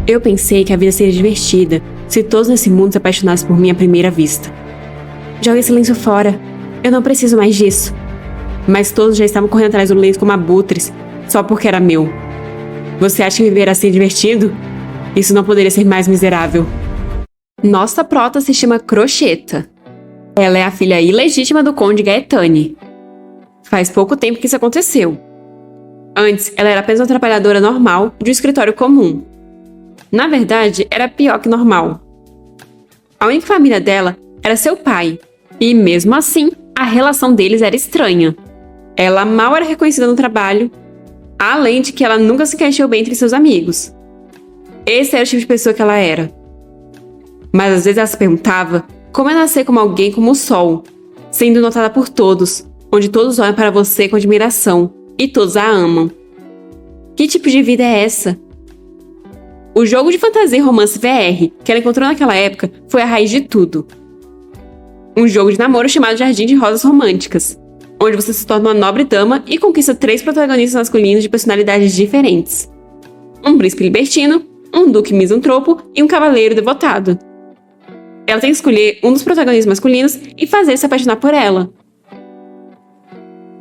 Eu pensei que a vida seria divertida se todos nesse mundo se apaixonassem por mim à primeira vista. Jogue esse lenço fora. Eu não preciso mais disso. Mas todos já estavam correndo atrás do lenço como abutres, só porque era meu. Você acha que viver assim é divertido? Isso não poderia ser mais miserável. Nossa prota se chama Crocheta. Ela é a filha ilegítima do Conde Gaetani. Faz pouco tempo que isso aconteceu. Antes, ela era apenas uma trabalhadora normal de um escritório comum. Na verdade, era pior que normal. A única família dela era seu pai, e mesmo assim, a relação deles era estranha. Ela mal era reconhecida no trabalho, além de que ela nunca se encaixou bem entre seus amigos. Esse era o tipo de pessoa que ela era. Mas às vezes ela se perguntava como é nascer como alguém como o sol, sendo notada por todos, onde todos olham para você com admiração, e todos a amam. Que tipo de vida é essa? O jogo de fantasia e romance VR que ela encontrou naquela época foi a raiz de tudo. Um jogo de namoro chamado Jardim de Rosas Românticas, onde você se torna uma nobre dama e conquista 3 protagonistas masculinos de personalidades diferentes. Um príncipe libertino, um duque misantropo e um cavaleiro devotado. Ela tem que escolher um dos protagonistas masculinos e fazer ele se apaixonar por ela.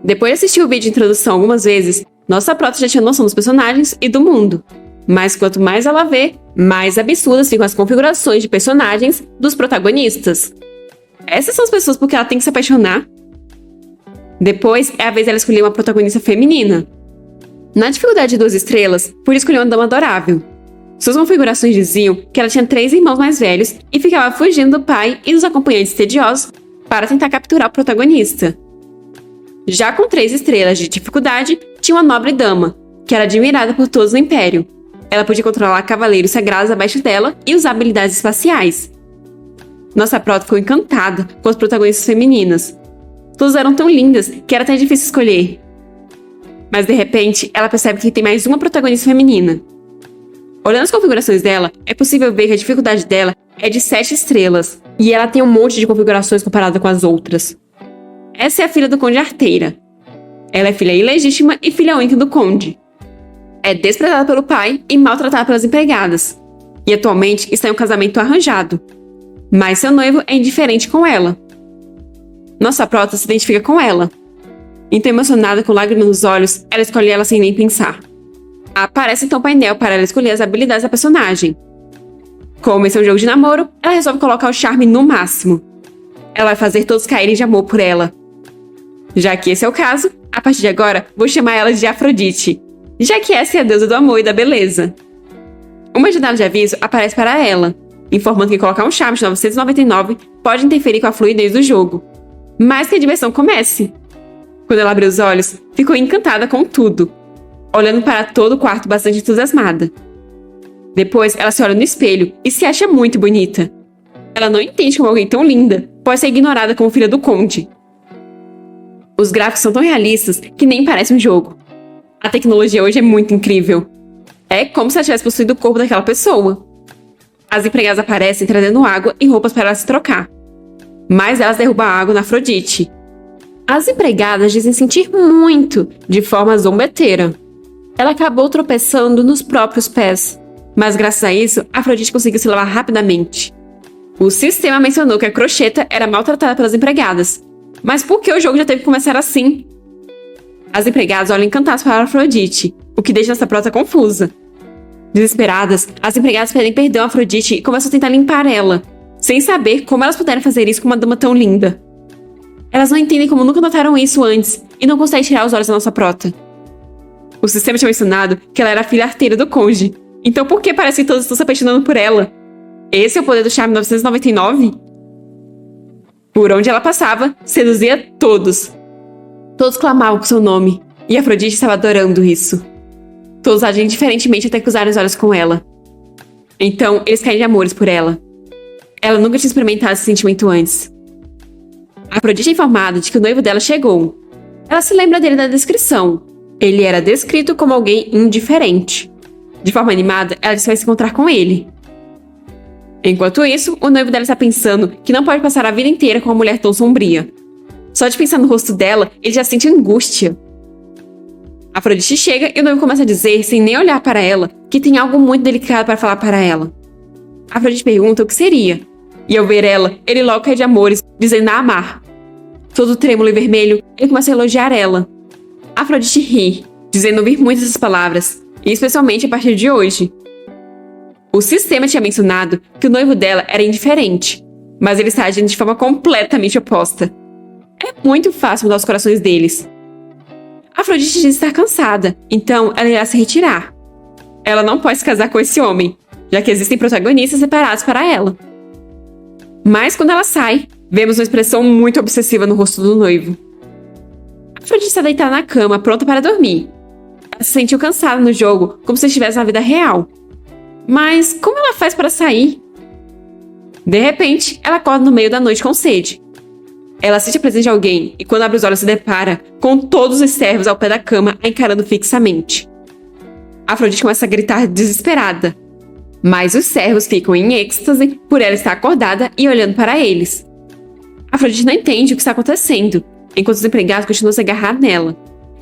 Depois de assistir o vídeo de introdução algumas vezes, nossa prota já tinha noção dos personagens e do mundo. Mas quanto mais ela vê, mais absurdas ficam as configurações de personagens dos protagonistas. Essas são as pessoas por que ela tem que se apaixonar. Depois é a vez dela escolher uma protagonista feminina. Na dificuldade de 2 estrelas, pude escolher uma dama adorável. Suas configurações diziam que ela tinha 3 irmãos mais velhos e ficava fugindo do pai e dos acompanhantes tediosos para tentar capturar o protagonista. Já com 3 estrelas de dificuldade, tinha uma nobre dama, que era admirada por todos no Império. Ela podia controlar cavaleiros sagrados abaixo dela e usar habilidades espaciais. Nossa prota ficou encantada com as protagonistas femininas. Todas eram tão lindas que era até difícil escolher. Mas de repente, ela percebe que tem mais uma protagonista feminina. Olhando as configurações dela, é possível ver que a dificuldade dela é de 7 estrelas, e ela tem um monte de configurações comparada com as outras. Essa é a filha do Conde Arteira. Ela é filha ilegítima e filha única do Conde. É desprezada pelo pai e maltratada pelas empregadas. E atualmente está em um casamento arranjado. Mas seu noivo é indiferente com ela. Nossa prota se identifica com ela. Então, emocionada com lágrimas nos olhos, ela escolhe ela sem nem pensar. Aparece então o painel para ela escolher as habilidades da personagem. Como esse é um jogo de namoro, ela resolve colocar o charme no máximo. Ela vai fazer todos caírem de amor por ela. Já que esse é o caso, a partir de agora, vou chamar ela de Afrodite, já que essa é a deusa do amor e da beleza. Uma janela de aviso aparece para ela, informando que colocar um charme de 999 pode interferir com a fluidez do jogo. Mas que a diversão comece. Quando ela abriu os olhos, ficou encantada com tudo, olhando para todo o quarto bastante entusiasmada. Depois, ela se olha no espelho e se acha muito bonita. Ela não entende como alguém tão linda pode ser ignorada como filha do conde. Os gráficos são tão realistas que nem parece um jogo. A tecnologia hoje é muito incrível. É como se ela tivesse possuído o corpo daquela pessoa. As empregadas aparecem trazendo água e roupas para ela se trocar. Mas elas derrubam a água na Afrodite. As empregadas dizem sentir muito, de forma zombeteira. Ela acabou tropeçando nos próprios pés, mas graças a isso, Afrodite conseguiu se lavar rapidamente. O sistema mencionou que a Crocheta era maltratada pelas empregadas, mas por que o jogo já teve que começar assim? As empregadas olham encantadas para Afrodite, o que deixa nossa prota confusa. Desesperadas, as empregadas pedem perdão a Afrodite e começam a tentar limpar ela, sem saber como elas puderam fazer isso com uma dama tão linda. Elas não entendem como nunca notaram isso antes e não conseguem tirar os olhos da nossa prota. O sistema tinha mencionado que ela era a filha arteira do conde, então por que parece que todos estão se apaixonando por ela? Esse é o poder do charme 999? Por onde ela passava, seduzia todos. Todos clamavam por seu nome, e Afrodite estava adorando isso. Todos agiam diferentemente até cruzarem os olhos com ela. Então, eles caem de amores por ela. Ela nunca tinha experimentado esse sentimento antes. Afrodite é informada de que o noivo dela chegou. Ela se lembra dele da descrição. Ele era descrito como alguém indiferente. De forma animada, ela diz que vai se encontrar com ele. Enquanto isso, o noivo dela está pensando que não pode passar a vida inteira com uma mulher tão sombria. Só de pensar no rosto dela, ele já sente angústia. Afrodite chega e o noivo começa a dizer, sem nem olhar para ela, que tem algo muito delicado para falar para ela. Afrodite pergunta o que seria. E ao ver ela, ele logo cai de amores, dizendo a amar. Todo trêmulo e vermelho, ele começa a elogiar ela. Afrodite ri, dizendo ouvir muitas dessas palavras, e especialmente a partir de hoje. O sistema tinha mencionado que o noivo dela era indiferente, mas ele está agindo de forma completamente oposta. É muito fácil mudar os corações deles. Afrodite diz estar cansada, então ela irá se retirar. Ela não pode se casar com esse homem, já que existem protagonistas separados para ela. Mas quando ela sai, vemos uma expressão muito obsessiva no rosto do noivo. Afrodite está deitada na cama, pronta para dormir. Ela se sentiu cansada no jogo, como se estivesse na vida real. Mas como ela faz para sair? De repente, ela acorda no meio da noite com sede. Ela sente a presença de alguém e quando abre os olhos se depara com todos os servos ao pé da cama a encarando fixamente. Afrodite começa a gritar desesperada. Mas os servos ficam em êxtase por ela estar acordada e olhando para eles. Afrodite não entende o que está acontecendo, enquanto os empregados continuam a se agarrar nela,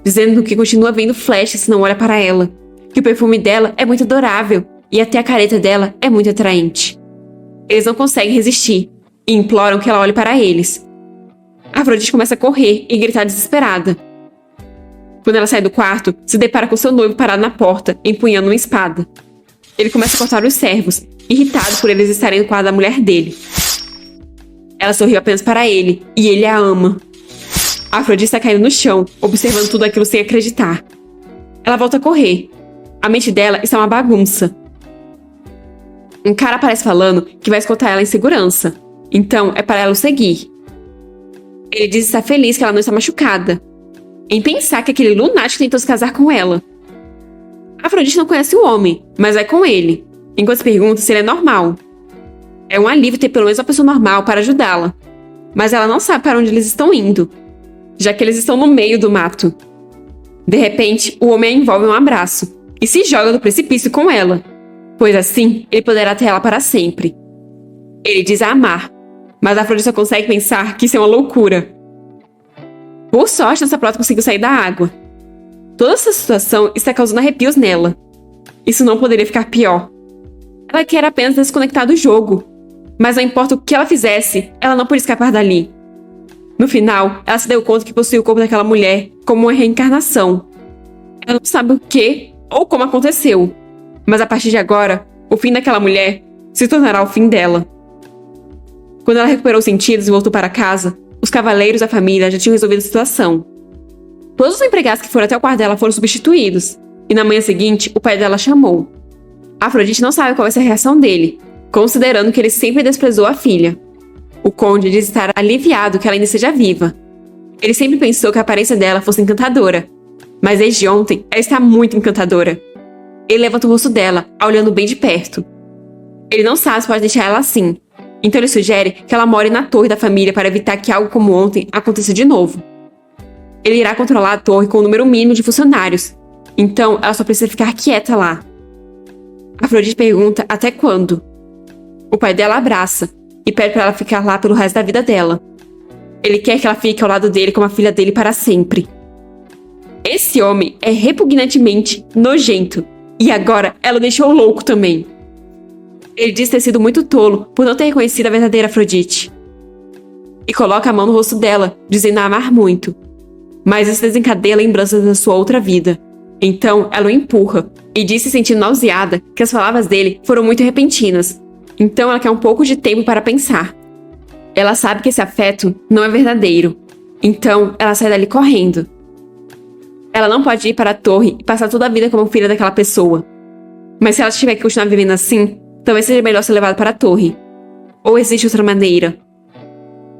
dizendo que continua vendo flashes se não olha para ela, que o perfume dela é muito adorável e até a careta dela é muito atraente. Eles não conseguem resistir e imploram que ela olhe para eles. Afrodite começa a correr e gritar desesperada. Quando ela sai do quarto, se depara com seu noivo parado na porta, empunhando uma espada. Ele começa a cortar os servos, irritado por eles estarem no quarto da mulher dele. Ela sorriu apenas para ele, e ele a ama. Afrodite está caindo no chão, observando tudo aquilo sem acreditar. Ela volta a correr. A mente dela está uma bagunça. Um cara aparece falando que vai escoltar ela em segurança, então é para ela o seguir. Ele diz estar feliz que ela não está machucada, em pensar que aquele lunático tentou se casar com ela. Afrodite não conhece o homem, mas vai com ele, enquanto se pergunta se ele é normal. É um alívio ter pelo menos uma pessoa normal para ajudá-la, mas ela não sabe para onde eles estão indo, já que eles estão no meio do mato. De repente, o homem a envolve em um abraço e se joga do precipício com ela, pois assim ele poderá ter ela para sempre. Ele diz a amar, mas Afrodite só consegue pensar que isso é uma loucura. Por sorte, nossa prota conseguiu sair da água. Toda essa situação está causando arrepios nela. Isso não poderia ficar pior. Ela quer apenas desconectar do jogo, mas não importa o que ela fizesse, ela não podia escapar dali. No final, ela se deu conta que possuía o corpo daquela mulher como uma reencarnação. Ela não sabe o que ou como aconteceu, mas a partir de agora, o fim daquela mulher se tornará o fim dela. Quando ela recuperou os sentidos e voltou para casa, os cavaleiros da família já tinham resolvido a situação. Todos os empregados que foram até o quarto dela foram substituídos, e na manhã seguinte, o pai dela chamou. Afrodite não sabe qual vai ser a reação dele, considerando que ele sempre desprezou a filha. O conde diz estar aliviado que ela ainda esteja viva. Ele sempre pensou que a aparência dela fosse encantadora, mas desde ontem ela está muito encantadora. Ele levanta o rosto dela, a olhando bem de perto. Ele não sabe se pode deixar ela assim, então ele sugere que ela more na torre da família para evitar que algo como ontem aconteça de novo. Ele irá controlar a torre com o número mínimo de funcionários, então ela só precisa ficar quieta lá. Afrodite pergunta até quando. O pai dela abraça e pede para ela ficar lá pelo resto da vida dela. Ele quer que ela fique ao lado dele como a filha dele para sempre. Esse homem é repugnantemente nojento, e agora ela o deixou louco também. Ele diz ter sido muito tolo por não ter reconhecido a verdadeira Afrodite. E coloca a mão no rosto dela, dizendo a amar muito. Mas isso desencadeia lembranças da sua outra vida. Então ela o empurra e diz se sentindo nauseada que as palavras dele foram muito repentinas. Então ela quer um pouco de tempo para pensar. Ela sabe que esse afeto não é verdadeiro. Então ela sai dali correndo. Ela não pode ir para a torre e passar toda a vida como filha daquela pessoa. Mas se ela tiver que continuar vivendo assim, talvez seja melhor ser levada para a torre. Ou existe outra maneira?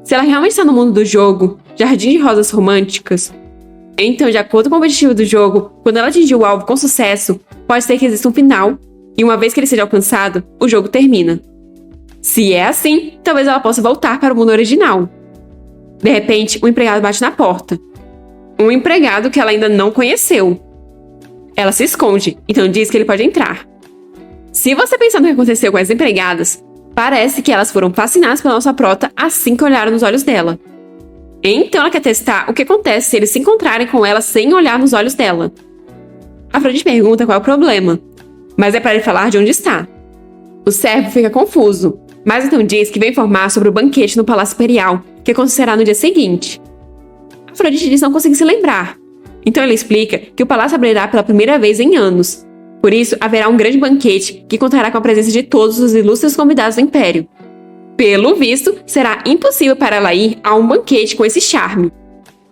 Se ela realmente está no mundo do jogo, jardim de rosas românticas, então, de acordo com o objetivo do jogo, quando ela atingir o alvo com sucesso, pode ser que exista um final, e uma vez que ele seja alcançado, o jogo termina. Se é assim, talvez ela possa voltar para o mundo original. De repente, um empregado bate na porta. Um empregado que ela ainda não conheceu. Ela se esconde, então diz que ele pode entrar. Se você pensar no que aconteceu com as empregadas, parece que elas foram fascinadas pela nossa prota assim que olharam nos olhos dela. Então ela quer testar o que acontece se eles se encontrarem com ela sem olhar nos olhos dela. Afrodite pergunta qual é o problema, mas é para ele falar de onde está. O servo fica confuso, mas então diz que vem informar sobre o banquete no Palácio Imperial, que acontecerá no dia seguinte. Afrodite diz não conseguir se lembrar, então ele explica que o palácio abrirá pela primeira vez em anos. Por isso, haverá um grande banquete que contará com a presença de todos os ilustres convidados do Império. Pelo visto, será impossível para ela ir a um banquete com esse charme.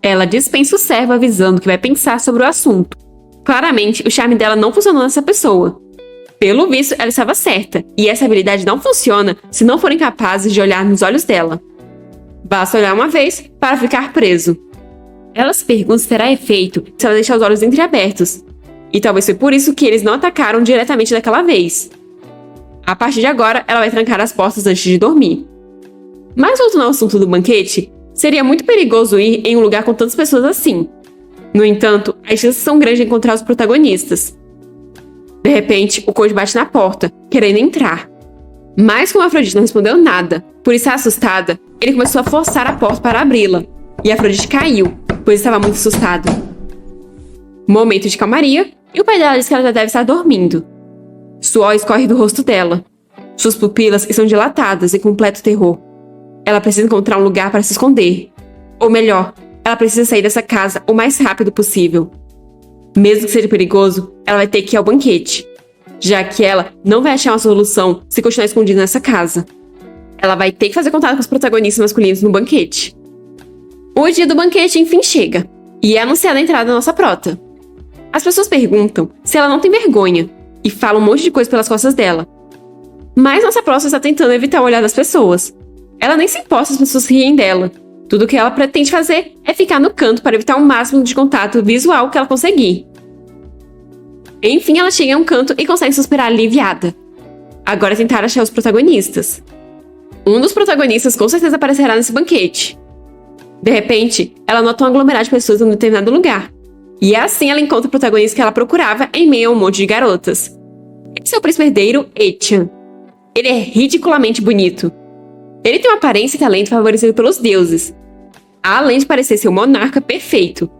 Ela dispensa o servo avisando que vai pensar sobre o assunto. Claramente, o charme dela não funcionou nessa pessoa. Pelo visto, ela estava certa, e essa habilidade não funciona se não forem capazes de olhar nos olhos dela. Basta olhar uma vez para ficar preso. Ela se pergunta se terá efeito se ela deixar os olhos entreabertos. E talvez foi por isso que eles não atacaram diretamente daquela vez. A partir de agora, ela vai trancar as portas antes de dormir. Mas voltando ao assunto do banquete, seria muito perigoso ir em um lugar com tantas pessoas assim. No entanto, as chances são grandes de encontrar os protagonistas. De repente, o Conde bate na porta, querendo entrar. Mas como Afrodite não respondeu nada, por estar assustada, ele começou a forçar a porta para abri-la. E Afrodite caiu, pois estava muito assustada. Momento de calmaria, e o pai dela diz que ela já deve estar dormindo. Suor escorre do rosto dela. Suas pupilas estão dilatadas em completo terror. Ela precisa encontrar um lugar para se esconder. Ou melhor, ela precisa sair dessa casa o mais rápido possível. Mesmo que seja perigoso, ela vai ter que ir ao banquete, já que ela não vai achar uma solução se continuar escondida nessa casa. Ela vai ter que fazer contato com os protagonistas masculinos no banquete. O dia do banquete enfim chega, e é anunciada a entrada da nossa prota. As pessoas perguntam se ela não tem vergonha, e falam um monte de coisa pelas costas dela. Mas nossa prota está tentando evitar o olhar das pessoas. Ela nem se importa se as pessoas riem dela. Tudo que ela pretende fazer é ficar no canto para evitar o máximo de contato visual que ela conseguir. Enfim, ela chega a um canto e consegue suspirar aliviada. Agora é tentar achar os protagonistas. Um dos protagonistas com certeza aparecerá nesse banquete. De repente, ela nota um aglomerado de pessoas em um determinado lugar. E assim ela encontra o protagonista que ela procurava em meio a um monte de garotas. Esse é o príncipe herdeiro, Etian. Ele é ridiculamente bonito. Ele tem uma aparência e talento favorecido pelos deuses, além de parecer ser o monarca perfeito.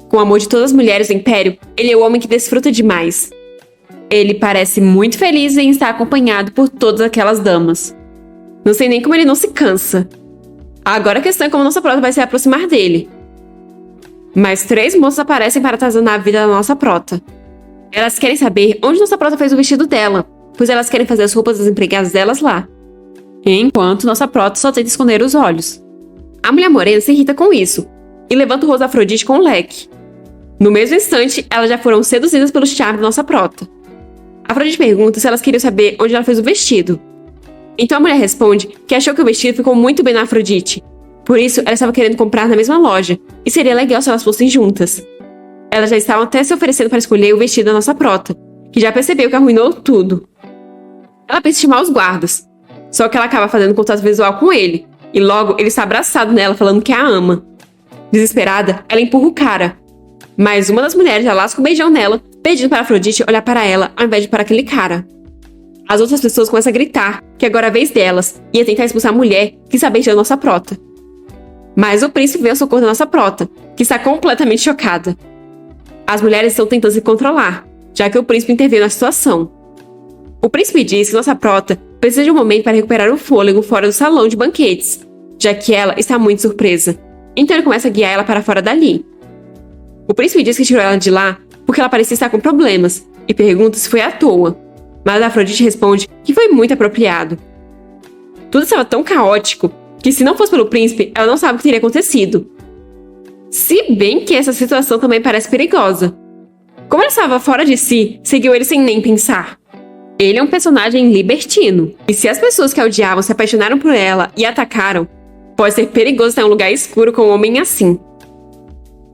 Com o amor de todas as mulheres do Império, ele é o homem que desfruta demais. Ele parece muito feliz em estar acompanhado por todas aquelas damas. Não sei nem como ele não se cansa. Agora a questão é como nossa prota vai se aproximar dele. Mas 3 moças aparecem para atazanar a vida da nossa prota. Elas querem saber onde nossa prota fez o vestido dela, pois elas querem fazer as roupas das empregadas delas lá. Enquanto nossa prota só tenta esconder os olhos. A mulher morena se irrita com isso e levanta o rosto da Afrodite com um leque. No mesmo instante, elas já foram seduzidas pelo charme da nossa prota. Afrodite pergunta se elas queriam saber onde ela fez o vestido. Então a mulher responde que achou que o vestido ficou muito bem na Afrodite. Por isso, ela estava querendo comprar na mesma loja, e seria legal se elas fossem juntas. Elas já estavam até se oferecendo para escolher o vestido da nossa prota, que já percebeu que arruinou tudo. Ela pensa em chamar os guardas, só que ela acaba fazendo contato visual com ele, e logo ele está abraçado nela, falando que a ama. Desesperada, ela empurra o cara, mas uma das mulheres já lasca um beijão nela, pedindo para Afrodite olhar para ela ao invés de para aquele cara. As outras pessoas começam a gritar que agora é a vez delas, e a tentar expulsar a mulher que está beijando nossa prota. Mas o príncipe vem ao socorro da nossa prota, que está completamente chocada. As mulheres estão tentando se controlar, já que o príncipe interveio na situação. O príncipe diz que nossa prota precisa de um momento para recuperar o fôlego fora do salão de banquetes, já que ela está muito surpresa. Então ele começa a guiar ela para fora dali. O príncipe diz que tirou ela de lá porque ela parecia estar com problemas, e pergunta se foi à toa. Mas a Afrodite responde que foi muito apropriado. Tudo estava tão caótico que se não fosse pelo príncipe, ela não sabe o que teria acontecido. Se bem que essa situação também parece perigosa. Como ela estava fora de si, seguiu ele sem nem pensar. Ele é um personagem libertino, e se as pessoas que a odiavam se apaixonaram por ela e a atacaram, pode ser perigoso estar em um lugar escuro com um homem assim.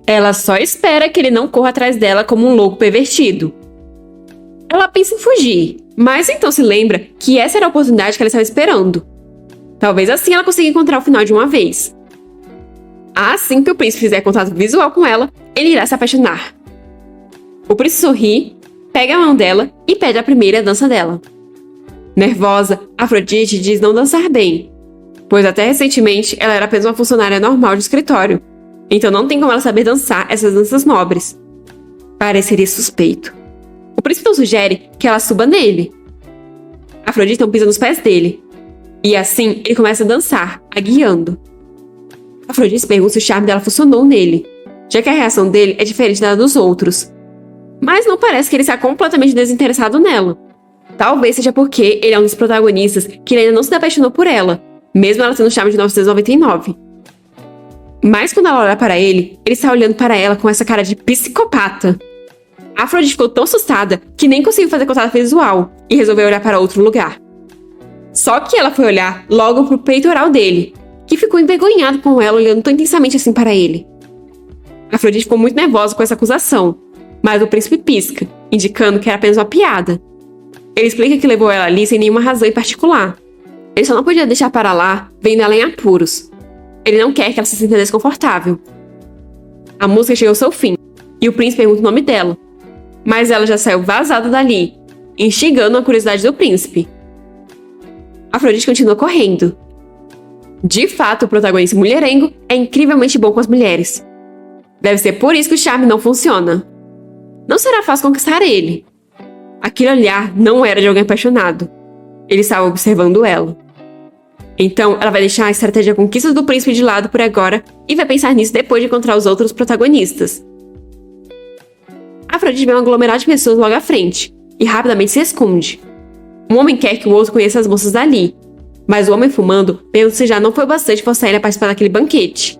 Ela só espera que ele não corra atrás dela como um louco pervertido. Ela pensa em fugir, mas então se lembra que essa era a oportunidade que ela estava esperando. Talvez assim ela consiga encontrar o final de uma vez. Assim que o príncipe fizer contato visual com ela, ele irá se apaixonar. O príncipe sorri, pega a mão dela e pede a primeira dança dela. Nervosa, Afrodite diz não dançar bem, pois até recentemente ela era apenas uma funcionária normal de escritório, então não tem como ela saber dançar essas danças nobres. Pareceria suspeito. O príncipe então sugere que ela suba nele. Afrodite então pisa nos pés dele. E assim, ele começa a dançar, a guiando. Afrodite pergunta se o charme dela funcionou nele, já que a reação dele é diferente da dos outros. Mas não parece que ele está completamente desinteressado nela. Talvez seja porque ele é um dos protagonistas que ele ainda não se apaixonou por ela, mesmo ela tendo o charme de 1999. Mas quando ela olha para ele está olhando para ela com essa cara de psicopata. Afrodite ficou tão assustada que nem conseguiu fazer contato visual e resolveu olhar para outro lugar. Só que ela foi olhar logo pro peitoral dele, que ficou envergonhado com ela olhando tão intensamente assim para ele. Afrodite ficou muito nervosa com essa acusação, mas o príncipe pisca, indicando que era apenas uma piada. Ele explica que levou ela ali sem nenhuma razão em particular. Ele só não podia deixar para lá, vendo ela em apuros. Ele não quer que ela se sinta desconfortável. A música chegou ao seu fim, e o príncipe pergunta o nome dela. Mas ela já saiu vazada dali, instigando a curiosidade do príncipe. Afrodite continua correndo. De fato, o protagonista mulherengo é incrivelmente bom com as mulheres. Deve ser por isso que o charme não funciona. Não será fácil conquistar ele. Aquele olhar não era de alguém apaixonado. Ele estava observando ela. Então, ela vai deixar a estratégia de conquista do príncipe de lado por agora e vai pensar nisso depois de encontrar os outros protagonistas. Afrodite vê um aglomerado de pessoas logo à frente e rapidamente se esconde. Um homem quer que o outro conheça as moças dali, mas o homem fumando pergunta se já não foi bastante forçar ele a participar daquele banquete.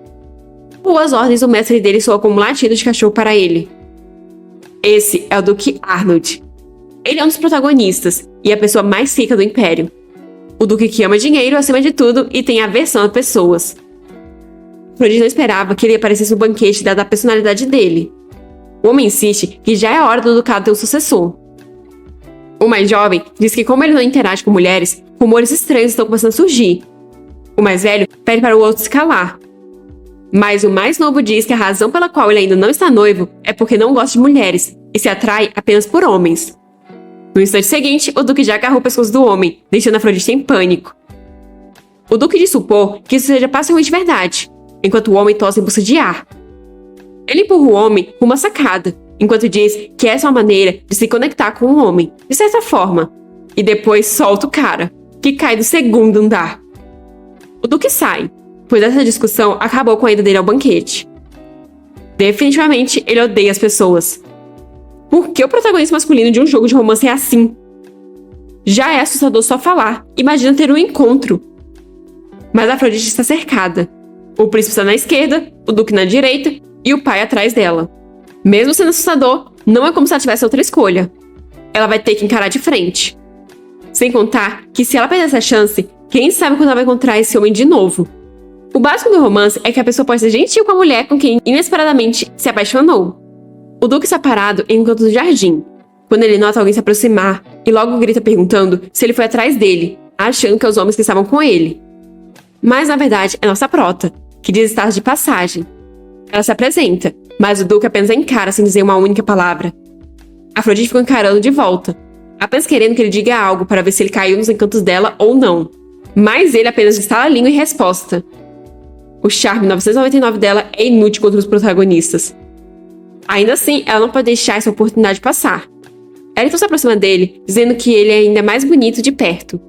Por as ordens, o mestre dele soa como um latido de cachorro para ele. Esse é o Duque Arnold. Ele é um dos protagonistas e a pessoa mais rica do Império. O Duque que ama dinheiro acima de tudo e tem aversão a pessoas. Afrodite não esperava que ele aparecesse no banquete dada a personalidade dele. O homem insiste que já é hora do ducado ter um sucessor. O mais jovem diz que como ele não interage com mulheres, rumores estranhos estão começando a surgir. O mais velho pede para o outro se calar. Mas o mais novo diz que a razão pela qual ele ainda não está noivo é porque não gosta de mulheres e se atrai apenas por homens. No instante seguinte, o Duque já agarrou o pescoço do homem, deixando Afrodite em pânico. O Duque diz supor que isso seja parcialmente verdade, enquanto o homem tosse em busca de ar. Ele empurra o homem com uma sacada, enquanto diz que essa é uma maneira de se conectar com o homem, de certa forma, e depois solta o cara, que cai do segundo andar. O Duque sai, pois essa discussão acabou com a ida dele ao banquete. Definitivamente, ele odeia as pessoas. Por que o protagonista masculino de um jogo de romance é assim? Já é assustador só falar. Imagina ter um encontro. Mas a Afrodite está cercada. O príncipe está na esquerda, o Duque na direita e o pai atrás dela. Mesmo sendo assustador, não é como se ela tivesse outra escolha. Ela vai ter que encarar de frente. Sem contar que se ela perder essa chance, quem sabe quando ela vai encontrar esse homem de novo. O básico do romance é que a pessoa pode ser gentil com a mulher com quem inesperadamente se apaixonou. O Duque está parado em um canto do jardim, quando ele nota alguém se aproximar e logo grita perguntando se ele foi atrás dele, achando que é os homens que estavam com ele. Mas na verdade é nossa prota, que diz estar de passagem. Ela se apresenta, mas o Duque apenas a encara sem dizer uma única palavra. Afrodite fica encarando de volta, apenas querendo que ele diga algo para ver se ele caiu nos encantos dela ou não. Mas ele apenas estala a língua em resposta. O charme 999 dela é inútil contra os protagonistas. Ainda assim, ela não pode deixar essa oportunidade passar. Ela então se aproxima dele, dizendo que ele é ainda mais bonito de perto.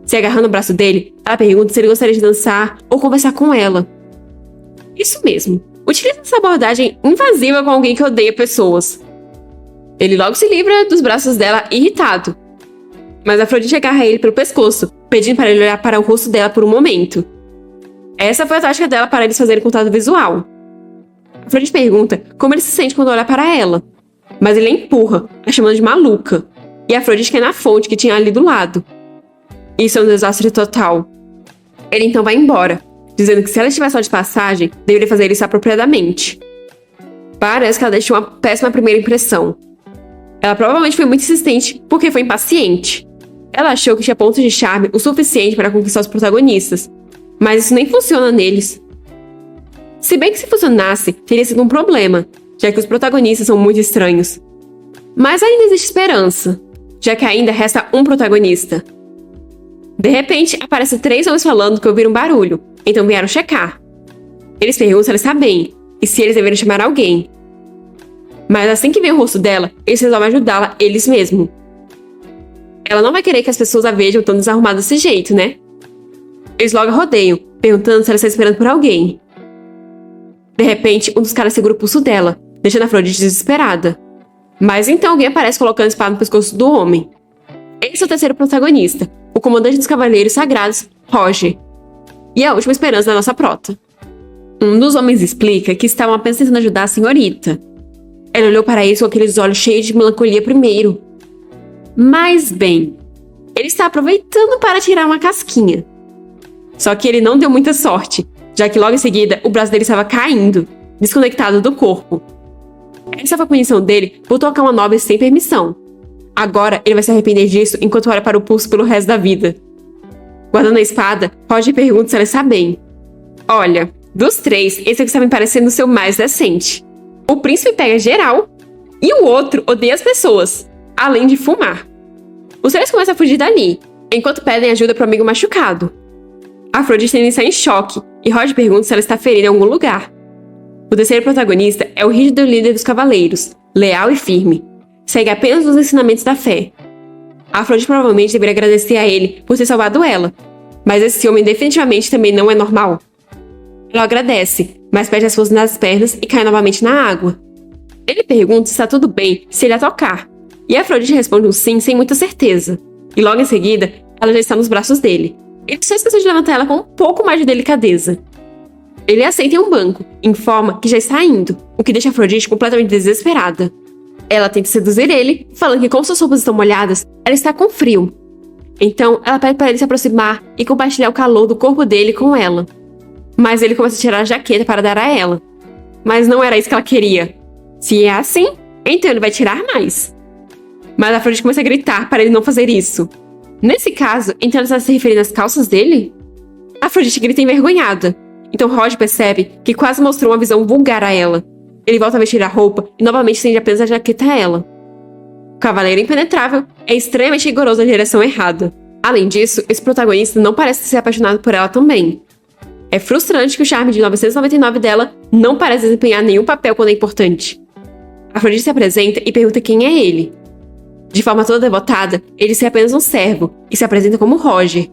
Se agarrando no braço dele, ela pergunta se ele gostaria de dançar ou conversar com ela. Isso mesmo. Utiliza essa abordagem invasiva com alguém que odeia pessoas. Ele logo se livra dos braços dela irritado. Mas Afrodite agarra ele pelo pescoço, pedindo para ele olhar para o rosto dela por um momento. Essa foi a tática dela para eles fazerem contato visual. Afrodite pergunta como ele se sente quando olha para ela, mas ele a empurra, a chamando de maluca, e Afrodite cai na fonte que tinha ali do lado. Isso é um desastre total. Ele então vai embora, dizendo que se ela estiver só de passagem, deveria fazer isso apropriadamente. Parece que ela deixou uma péssima primeira impressão. Ela provavelmente foi muito insistente porque foi impaciente. Ela achou que tinha pontos de charme o suficiente para conquistar os protagonistas, mas isso nem funciona neles. Se bem que se funcionasse, teria sido um problema, já que os protagonistas são muito estranhos. Mas ainda existe esperança, já que ainda resta um protagonista. De repente, aparecem 3 homens falando que ouviram barulho, então vieram checar. Eles perguntam se ela está bem, e se eles deveriam chamar alguém. Mas assim que vê o rosto dela, eles resolvem ajudá-la eles mesmos. Ela não vai querer que as pessoas a vejam tão desarrumada desse jeito, né? Eles logo a rodeiam, perguntando se ela está esperando por alguém. De repente, um dos caras segura o pulso dela, deixando a Afrodite desesperada. Mas então alguém aparece colocando a espada no pescoço do homem. Esse é o terceiro protagonista, o comandante dos Cavaleiros Sagrados, Roger. E a última esperança da nossa prota. Um dos homens explica que estavam apenas tentando ajudar a senhorita. Ela olhou para eles com aqueles olhos cheios de melancolia primeiro. Mas bem, ele está aproveitando para tirar uma casquinha. Só que ele não deu muita sorte, já que logo em seguida o braço dele estava caindo, desconectado do corpo. Essa foi a punição dele por tocar uma nobre sem permissão. Agora ele vai se arrepender disso enquanto olha para o pulso pelo resto da vida. Guardando a espada, Roger pergunta se ela está bem. Olha, dos três, esse é o que está me parecendo ser o mais decente. O príncipe pega geral e o outro odeia as pessoas, além de fumar. Os três começam a fugir dali, enquanto pedem ajuda para o amigo machucado. Afrodite ainda está em choque e Roger pergunta se ela está ferida em algum lugar. O terceiro protagonista é o rígido líder dos cavaleiros, leal e firme. Segue apenas os ensinamentos da fé. Afrodite provavelmente deveria agradecer a ele por ter salvado ela, mas esse homem definitivamente também não é normal. Ela agradece, mas perde as forças nas pernas e cai novamente na água. Ele pergunta se está tudo bem se ele a tocar, e Afrodite responde um sim sem muita certeza. E logo em seguida, ela já está nos braços dele. Ele só esqueceu de levantar ela com um pouco mais de delicadeza. Ele a aceita em um banco, informa que já está indo, o que deixa Afrodite completamente desesperada. Ela tenta seduzir ele, falando que como suas roupas estão molhadas, ela está com frio. Então, ela pede para ele se aproximar e compartilhar o calor do corpo dele com ela. Mas ele começa a tirar a jaqueta para dar a ela. Mas não era isso que ela queria. Se é assim, então ele vai tirar mais. Mas Afrodite começa a gritar para ele não fazer isso. Nesse caso, então ela está se referindo às calças dele? Afrodite grita envergonhada. Então Roger percebe que quase mostrou uma visão vulgar a ela. Ele volta a vestir a roupa e novamente estende apenas a jaqueta a ela. O cavaleiro impenetrável é extremamente rigoroso na direção errada. Além disso, esse protagonista não parece ser apaixonado por ela também. É frustrante que o charme de 999 dela não parece desempenhar nenhum papel quando é importante. Afrodite se apresenta e pergunta quem é ele. De forma toda devotada, ele é apenas um servo e se apresenta como Roger.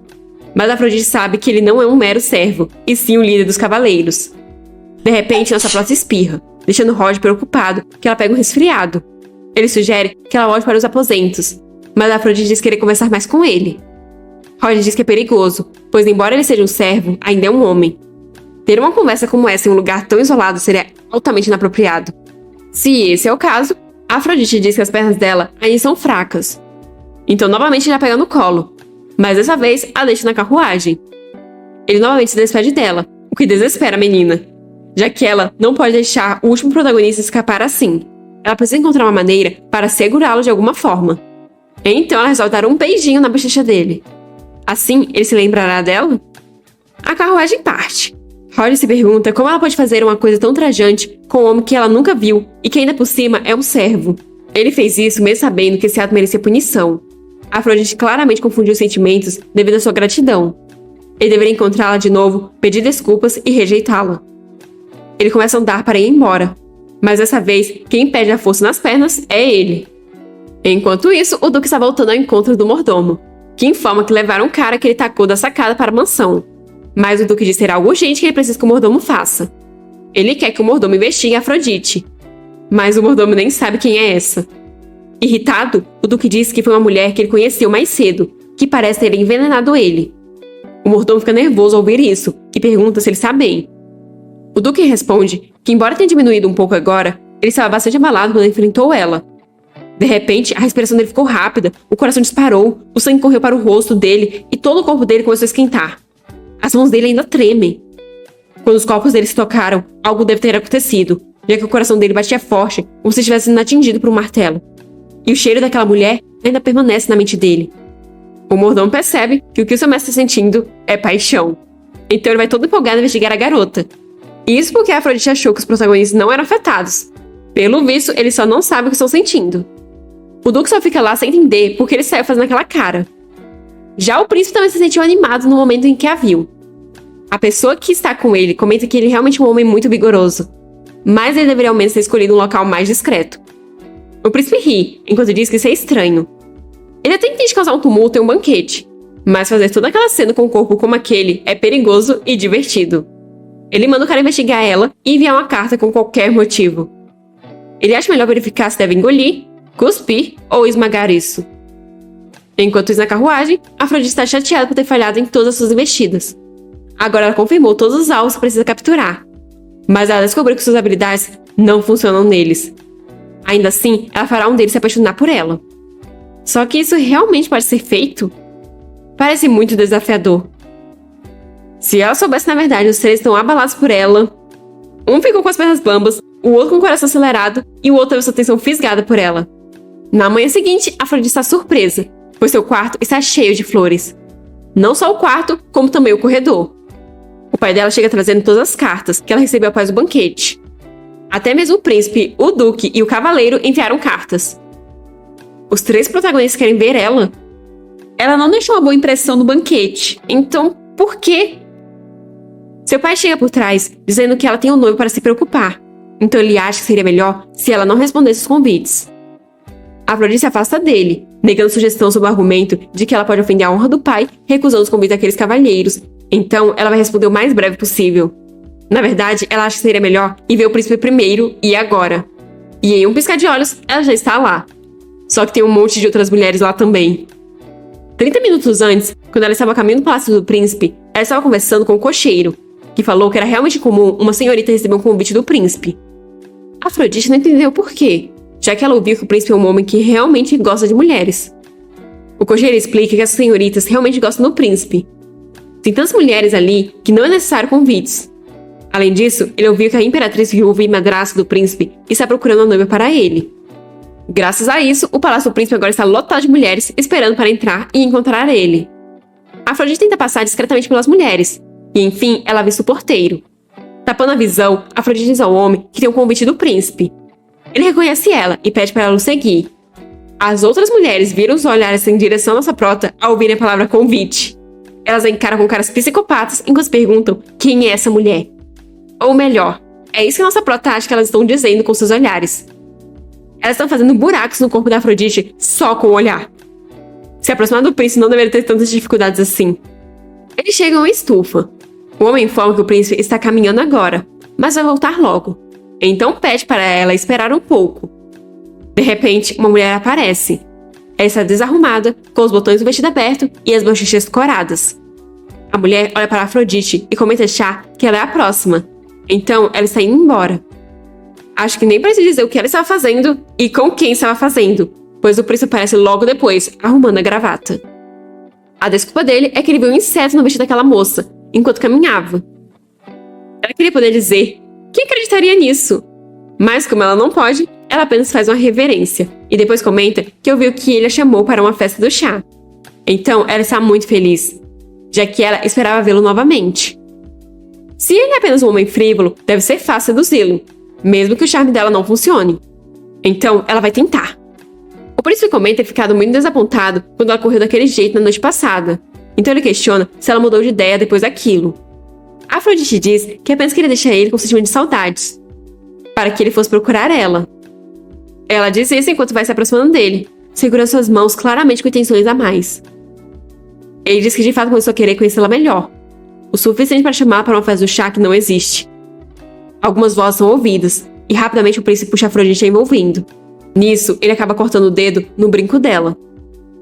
Mas Afrodite sabe que ele não é um mero servo, e sim o líder dos cavaleiros. De repente, nossa prota espirra, deixando Roger preocupado que ela pega um resfriado. Ele sugere que ela volte para os aposentos, mas Afrodite diz querer conversar mais com ele. Roger diz que é perigoso, pois embora ele seja um servo, ainda é um homem. Ter uma conversa como essa em um lugar tão isolado seria altamente inapropriado. Se esse é o caso, Afrodite diz que as pernas dela ainda são fracas. Então novamente ele a pega no colo, mas dessa vez a deixa na carruagem. Ele novamente se despede dela, o que desespera a menina, já que ela não pode deixar o último protagonista escapar assim. Ela precisa encontrar uma maneira para segurá-lo de alguma forma. Então ela resolve dar um beijinho na bochecha dele. Assim, ele se lembrará dela? A carruagem parte. Roger se pergunta como ela pode fazer uma coisa tão trajante com um homem que ela nunca viu e que ainda por cima é um servo. Ele fez isso mesmo sabendo que esse ato merecia punição. Afrodite claramente confundiu os sentimentos devido à sua gratidão. Ele deveria encontrá-la de novo, pedir desculpas e rejeitá-la. Ele começa a andar para ir embora, mas dessa vez quem perde a força nas pernas é ele. Enquanto isso, o Duque está voltando ao encontro do mordomo, que informa que levaram um cara que ele tacou da sacada para a mansão. Mas o Duque diz ser algo urgente que ele precisa que o mordomo faça. Ele quer que o mordomo investigue Afrodite, mas o mordomo nem sabe quem é essa. Irritado, o Duque diz que foi uma mulher que ele conheceu mais cedo, que parece ter envenenado ele. O mordomo fica nervoso ao ouvir isso e pergunta se ele está bem. O Duque responde que, embora tenha diminuído um pouco agora, ele estava bastante abalado quando enfrentou ela. De repente, a respiração dele ficou rápida, o coração disparou, o sangue correu para o rosto dele e todo o corpo dele começou a esquentar. As mãos dele ainda tremem. Quando os corpos dele se tocaram, algo deve ter acontecido, já que o coração dele batia forte, como se estivesse sendo atingido por um martelo. E o cheiro daquela mulher ainda permanece na mente dele. O mordomo percebe que o que o seu mestre está sentindo é paixão. Então ele vai todo empolgado investigar a garota. Isso porque a Afrodite achou que os protagonistas não eram afetados. Pelo visto, ele só não sabe o que estão sentindo. O Duque só fica lá sem entender porque ele saiu fazendo aquela cara. Já o príncipe também se sentiu animado no momento em que a viu. A pessoa que está com ele comenta que ele é realmente um homem muito vigoroso. mas ele deveria ao menos ter escolhido um local mais discreto. O príncipe ri, enquanto diz que isso é estranho. Ele até entende causar um tumulto em um banquete, mas fazer toda aquela cena com um corpo como aquele é perigoso e divertido. Ele manda o cara investigar ela e enviar uma carta com qualquer motivo. Ele acha melhor verificar se deve engolir, cuspir ou esmagar isso. Enquanto isso, na carruagem, Afrodite está chateada por ter falhado em todas as suas investidas. Agora ela confirmou todos os alvos que precisa capturar, mas ela descobriu que suas habilidades não funcionam neles. Ainda assim, ela fará um deles se apaixonar por ela. Só que isso realmente pode ser feito? Parece muito desafiador. Se ela soubesse na verdade, os três estão abalados por ela. Um ficou com as pernas bambas, o outro com o coração acelerado e o outro teve sua atenção fisgada por ela. Na manhã seguinte, Afrodite está surpresa, pois seu quarto está cheio de flores. Não só o quarto, como também o corredor. O pai dela chega trazendo todas as cartas que ela recebeu após o banquete. Até mesmo o príncipe, o duque e o cavaleiro enviaram cartas. Os três protagonistas querem ver ela. Ela não deixou uma boa impressão no banquete, então por quê? Seu pai chega por trás, dizendo que ela tem um noivo para se preocupar. Então ele acha que seria melhor se ela não respondesse os convites. Afrodite se afasta dele, negando sugestão sob o argumento de que ela pode ofender a honra do pai, recusando os convites daqueles cavalheiros. Então ela vai responder o mais breve possível. Na verdade, ela acha que seria melhor ir ver o príncipe primeiro e agora. E em um piscar de olhos, ela já está lá. Só que tem um monte de outras mulheres lá também. 30 minutos antes, quando ela estava a caminho do palácio do príncipe, ela estava conversando com o cocheiro, que falou que era realmente comum uma senhorita receber um convite do príncipe. Afrodite não entendeu por quê, já que ela ouviu que o príncipe é um homem que realmente gosta de mulheres. O cocheiro explica que as senhoritas realmente gostam do príncipe. Tem tantas mulheres ali que não é necessário convites. Além disso, ele ouviu que a imperatriz viúva e madrasta do príncipe está procurando uma noiva para ele. Graças a isso, o palácio do príncipe agora está lotado de mulheres esperando para entrar e encontrar ele. Afrodite tenta passar discretamente pelas mulheres, e enfim, ela avista o porteiro. Tapando a visão, Afrodite diz ao homem que tem um convite do príncipe. Ele reconhece ela e pede para ela o seguir. As outras mulheres viram os olhares em direção à nossa prota ao ouvirem a palavra convite. Elas a encaram com caras psicopatas enquanto perguntam quem é essa mulher. Ou melhor, é isso que a nossa prota acha que elas estão dizendo com seus olhares. Elas estão fazendo buracos no corpo da Afrodite só com o olhar. Se aproximar do príncipe não deveria ter tantas dificuldades assim. Eles chegam a uma estufa. O homem informa que o príncipe está caminhando agora, mas vai voltar logo. Então pede para ela esperar um pouco. De repente, uma mulher aparece. Ela está desarrumada, com os botões do vestido aberto e as bochechas coradas. A mulher olha para Afrodite e começa a achar que ela é a próxima. Então, ela está indo embora. Acho que nem precisa dizer o que ela estava fazendo e com quem estava fazendo, pois o príncipe aparece logo depois, arrumando a gravata. A desculpa dele é que ele viu um inseto no vestido daquela moça, enquanto caminhava. Ela queria poder dizer que acreditaria nisso, mas como ela não pode, ela apenas faz uma reverência e depois comenta que ouviu que ele a chamou para uma festa do chá. Então, ela está muito feliz, já que ela esperava vê-lo novamente. Se ele é apenas um homem frívolo, deve ser fácil seduzi-lo, mesmo que o charme dela não funcione. Então, ela vai tentar. O príncipe comenta ter ficado muito desapontado quando ela correu daquele jeito na noite passada. Então ele questiona se ela mudou de ideia depois daquilo. Afrodite diz que apenas queria deixar ele com um sentimento de saudades, para que ele fosse procurar ela. Ela diz isso enquanto vai se aproximando dele, segurando suas mãos claramente com intenções a mais. Ele diz que de fato começou a querer conhecê-la melhor, o suficiente para chamar para uma festa do chá que não existe. Algumas vozes são ouvidas, e rapidamente o príncipe puxa Afrodite envolvendo. Nisso, ele acaba cortando o dedo no brinco dela.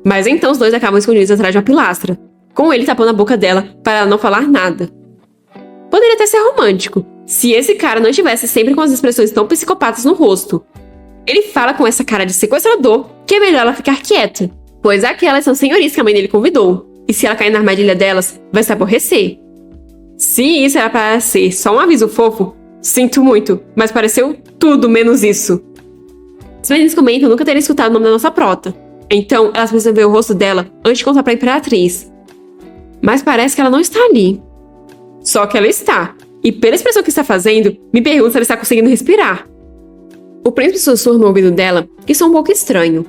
Mas então os dois acabam escondidos atrás de uma pilastra, com ele tapando a boca dela para ela não falar nada. Poderia até ser romântico, se esse cara não estivesse sempre com as expressões tão psicopatas no rosto. Ele fala com essa cara de sequestrador que é melhor ela ficar quieta, pois aquelas são senhoritas que a mãe dele convidou, e se ela cair na armadilha delas, vai se aborrecer. Se isso era para ser só um aviso fofo, sinto muito, mas pareceu tudo menos isso. As meninas comentam nunca terem escutado o nome da nossa prota, então elas precisam ver o rosto dela antes de contar para a imperatriz. Mas parece que ela não está ali. Só que ela está, e pela expressão que está fazendo, me pergunto se ela está conseguindo respirar. O príncipe sussurra no ouvido dela que isso é um pouco estranho.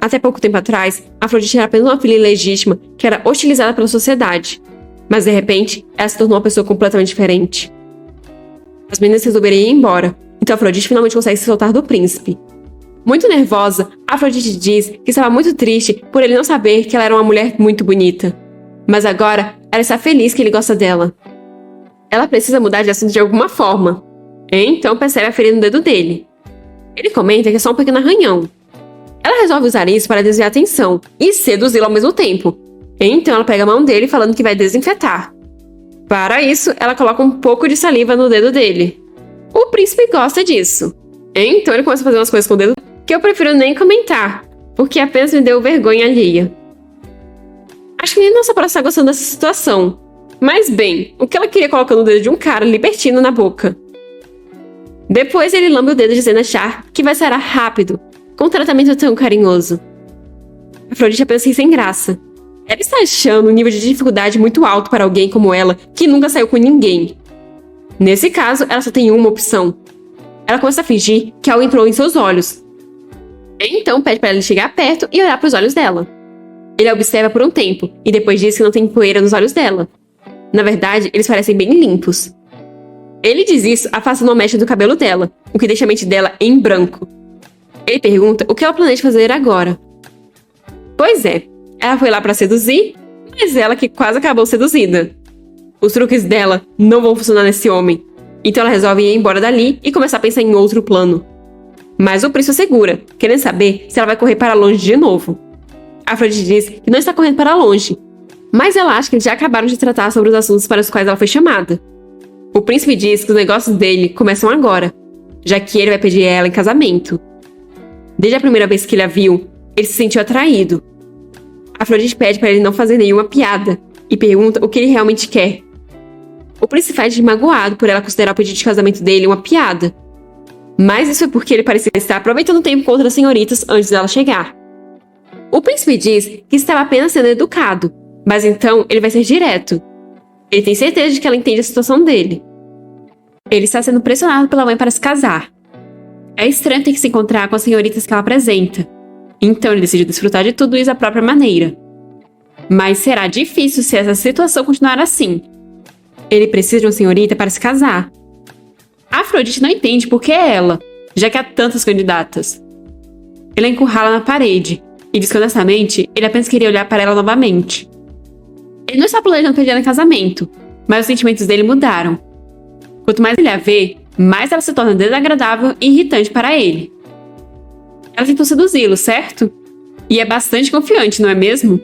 Até pouco tempo atrás, Afrodite era apenas uma filha ilegítima que era hostilizada pela sociedade. Mas de repente, ela se tornou uma pessoa completamente diferente. As meninas resolveram ir embora, Então Afrodite finalmente consegue se soltar do príncipe. Muito nervosa, Afrodite diz que estava muito triste por ele não saber que ela era uma mulher muito bonita. Mas agora, ela está feliz que ele gosta dela. Ela precisa mudar de assunto de alguma forma. Então percebe a ferida no dedo dele. Ele comenta que é só um pequeno arranhão. Ela resolve usar isso para desviar a atenção e seduzi-lo ao mesmo tempo. Então ela pega a mão dele falando que vai desinfetar. Para isso, ela coloca um pouco de saliva no dedo dele. O príncipe gosta disso. Então ele começa a fazer umas coisas com o dedo que eu prefiro nem comentar, porque apenas me deu vergonha alheia. Acho que nem nossa pró está gostando dessa situação. Mas bem, o que ela queria colocando o dedo de um cara libertino na boca? Depois ele lambe o dedo dizendo achar que vai sarar rápido, com um tratamento tão carinhoso. Afrodite apenas ri sem graça. Ela está achando um nível de dificuldade muito alto para alguém como ela, que nunca saiu com ninguém. Nesse caso, ela só tem uma opção. Ela começa a fingir que algo entrou em seus olhos. Então pede para ele chegar perto e olhar para os olhos dela. Ele a observa por um tempo, e depois diz que não tem poeira nos olhos dela. Na verdade, eles parecem bem limpos. Ele diz isso afastando a mecha do cabelo dela, o que deixa a mente dela em branco. Ele pergunta o que ela planeja fazer agora. Pois é, ela foi lá para seduzir, mas ela que quase acabou seduzida. Os truques dela não vão funcionar nesse homem, então ela resolve ir embora dali e começar a pensar em outro plano. Mas o príncipe segura, querendo saber se ela vai correr para longe de novo. Afrodite diz que não está correndo para longe, mas ela acha que eles já acabaram de tratar sobre os assuntos para os quais ela foi chamada. O príncipe diz que os negócios dele começam agora, já que ele vai pedir ela em casamento. Desde a primeira vez que ele a viu, ele se sentiu atraído. Afrodite pede para ele não fazer nenhuma piada e pergunta o que ele realmente quer. O príncipe faz de magoado por ela considerar o pedido de casamento dele uma piada. Mas isso é porque ele parecia estar aproveitando o tempo com outras senhoritas antes dela chegar. O príncipe diz que estava apenas sendo educado, mas então ele vai ser direto. Ele tem certeza de que ela entende a situação dele. Ele está sendo pressionado pela mãe para se casar. É estranho ter que se encontrar com as senhoritas que ela apresenta. Então ele decide desfrutar de tudo isso da própria maneira. Mas será difícil se essa situação continuar assim. Ele precisa de uma senhorita para se casar. Afrodite não entende por que é ela, já que há tantas candidatas. Ele a encurrala na parede e diz que honestamente ele apenas queria olhar para ela novamente. Ele não está planejando pedir ela em casamento, mas os sentimentos dele mudaram. Quanto mais ele a vê, mais ela se torna desagradável e irritante para ele. Ela tentou seduzi-lo, certo? E é bastante confiante, não é mesmo?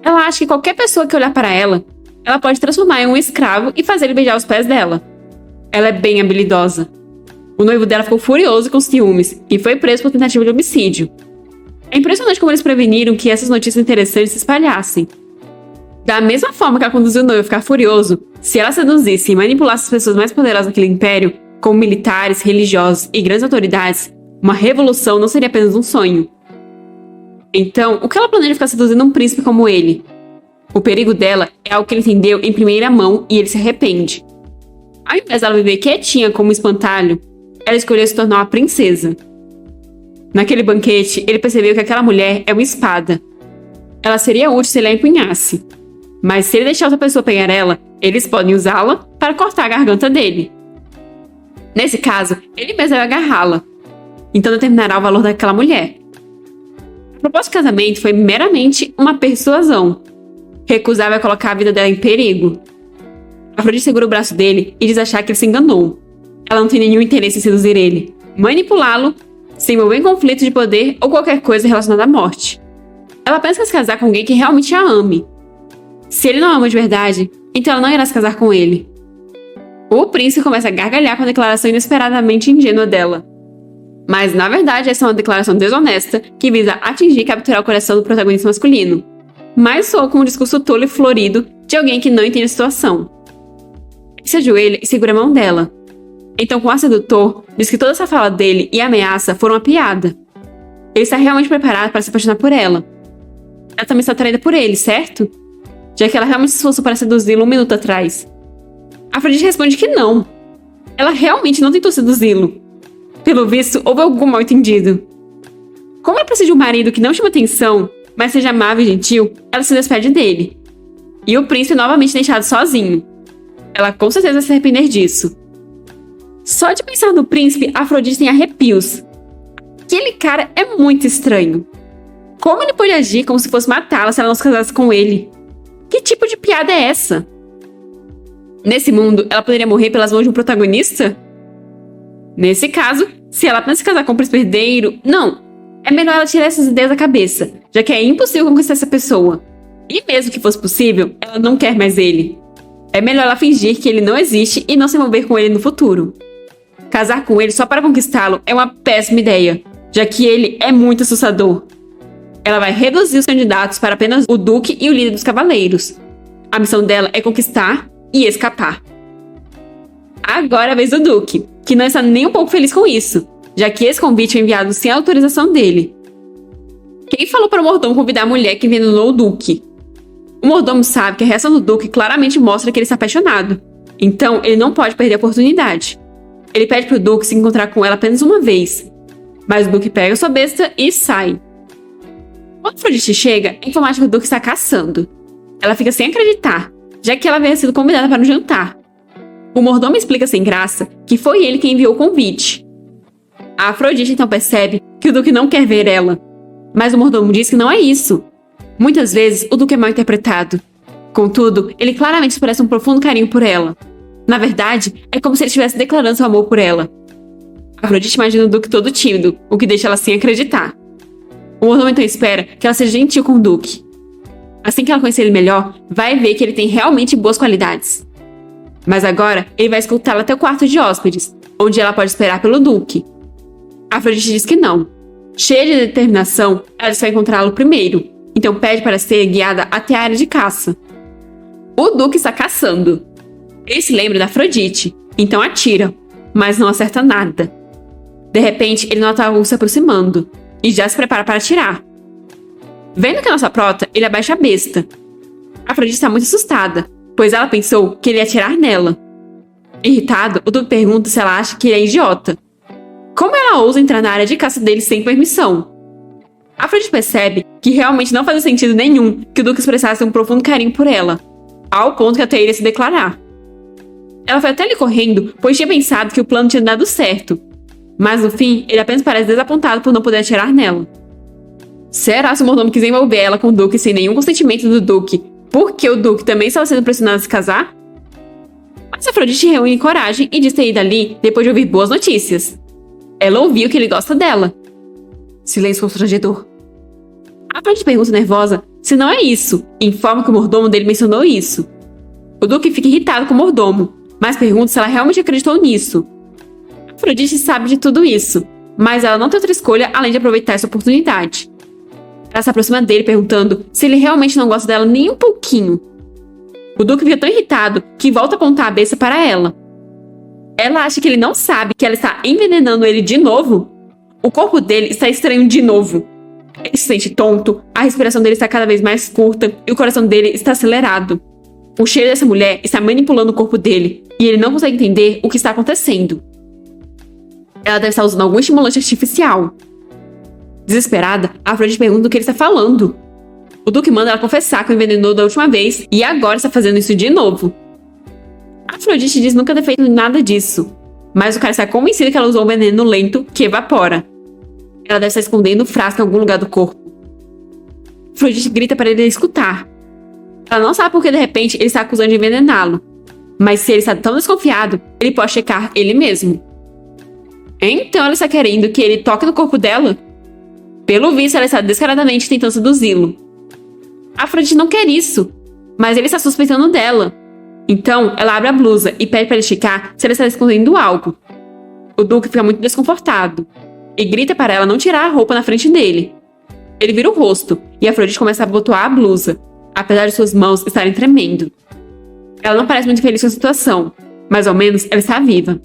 Ela acha que qualquer pessoa que olhar para ela, ela pode transformar em um escravo e fazer ele beijar os pés dela. Ela é bem habilidosa. O noivo dela ficou furioso com ciúmes e foi preso por tentativa de homicídio. É impressionante como eles preveniram que essas notícias interessantes se espalhassem. Da mesma forma que ela conduziu o noivo a ficar furioso, se ela seduzisse e manipulasse as pessoas mais poderosas daquele império, como militares, religiosos e grandes autoridades, uma revolução não seria apenas um sonho. Então, o que ela planeja ficar seduzindo um príncipe como ele? O perigo dela é algo que ele entendeu em primeira mão e ele se arrepende. Ao invés dela viver quietinha como um espantalho, ela escolheu se tornar uma princesa. Naquele banquete, ele percebeu que aquela mulher é uma espada. Ela seria útil se ele a empunhasse. Mas se ele deixar outra pessoa pegar ela, eles podem usá-la para cortar a garganta dele. Nesse caso, ele mesmo vai agarrá-la. Então determinará o valor daquela mulher. A proposta de casamento foi meramente uma persuasão. Recusar vai colocar a vida dela em perigo. Afrodite segura o braço dele e diz achar que ele se enganou. Ela não tem nenhum interesse em seduzir ele, manipulá-lo, se envolver em conflito de poder ou qualquer coisa relacionada à morte. Ela pensa em se casar com alguém que realmente a ame. Se ele não a ama de verdade, então ela não irá se casar com ele. O príncipe começa a gargalhar com a declaração inesperadamente ingênua dela. Mas, na verdade, essa é uma declaração desonesta que visa atingir e capturar o coração do protagonista masculino. Mas soa como um discurso tolo e florido de alguém que não entende a situação. Ele se ajoelha e segura a mão dela. Então, com o ar sedutor, diz que toda essa fala dele e a ameaça foram uma piada. Ele está realmente preparado para se apaixonar por ela. Ela também está atraída por ele, certo? Já que ela realmente se esforçou para seduzi-lo um minuto atrás. Afrodite responde que não. Ela realmente não tentou seduzi-lo. Pelo visto, houve algum mal-entendido. Como ela precisa de um marido que não chama atenção, mas seja amável e gentil, ela se despede dele. E o príncipe é novamente deixado sozinho. Ela com certeza vai se arrepender disso. Só de pensar no príncipe, Afrodite tem arrepios. Aquele cara é muito estranho. Como ele pode agir como se fosse matá-la se ela não se casasse com ele? Que tipo de piada é essa? Nesse mundo, ela poderia morrer pelas mãos de um protagonista? Nesse caso, se ela apenas se casar com um príncipe herdeiro... Não, é melhor ela tirar essas ideias da cabeça, já que é impossível conquistar essa pessoa. E mesmo que fosse possível, ela não quer mais ele. É melhor ela fingir que ele não existe e não se envolver com ele no futuro. Casar com ele só para conquistá-lo é uma péssima ideia, já que ele é muito assustador. Ela vai reduzir os candidatos para apenas o Duque e o líder dos cavaleiros. A missão dela é conquistar e escapar. Agora é a vez do Duque, que não está nem um pouco feliz com isso, já que esse convite foi enviado sem a autorização dele. Quem falou para o mordomo convidar a mulher que envenenou o Duque? O mordomo sabe que a reação do Duque claramente mostra que ele está apaixonado, então ele não pode perder a oportunidade. Ele pede para o Duque se encontrar com ela apenas uma vez, mas o Duque pega sua besta e sai. Quando Afrodite chega, é informado que o Duque está caçando. Ela fica sem acreditar, já que ela havia sido convidada para um jantar. O mordomo explica sem graça que foi ele quem enviou o convite. A Afrodite então percebe que o Duque não quer ver ela, mas o mordomo diz que não é isso. Muitas vezes o Duque é mal interpretado. Contudo, ele claramente expressa um profundo carinho por ela. Na verdade, é como se ele estivesse declarando seu amor por ela. A Afrodite imagina o Duque todo tímido, o que deixa ela sem acreditar. O mordomo então espera que ela seja gentil com o Duque. Assim que ela conhecer ele melhor, vai ver que ele tem realmente boas qualidades. Mas agora, ele vai escoltá-la até o quarto de hóspedes, onde ela pode esperar pelo Duque. A Afrodite diz que não. Cheia de determinação, ela vai encontrá-lo primeiro, então pede para ser guiada até a área de caça. O Duque está caçando. Ele se lembra da Afrodite, então atira, mas não acerta nada. De repente, ele nota algo se aproximando, e já se prepara para atirar. Vendo que é nossa prota, ele abaixa a besta. A Afrodite está muito assustada, pois ela pensou que ele ia atirar nela. Irritado, o Duque pergunta se ela acha que ele é idiota. Como ela ousa entrar na área de caça dele sem permissão? A Afrodite percebe que realmente não fazia sentido nenhum que o Duque expressasse um profundo carinho por ela, ao ponto que até iria se declarar. Ela foi até ali correndo, pois tinha pensado que o plano tinha dado certo. Mas no fim, ele apenas parece desapontado por não poder atirar nela. Será se o mordomo quis envolver ela com o Duque sem nenhum consentimento do Duque, porque o Duque também estava sendo pressionado a se casar? Mas Afrodite reúne coragem e diz ter ido ali depois de ouvir boas notícias. Ela ouviu que ele gosta dela. Silêncio constrangedor. A Afrodite pergunta nervosa se não é isso, e informa que o mordomo dele mencionou isso. O Duque fica irritado com o mordomo, mas pergunta se ela realmente acreditou nisso. Afrodite sabe de tudo isso, mas ela não tem outra escolha além de aproveitar essa oportunidade. Ela se aproxima dele perguntando se ele realmente não gosta dela nem um pouquinho. O Duque fica tão irritado que volta a apontar a besta para ela. Ela acha que ele não sabe que ela está envenenando ele de novo. O corpo dele está estranho de novo. Ele se sente tonto, a respiração dele está cada vez mais curta e o coração dele está acelerado. O cheiro dessa mulher está manipulando o corpo dele e ele não consegue entender o que está acontecendo. Ela deve estar usando algum estimulante artificial. Desesperada, a Afrodite pergunta o que ele está falando. O Duque manda ela confessar que o envenenou da última vez e agora está fazendo isso de novo. A Afrodite diz nunca ter feito nada disso, mas o cara está convencido que ela usou um veneno lento que evapora. Ela deve estar escondendo o frasco em algum lugar do corpo. A Afrodite grita para ele escutar. Ela não sabe porque de repente ele está acusando de envenená-lo, mas se ele está tão desconfiado, ele pode checar ele mesmo. Então ela está querendo que ele toque no corpo dela? Pelo visto, ela está descaradamente tentando seduzi-lo. A Afrodite não quer isso, mas ele está suspeitando dela. Então, ela abre a blusa e pede para ele checar se ela está escondendo algo. O Duque fica muito desconfortado e grita para ela não tirar a roupa na frente dele. Ele vira o rosto e a Afrodite começa a abotoar a blusa, apesar de suas mãos estarem tremendo. Ela não parece muito feliz com a situação, mas ao menos ela está viva.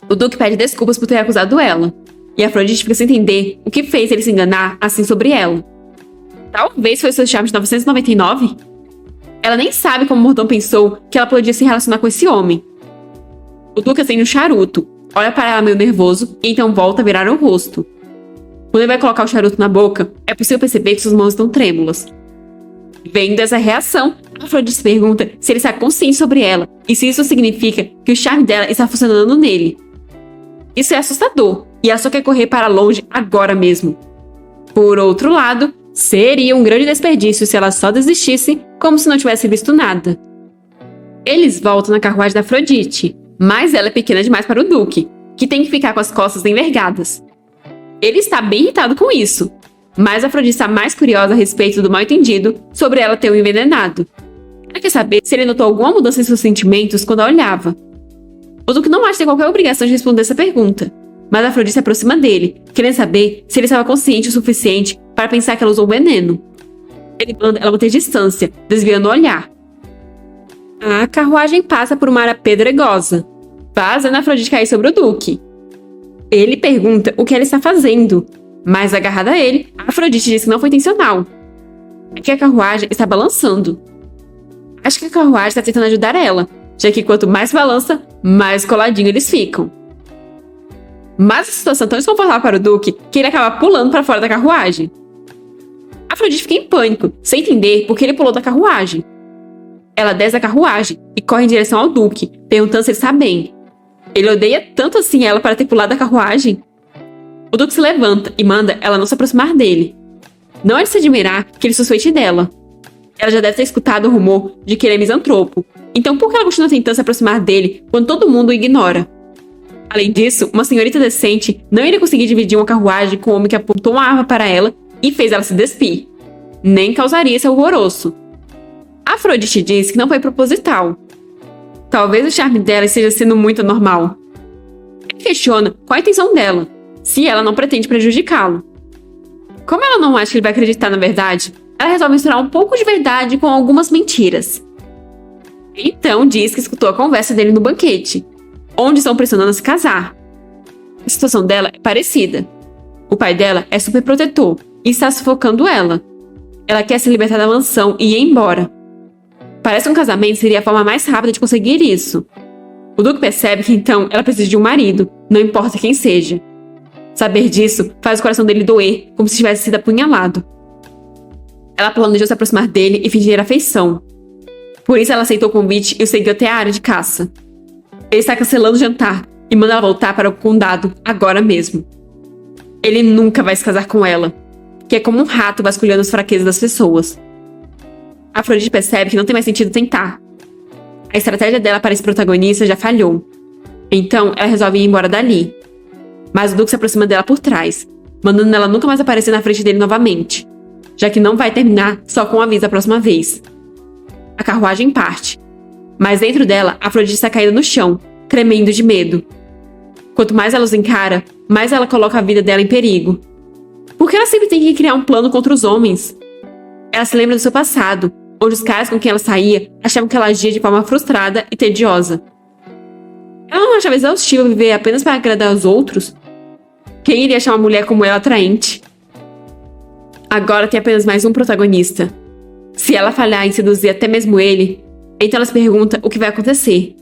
O Duque pede desculpas por ter acusado ela, e a Afrodite fica sem entender o que fez ele se enganar assim sobre ela. Talvez foi seu charme de 999? Ela nem sabe como o mordomo pensou que ela podia se relacionar com esse homem. O Duque acende um charuto, olha para ela meio nervoso e então volta a virar o rosto. Quando ele vai colocar o charuto na boca, é possível perceber que suas mãos estão trêmulas. Vendo essa reação, Afrodite pergunta se ele está consciente sobre ela e se isso significa que o charme dela está funcionando nele. Isso é assustador e ela só quer correr para longe agora mesmo. Por outro lado, seria um grande desperdício se ela só desistisse como se não tivesse visto nada. Eles voltam na carruagem da Afrodite, mas ela é pequena demais para o Duque, que tem que ficar com as costas envergadas. Ele está bem irritado com isso, mas a Afrodite está mais curiosa a respeito do mal-entendido sobre ela ter o envenenado. Ela quer saber se ele notou alguma mudança em seus sentimentos quando a olhava. O Duque não acha ter qualquer obrigação de responder essa pergunta, mas a Afrodite se aproxima dele, querendo saber se ele estava consciente o suficiente para pensar que ela usou veneno. Ele manda ela manter distância, desviando o olhar. A carruagem passa por uma área pedregosa, fazendo a Afrodite cair sobre o Duque. Ele pergunta o que ela está fazendo, mas agarrada a ele, a Afrodite diz que não foi intencional. É que a carruagem está balançando. Acho que a carruagem está tentando ajudar ela, já que quanto mais balança, mais coladinho eles ficam. Mas a situação é tão desconfortável para o Duque que ele acaba pulando para fora da carruagem. A Afrodite fica em pânico, sem entender por que ele pulou da carruagem. Ela desce da carruagem e corre em direção ao Duque, perguntando se ele está bem. Ele odeia tanto assim ela para ter pulado da carruagem. O Duque se levanta e manda ela não se aproximar dele. Não é de se admirar que ele suspeite dela. Ela já deve ter escutado o rumor de que ele é misantropo, então por que ela continua tentando se aproximar dele quando todo mundo o ignora? Além disso, uma senhorita decente não iria conseguir dividir uma carruagem com um homem que apontou uma arma para ela e fez ela se despir. Nem causaria esse alvoroço. Afrodite diz que não foi proposital. Talvez o charme dela esteja sendo muito anormal. Ele questiona qual a intenção dela, se ela não pretende prejudicá-lo. Como ela não acha que ele vai acreditar na verdade, ela resolve misturar um pouco de verdade com algumas mentiras. Então diz que escutou a conversa dele no banquete, onde estão pressionando a se casar. A situação dela é parecida. O pai dela é super protetor e está sufocando ela. Ela quer se libertar da mansão e ir embora. Parece que um casamento seria a forma mais rápida de conseguir isso. O Duque percebe que então ela precisa de um marido, não importa quem seja. Saber disso faz o coração dele doer, como se tivesse sido apunhalado. Ela planejou se aproximar dele e fingir afeição. Por isso ela aceitou o convite e o seguiu até a área de caça. Ele está cancelando o jantar e manda ela voltar para o condado agora mesmo. Ele nunca vai se casar com ela, que é como um rato vasculhando as fraquezas das pessoas. A Afrodite percebe que não tem mais sentido tentar. A estratégia dela para esse protagonista já falhou. Então ela resolve ir embora dali. Mas o Duque se aproxima dela por trás, mandando ela nunca mais aparecer na frente dele novamente, já que não vai terminar só com um aviso da próxima vez. A carruagem parte, mas dentro dela, a Afrodite está caída no chão, tremendo de medo. Quanto mais ela os encara, mais ela coloca a vida dela em perigo. Por que ela sempre tem que criar um plano contra os homens? Ela se lembra do seu passado, onde os caras com quem ela saía achavam que ela agia de forma frustrada e tediosa. Ela não achava exaustivo viver apenas para agradar os outros? Quem iria achar uma mulher como ela atraente? Agora tem apenas mais um protagonista. Se ela falhar em seduzir até mesmo ele, então ela se pergunta o que vai acontecer.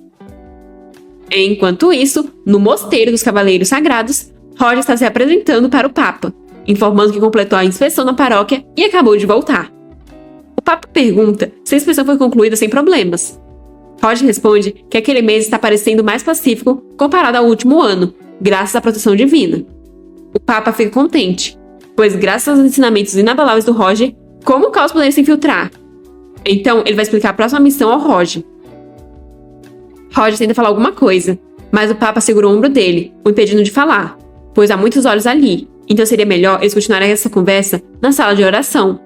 Enquanto isso, no mosteiro dos Cavaleiros Sagrados, Roger está se apresentando para o Papa, informando que completou a inspeção na paróquia e acabou de voltar. O Papa pergunta se a inspeção foi concluída sem problemas. Roger responde que aquele mês está parecendo mais pacífico comparado ao último ano, graças à proteção divina. O Papa fica contente, pois graças aos ensinamentos inabaláveis do Roger, como o caos poderia se infiltrar? Então ele vai explicar a próxima missão ao Roger. Roger tenta falar alguma coisa, mas o Papa segura o ombro dele, o impedindo de falar, pois há muitos olhos ali, então seria melhor eles continuarem essa conversa na sala de oração.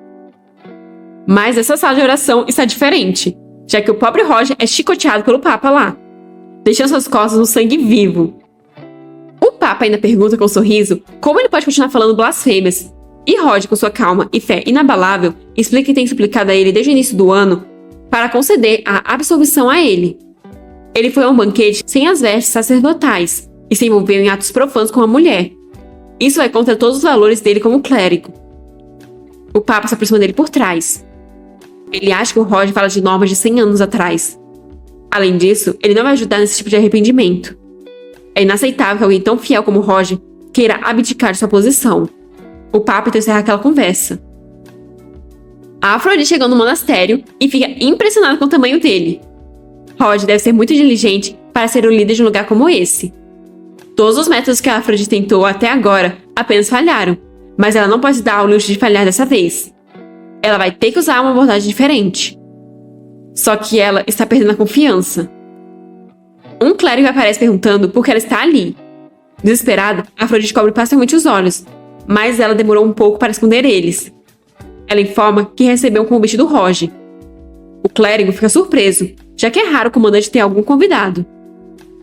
Mas essa sala de oração está diferente, já que o pobre Roger é chicoteado pelo Papa lá, deixando suas costas no sangue vivo. O Papa ainda pergunta com um sorriso como ele pode continuar falando blasfêmias, e Roger, com sua calma e fé inabalável, explica que tem suplicado a ele desde o início do ano para conceder a absolvição a ele. Ele foi a um banquete sem as vestes sacerdotais e se envolveu em atos profanos com uma mulher. Isso vai contra todos os valores dele como clérigo. O Papa se aproxima dele por trás. Ele acha que o Roger fala de normas de 100 anos atrás. Além disso, ele não vai ajudar nesse tipo de arrependimento. É inaceitável que alguém tão fiel como Roger queira abdicar de sua posição. O Papa então encerra aquela conversa. A Afrodite chegou no monastério e fica impressionada com o tamanho dele. Rod deve ser muito inteligente para ser o líder de um lugar como esse. Todos os métodos que a Afrodite tentou até agora apenas falharam, mas ela não pode se dar ao luxo de falhar dessa vez. Ela vai ter que usar uma abordagem diferente. Só que ela está perdendo a confiança. Um clérigo aparece perguntando por que ela está ali. Desesperada, Afrodite cobre parcialmente os olhos, mas ela demorou um pouco para esconder eles. Ela informa que recebeu um convite do Roger. O clérigo fica surpreso, já que é raro o comandante ter algum convidado.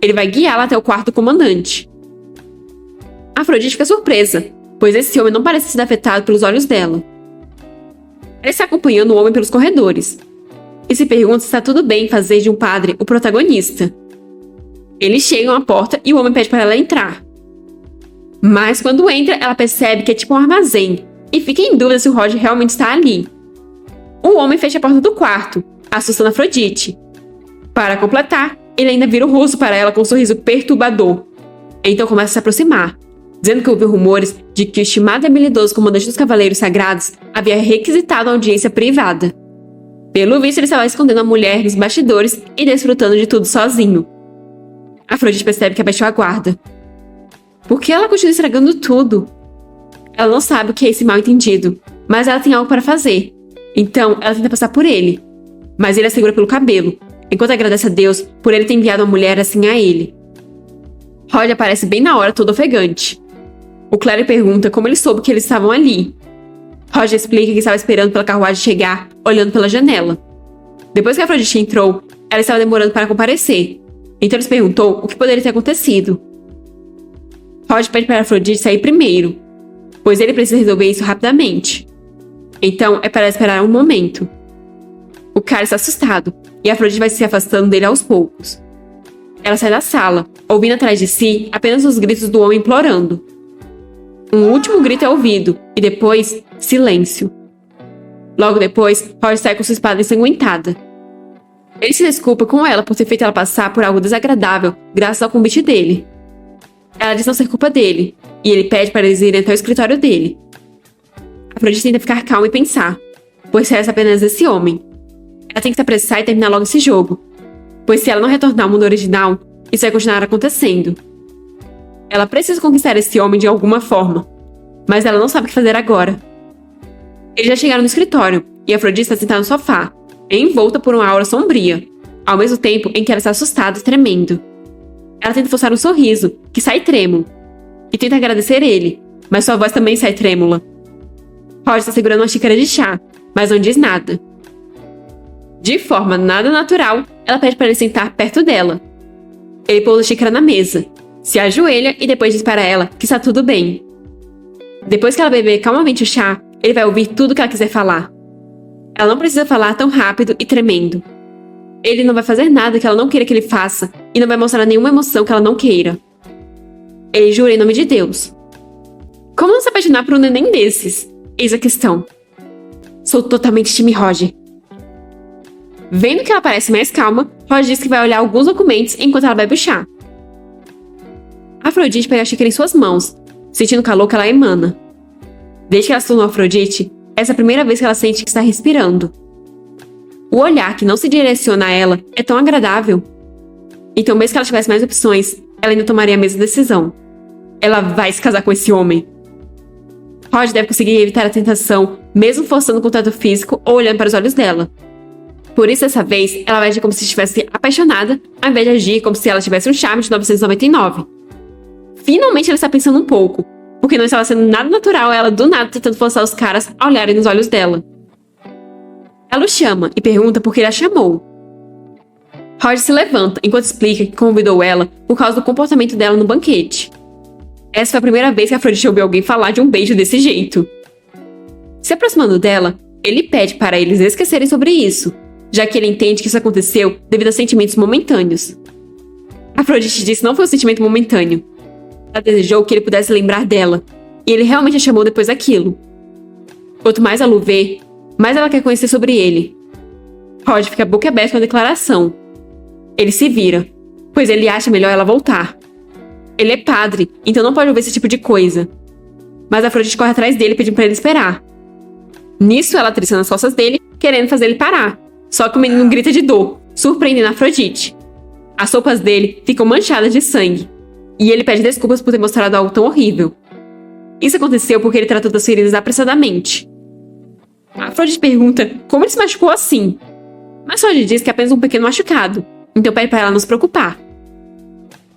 Ele vai guiá-la até o quarto do comandante. Afrodite fica surpresa, pois esse homem não parece ser afetado pelos olhos dela. Ela está acompanhando o homem pelos corredores e se pergunta se está tudo bem fazer de um padre o protagonista. Eles chegam à porta e o homem pede para ela entrar. Mas quando entra, ela percebe que é tipo um armazém e fica em dúvida se o Roger realmente está ali. O homem fecha a porta do quarto, assustando Afrodite. Para completar, ele ainda vira o rosto para ela com um sorriso perturbador. Então começa a se aproximar, dizendo que ouviu rumores de que o estimado e habilidoso comandante dos Cavaleiros Sagrados havia requisitado uma audiência privada. Pelo visto, ele estava escondendo a mulher nos bastidores e desfrutando de tudo sozinho. Afrodite percebe que abaixou a guarda. Por que ela continua estragando tudo? Ela não sabe o que é esse mal-entendido, mas ela tem algo para fazer. Então, ela tenta passar por ele. Mas ele a segura pelo cabelo, enquanto agradece a Deus por ele ter enviado uma mulher assim a ele. Rod aparece bem na hora, todo ofegante. O clérigo pergunta como ele soube que eles estavam ali. Rod explica que estava esperando pela carruagem chegar, olhando pela janela. Depois que a Afrodite entrou, ela estava demorando para comparecer. Então ele se perguntou o que poderia ter acontecido. Rod pede para a Afrodite sair primeiro, pois ele precisa resolver isso rapidamente. Então é para ela esperar um momento. O cara está assustado, e a Afrodite vai se afastando dele aos poucos. Ela sai da sala, ouvindo atrás de si apenas os gritos do homem implorando. Um último grito é ouvido, e depois, silêncio. Logo depois, Rod sai com sua espada ensanguentada. Ele se desculpa com ela por ter feito ela passar por algo desagradável graças ao convite dele. Ela diz não ser culpa dele, e ele pede para eles irem até o escritório dele. Afrodite tenta ficar calma e pensar, pois resta apenas esse homem. Ela tem que se apressar e terminar logo esse jogo, pois se ela não retornar ao mundo original, isso vai continuar acontecendo. Ela precisa conquistar esse homem de alguma forma, mas ela não sabe o que fazer agora. Eles já chegaram no escritório, e Afrodite está sentada no sofá, envolta por uma aura sombria, ao mesmo tempo em que ela está assustada e tremendo. Ela tenta forçar um sorriso, que sai trêmulo, e tenta agradecer ele, mas sua voz também sai trêmula. Rod está segurando uma xícara de chá, mas não diz nada. De forma nada natural, ela pede para ele sentar perto dela. Ele pousa a xícara na mesa, se ajoelha e depois diz para ela que está tudo bem. Depois que ela beber calmamente o chá, ele vai ouvir tudo o que ela quiser falar. Ela não precisa falar tão rápido e tremendo. Ele não vai fazer nada que ela não queira que ele faça e não vai mostrar nenhuma emoção que ela não queira. Ele jura em nome de Deus. Como não se apaixonar por um neném desses? Eis a questão. Sou totalmente time Roger. Vendo que ela parece mais calma, Roger diz que vai olhar alguns documentos enquanto ela bebe o chá. Afrodite pega a xícara em suas mãos, sentindo o calor que ela emana. Desde que ela se tornou Afrodite, essa é a primeira vez que ela sente que está respirando. O olhar que não se direciona a ela é tão agradável. Então, mesmo que ela tivesse mais opções, ela ainda tomaria a mesma decisão. Ela vai se casar com esse homem. Rod deve conseguir evitar a tentação, mesmo forçando o contato físico ou olhando para os olhos dela. Por isso, dessa vez, ela vai agir como se estivesse apaixonada, ao invés de agir como se ela tivesse um charme de 999. Finalmente, ela está pensando um pouco, porque não estava sendo nada natural ela do nada tentando forçar os caras a olharem nos olhos dela. Ela o chama e pergunta por que ele a chamou. Rod se levanta enquanto explica que convidou ela por causa do comportamento dela no banquete. Essa foi a primeira vez que Afrodite ouviu alguém falar de um beijo desse jeito. Se aproximando dela, ele pede para eles esquecerem sobre isso, já que ele entende que isso aconteceu devido a sentimentos momentâneos. Afrodite disse que não foi um sentimento momentâneo. Ela desejou que ele pudesse lembrar dela, e ele realmente a chamou depois daquilo. Quanto mais ela o vê, mais ela quer conhecer sobre ele. Rod fica boca aberta com a declaração. Ele se vira, pois ele acha melhor ela voltar. Ele é padre, então não pode ouvir esse tipo de coisa. Mas Afrodite corre atrás dele pedindo para ele esperar. Nisso, ela atriça nas costas dele, querendo fazer ele parar. Só que o menino grita de dor, surpreendendo Afrodite. As roupas dele ficam manchadas de sangue. E ele pede desculpas por ter mostrado algo tão horrível. Isso aconteceu porque ele tratou das feridas apressadamente. Afrodite pergunta como ele se machucou assim. Mas Rod diz que é apenas um pequeno machucado, então pede para ela não se preocupar.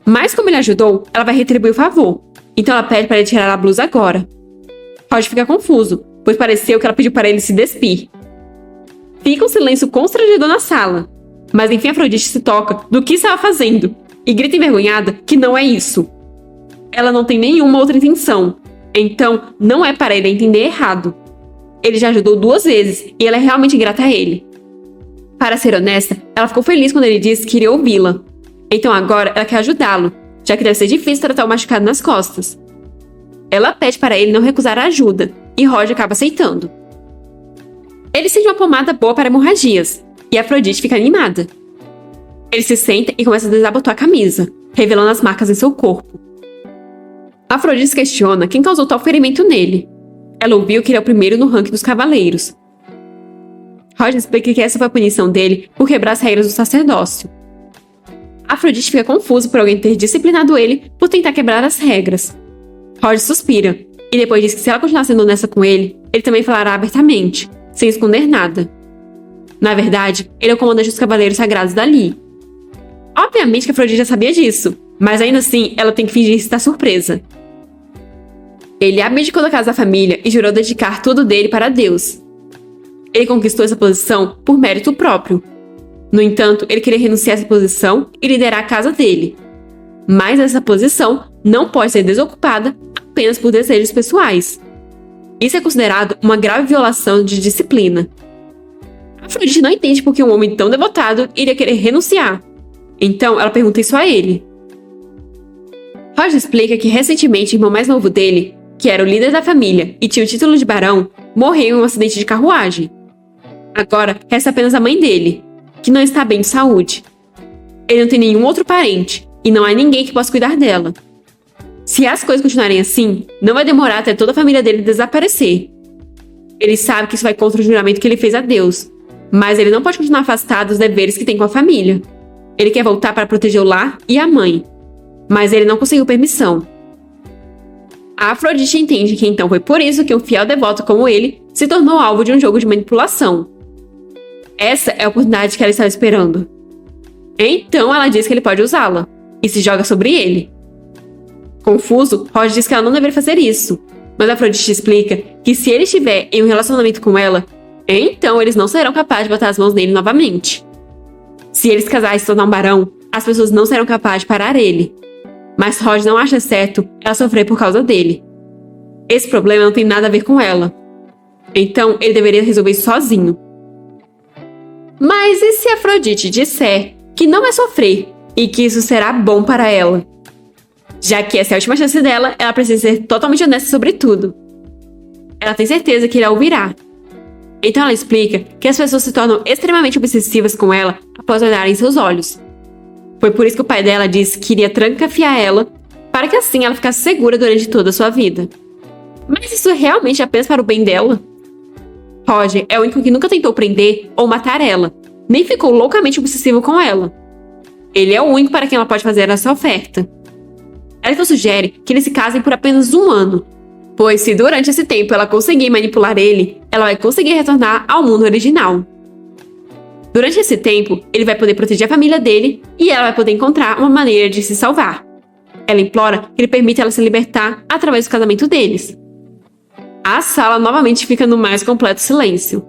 Mas como ele ajudou, ela vai retribuir o favor. Então ela pede para ele tirar a blusa agora. Rod fica confuso, pois pareceu que ela pediu para ele se despir. Fica um silêncio constrangedor na sala. Mas enfim Afrodite se toca do que estava fazendo e grita envergonhada que não é isso. Ela não tem nenhuma outra intenção, então não é para ele entender errado. Ele já ajudou 2 vezes e ela é realmente grata a ele. Para ser honesta, ela ficou feliz quando ele disse que iria ouvi-la. Então agora ela quer ajudá-lo, já que deve ser difícil tratar o machucado nas costas. Ela pede para ele não recusar a ajuda, e Rod acaba aceitando. Ele sente uma pomada boa para hemorragias, e Afrodite fica animada. Ele se senta e começa a desabotoar a camisa, revelando as marcas em seu corpo. Afrodite questiona quem causou tal ferimento nele. Ela ouviu que ele é o primeiro no ranking dos cavaleiros. Rod explica que essa foi a punição dele por quebrar as regras do sacerdócio. Afrodite fica confuso por alguém ter disciplinado ele por tentar quebrar as regras. Rod suspira, e depois diz que se ela continuar sendo honesta com ele, ele também falará abertamente, sem esconder nada. Na verdade, ele é o comandante dos Cavaleiros Sagrados dali. Obviamente que Afrodite já sabia disso, mas ainda assim ela tem que fingir estar surpresa. Ele abdicou da casa da família e jurou dedicar tudo dele para Deus. Ele conquistou essa posição por mérito próprio. No entanto, ele queria renunciar a essa posição e liderar a casa dele. Mas essa posição não pode ser desocupada apenas por desejos pessoais. Isso é considerado uma grave violação de disciplina. Afrodite não entende por que um homem tão devotado iria querer renunciar. Então, ela pergunta isso a ele. Rod explica que recentemente o irmão mais novo dele, que era o líder da família e tinha o título de barão, morreu em um acidente de carruagem. Agora, resta apenas a mãe dele, que não está bem de saúde. Ele não tem nenhum outro parente, e não há ninguém que possa cuidar dela. Se as coisas continuarem assim, não vai demorar até toda a família dele desaparecer. Ele sabe que isso vai contra o juramento que ele fez a Deus, mas ele não pode continuar afastado dos deveres que tem com a família. Ele quer voltar para proteger o lar e a mãe, mas ele não conseguiu permissão. A Afrodite entende que então foi por isso que um fiel devoto como ele se tornou alvo de um jogo de manipulação. Essa é a oportunidade que ela estava esperando. Então ela diz que ele pode usá-la, e se joga sobre ele. Confuso, Rod diz que ela não deveria fazer isso, mas Afrodite explica que se ele estiver em um relacionamento com ela, então eles não serão capazes de botar as mãos nele novamente. Se eles casarem e se tornar um barão, as pessoas não serão capazes de parar ele. Mas Rod não acha certo ela sofrer por causa dele. Esse problema não tem nada a ver com ela. Então ele deveria resolver isso sozinho. Mas e se Afrodite disser que não vai sofrer e que isso será bom para ela? Já que essa é a última chance dela, ela precisa ser totalmente honesta sobre tudo. Ela tem certeza que irá ouvirá. Então ela explica que as pessoas se tornam extremamente obsessivas com ela após olharem seus olhos. Foi por isso que o pai dela disse que iria trancafiar ela, para que assim ela ficasse segura durante toda a sua vida. Mas isso é realmente apenas para o bem dela? Roger é o único que nunca tentou prender ou matar ela, nem ficou loucamente obsessivo com ela. Ele é o único para quem ela pode fazer essa oferta. Ela então sugere que eles se casem por apenas 1 ano, pois se durante esse tempo ela conseguir manipular ele, ela vai conseguir retornar ao mundo original. Durante esse tempo, ele vai poder proteger a família dele e ela vai poder encontrar uma maneira de se salvar. Ela implora que ele permita ela se libertar através do casamento deles. A sala novamente fica no mais completo silêncio.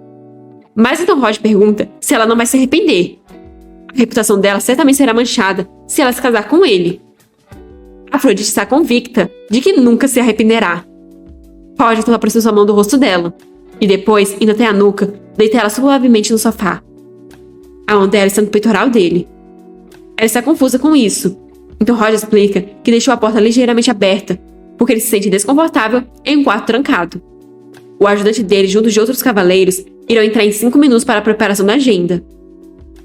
Mas então Rod pergunta se ela não vai se arrepender. A reputação dela certamente será manchada se ela se casar com ele. Afrodite está convicta de que nunca se arrependerá. Rod então aproxima sua mão do rosto dela e depois, indo até a nuca, deita ela suavemente no sofá. A mão dela está no peitoral dele. Ela está confusa com isso. Então Rod explica que deixou a porta ligeiramente aberta, porque ele se sente desconfortável em um quarto trancado. O ajudante dele, junto de outros cavaleiros, irão entrar em 5 minutos para a preparação da agenda.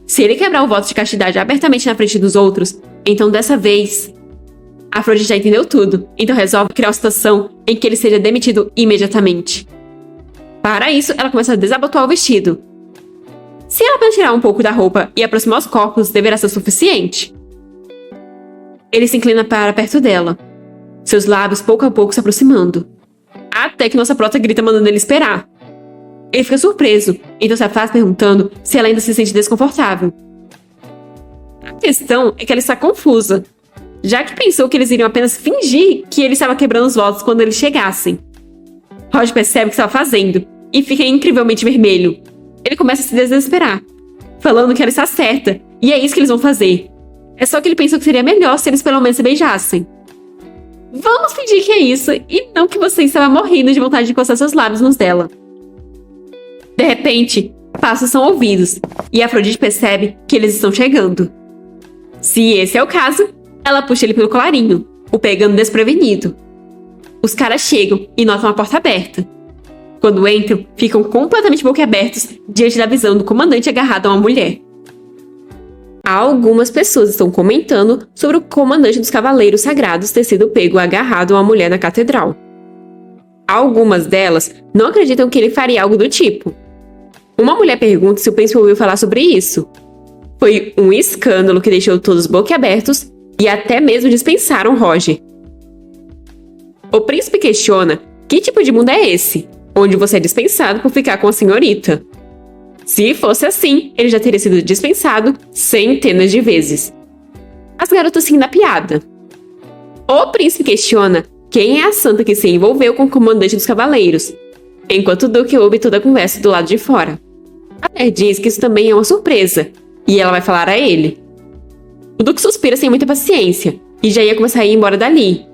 Se ele quebrar o voto de castidade abertamente na frente dos outros, então dessa vez... Afrodite já entendeu tudo, então resolve criar uma situação em que ele seja demitido imediatamente. Para isso, ela começa a desabotoar o vestido. Se ela apenas tirar um pouco da roupa e aproximar os corpos, deverá ser suficiente. Ele se inclina para perto dela, seus lábios pouco a pouco se aproximando, até que nossa prota grita mandando ele esperar. Ele fica surpreso, então se afasta perguntando se ela ainda se sente desconfortável. A questão é que ela está confusa, já que pensou que eles iriam apenas fingir que ele estava quebrando os votos quando eles chegassem. Roger percebe o que estava fazendo e fica incrivelmente vermelho. Ele começa a se desesperar, falando que ela está certa, e é isso que eles vão fazer. É só que ele pensou que seria melhor se eles pelo menos se beijassem. Vamos fingir que é isso, e não que você estava morrendo de vontade de encostar seus lábios nos dela. De repente, passos são ouvidos, e Afrodite percebe que eles estão chegando. Se esse é o caso, ela puxa ele pelo colarinho, o pegando desprevenido. Os caras chegam e notam a porta aberta. Quando entram, ficam completamente boquiabertos diante da visão do comandante agarrado a uma mulher. Algumas pessoas estão comentando sobre o comandante dos Cavaleiros Sagrados ter sido pego agarrado a uma mulher na catedral. Algumas delas não acreditam que ele faria algo do tipo. Uma mulher pergunta se o príncipe ouviu falar sobre isso. Foi um escândalo que deixou todos boquiabertos e até mesmo dispensaram Roger. O príncipe questiona que tipo de mundo é esse, onde você é dispensado por ficar com a senhorita. Se fosse assim, ele já teria sido dispensado centenas de vezes. As garotas riem da piada. O príncipe questiona quem é a santa que se envolveu com o comandante dos cavaleiros, enquanto o duque ouve toda a conversa do lado de fora. A mulher diz que isso também é uma surpresa, e ela vai falar a ele. O duque suspira sem muita paciência, e já ia começar a ir embora dali,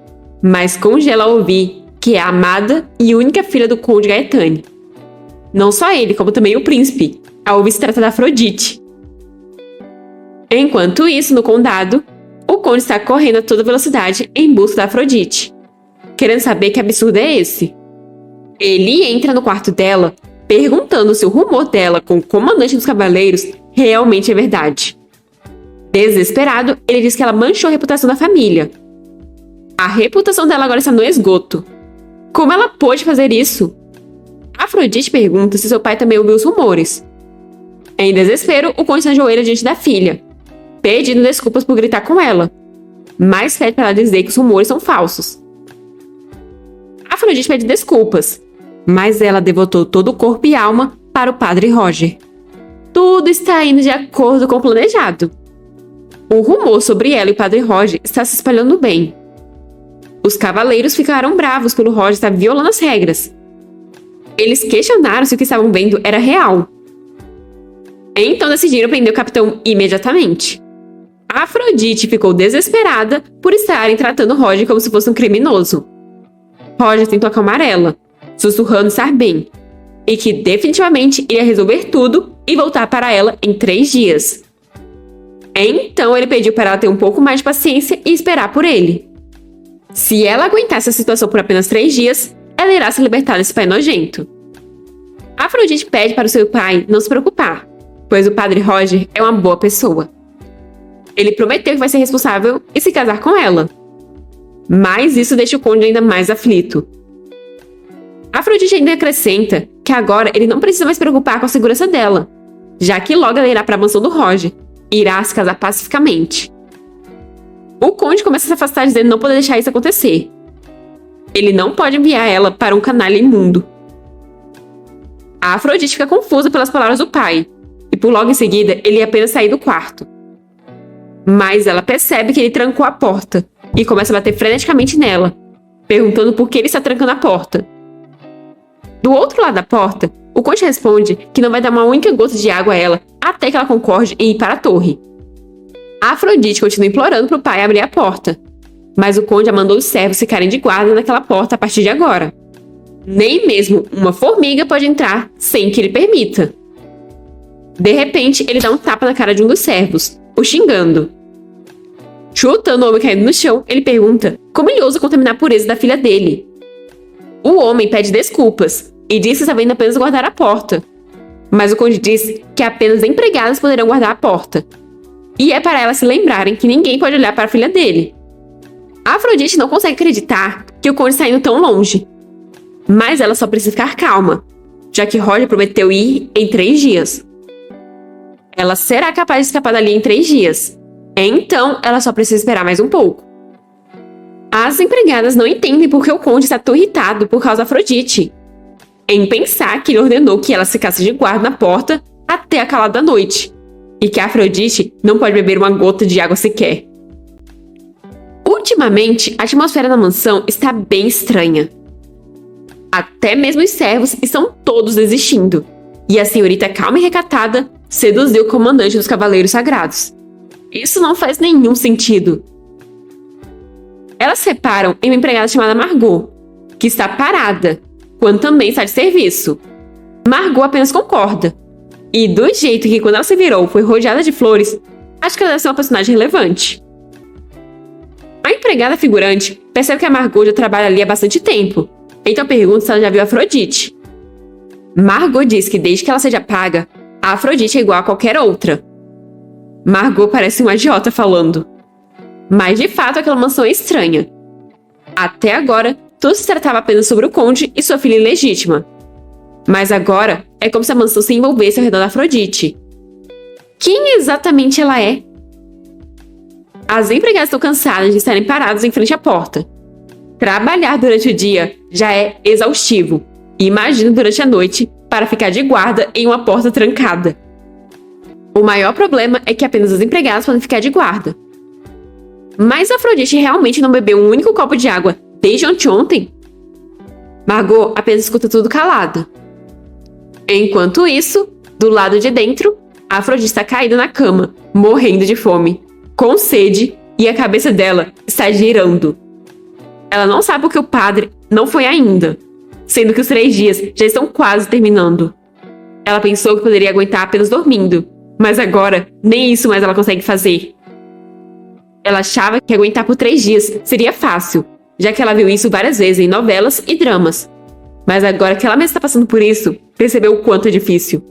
mas congela ao ouvir que é a amada e única filha do conde Gaetani. Não só ele, como também o príncipe, ao ouvir se trata da Afrodite. Enquanto isso, no condado, o conde está correndo a toda velocidade em busca da Afrodite, querendo saber que absurdo é esse. Ele entra no quarto dela, perguntando se o rumor dela com o comandante dos cavaleiros realmente é verdade. Desesperado, ele diz que ela manchou a reputação da família. A reputação dela agora está no esgoto. Como ela pôde fazer isso? Afrodite pergunta se seu pai também ouviu os rumores. Em desespero, o conde se ajoelha diante da filha, pedindo desculpas por gritar com ela, mas pede para ela dizer que os rumores são falsos. Afrodite pede desculpas, mas ela devotou todo o corpo e alma para o padre Roger. Tudo está indo de acordo com o planejado. O rumor sobre ela e o padre Roger está se espalhando bem. Os cavaleiros ficaram bravos pelo Roger estar violando as regras. Eles questionaram se o que estavam vendo era real. Então decidiram prender o capitão imediatamente. A Afrodite ficou desesperada por estarem tratando Roger como se fosse um criminoso. Roger tentou acalmar ela, sussurrando estar bem, e que definitivamente iria resolver tudo e voltar para ela em 3 dias. Então ele pediu para ela ter um pouco mais de paciência e esperar por ele. Se ela aguentasse a situação por apenas 3 dias, ela irá se libertar desse pai nojento. Afrodite pede para o seu pai não se preocupar, pois o padre Roger é uma boa pessoa. Ele prometeu que vai ser responsável e se casar com ela. Mas isso deixa o conde ainda mais aflito. Afrodite ainda acrescenta que agora ele não precisa mais se preocupar com a segurança dela, já que logo ela irá para a mansão do Roger e irá se casar pacificamente. O conde começa a se afastar dizendo não poder deixar isso acontecer. Ele não pode enviar ela para um canalha imundo. A Afrodite fica confusa pelas palavras do pai, e por logo em seguida ele ia apenas sair do quarto. Mas ela percebe que ele trancou a porta e começa a bater freneticamente nela, perguntando por que ele está trancando a porta. Do outro lado da porta, o conde responde que não vai dar uma única gota de água a ela até que ela concorde em ir para a torre. A Afrodite continua implorando para o pai abrir a porta, mas o conde já mandou os servos ficarem de guarda naquela porta a partir de agora. Nem mesmo uma formiga pode entrar sem que ele permita. De repente, ele dá um tapa na cara de um dos servos, o xingando. Chutando o homem caindo no chão, ele pergunta como ele ousa contaminar a pureza da filha dele. O homem pede desculpas e diz que estava indo apenas guardar a porta. Mas o conde diz que apenas empregadas poderão guardar a porta. E é para elas se lembrarem que ninguém pode olhar para a filha dele. A Afrodite não consegue acreditar que o conde está indo tão longe. Mas ela só precisa ficar calma. já que Roger prometeu ir em 3 dias. Ela será capaz de escapar dali em 3 dias. Então, ela só precisa esperar mais um pouco. As empregadas não entendem por que o conde está tão irritado por causa da Afrodite, em pensar que ele ordenou que ela ficasse de guarda na porta até a calada da noite, e que a Afrodite não pode beber uma gota de água sequer. Ultimamente, a atmosfera na mansão está bem estranha. Até mesmo os servos estão todos desistindo, e a senhorita calma e recatada seduziu o comandante dos Cavaleiros Sagrados. Isso não faz nenhum sentido. Elas se reparam em uma empregada chamada Margot, que está parada, quando também está de serviço. Margot apenas concorda. E do jeito que quando ela se virou foi rodeada de flores, acho que ela deve ser uma personagem relevante. A empregada figurante percebe que a Margot já trabalha ali há bastante tempo, então pergunta se ela já viu a Afrodite. Margot diz que desde que ela seja paga, a Afrodite é igual a qualquer outra. Margot parece uma idiota falando. Mas de fato aquela mansão é estranha. Até agora, tudo se tratava apenas sobre o conde e sua filha ilegítima. Mas agora, é como se a mansão se envolvesse ao redor da Afrodite. Quem exatamente ela é? As empregadas estão cansadas de estarem paradas em frente à porta. Trabalhar durante o dia já é exaustivo. Imagina durante a noite para ficar de guarda em uma porta trancada. O maior problema é que apenas as empregadas podem ficar de guarda. Mas a Afrodite realmente não bebeu um único copo de água desde anteontem? Margot apenas escuta tudo calada. Enquanto isso, do lado de dentro, a Afrodite está caída na cama, morrendo de fome, com sede, e a cabeça dela está girando. Ela não sabe porque o padre não foi ainda, sendo que os 3 dias já estão quase terminando. Ela pensou que poderia aguentar apenas dormindo, mas agora nem isso mais ela consegue fazer. Ela achava que aguentar por 3 dias seria fácil, já que ela viu isso várias vezes em novelas e dramas. Mas agora que ela mesma está passando por isso, percebeu o quanto é difícil.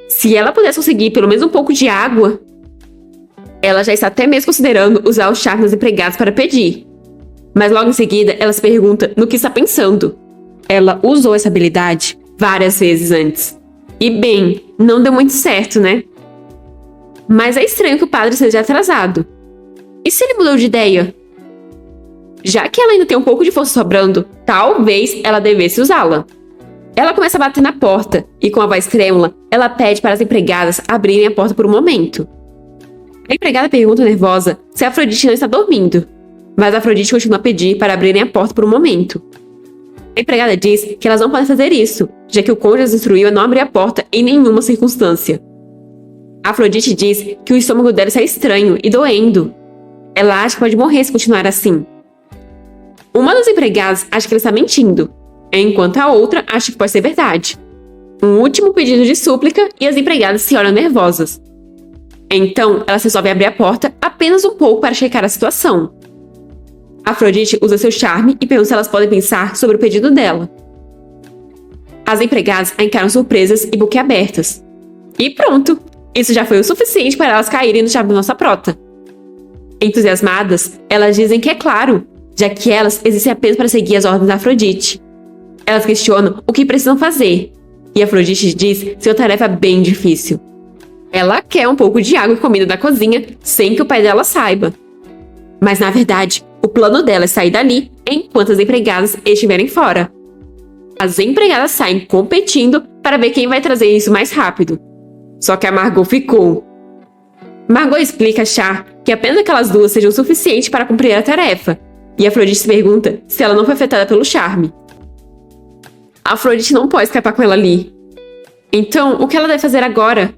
Se ela pudesse conseguir pelo menos um pouco de água... Ela já está até mesmo considerando usar o charme dos empregados para pedir. Mas logo em seguida, ela se pergunta no que está pensando. Ela usou essa habilidade várias vezes antes. E bem, não deu muito certo, né? Mas é estranho que o padre seja atrasado. E se ele mudou de ideia? Já que ela ainda tem um pouco de força sobrando, talvez ela devesse usá-la. Ela começa a bater na porta e, com a voz trêmula, ela pede para as empregadas abrirem a porta por um momento. A empregada pergunta nervosa se a Afrodite não está dormindo, mas a Afrodite continua a pedir para abrirem a porta por um momento. A empregada diz que elas não podem fazer isso, já que o conde as instruiu a não abrir a porta em nenhuma circunstância. A Afrodite diz que o estômago dela está estranho e doendo. Ela acha que pode morrer se continuar assim. Uma das empregadas acha que ela está mentindo, enquanto a outra acha que pode ser verdade. Um último pedido de súplica e as empregadas se olham nervosas. Então, elas resolvem abrir a porta apenas um pouco para checar a situação. Afrodite usa seu charme e pergunta se elas podem pensar sobre o pedido dela. As empregadas a encaram surpresas e boquiabertas. E pronto! Isso já foi o suficiente para elas caírem no charme da nossa prota. Entusiasmadas, elas dizem que é claro, já que elas existem apenas para seguir as ordens da Afrodite. Elas questionam o que precisam fazer, e Afrodite diz ser uma tarefa bem difícil. Ela quer um pouco de água e comida da cozinha, sem que o pai dela saiba. Mas, na verdade, o plano dela é sair dali enquanto as empregadas estiverem fora. As empregadas saem competindo para ver quem vai trazer isso mais rápido. Só que a Margot ficou. Margot explica achar que apenas aquelas duas sejam o suficiente para cumprir a tarefa, e Afrodite se pergunta se ela não foi afetada pelo charme. A Afrodite não pode escapar com ela ali. Então, o que ela deve fazer agora?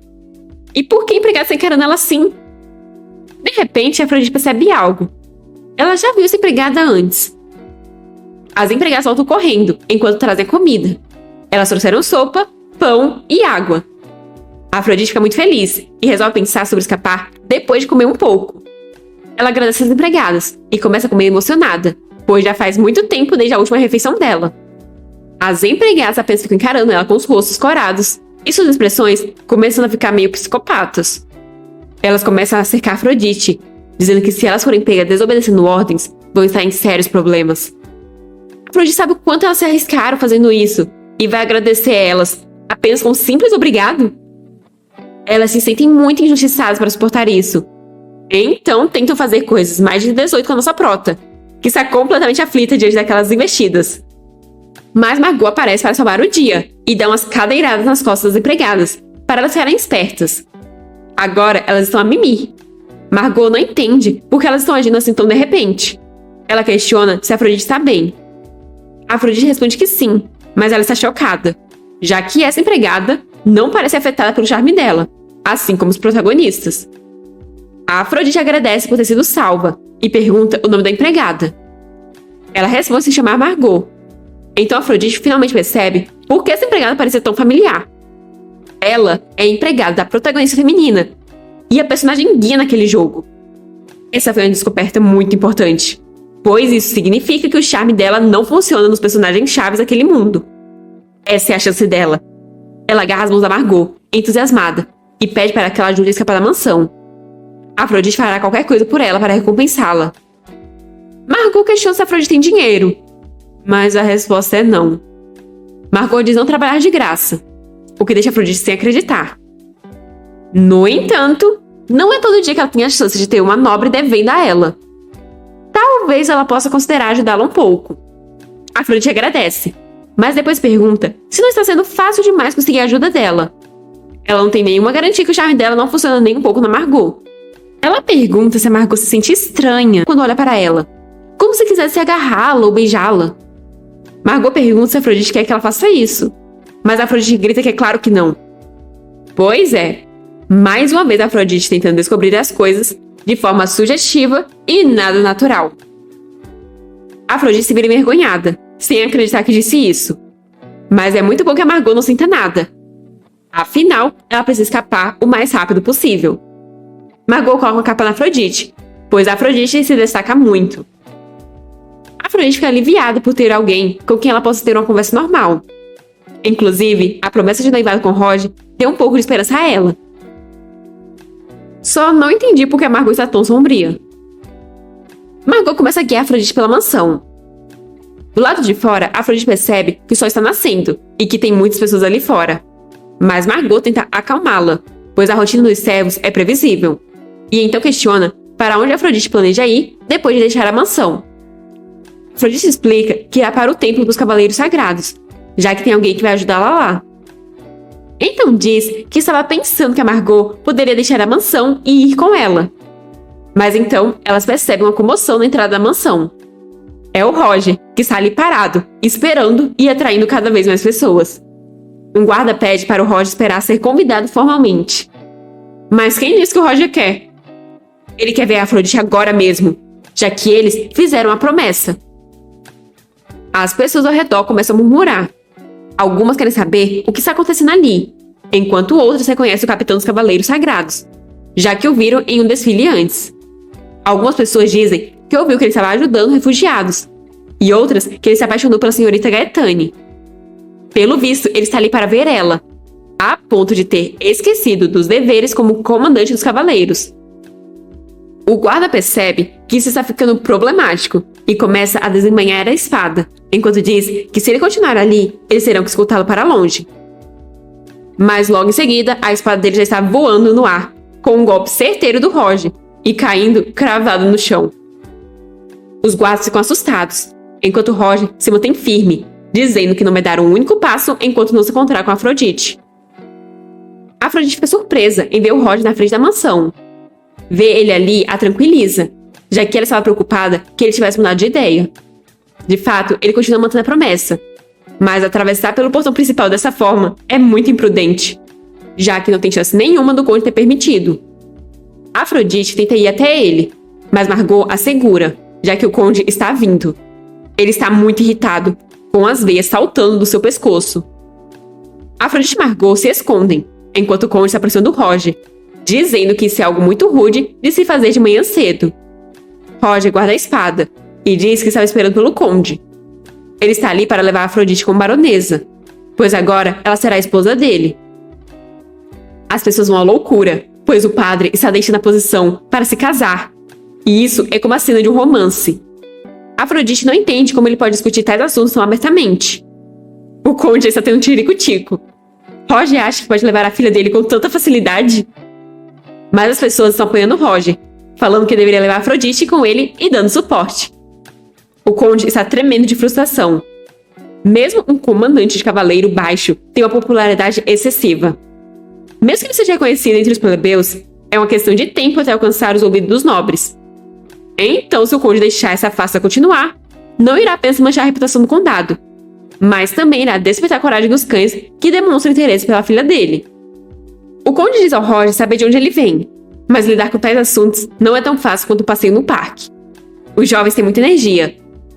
E por que a empregada está encarando ela assim? De repente, a Afrodite percebe algo. Ela já viu essa empregada antes. As empregadas voltam correndo, enquanto trazem comida. Elas trouxeram sopa, pão e água. A Afrodite fica muito feliz e resolve pensar sobre escapar depois de comer um pouco. Ela agradece as empregadas e começa a comer emocionada, pois já faz muito tempo desde a última refeição dela. As empregadas apenas ficam encarando ela com os rostos corados e suas expressões começam a ficar meio psicopatas. Elas começam a cercar Afrodite, dizendo que se elas forem pegas desobedecendo ordens, vão estar em sérios problemas. Afrodite sabe o quanto elas se arriscaram fazendo isso, e vai agradecer a elas apenas com um simples obrigado? Elas se sentem muito injustiçadas para suportar isso. Então tentam fazer coisas mais de 18 com a nossa prota, que está completamente aflita diante daquelas investidas. Mas Margot aparece para salvar o dia e dá umas cadeiradas nas costas das empregadas, para elas ficarem espertas. Agora elas estão a mimir. Margot não entende por que elas estão agindo assim tão de repente. Ela questiona se Afrodite está bem. Afrodite responde que sim, mas ela está chocada, já que essa empregada não parece afetada pelo charme dela, assim como os protagonistas. A Afrodite agradece por ter sido salva e pergunta o nome da empregada. Ela responde se chamar Margot. Então Afrodite finalmente percebe por que essa empregada parecia tão familiar. Ela é a empregada da protagonista feminina e a personagem guia naquele jogo. Essa foi uma descoberta muito importante, pois isso significa que o charme dela não funciona nos personagens chaves daquele mundo. Essa é a chance dela. Ela agarra as mãos da Margot, entusiasmada, e pede para que ela ajude a escapar da mansão. Afrodite fará qualquer coisa por ela para recompensá-la. Margot questiona se Afrodite tem dinheiro, mas a resposta é não. Margot diz não trabalhar de graça, o que deixa Afrodite sem acreditar. No entanto, não é todo dia que ela tem a chance de ter uma nobre devendo a ela. Talvez ela possa considerar ajudá-la um pouco. Afrodite agradece, mas depois pergunta se não está sendo fácil demais conseguir a ajuda dela. Ela não tem nenhuma garantia que o charme dela não funciona nem um pouco na Margot. Ela pergunta se a Margot se sente estranha quando olha para ela, como se quisesse agarrá-la ou beijá-la. Margot pergunta se Afrodite quer que ela faça isso, mas Afrodite grita que é claro que não. Pois é, mais uma vez Afrodite tentando descobrir as coisas de forma sugestiva e nada natural. Afrodite se vira envergonhada, sem acreditar que disse isso. Mas é muito bom que a Margot não sinta nada. Afinal, ela precisa escapar o mais rápido possível. Margot coloca a capa na Afrodite, pois a Afrodite se destaca muito. Afrodite fica aliviada por ter alguém com quem ela possa ter uma conversa normal. Inclusive, a promessa de noivado com Roger deu um pouco de esperança a ela. Só não entendi por que a Margot está tão sombria. Margot começa a guiar Afrodite pela mansão. Do lado de fora, Afrodite percebe que o sol está nascendo e que tem muitas pessoas ali fora. Mas Margot tenta acalmá-la, pois a rotina dos servos é previsível. E então questiona para onde Afrodite planeja ir depois de deixar a mansão. Afrodite explica que irá para o templo dos cavaleiros sagrados, já que tem alguém que vai ajudá-la lá. Então diz que estava pensando que a Margot poderia deixar a mansão e ir com ela. Mas então elas percebem uma comoção na entrada da mansão. É o Roger, que está ali parado, esperando e atraindo cada vez mais pessoas. Um guarda pede para o Roger esperar ser convidado formalmente. Mas quem disse que o Roger quer? Ele quer ver a Afrodite agora mesmo, já que eles fizeram a promessa. As pessoas ao redor começam a murmurar. Algumas querem saber o que está acontecendo ali, enquanto outras reconhecem o capitão dos Cavaleiros Sagrados, já que o viram em um desfile antes. Algumas pessoas dizem que ouviu que ele estava ajudando refugiados, e outras que ele se apaixonou pela senhorita Gaetane. Pelo visto, ele está ali para ver ela, a ponto de ter esquecido dos deveres como comandante dos cavaleiros. O guarda percebe que isso está ficando problemático e começa a desembainhar a espada, enquanto diz que se ele continuar ali, eles terão que escoltá-lo para longe. Mas logo em seguida, a espada dele já está voando no ar, com um golpe certeiro do Roger, e caindo cravado no chão. Os guardas ficam assustados, enquanto Roger se mantém firme, dizendo que não vai dar um único passo enquanto não se encontrar com Afrodite. Afrodite fica surpresa em ver o Roger na frente da mansão. Ver ele ali a tranquiliza, já que ela estava preocupada que ele tivesse mudado de ideia. De fato, ele continua mantendo a promessa, mas atravessar pelo portão principal dessa forma é muito imprudente, já que não tem chance nenhuma do conde ter permitido. Afrodite tenta ir até ele, mas Margot a segura, já que o conde está vindo. Ele está muito irritado, com as veias saltando do seu pescoço. Afrodite e Margot se escondem, enquanto o conde está aproximando Roger, dizendo que isso é algo muito rude de se fazer de manhã cedo. Roger guarda a espada e diz que estava esperando pelo conde. Ele está ali para levar Afrodite como baronesa, pois agora ela será a esposa dele. As pessoas vão à loucura, pois o padre está deixando a posição para se casar, e isso é como a cena de um romance. Afrodite não entende como ele pode discutir tais assuntos tão abertamente. O conde já está tendo um tirico-tico. Roger acha que pode levar a filha dele com tanta facilidade. Mas as pessoas estão apoiando Roger, falando que deveria levar Afrodite com ele e dando suporte. O conde está tremendo de frustração. Mesmo um comandante de cavaleiro baixo tem uma popularidade excessiva. Mesmo que ele seja reconhecido entre os plebeus, é uma questão de tempo até alcançar os ouvidos dos nobres. Então, se o conde deixar essa farsa continuar, não irá apenas manchar a reputação do condado, mas também irá despertar a coragem dos cães que demonstram interesse pela filha dele. O conde diz ao Roger saber de onde ele vem, mas lidar com tais assuntos não é tão fácil quanto o passeio no parque. Os jovens têm muita energia,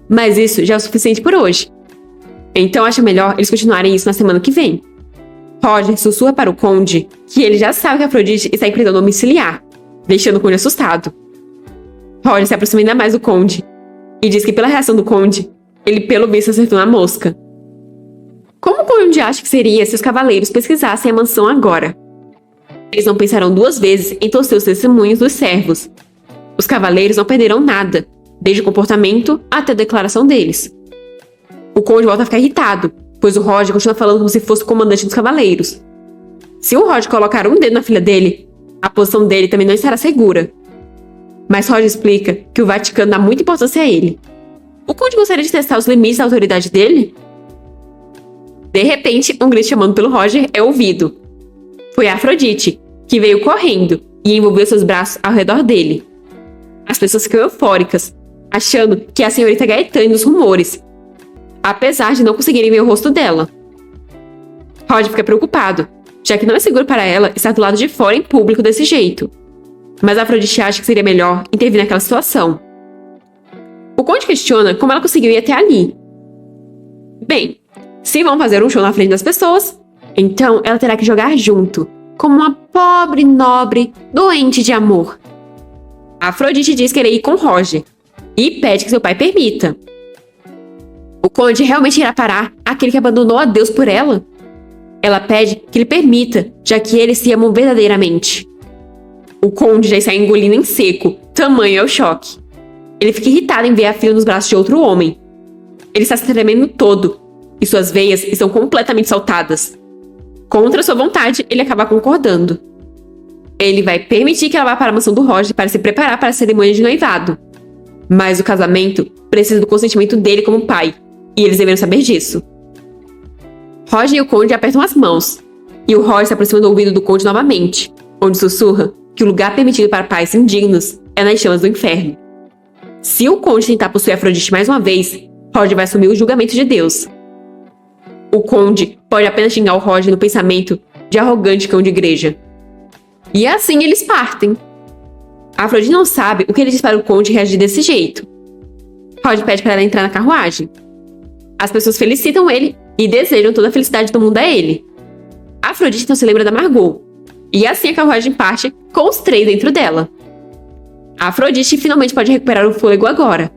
mas isso já é o suficiente por hoje. Então acha melhor eles continuarem isso na semana que vem. Roger sussurra para o conde que ele já sabe que Afrodite está em prisão domiciliar, deixando o conde assustado. Roger se aproxima ainda mais do conde e diz que pela reação do conde, ele pelo visto acertou na mosca. Como o conde acha que seria se os cavaleiros pesquisassem a mansão agora? Eles não pensarão duas vezes em torcer os testemunhos dos servos. Os cavaleiros não perderão nada, desde o comportamento até a declaração deles. O conde volta a ficar irritado, pois o Roger continua falando como se fosse o comandante dos cavaleiros. Se o Roger colocar um dedo na filha dele, a posição dele também não estará segura. Mas Roger explica que o Vaticano dá muita importância a ele. O conde gostaria de testar os limites da autoridade dele? De repente, um grito chamando pelo Roger é ouvido. Foi Afrodite, que veio correndo e envolveu seus braços ao redor dele. As pessoas ficam eufóricas, achando que é a senhorita Gaetane dos rumores, apesar de não conseguirem ver o rosto dela. Roger fica preocupado, já que não é seguro para ela estar do lado de fora em público desse jeito. Mas Afrodite acha que seria melhor intervir naquela situação. O conde questiona como ela conseguiu ir até ali. Bem, se vão fazer um show na frente das pessoas, então ela terá que jogar junto, como uma pobre nobre doente de amor. Afrodite diz querer ir com Roger e pede que seu pai permita. O conde realmente irá parar aquele que abandonou a Deus por ela? Ela pede que ele permita, já que eles se amam verdadeiramente. O conde já está engolindo em seco, tamanho é o choque. Ele fica irritado em ver a filha nos braços de outro homem. Ele está se tremendo todo, e suas veias estão completamente saltadas. Contra sua vontade, ele acaba concordando. Ele vai permitir que ela vá para a mansão do Roger para se preparar para a cerimônia de noivado. Mas o casamento precisa do consentimento dele como pai, e eles deveriam saber disso. Roger e o conde apertam as mãos, e o Roger se aproxima do ouvido do conde novamente, onde sussurra que o lugar permitido para pais indignos é nas chamas do inferno. Se o conde tentar possuir Afrodite mais uma vez, Roger vai assumir o julgamento de Deus. O conde pode apenas xingar o Roger no pensamento de arrogante cão de igreja. E assim eles partem. Afrodite não sabe o que ele diz para o conde reagir desse jeito. Roger pede para ela entrar na carruagem. As pessoas felicitam ele e desejam toda a felicidade do mundo a ele. Afrodite não se lembra da Margot. E assim a carruagem parte com os três dentro dela. Afrodite finalmente pode recuperar o fôlego agora.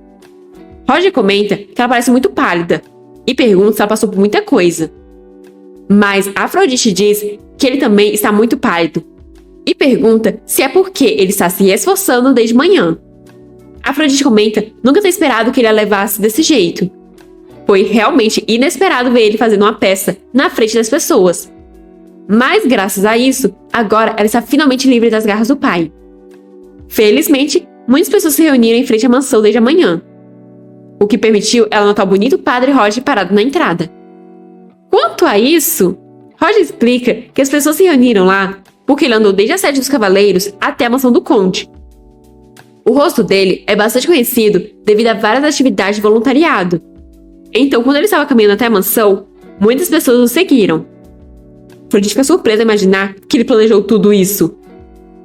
Roger comenta que ela parece muito pálida e pergunta se ela passou por muita coisa. Mas Afrodite diz que ele também está muito pálido e pergunta se é porque ele está se esforçando desde manhã. Afrodite comenta nunca ter esperado que ele a levasse desse jeito. Foi realmente inesperado ver ele fazendo uma peça na frente das pessoas. Mas graças a isso, agora ela está finalmente livre das garras do pai. Felizmente, muitas pessoas se reuniram em frente à mansão desde a manhã, o que permitiu ela notar o bonito padre Roger parado na entrada. Quanto a isso, Roger explica que as pessoas se reuniram lá porque ele andou desde a sede dos cavaleiros até a mansão do conde. O rosto dele é bastante conhecido devido a várias atividades de voluntariado. Então, quando ele estava caminhando até a mansão, muitas pessoas o seguiram. Afrodite fica surpresa a imaginar que ele planejou tudo isso.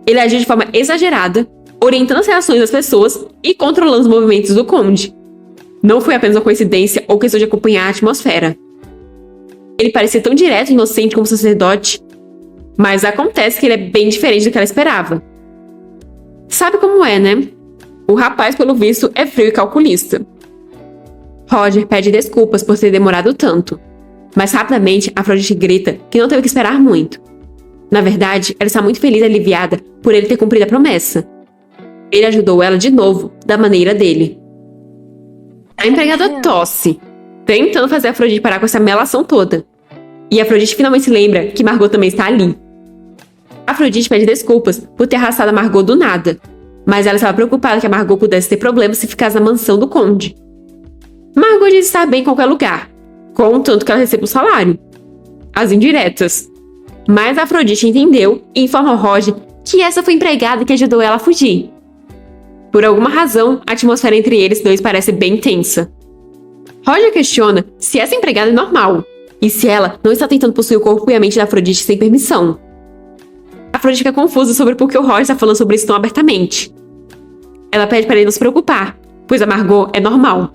Ele agiu de forma exagerada, orientando as reações das pessoas e controlando os movimentos do conde. Não foi apenas uma coincidência ou questão de acompanhar a atmosfera. Ele parecia tão direto e inocente como sacerdote, mas acontece que ele é bem diferente do que ela esperava. Sabe como é, né? O rapaz, pelo visto, é frio e calculista. Roger pede desculpas por ter demorado tanto, mas rapidamente Afrodite grita que não teve que esperar muito. Na verdade, ela está muito feliz e aliviada por ele ter cumprido a promessa. Ele ajudou ela de novo, da maneira dele. A empregada tosse. tentando fazer a Afrodite parar com essa melação toda. E a Afrodite finalmente se lembra que Margot também está ali. A Afrodite pede desculpas por ter arrastado a Margot do nada, mas ela estava preocupada que a Margot pudesse ter problemas se ficasse na mansão do conde. Margot diz estar bem em qualquer lugar, contanto que ela receba o salário. As indiretas. Mas a Afrodite entendeu e informa ao Roger que essa foi a empregada que ajudou ela a fugir. Por alguma razão, a atmosfera entre eles dois parece bem tensa. Roger questiona se essa empregada é normal, e se ela não está tentando possuir o corpo e a mente da Afrodite sem permissão. A Afrodite fica confusa sobre por que o Roger está falando sobre isso tão abertamente. Ela pede para ele não se preocupar, pois a Margot é normal.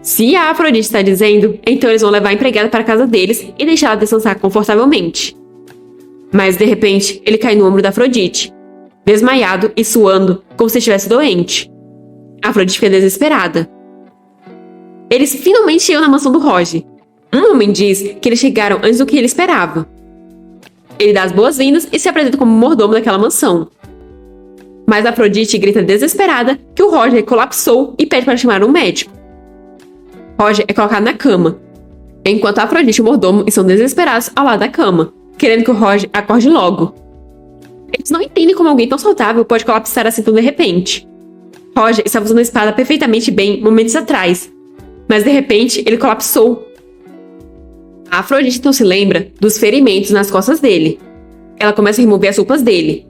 Se a Afrodite está dizendo, então eles vão levar a empregada para a casa deles e deixar ela descansar confortavelmente. Mas, de repente, ele cai no ombro da Afrodite, desmaiado e suando, como se estivesse doente. A Afrodite fica desesperada. Eles finalmente chegam na mansão do Roger. Um homem diz que eles chegaram antes do que ele esperava. Ele dá as boas-vindas e se apresenta como mordomo daquela mansão. Mas a Afrodite grita desesperada que o Roger colapsou e pede para chamar um médico. Roger é colocado na cama, enquanto a Afrodite e o mordomo estão desesperados ao lado da cama, querendo que o Roger acorde logo. Eles não entendem como alguém tão saudável pode colapsar assim tão de repente. Roger estava usando a espada perfeitamente bem momentos atrás, mas de repente ele colapsou. A Afrodite então se lembra dos ferimentos nas costas dele. Ela começa a remover as roupas dele.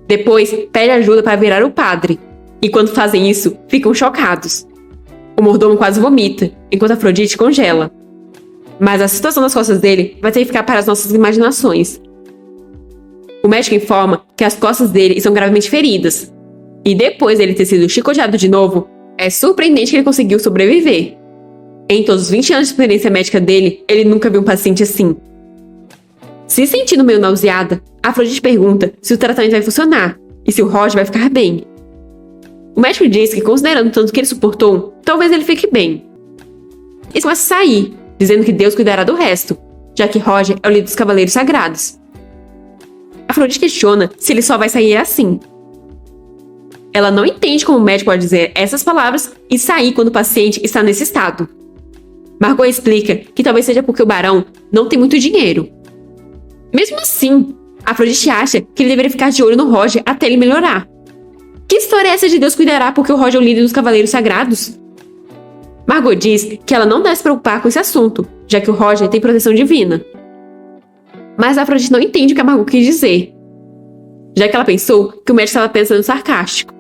Depois, pede ajuda para virar o padre. E quando fazem isso, ficam chocados. O mordomo quase vomita, enquanto a Afrodite congela. Mas a situação das costas dele vai ter que ficar para as nossas imaginações. O médico informa que as costas dele estão gravemente feridas. E depois dele ter sido chicoteado de novo, é surpreendente que ele conseguiu sobreviver. Em todos os 20 anos de experiência médica dele, ele nunca viu um paciente assim. Se sentindo meio nauseada, a Afrodite pergunta se o tratamento vai funcionar e se o Roger vai ficar bem. O médico diz que, considerando tanto que ele suportou, talvez ele fique bem. Eles começam a sair, dizendo que Deus cuidará do resto, já que Roger é o líder dos Cavaleiros Sagrados. A Afrodite questiona se ele só vai sair assim. Ela não entende como o médico pode dizer essas palavras e sair quando o paciente está nesse estado. Margot explica que talvez seja porque o barão não tem muito dinheiro. Mesmo assim, a Afrodite acha que ele deveria ficar de olho no Roger até ele melhorar. Que história é essa de Deus cuidará porque o Roger é o líder dos Cavaleiros Sagrados? Margot diz que ela não deve se preocupar com esse assunto, já que o Roger tem proteção divina. Mas a Afrodite não entende o que a Margot quis dizer, já que ela pensou que o médico estava pensando sarcástico.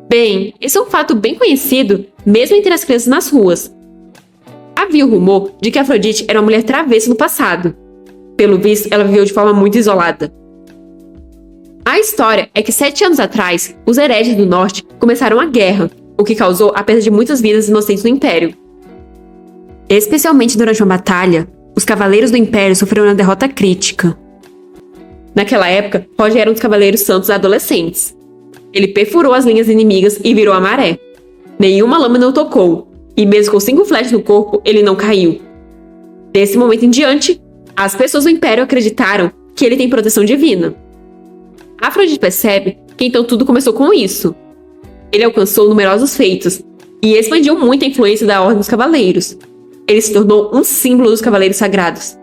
Bem, esse é um fato bem conhecido, mesmo entre as crianças nas ruas. Havia o rumor de que Afrodite era uma mulher travessa no passado. Pelo visto, ela viveu de forma muito isolada. A história é que 7 anos atrás, os hereges do norte começaram a guerra, o que causou a perda de muitas vidas inocentes no Império. Especialmente durante uma batalha, os Cavaleiros do Império sofreram uma derrota crítica. Naquela época, Roger era um dos Cavaleiros Santos adolescentes. Ele perfurou as linhas inimigas e virou a maré. Nenhuma lâmina o tocou, e mesmo com 5 flechas no corpo, ele não caiu. Desse momento em diante, as pessoas do Império acreditaram que ele tem proteção divina. Afrodite percebe que então tudo começou com isso. Ele alcançou numerosos feitos e expandiu muito a influência da Ordem dos Cavaleiros. Ele se tornou um símbolo dos Cavaleiros Sagrados.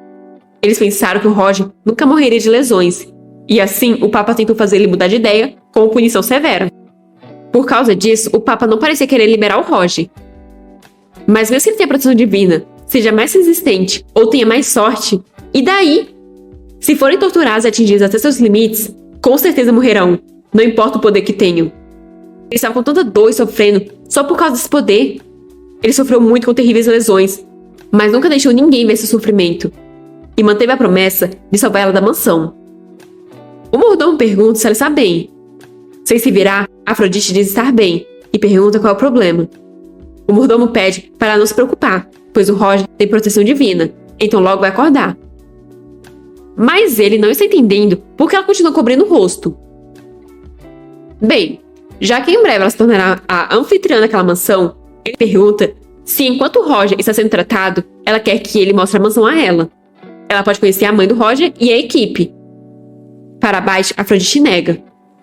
Eles pensaram que o Roger nunca morreria de lesões, e assim o Papa tentou fazer ele mudar de ideia com punição severa. Por causa disso, o Papa não parecia querer liberar o Roger. Mas mesmo que ele tenha proteção divina, seja mais resistente ou tenha mais sorte, e daí? Se forem torturados e atingidos até seus limites, com certeza morrerão, não importa o poder que tenham. Ele estava com tanta dor e sofrendo só por causa desse poder. Ele sofreu muito com terríveis lesões, mas nunca deixou ninguém ver esse sofrimento, e manteve a promessa de salvar ela da mansão. O mordomo pergunta se ela está bem. Sem se virar, Afrodite diz estar bem, e pergunta qual é o problema. O mordomo pede para ela não se preocupar, pois o Roger tem proteção divina, então logo vai acordar. Mas ele não está entendendo por que ela continua cobrindo o rosto. Bem, já que em breve ela se tornará a anfitriã daquela mansão, ele pergunta se enquanto o Roger está sendo tratado, ela quer que ele mostre a mansão a ela. Ela pode conhecer a mãe do Roger e a equipe. Para baixo, Afrodite nega.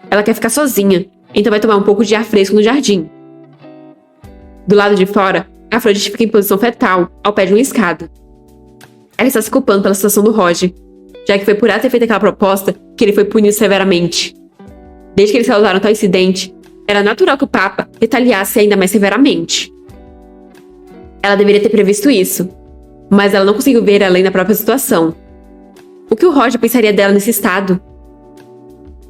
Ela quer ficar sozinha, então vai tomar um pouco de ar fresco no jardim. Do lado de fora, Afrodite fica em posição fetal, ao pé de uma escada. Ela está se culpando pela situação do Roger, já que foi por ela ter feito aquela proposta que ele foi punido severamente. Desde que eles causaram tal incidente, era natural que o Papa retaliasse ainda mais severamente. Ela deveria ter previsto isso, mas ela não conseguiu ver além da própria situação. O que o Roger pensaria dela nesse estado?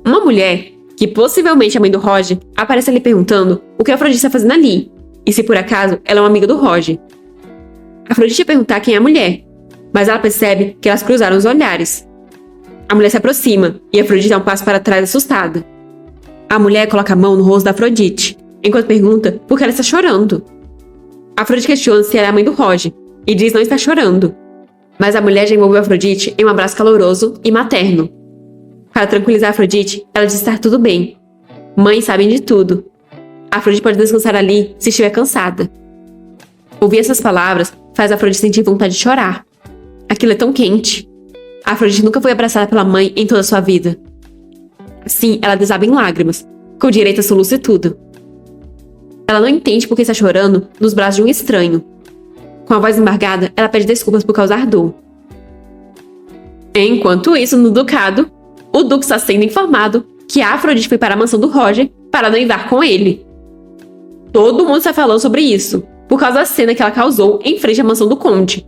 Uma mulher, que possivelmente é a mãe do Roger, aparece ali perguntando o que a Afrodite está fazendo ali, e se por acaso ela é uma amiga do Roger. A Afrodite ia perguntar quem é a mulher, mas ela percebe que elas cruzaram os olhares. A mulher se aproxima, e a Afrodite dá um passo para trás assustada. A mulher coloca a mão no rosto da Afrodite, enquanto pergunta por que ela está chorando. A Afrodite questiona se ela é a mãe do Roger, e diz não estar chorando. Mas a mulher já envolveu a Afrodite em um abraço caloroso e materno. Para tranquilizar a Afrodite, ela diz estar tudo bem. Mães sabem de tudo. A Afrodite pode descansar ali se estiver cansada. Ouvir essas palavras faz a Afrodite sentir vontade de chorar. Aquilo é tão quente. A Afrodite nunca foi abraçada pela mãe em toda a sua vida. Assim, ela desaba em lágrimas, com direito a soluço e tudo. Ela não entende por que está chorando nos braços de um estranho. Com a voz embargada, ela pede desculpas por causar dor. Enquanto isso, no ducado, o duque está sendo informado que a Afrodite foi para a mansão do Roger para noivar com ele. Todo mundo está falando sobre isso, por causa da cena que ela causou em frente à mansão do conde.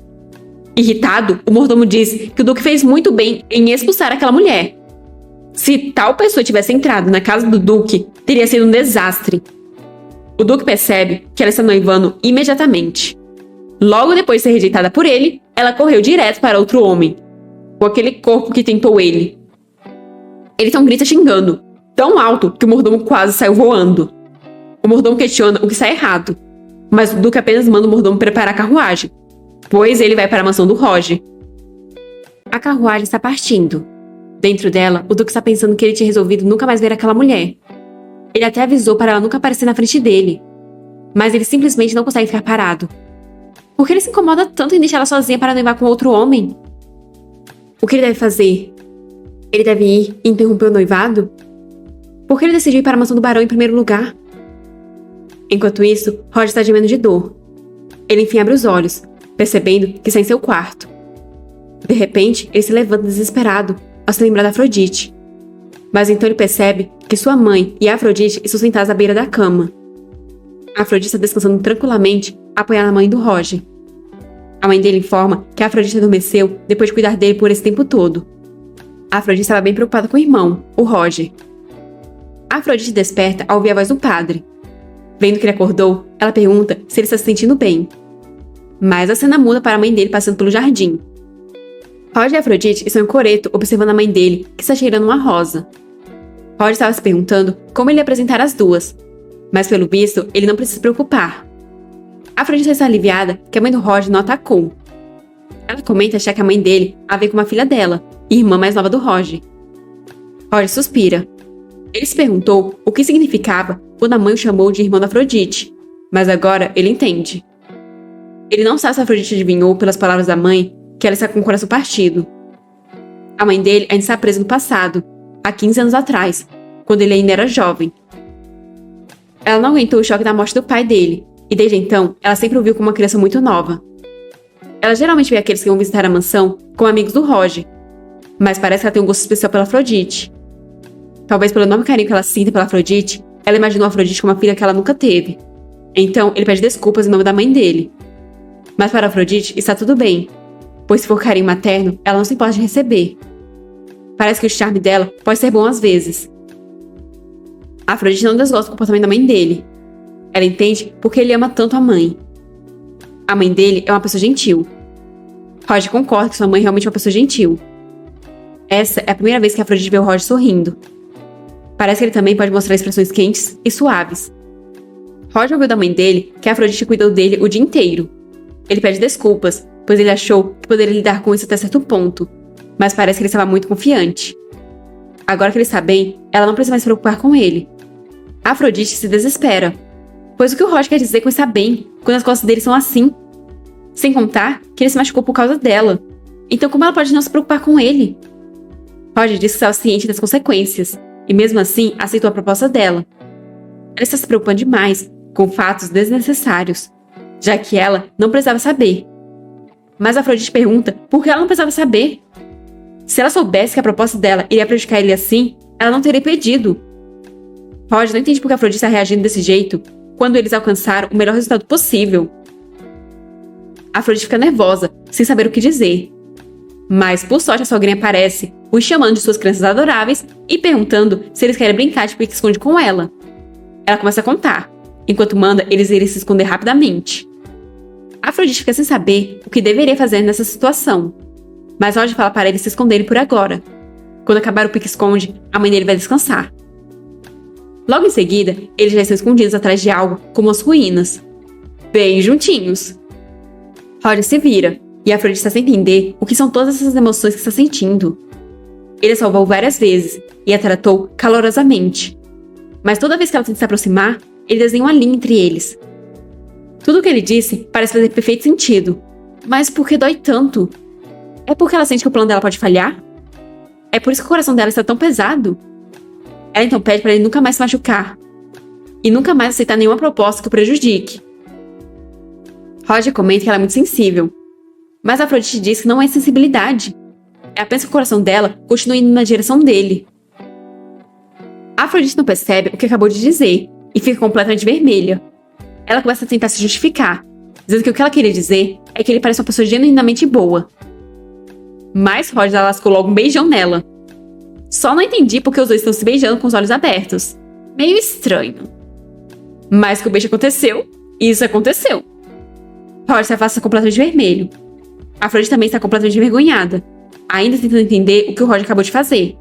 Irritado, o mordomo diz que o duque fez muito bem em expulsar aquela mulher. Se tal pessoa tivesse entrado na casa do duque, teria sido um desastre. O duque percebe que ela está noivando imediatamente. Logo depois de ser rejeitada por ele, ela correu direto para outro homem, com aquele corpo que tentou ele. Ele então grita xingando, tão alto que o mordomo quase saiu voando. O mordomo questiona o que está errado, mas o duque apenas manda o mordomo preparar a carruagem, pois ele vai para a mansão do Roger. A carruagem está partindo. Dentro dela, o duque está pensando que ele tinha resolvido nunca mais ver aquela mulher. Ele até avisou para ela nunca aparecer na frente dele, mas ele simplesmente não consegue ficar parado. Por que ele se incomoda tanto em deixar ela sozinha para noivar com outro homem? O que ele deve fazer? Ele deve ir e interromper o noivado? Por que ele decidiu ir para a mansão do barão em primeiro lugar? Enquanto isso, Roger está gemendo de dor. Ele enfim abre os olhos, percebendo que está em seu quarto. De repente, ele se levanta desesperado, ao se lembrar da Afrodite. Mas então ele percebe que sua mãe e a Afrodite estão sentadas à beira da cama. A Afrodite está descansando tranquilamente, apoiada na mãe do Roger. A mãe dele informa que a Afrodite adormeceu depois de cuidar dele por esse tempo todo. A Afrodite estava bem preocupada com o irmão, o Roger. A Afrodite desperta ao ouvir a voz do padre. Vendo que ele acordou, ela pergunta se ele está se sentindo bem. Mas a cena muda para a mãe dele passando pelo jardim. Roger e Afrodite estão em coreto observando a mãe dele, que está cheirando uma rosa. Roger estava se perguntando como ele ia apresentar as duas, mas pelo visto, ele não precisa se preocupar. Afrodite está aliviada que a mãe do Roger não atacou. Ela comenta achar que a mãe dele a vê como a filha dela, e irmã mais nova do Roger. Roger suspira. Ele se perguntou o que significava quando a mãe o chamou de irmão da Afrodite, mas agora ele entende. Ele não sabe se a Afrodite adivinhou pelas palavras da mãe que ela está com o coração partido. A mãe dele ainda está presa no passado, há 15 anos atrás, quando ele ainda era jovem. Ela não aguentou o choque da morte do pai dele, e desde então, ela sempre o viu como uma criança muito nova. Ela geralmente vê aqueles que vão visitar a mansão como amigos do Roger, mas parece que ela tem um gosto especial pela Afrodite. Talvez pelo enorme carinho que ela sinta pela Afrodite, ela imaginou a Afrodite como uma filha que ela nunca teve. Então, ele pede desculpas em nome da mãe dele. Mas para a Afrodite, está tudo bem, pois se for carinho materno, ela não se importa de receber. Parece que o charme dela pode ser bom às vezes. A Afrodite não desgosta do comportamento da mãe dele. Ela entende porque ele ama tanto a mãe. A mãe dele é uma pessoa gentil. Roger concorda que sua mãe realmente é uma pessoa gentil. Essa é a primeira vez que a Afrodite vê o Roger sorrindo. Parece que ele também pode mostrar expressões quentes e suaves. Roger ouviu da mãe dele que a Afrodite cuidou dele o dia inteiro. Ele pede desculpas, pois ele achou que poderia lidar com isso até certo ponto, mas parece que ele estava muito confiante. Agora que ele está bem, ela não precisa mais se preocupar com ele. A Afrodite se desespera, pois o que o Roger quer dizer com estar bem, quando as costas dele são assim? Sem contar que ele se machucou por causa dela. Então como ela pode não se preocupar com ele? Roger disse que estava ciente das consequências, e mesmo assim aceitou a proposta dela. Ela está se preocupando demais, com fatos desnecessários. já que ela não precisava saber. Mas Afrodite pergunta por que ela não precisava saber. Se ela soubesse que a proposta dela iria prejudicar ele assim, ela não teria pedido. Roger não entende por que Afrodite está reagindo desse jeito quando eles alcançaram o melhor resultado possível. Afrodite fica nervosa, sem saber o que dizer. Mas, por sorte, a sogrinha aparece, os chamando de suas crianças adoráveis e perguntando se eles querem brincar de pique-esconde com ela. Ela começa a contar, enquanto manda eles irem se esconder rapidamente. Afrodite fica sem saber o que deveria fazer nessa situação, mas Roger fala para eles se esconderem por agora. Quando acabar o pique-esconde, a mãe dele vai descansar. Logo em seguida, eles já estão escondidos atrás de algo como as ruínas, bem juntinhos. Roger se vira, e Afrodite está sem entender o que são todas essas emoções que está sentindo. Ele a salvou várias vezes e a tratou calorosamente. Mas toda vez que ela tenta se aproximar, ele desenha uma linha entre eles. Tudo o que ele disse parece fazer perfeito sentido. Mas por que dói tanto? É porque ela sente que o plano dela pode falhar? É por isso que o coração dela está tão pesado? Ela então pede para ele nunca mais se machucar. E nunca mais aceitar nenhuma proposta que o prejudique. Roger comenta que ela é muito sensível. Mas Afrodite diz que não é sensibilidade. Ela pensa que o coração dela continua indo na direção dele. Afrodite não percebe o que acabou de dizer e fica completamente vermelha. Ela começa a tentar se justificar, dizendo que o que ela queria dizer é que ele parece uma pessoa genuinamente boa. Mas Roger lascou logo um beijão nela. Só não entendi porque os dois estão se beijando com os olhos abertos. Meio estranho. Mas que o beijo aconteceu, isso aconteceu. Roger se afasta completamente vermelho. Afrodite também está completamente envergonhada, ainda tentando entender o que o Roger acabou de fazer.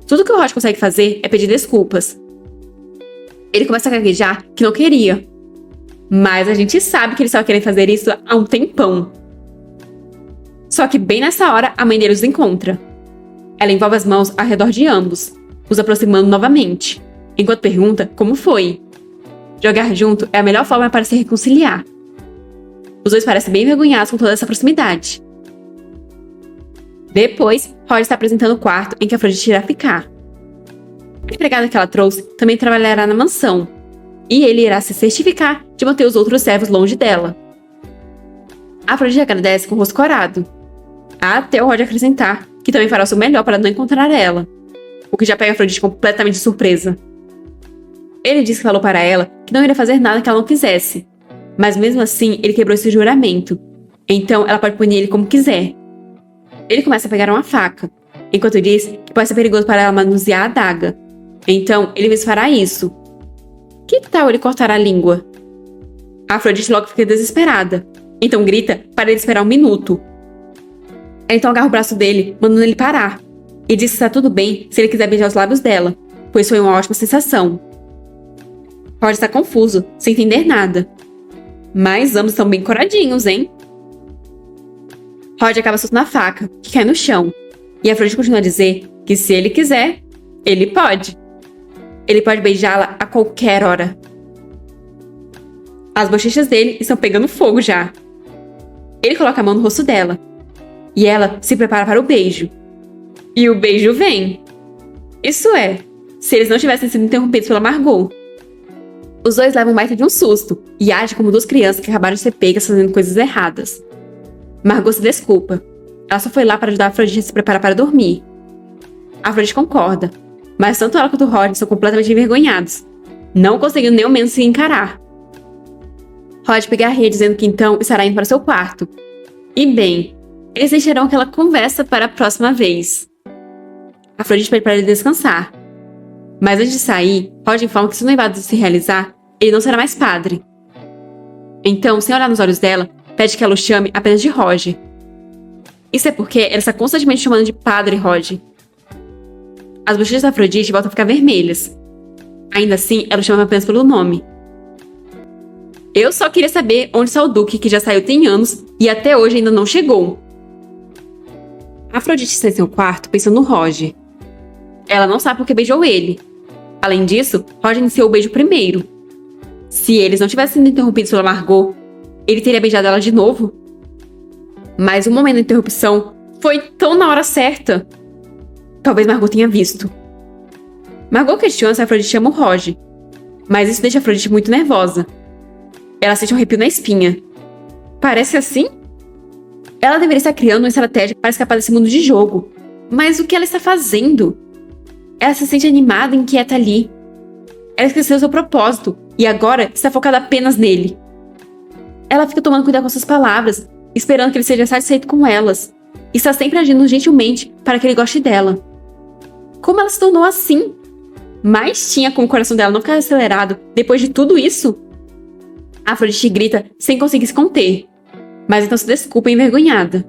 Tudo que o Roger consegue fazer é pedir desculpas. Ele começa a gaguejar que não queria. Mas a gente sabe que ele estava querendo fazer isso há um tempão. Só que bem nessa hora, a mãe dele os encontra. Ela envolve as mãos ao redor de ambos, os aproximando novamente, enquanto pergunta como foi. Jogar junto é a melhor forma para se reconciliar. Os dois parecem bem envergonhados com toda essa proximidade. Depois, Roger está apresentando o quarto em que Afrodite irá ficar. A empregada que ela trouxe também trabalhará na mansão, e ele irá se certificar de manter os outros servos longe dela. Afrodite agradece com o rosto corado, até o Roger acrescentar que também fará o seu melhor para não encontrar ela, o que já pega Afrodite completamente de surpresa. Ele disse que falou para ela que não iria fazer nada que ela não quisesse, mas mesmo assim ele quebrou esse juramento, então ela pode punir ele como quiser. Ele começa a pegar uma faca, enquanto diz que pode ser perigoso para ela manusear a adaga, então ele mesmo fará isso. Que tal ele cortar a língua? Afrodite logo fica desesperada, então grita para ele esperar um minuto. Ela então agarra o braço dele, mandando ele parar, e diz que está tudo bem se ele quiser beijar os lábios dela, pois foi uma ótima sensação. Roger está confuso, sem entender nada. Mas ambos estão bem coradinhos, hein? Roger acaba soltando a faca, que cai no chão, e Afrodite continua a dizer que se ele quiser, ele pode. Ele pode beijá-la a qualquer hora. As bochechas dele estão pegando fogo já. Ele coloca a mão no rosto dela, e ela se prepara para o beijo. E o beijo vem. Isso é, se eles não tivessem sido interrompidos pela Margot. Os dois levam um baita de um susto e agem como duas crianças que acabaram de ser pegas fazendo coisas erradas. Margot se desculpa. Ela só foi lá para ajudar a Afrodite a se preparar para dormir. Afrodite concorda, mas tanto ela quanto o Roger são completamente envergonhados, não conseguindo nem ao menos se encarar. Roger pega a Rhea dizendo que então estará indo para seu quarto. E bem, eles deixarão aquela conversa para a próxima vez. Afrodite pede para ele descansar. Mas antes de sair, Roger informa que se o noivado se realizar, ele não será mais padre. Então, sem olhar nos olhos dela, pede que ela o chame apenas de Roger. Isso é porque ela está constantemente chamando de Padre Roger. As bochechas da Afrodite voltam a ficar vermelhas. Ainda assim, ela o chama apenas pelo nome. Eu só queria saber onde está o Duque, que já saiu tem anos e até hoje ainda não chegou. Afrodite está em seu quarto pensando no Roger. Ela não sabe por que beijou ele. Além disso, Roger iniciou o beijo primeiro. Se eles não tivessem sido interrompidos pela Margot, ele teria beijado ela de novo. Mas o momento da interrupção foi tão na hora certa. Talvez Margot tenha visto. Margot questiona se Afrodite chama o Roger, mas isso deixa Afrodite muito nervosa. Ela sente um arrepio na espinha. Parece assim? Ela deveria estar criando uma estratégia para escapar desse mundo de jogo. Mas o que ela está fazendo? Ela se sente animada e inquieta ali. Ela esqueceu seu propósito e agora está focada apenas nele. Ela fica tomando cuidado com suas palavras, esperando que ele seja satisfeito com elas. E está sempre agindo gentilmente para que ele goste dela. Como ela se tornou assim? Mais tinha como o coração dela não ficar acelerado depois de tudo isso? Afrodite grita sem conseguir se conter, mas então se desculpa envergonhada.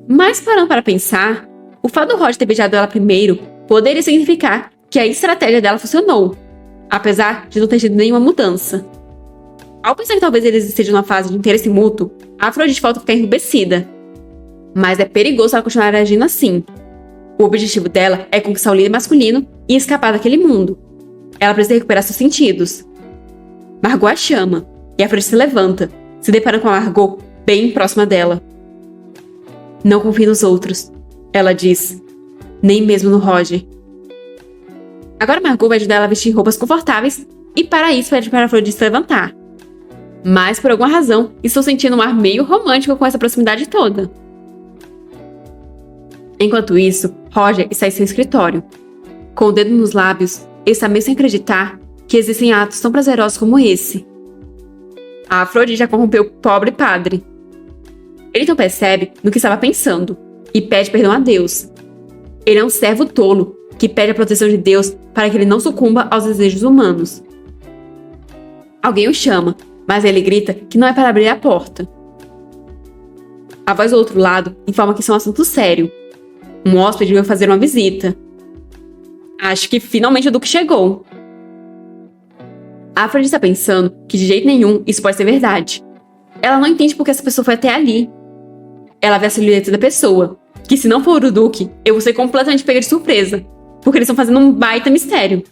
Mas parando para pensar, o fato do Roger ter beijado ela primeiro poderia significar que a estratégia dela funcionou, apesar de não ter tido nenhuma mudança. Ao pensar que talvez eles estejam numa fase de interesse mútuo, Afrodite volta a ficar enrubescida. Mas é perigoso ela continuar agindo assim. O objetivo dela é conquistar o líder masculino e escapar daquele mundo. Ela precisa recuperar seus sentidos. Margot a chama, e Afrodite se levanta, se deparando com a Margot bem próxima dela. Não confie nos outros, ela diz. Nem mesmo no Roger. Agora Margot vai ajudar ela a vestir roupas confortáveis e para isso pede para Afrodite se levantar. Mas por alguma razão, estou sentindo um ar meio romântico com essa proximidade toda. Enquanto isso, Roger está em seu escritório. Com o dedo nos lábios, ele está meio sem acreditar que existem atos tão prazerosos como esse. A Afrodite já corrompeu o pobre padre. Ele então percebe no que estava pensando e pede perdão a Deus. Ele é um servo tolo que pede a proteção de Deus para que ele não sucumba aos desejos humanos. Alguém o chama, mas ele grita que não é para abrir a porta. A voz do outro lado informa que isso é um assunto sério. Um hóspede veio fazer uma visita. Acho que finalmente o Duque chegou. A Afrodite está pensando que de jeito nenhum isso pode ser verdade. Ela não entende porque essa pessoa foi até ali. Ela vê a silhueta da pessoa, que se não for o Duque, eu vou ser completamente pega de surpresa, porque eles estão fazendo um baita mistério.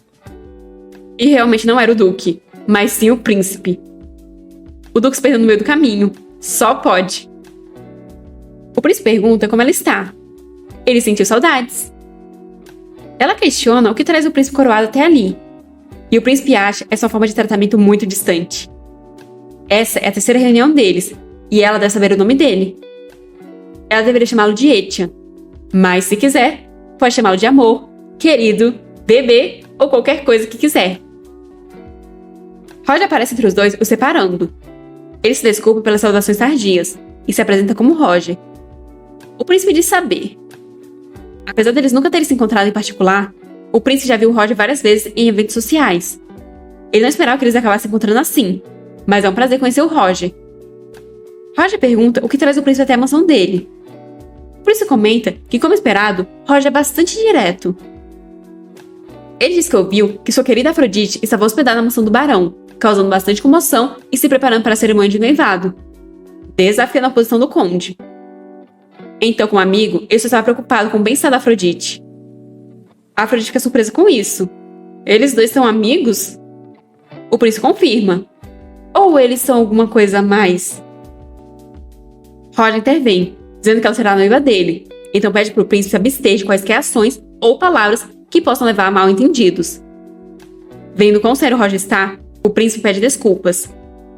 E realmente não era o Duque, mas sim o príncipe. O Duque se perdeu no meio do caminho. Só pode. O príncipe pergunta como ela está. Ele sentiu saudades. Ela questiona o que traz o príncipe coroado até ali. E o príncipe acha essa forma de tratamento muito distante. Essa é a terceira reunião deles, e ela deve saber o nome dele. Ela deveria chamá-lo de Etienne, mas se quiser, pode chamá-lo de amor, querido, bebê ou qualquer coisa que quiser. Roger aparece entre os dois, os separando. Ele se desculpa pelas saudações tardias e se apresenta como Roger. O príncipe diz saber. Apesar deles nunca terem se encontrado em particular, o príncipe já viu o Roger várias vezes em eventos sociais. Ele não esperava que eles acabassem se encontrando assim, mas é um prazer conhecer o Roger. Roger pergunta o que traz o príncipe até a mansão dele. O príncipe comenta que, como esperado, Roger é bastante direto. Ele diz que ouviu que sua querida Afrodite estava hospedada na mansão do barão, causando bastante comoção e se preparando para a cerimônia de noivado, desafiando a posição do conde. Então, como amigo, ele só estava preocupado com o bem-estar da Afrodite. A Afrodite fica surpresa com isso. Eles dois são amigos? O príncipe confirma. Ou eles são alguma coisa a mais? Roger intervém, dizendo que ela será a noiva dele. Então pede para o príncipe se abster de quaisquer ações ou palavras que possam levar a mal-entendidos. Vendo quão sério Roger está, o príncipe pede desculpas.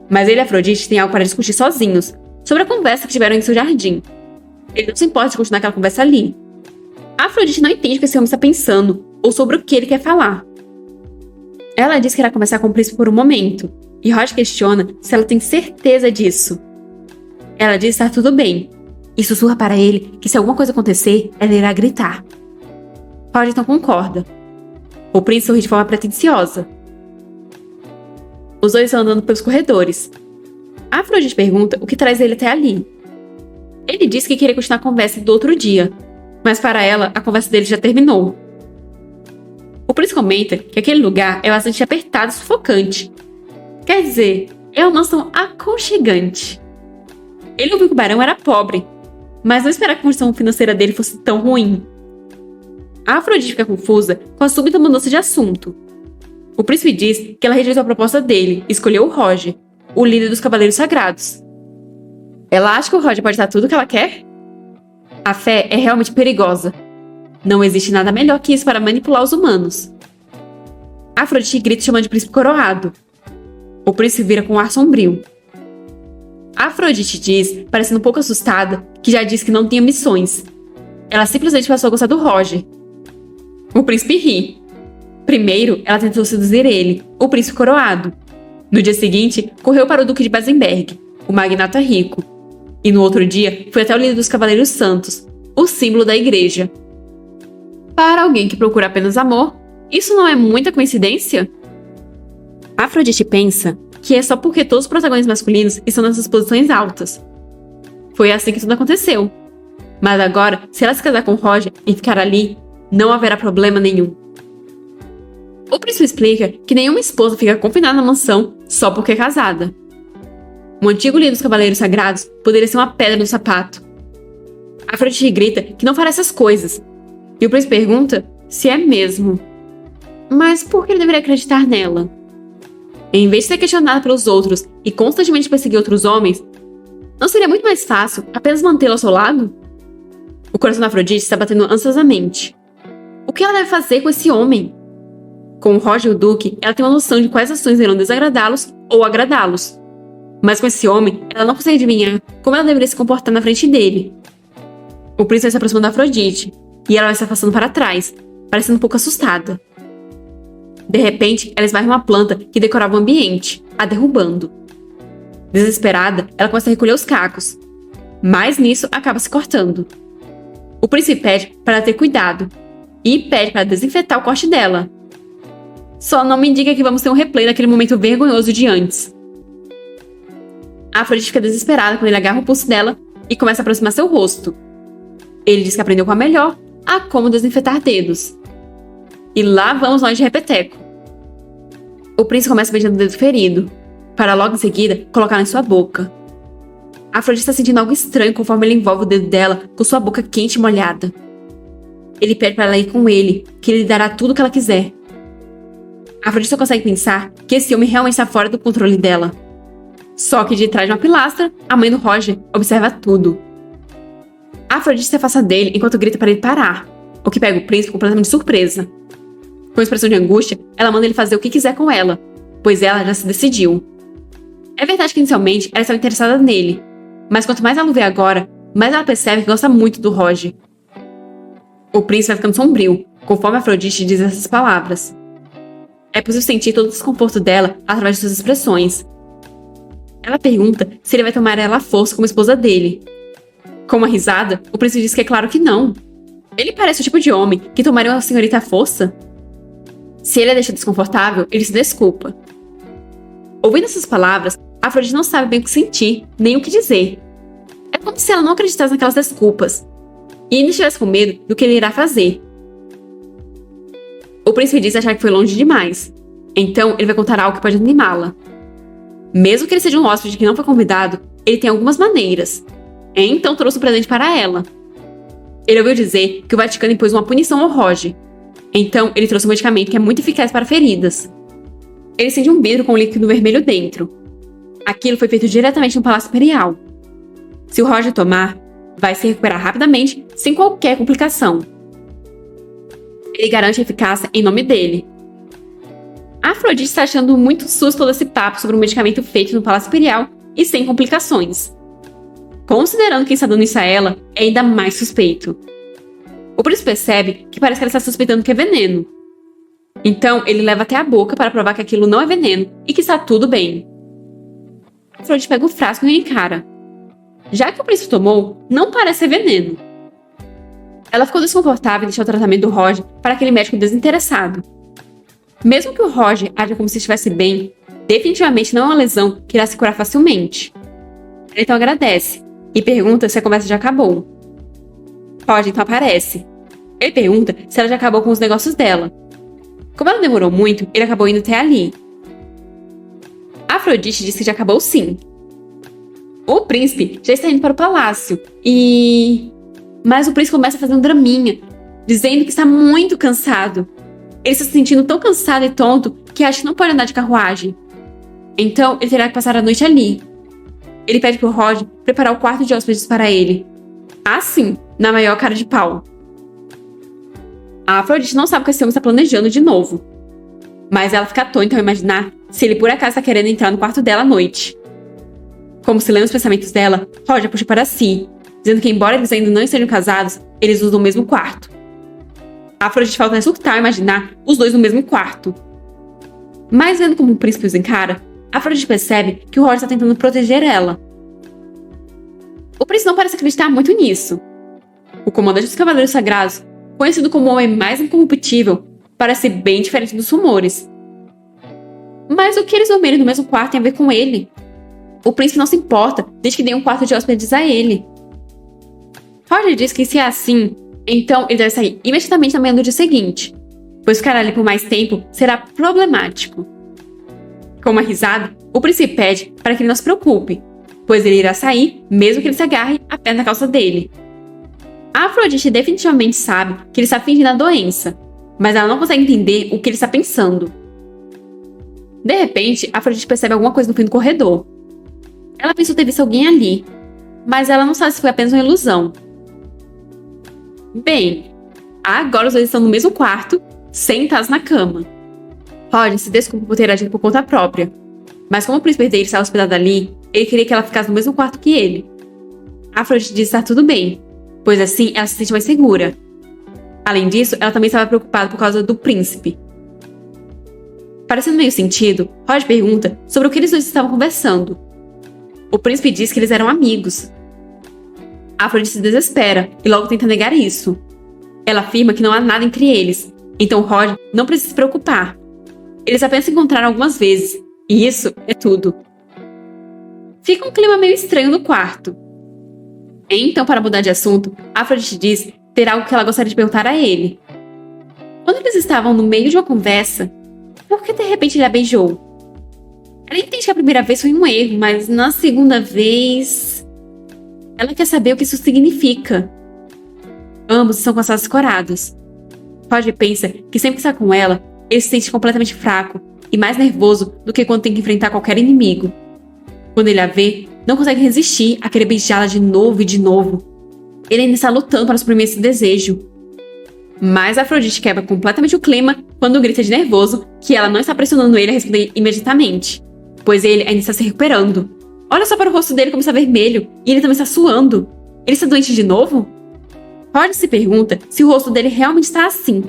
Mas ele e Afrodite têm algo para discutir sozinhos, sobre a conversa que tiveram em seu jardim. Ele não se importa de continuar aquela conversa ali. A Afrodite não entende o que esse homem está pensando, ou sobre o que ele quer falar. Ela diz que irá conversar com o príncipe por um momento, e Roger questiona se ela tem certeza disso. Ela diz estar tudo bem, e sussurra para ele que se alguma coisa acontecer, ela irá gritar. Roger então concorda. O príncipe sorri de forma pretensiosa. Os dois estão andando pelos corredores. A Afrodite pergunta o que traz ele até ali. Ele diz que queria continuar a conversa do outro dia, mas para ela, a conversa dele já terminou. O príncipe comenta que aquele lugar é bastante apertado e sufocante. Quer dizer, é uma mansão aconchegante. Ele ouviu que o barão era pobre, mas não esperava que a condição financeira dele fosse tão ruim. A Afrodite fica confusa com a súbita mudança de assunto. O príncipe diz que ela rejeitou a proposta dele e escolheu o Roger, o líder dos Cavaleiros Sagrados. Ela acha que o Roger pode dar tudo o que ela quer? A fé é realmente perigosa. Não existe nada melhor que isso para manipular os humanos. A Afrodite grita chamando de príncipe coroado. O príncipe vira com um ar sombrio. Afrodite diz, parecendo um pouco assustada, que já disse que não tinha missões. Ela simplesmente passou a gostar do Roger. O príncipe ri. Primeiro, ela tentou seduzir ele, o príncipe coroado. No dia seguinte, correu para o duque de Basenberg, o magnata rico. E no outro dia, foi até o líder dos Cavaleiros Santos, o símbolo da igreja. Para alguém que procura apenas amor, isso não é muita coincidência? Afrodite pensa que é só porque todos os protagonistas masculinos estão nessas posições altas. Foi assim que tudo aconteceu. Mas agora, se ela se casar com Roger e ficar ali, não haverá problema nenhum. O príncipe explica que nenhuma esposa fica confinada na mansão só porque é casada. O antigo líder dos Cavaleiros Sagrados poderia ser uma pedra no sapato. Afrodite grita que não fará essas coisas. E o príncipe pergunta se é mesmo. Mas por que ele deveria acreditar nela? Em vez de ser questionada pelos outros e constantemente perseguir outros homens, não seria muito mais fácil apenas mantê-lo ao seu lado? O coração da Afrodite está batendo ansiosamente. O que ela deve fazer com esse homem? Com o Roger e o Duque, ela tem uma noção de quais ações irão desagradá-los ou agradá-los. Mas com esse homem, ela não consegue adivinhar como ela deveria se comportar na frente dele. O príncipe vai se aproximando da Afrodite, e ela vai se afastando para trás, parecendo um pouco assustada. De repente, ela esbarra em uma planta que decorava o ambiente, a derrubando. Desesperada, ela começa a recolher os cacos. Mas nisso, acaba se cortando. O príncipe pede para ela ter cuidado, e pede para desinfetar o corte dela. Só não me diga que vamos ter um replay daquele momento vergonhoso de antes. A Afrodite fica desesperada quando ele agarra o pulso dela e começa a aproximar seu rosto. Ele diz que aprendeu com a melhor a como desinfetar dedos. E lá vamos nós de repeteco. O príncipe começa beijando o dedo ferido, para logo em seguida colocar em sua boca. A Afrodite está sentindo algo estranho conforme ele envolve o dedo dela com sua boca quente e molhada. Ele pede para ela ir com ele, que ele lhe dará tudo o que ela quiser. A Afrodite só consegue pensar que esse homem realmente está fora do controle dela. Só que de trás de uma pilastra, a mãe do Roger observa tudo. A Afrodite se afasta dele enquanto grita para ele parar, o que pega o príncipe completamente de surpresa. Com expressão de angústia, ela manda ele fazer o que quiser com ela, pois ela já se decidiu. É verdade que inicialmente ela estava interessada nele, mas quanto mais ela o vê agora, mais ela percebe que gosta muito do Roger. O príncipe vai ficando sombrio, conforme a Afrodite diz essas palavras. É possível sentir todo o desconforto dela através de suas expressões. Ela pergunta se ele vai tomar ela à força como esposa dele. Com uma risada, o príncipe diz que é claro que não. Ele parece o tipo de homem que tomaria uma senhorita à força. Se ele a deixa desconfortável, ele se desculpa. Ouvindo essas palavras, a Afrodite não sabe bem o que sentir, nem o que dizer. É como se ela não acreditasse naquelas desculpas, e ainda estivesse com medo do que ele irá fazer. O príncipe diz achar que foi longe demais, então ele vai contar algo que pode animá-la. Mesmo que ele seja um hóspede que não foi convidado, ele tem algumas maneiras. Então trouxe um presente para ela. Ele ouviu dizer que o Vaticano impôs uma punição ao Roger. Então ele trouxe um medicamento que é muito eficaz para feridas. Ele acende um vidro com um líquido vermelho dentro. Aquilo foi feito diretamente no Palácio Imperial. Se o Roger tomar, vai se recuperar rapidamente, sem qualquer complicação. Ele garante a eficácia em nome dele. A Afrodite está achando muito susto todo esse papo sobre um medicamento feito no Palácio Imperial e sem complicações. Considerando quem está dando isso a ela, é ainda mais suspeito. O príncipe percebe que parece que ela está suspeitando que é veneno. Então, ele leva até a boca para provar que aquilo não é veneno e que está tudo bem. A Afrodite pega o frasco e o encara. Já que o príncipe tomou, não parece ser veneno. Ela ficou desconfortável em deixar o tratamento do Roger para aquele médico desinteressado. Mesmo que o Roger haja como se estivesse bem, definitivamente não é uma lesão que irá se curar facilmente. Ela então agradece e pergunta se a conversa já acabou. Roger então aparece. Ele pergunta se ela já acabou com os negócios dela. Como ela demorou muito, ele acabou indo até ali. A Afrodite diz que já acabou sim. O príncipe já está indo para o palácio Mas o príncipe começa a fazer um draminha, dizendo que está muito cansado. Ele está se sentindo tão cansado e tonto que acha que não pode andar de carruagem. Então, ele terá que passar a noite ali. Ele pede pro Roger preparar o quarto de hóspedes para ele. Assim, na maior cara de pau. A Afrodite não sabe o que esse homem está planejando de novo. Mas ela fica atônita ao imaginar se ele por acaso está querendo entrar no quarto dela à noite. Como se lendo os pensamentos dela, Roger puxa para si, dizendo que embora eles ainda não estejam casados, eles usam o mesmo quarto. Afrodite volta a surtar ao imaginar os dois no mesmo quarto. Mas vendo como o príncipe os encara, Afrodite percebe que o Roger está tentando proteger ela. O príncipe não parece acreditar muito nisso. O comandante dos Cavaleiros Sagrados, conhecido como o homem mais incorruptível, parece bem diferente dos rumores. Mas o que eles dormirem no mesmo quarto tem a ver com ele? O príncipe não se importa, desde que dê um quarto de hóspedes a ele. Roger diz que se é assim, então ele deve sair imediatamente na manhã do dia seguinte, pois ficar ali por mais tempo será problemático. Com uma risada, o príncipe pede para que ele não se preocupe, pois ele irá sair mesmo que ele se agarre à perna da calça dele. A Afrodite definitivamente sabe que ele está fingindo a doença, mas ela não consegue entender o que ele está pensando. De repente, a Afrodite percebe alguma coisa no fim do corredor. Ela pensou ter visto alguém ali, mas ela não sabe se foi apenas uma ilusão. Bem, agora os dois estão no mesmo quarto, sentados na cama. Roger se desculpa por ter agido por conta própria, mas como o príncipe dele estava hospedado ali, ele queria que ela ficasse no mesmo quarto que ele. A Afrodite diz estar tudo bem, pois assim ela se sente mais segura. Além disso, ela também estava preocupada por causa do príncipe. Parecendo meio sentido, Roger pergunta sobre o que eles dois estavam conversando. O príncipe diz que eles eram amigos. A Afrodite se desespera e logo tenta negar isso. Ela afirma que não há nada entre eles, então Roger não precisa se preocupar. Eles apenas se encontraram algumas vezes, e isso é tudo. Fica um clima meio estranho no quarto. Então, para mudar de assunto, Afrodite diz ter algo que ela gostaria de perguntar a ele. Quando eles estavam no meio de uma conversa, por que de repente ele a beijou? Ela entende que a primeira vez foi um erro, mas na segunda vez... Ela quer saber o que isso significa. Ambos estão com as asas coradas. Roger pensa que sempre que está com ela, ele se sente completamente fraco e mais nervoso do que quando tem que enfrentar qualquer inimigo. Quando ele a vê, não consegue resistir a querer beijá-la de novo e de novo. Ele ainda está lutando para suprimir esse desejo. Mas Afrodite quebra completamente o clima quando grita de nervoso que ela não está pressionando ele a responder imediatamente, pois ele ainda está se recuperando. Olha só para o rosto dele como está vermelho, e ele também está suando. Ele está doente de novo? Roger se pergunta se o rosto dele realmente está assim.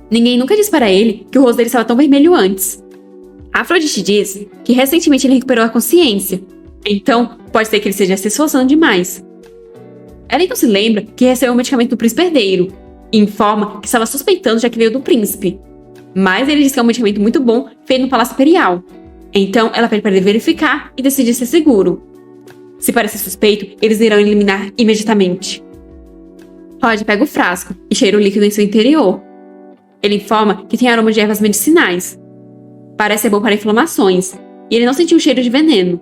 Ninguém nunca disse para ele que o rosto dele estava tão vermelho antes. Afrodite diz que recentemente ele recuperou a consciência, então pode ser que ele esteja se esforçando demais. Ela então se lembra que recebeu o medicamento do príncipe herdeiro e informa que estava suspeitando já que veio do príncipe. Mas ele diz que é um medicamento muito bom feito no Palácio Imperial. Então ela pede para ele verificar e decidir ser seguro. Se parecer suspeito, eles irão eliminar imediatamente. Roger pega o frasco e cheira o líquido em seu interior. Ele informa que tem aroma de ervas medicinais. Parece ser bom para inflamações, e ele não sentiu o cheiro de veneno.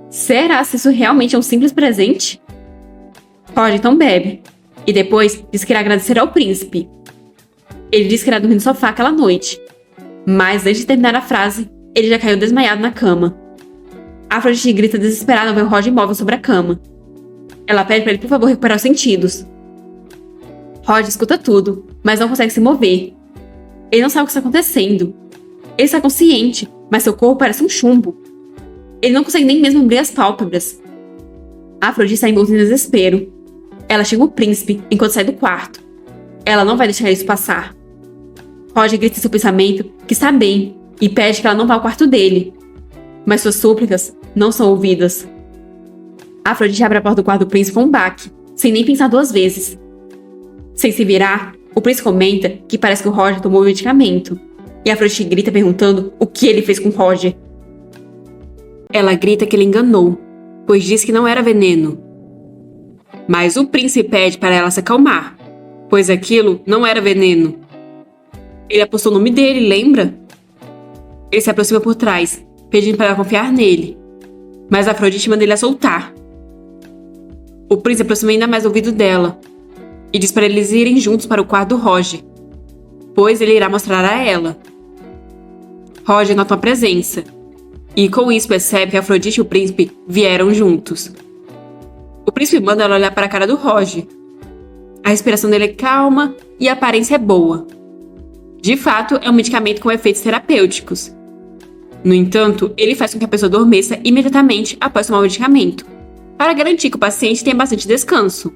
Será se isso realmente é um simples presente? Roger então bebe, e depois diz que irá agradecer ao príncipe. Ele diz que irá dormir no sofá aquela noite, mas antes de terminar a frase, ele já caiu desmaiado na cama. Afrodite grita desesperada ao ver o Roger imóvel sobre a cama. Ela pede para ele por favor recuperar os sentidos. Roger escuta tudo, mas não consegue se mover. Ele não sabe o que está acontecendo. Ele está consciente, mas seu corpo parece um chumbo. Ele não consegue nem mesmo abrir as pálpebras. Afrodite está envolta em desespero. Ela chega o príncipe enquanto sai do quarto. Ela não vai deixar isso passar. Roger grita em seu pensamento que está bem e pede que ela não vá ao quarto dele. Mas suas súplicas não são ouvidas. Afrodite abre a porta do quarto do príncipe com um baque, sem nem pensar duas vezes. Sem se virar, o príncipe comenta que parece que o Roger tomou o medicamento. E Afrodite grita perguntando o que ele fez com Roger. Ela grita que ele enganou, pois disse que não era veneno. Mas o príncipe pede para ela se acalmar, pois aquilo não era veneno. Ele apostou o nome dele, lembra? Ele se aproxima por trás, pedindo para ela confiar nele. Mas Afrodite manda ele a soltar. O príncipe aproxima ainda mais o ouvido dela e diz para eles irem juntos para o quarto do Roger, pois ele irá mostrar a ela. Roger nota uma presença, e com isso percebe que Afrodite e o príncipe vieram juntos. O príncipe manda ela olhar para a cara do Roger. A respiração dele é calma e a aparência é boa. De fato, é um medicamento com efeitos terapêuticos. No entanto, ele faz com que a pessoa adormeça imediatamente após tomar o medicamento, para garantir que o paciente tenha bastante descanso.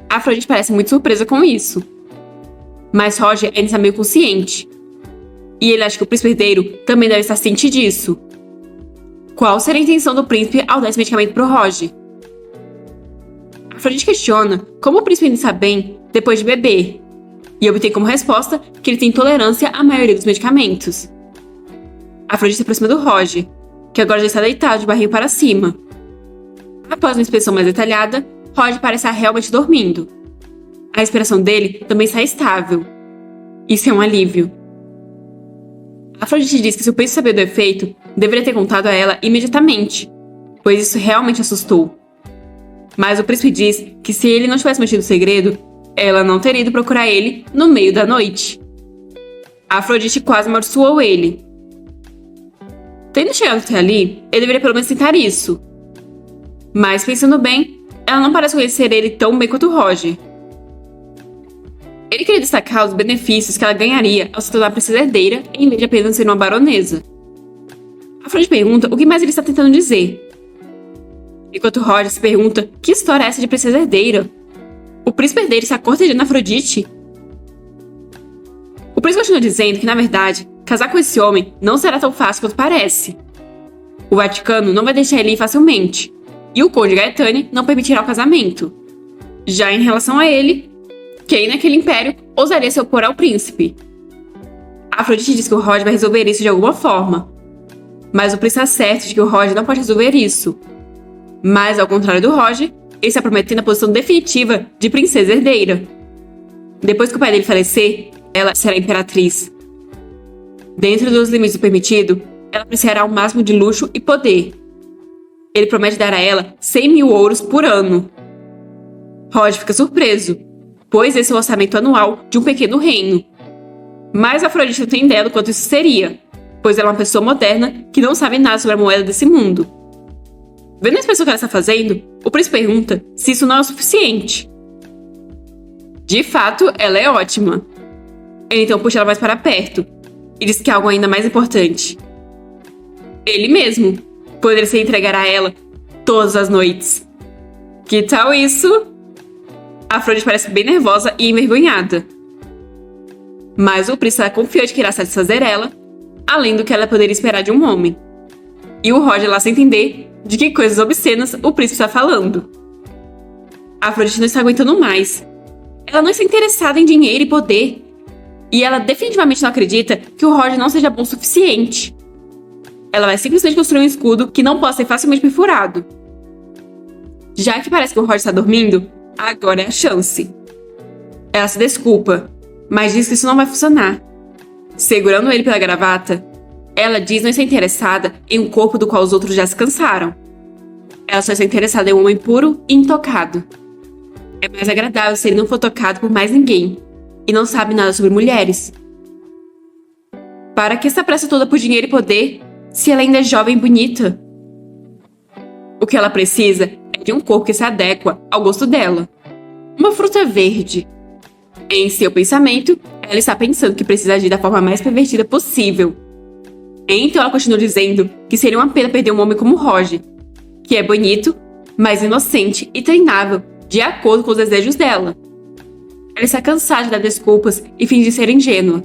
Afrodite parece muito surpresa com isso. Mas Roger ainda está meio consciente. E ele acha que o príncipe herdeiro também deve estar ciente disso. Qual seria a intenção do príncipe ao dar esse medicamento para o Roger? Afrodite questiona como o príncipe ainda está bem depois de beber, e obtém como resposta que ele tem intolerância à maioria dos medicamentos. Afrodite se aproxima do Roger, que agora já está deitado de barriga para cima. Após uma inspeção mais detalhada, Roger parece estar realmente dormindo. A respiração dele também está estável. Isso é um alívio. Afrodite diz que se o príncipe sabia do efeito, deveria ter contado a ela imediatamente, pois isso realmente assustou. Mas o príncipe diz que se ele não tivesse mantido o segredo, ela não teria ido procurar ele no meio da noite. Afrodite quase amaldiçoou ele. Tendo chegado até ali, ele deveria pelo menos tentar isso. Mas pensando bem, ela não parece conhecer ele tão bem quanto Roger. Ele queria destacar os benefícios que ela ganharia ao se tornar princesa herdeira em vez de apenas ser uma baronesa. Afrodite pergunta o que mais ele está tentando dizer. Enquanto Roger se pergunta que história é essa de princesa herdeira. O príncipe herdeiro está cortejando Afrodite? O príncipe continua dizendo que, na verdade, casar com esse homem não será tão fácil quanto parece. O Vaticano não vai deixar ele ir facilmente, e o Conde Gaetani não permitirá o casamento. Já em relação a ele, quem naquele império ousaria se opor ao príncipe? Afrodite diz que o Roger vai resolver isso de alguma forma. Mas o príncipe está certo de que o Roger não pode resolver isso. Mas, ao contrário do Roger, ele está prometendo a posição definitiva de princesa herdeira. Depois que o pai dele falecer, ela será imperatriz. Dentro dos limites do permitido, ela apreciará o máximo de luxo e poder. Ele promete dar a ela 100 mil ouros por ano. Roger fica surpreso, pois esse é o orçamento anual de um pequeno reino. Mas Afrodite não tem ideia do quanto isso seria, pois ela é uma pessoa moderna que não sabe nada sobre a moeda desse mundo. Vendo a expressão que ela está fazendo, o príncipe pergunta se isso não é o suficiente. De fato, ela é ótima. Ele então puxa ela mais para perto e diz que há algo ainda mais importante. Ele mesmo poderia se entregar a ela todas as noites. Que tal isso? Afrodite parece bem nervosa e envergonhada. Mas o príncipe está confiante que irá satisfazer ela, além do que ela poderia esperar de um homem. E o Roger lá sem entender de que coisas obscenas o príncipe está falando. Afrodite não está aguentando mais. Ela não está interessada em dinheiro e poder. E ela definitivamente não acredita que o Roger não seja bom o suficiente. Ela vai simplesmente construir um escudo que não possa ser facilmente perfurado. Já que parece que o Roger está dormindo, agora é a chance. Ela se desculpa, mas diz que isso não vai funcionar. Segurando ele pela gravata, ela diz não estar interessada em um corpo do qual os outros já se cansaram. Ela só está interessada em um homem puro e intocado. É mais agradável se ele não for tocado por mais ninguém e não sabe nada sobre mulheres. Para que essa pressa toda por dinheiro e poder, se ela ainda é jovem e bonita? O que ela precisa é de um corpo que se adequa ao gosto dela. Uma fruta verde. Em seu pensamento, ela está pensando que precisa agir da forma mais pervertida possível. Então ela continua dizendo que seria uma pena perder um homem como Roger, que é bonito, mas inocente e treinável, de acordo com os desejos dela. Ela está cansada de dar desculpas e fingir ser ingênua.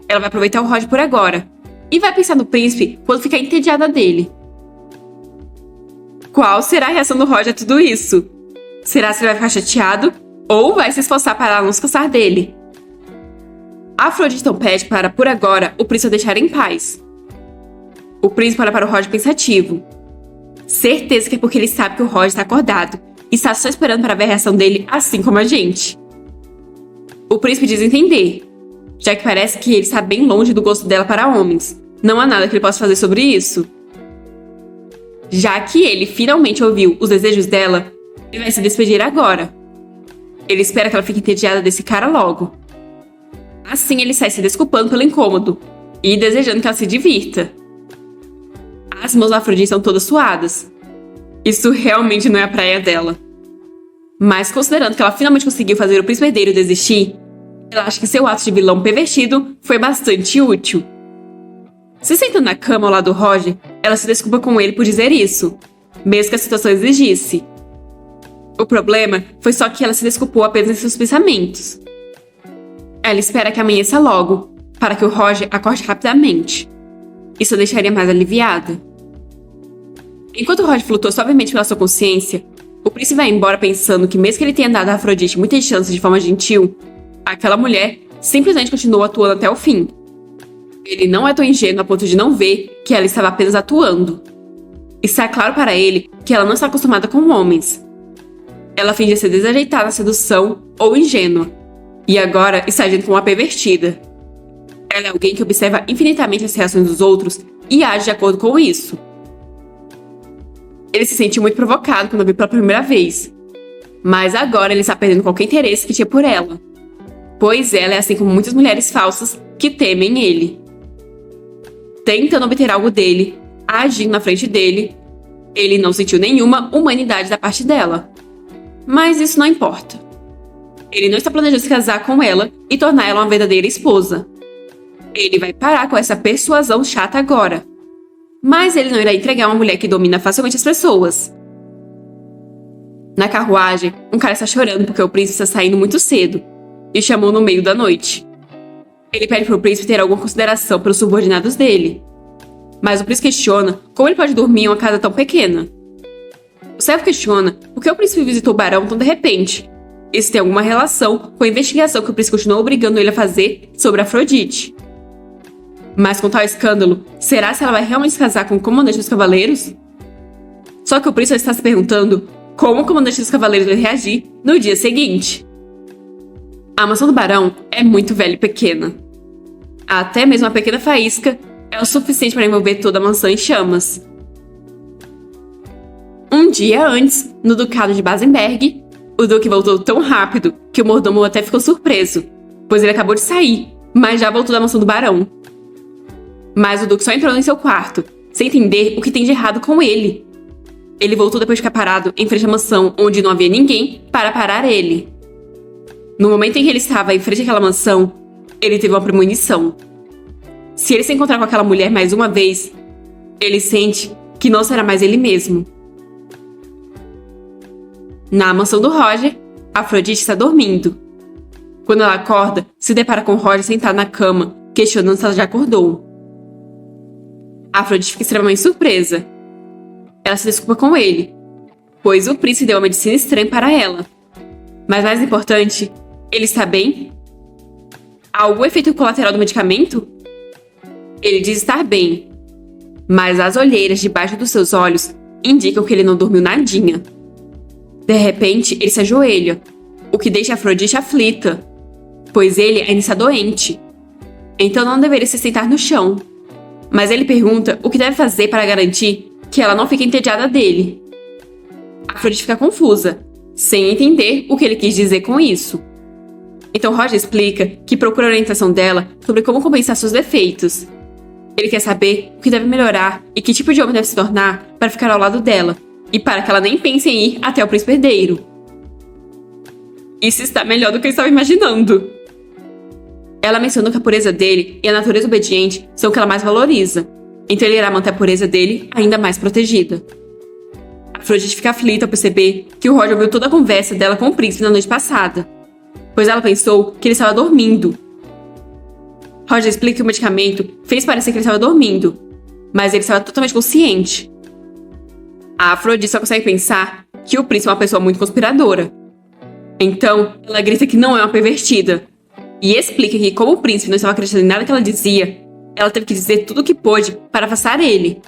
Ela vai aproveitar o Roger por agora, e vai pensar no príncipe quando ficar entediada dele. Qual será a reação do Roger a tudo isso? Será que ele vai ficar chateado ou vai se esforçar para não se cansar dele? Afrodite então pede para, por agora, o príncipe deixar em paz. O príncipe olha para o Roger pensativo. Certeza que é porque ele sabe que o Roger está acordado e está só esperando para ver a reação dele, assim como a gente. O príncipe diz entender, já que parece que ele está bem longe do gosto dela para homens. Não há nada que ele possa fazer sobre isso. Já que ele finalmente ouviu os desejos dela, ele vai se despedir agora. Ele espera que ela fique entediada desse cara logo. Assim ele sai se desculpando pelo incômodo e desejando que ela se divirta. As mãos da Afrodite são todas suadas. Isso realmente não é a praia dela. Mas considerando que ela finalmente conseguiu fazer o príncipe herdeiro desistir, ela acha que seu ato de vilão pervertido foi bastante útil. Se sentando na cama ao lado do Roger, ela se desculpa com ele por dizer isso, mesmo que a situação exigisse. O problema foi só que ela se desculpou apenas em seus pensamentos. Ela espera que amanheça logo, para que o Roger acorde rapidamente. Isso a deixaria mais aliviada. Enquanto o Roger flutua suavemente pela sua consciência, o príncipe vai embora pensando que mesmo que ele tenha dado a Afrodite muitas chances de forma gentil, aquela mulher simplesmente continuou atuando até o fim. Ele não é tão ingênuo a ponto de não ver que ela estava apenas atuando. Está claro para ele que ela não está acostumada com homens. Ela finge ser desajeitada na sedução ou ingênua, e agora está agindo como uma pervertida. Ela é alguém que observa infinitamente as reações dos outros e age de acordo com isso. Ele se sentiu muito provocado quando a viu pela primeira vez, mas agora ele está perdendo qualquer interesse que tinha por ela, pois ela é assim como muitas mulheres falsas que temem ele. Tentando obter algo dele, agindo na frente dele, ele não sentiu nenhuma humanidade da parte dela. Mas isso não importa. Ele não está planejando se casar com ela e tornar ela uma verdadeira esposa. Ele vai parar com essa persuasão chata agora. Mas ele não irá entregar uma mulher que domina facilmente as pessoas. Na carruagem, um cara está chorando porque o príncipe está saindo muito cedo e chamou no meio da noite. Ele pede para o príncipe ter alguma consideração pelos subordinados dele. Mas o príncipe questiona como ele pode dormir em uma casa tão pequena. O servo questiona por que o príncipe visitou o barão tão de repente. Isso tem alguma relação com a investigação que o príncipe continuou obrigando ele a fazer sobre Afrodite. Mas com tal escândalo, será se ela vai realmente se casar com o comandante dos cavaleiros? Só que o príncipe está se perguntando como o comandante dos cavaleiros vai reagir no dia seguinte. A mansão do barão é muito velha e pequena. Até mesmo uma pequena faísca é o suficiente para envolver toda a mansão em chamas. Um dia antes, no ducado de Basenberg, o duque voltou tão rápido que o mordomo até ficou surpreso, pois ele acabou de sair, mas já voltou da mansão do barão. Mas o duque só entrou em seu quarto, sem entender o que tem de errado com ele. Ele voltou depois de ficar parado em frente à mansão onde não havia ninguém para parar ele. No momento em que ele estava em frente àquela mansão, ele teve uma premonição. Se ele se encontrar com aquela mulher mais uma vez, ele sente que não será mais ele mesmo. Na mansão do Roger, Afrodite está dormindo. Quando ela acorda, se depara com Roger sentado na cama, questionando se ela já acordou. Afrodite fica extremamente surpresa. Ela se desculpa com ele, pois o príncipe deu uma medicina estranha para ela. Mas mais importante, ele está bem? Há algum efeito colateral do medicamento? Ele diz estar bem, mas as olheiras debaixo dos seus olhos indicam que ele não dormiu nadinha. De repente, ele se ajoelha, o que deixa Afrodite aflita, pois ele ainda está doente. Então não deveria se sentar no chão. Mas ele pergunta o que deve fazer para garantir que ela não fique entediada dele. Afrodite fica confusa, sem entender o que ele quis dizer com isso. Então Roger explica que procura a orientação dela sobre como compensar seus defeitos. Ele quer saber o que deve melhorar e que tipo de homem deve se tornar para ficar ao lado dela, e para que ela nem pense em ir até o príncipe herdeiro. Isso está melhor do que eu estava imaginando. Ela mencionou que a pureza dele e a natureza obediente são o que ela mais valoriza, então ele irá manter a pureza dele ainda mais protegida. Afrodite fica aflita ao perceber que o Roger ouviu toda a conversa dela com o príncipe na noite passada, pois ela pensou que ele estava dormindo. Roger explica que o medicamento fez parecer que ele estava dormindo, mas ele estava totalmente consciente. A Afrodite só consegue pensar que o príncipe é uma pessoa muito conspiradora. Então, ela grita que não é uma pervertida, e explica que, como o príncipe não estava acreditando em nada que ela dizia, ela teve que dizer tudo o que pôde para afastar ele.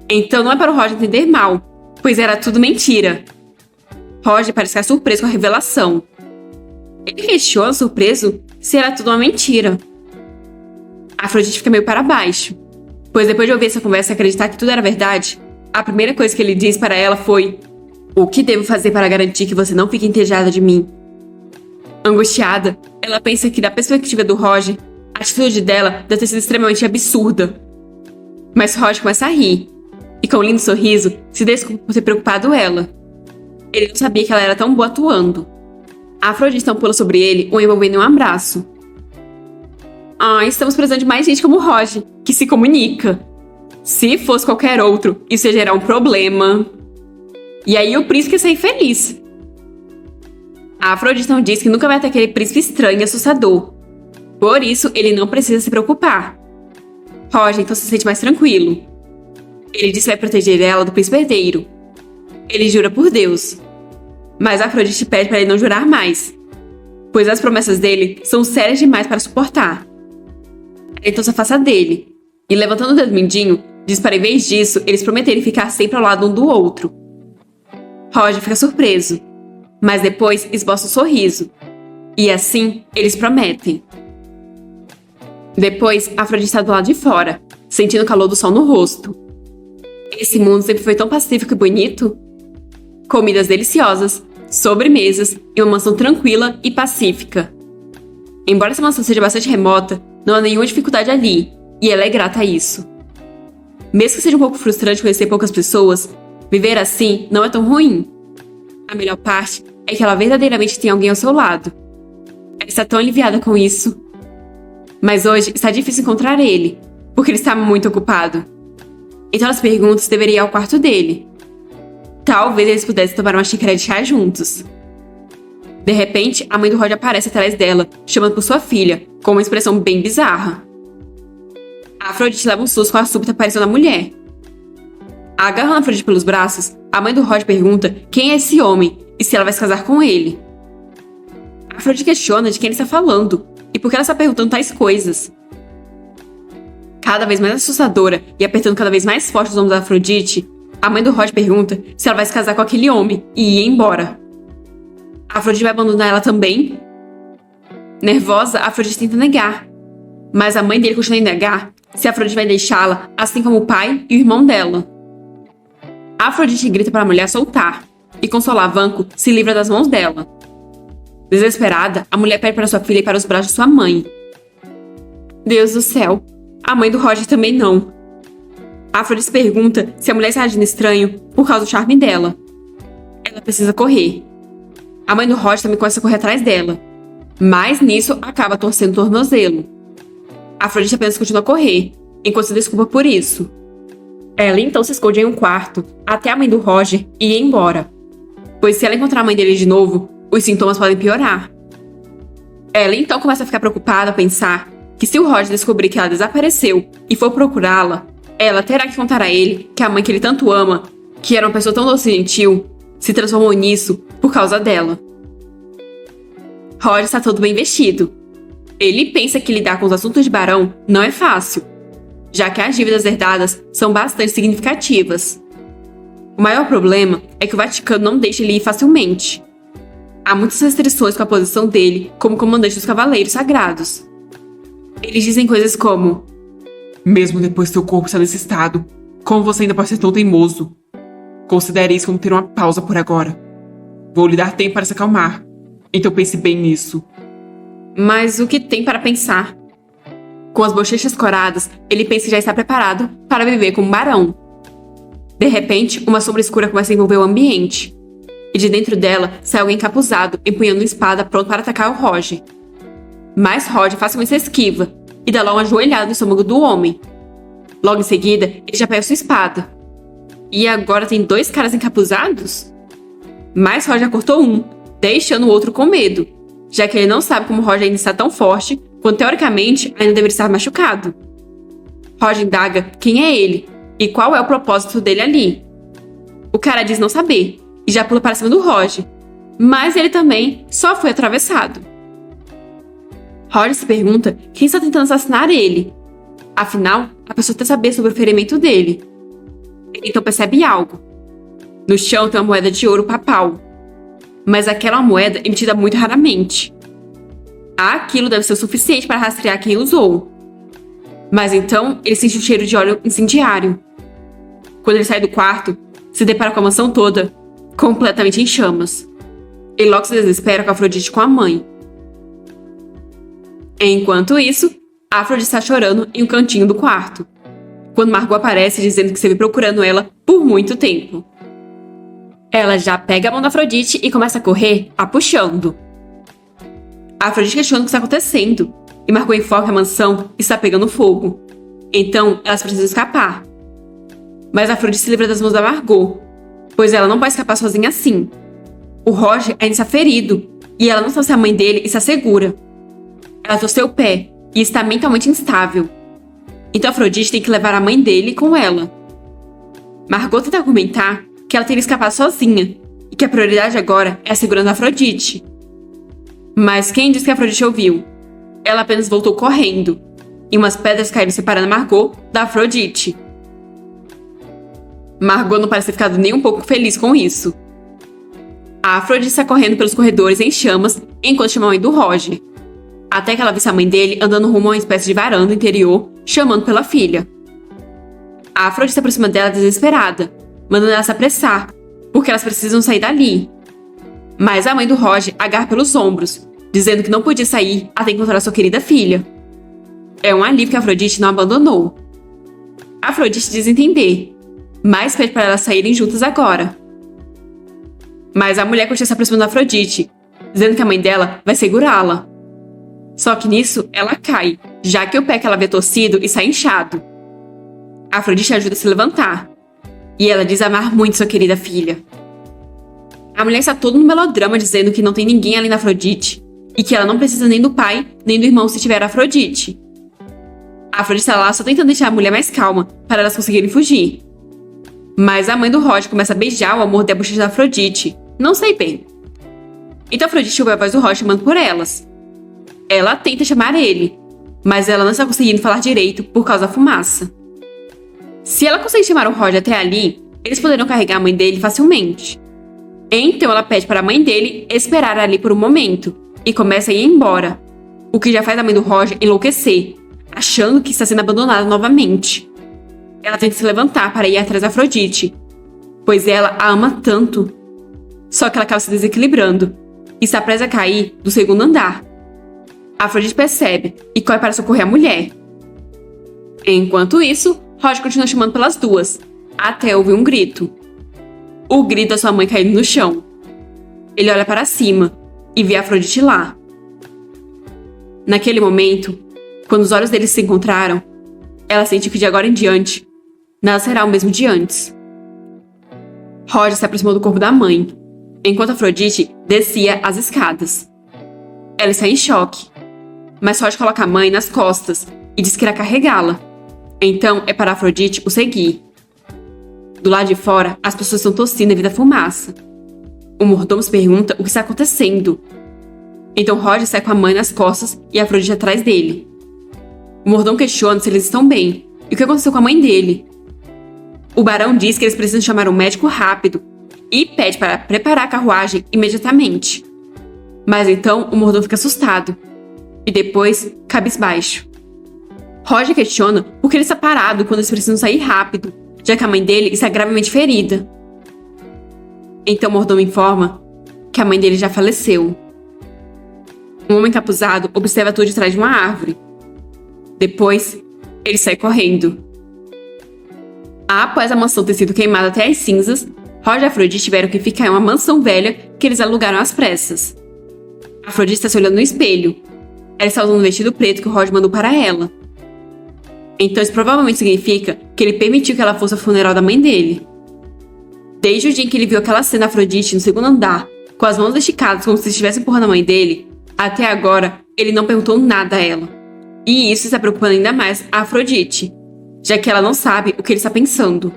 Então não é para o Roger entender mal, pois era tudo mentira. Roger parece ficar surpreso com a revelação. Ele questiona, surpreso, se era tudo uma mentira. Afrodite fica meio para baixo, pois depois de ouvir essa conversa e acreditar que tudo era verdade, a primeira coisa que ele diz para ela foi: "O que devo fazer para garantir que você não fique entediada de mim?" Angustiada, ela pensa que, da perspectiva do Roger, a atitude dela deve ter sido extremamente absurda. Mas Roger começa a rir, e com um lindo sorriso, se desculpa por ter preocupado ela. Ele não sabia que ela era tão boa atuando. A Afrodite então pula sobre ele, o envolvendo em um abraço. Estamos precisando de mais gente como o Roger, que se comunica. Se fosse qualquer outro, isso ia gerar um problema. E aí o príncipe ia sair feliz. A Afrodite não diz que nunca vai ter aquele príncipe estranho e assustador. Por isso, ele não precisa se preocupar. Roger então se sente mais tranquilo. Ele diz que vai proteger ela do príncipe herdeiro. Ele jura por Deus. Mas a Afrodite pede para ele não jurar mais, pois as promessas dele são sérias demais para suportar. Ela então se afasta dele, e levantando o dedo mindinho, diz para em vez disso, eles prometerem ficar sempre ao lado um do outro. Roger fica surpreso, mas depois esboça um sorriso. E assim, eles prometem. Depois, a Afrodite está do lado de fora, sentindo o calor do sol no rosto. Esse mundo sempre foi tão pacífico e bonito. Comidas deliciosas, sobremesas e uma mansão tranquila e pacífica. Embora essa mansão seja bastante remota, não há nenhuma dificuldade ali, e ela é grata a isso. Mesmo que seja um pouco frustrante conhecer poucas pessoas, viver assim não é tão ruim. A melhor parte é que ela verdadeiramente tem alguém ao seu lado. Ela está tão aliviada com isso. Mas hoje está difícil encontrar ele, porque ele está muito ocupado. Então ela se pergunta se deveria ir ao quarto dele. Talvez eles pudessem tomar uma xícara de chá juntos. De repente, a mãe do Roger aparece atrás dela, chamando por sua filha, com uma expressão bem bizarra. A Afrodite leva um susto com a súbita aparição da mulher. Agarrando a Afrodite pelos braços, a mãe do Roger pergunta quem é esse homem e se ela vai se casar com ele. A Afrodite questiona de quem ele está falando e por que ela está perguntando tais coisas. Cada vez mais assustadora e apertando cada vez mais forte os ombros da Afrodite, a mãe do Roger pergunta se ela vai se casar com aquele homem e ir embora. A Afrodite vai abandonar ela também? Nervosa, a Afrodite tenta negar. Mas a mãe dele continua a negar se a Afrodite vai deixá-la, assim como o pai e o irmão dela. A Afrodite grita para a mulher soltar, e com solavanco se livra das mãos dela. Desesperada, a mulher pede para sua filha ir para os braços de sua mãe. Deus do céu, a mãe do Roger também não. A Afrodite pergunta se a mulher está agindo estranho por causa do charme dela. Ela precisa correr. A mãe do Roger também começa a correr atrás dela. Mas nisso acaba torcendo o tornozelo. A Afrodite apenas continua a correr, enquanto se desculpa por isso. Ela então se esconde em um quarto, até a mãe do Roger ir embora. Pois se ela encontrar a mãe dele de novo, os sintomas podem piorar. Ela então começa a ficar preocupada a pensar que se o Roger descobrir que ela desapareceu e for procurá-la, ela terá que contar a ele que a mãe que ele tanto ama, que era uma pessoa tão doce e gentil, se transformou nisso por causa dela. Roger está todo bem vestido. Ele pensa que lidar com os assuntos de barão não é fácil, já que as dívidas herdadas são bastante significativas. O maior problema é que o Vaticano não deixa ele ir facilmente. Há muitas restrições com a posição dele como comandante dos Cavaleiros Sagrados. Eles dizem coisas como: mesmo depois que seu corpo está nesse estado, como você ainda pode ser tão teimoso? Considere isso como ter uma pausa por agora. Vou lhe dar tempo para se acalmar, então pense bem nisso. Mas o que tem para pensar? Com as bochechas coradas, ele pensa que já está preparado para viver como um barão. De repente, uma sombra escura começa a envolver o ambiente. E de dentro dela sai alguém encapuzado, empunhando uma espada pronto para atacar o Roger. Mas Roger facilmente se esquiva e dá logo uma joelhada no estômago do homem. Logo em seguida, ele já pega sua espada. E agora tem 2 caras encapuzados? Mas Roger cortou um, deixando o outro com medo, já que ele não sabe como Roger ainda está tão forte, quando teoricamente ainda deveria estar machucado. Roger indaga quem é ele e qual é o propósito dele ali. O cara diz não saber e já pula para cima do Roger, mas ele também só foi atravessado. Roger se pergunta quem está tentando assassinar ele. Afinal, a pessoa quer saber sobre o ferimento dele. Ele então percebe algo. No chão tem uma moeda de ouro papal, mas aquela é uma moeda emitida muito raramente. Aquilo deve ser o suficiente para rastrear quem usou. Mas então ele sente um cheiro de óleo incendiário. Quando ele sai do quarto, se depara com a mansão toda, completamente em chamas. Ele logo se desespera com a Afrodite com a mãe. Enquanto isso, a Afrodite está chorando em um cantinho do quarto, quando Margot aparece dizendo que esteve procurando ela por muito tempo. Ela já pega a mão da Afrodite e começa a correr, a puxando. A Afrodite questiona o que está acontecendo, e Margot informa que a mansão está pegando fogo. Então, elas precisam escapar. Mas Afrodite se livra das mãos da Margot, pois ela não pode escapar sozinha assim. O Roger ainda está ferido, e ela não sabe se a mãe dele está segura. Ela torceu o pé e está mentalmente instável. Então Afrodite tem que levar a mãe dele com ela. Margot tenta argumentar que ela teria escapado sozinha, e que a prioridade agora é a segurança da Afrodite. Mas quem disse que a Afrodite ouviu? Ela apenas voltou correndo, e umas pedras caíram separando Margot da Afrodite. Margot não parece ter ficado nem um pouco feliz com isso. A Afrodite está correndo pelos corredores em chamas enquanto chama a mãe do Roger, até que ela vê a mãe dele andando rumo a uma espécie de varanda interior, chamando pela filha. A Afrodite se aproxima dela desesperada, mandando ela se apressar, porque elas precisam sair dali. Mas a mãe do Roger agarra pelos ombros, dizendo que não podia sair até encontrar sua querida filha. É um alívio que a Afrodite não abandonou. A Afrodite diz entender, mas pede para elas saírem juntas agora. Mas a mulher continua se aproximando da Afrodite, dizendo que a mãe dela vai segurá-la. Só que nisso, ela cai, já que o pé que ela vê torcido está inchado. A Afrodite ajuda a se levantar, e ela diz amar muito sua querida filha. A mulher está toda no melodrama dizendo que não tem ninguém além da Afrodite, e que ela não precisa nem do pai, nem do irmão se tiver a Afrodite. A Afrodite está lá só tentando deixar a mulher mais calma, para elas conseguirem fugir. Mas a mãe do Roger começa a beijar o amor da bochecha da Afrodite. Não sei bem. Então a Afrodite ouve a voz do Roger chamando por elas. Ela tenta chamar ele, mas ela não está conseguindo falar direito por causa da fumaça. Se ela conseguir chamar o Roger até ali, eles poderão carregar a mãe dele facilmente. Então ela pede para a mãe dele esperar ali por um momento e começa a ir embora, o que já faz a mãe do Roger enlouquecer, achando que está sendo abandonada novamente. Ela tenta se levantar para ir atrás da Afrodite, pois ela a ama tanto. Só que ela acaba se desequilibrando e está presa a cair do segundo andar. A Afrodite percebe e corre para socorrer a mulher. Enquanto isso, Roger continua chamando pelas duas, até ouvir um grito. O grito da sua mãe caindo no chão. Ele olha para cima e vê a Afrodite lá. Naquele momento, quando os olhos deles se encontraram, ela sente que de agora em diante, nada será o mesmo de antes. Roger se aproximou do corpo da mãe, enquanto Afrodite descia as escadas. Ela está em choque, mas Roger coloca a mãe nas costas e diz que irá carregá-la. Então é para Afrodite o seguir. Do lado de fora, as pessoas estão tossindo devido à fumaça. O mordomo se pergunta o que está acontecendo. Então Roger sai com a mãe nas costas e Afrodite atrás dele. O mordomo questiona se eles estão bem e o que aconteceu com a mãe dele. O barão diz que eles precisam chamar um médico rápido e pede para preparar a carruagem imediatamente. Mas então o mordomo fica assustado e depois cabisbaixo. Roger questiona por que ele está parado quando eles precisam sair rápido, já que a mãe dele está gravemente ferida. Então o mordomo informa que a mãe dele já faleceu. Um homem encapuzado observa tudo de trás de uma árvore. Depois, ele sai correndo. Após a mansão ter sido queimada até as cinzas, Roger e Afrodite tiveram que ficar em uma mansão velha que eles alugaram às pressas. Afrodite está se olhando no espelho. Ela está usando um vestido preto que o Roger mandou para ela. Então isso provavelmente significa que ele permitiu que ela fosse ao funeral da mãe dele. Desde o dia em que ele viu aquela cena Afrodite no segundo andar, com as mãos esticadas como se estivesse empurrando a mãe dele, até agora ele não perguntou nada a ela. E isso está preocupando ainda mais a Afrodite, já que ela não sabe o que ele está pensando.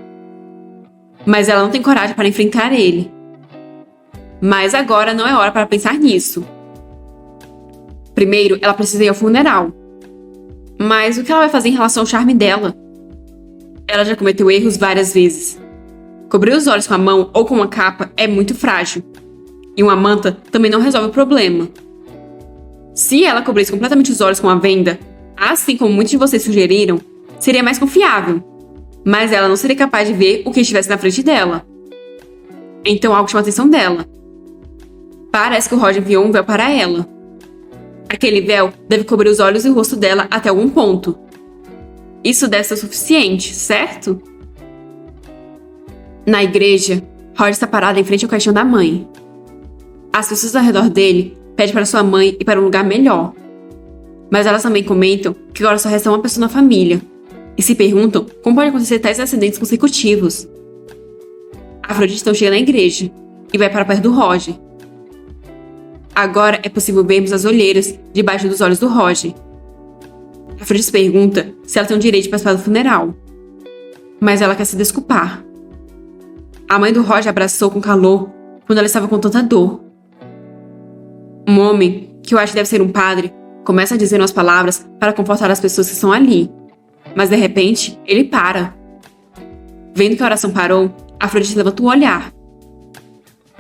Mas ela não tem coragem para enfrentar ele. Mas agora não é hora para pensar nisso. Primeiro, ela precisa ir ao funeral. Mas o que ela vai fazer em relação ao charme dela? Ela já cometeu erros várias vezes. Cobrir os olhos com a mão ou com uma capa é muito frágil. E uma manta também não resolve o problema. Se ela cobrisse completamente os olhos com uma venda, assim como muitos de vocês sugeriram, seria mais confiável. Mas ela não seria capaz de ver o que estivesse na frente dela. Então algo chama a atenção dela. Parece que o Roger enviou um véu para ela. Aquele véu deve cobrir os olhos e o rosto dela até algum ponto. Isso deve ser o suficiente, certo? Na igreja, Roger está parado em frente ao caixão da mãe. As pessoas ao redor dele pedem para sua mãe ir para um lugar melhor. Mas elas também comentam que agora só resta uma pessoa na família e se perguntam como pode acontecer tais acidentes consecutivos. Afrodite então chega na igreja e vai para perto do Roger. Agora é possível vermos as olheiras debaixo dos olhos do Roger. Afrodite pergunta se ela tem o direito de participar do funeral, mas ela quer se desculpar. A mãe do Roger abraçou com calor quando ela estava com tanta dor. Um homem, que eu acho que deve ser um padre, começa a dizer umas palavras para confortar as pessoas que estão ali, mas de repente ele para. Vendo que a oração parou, Afrodite levanta o olhar,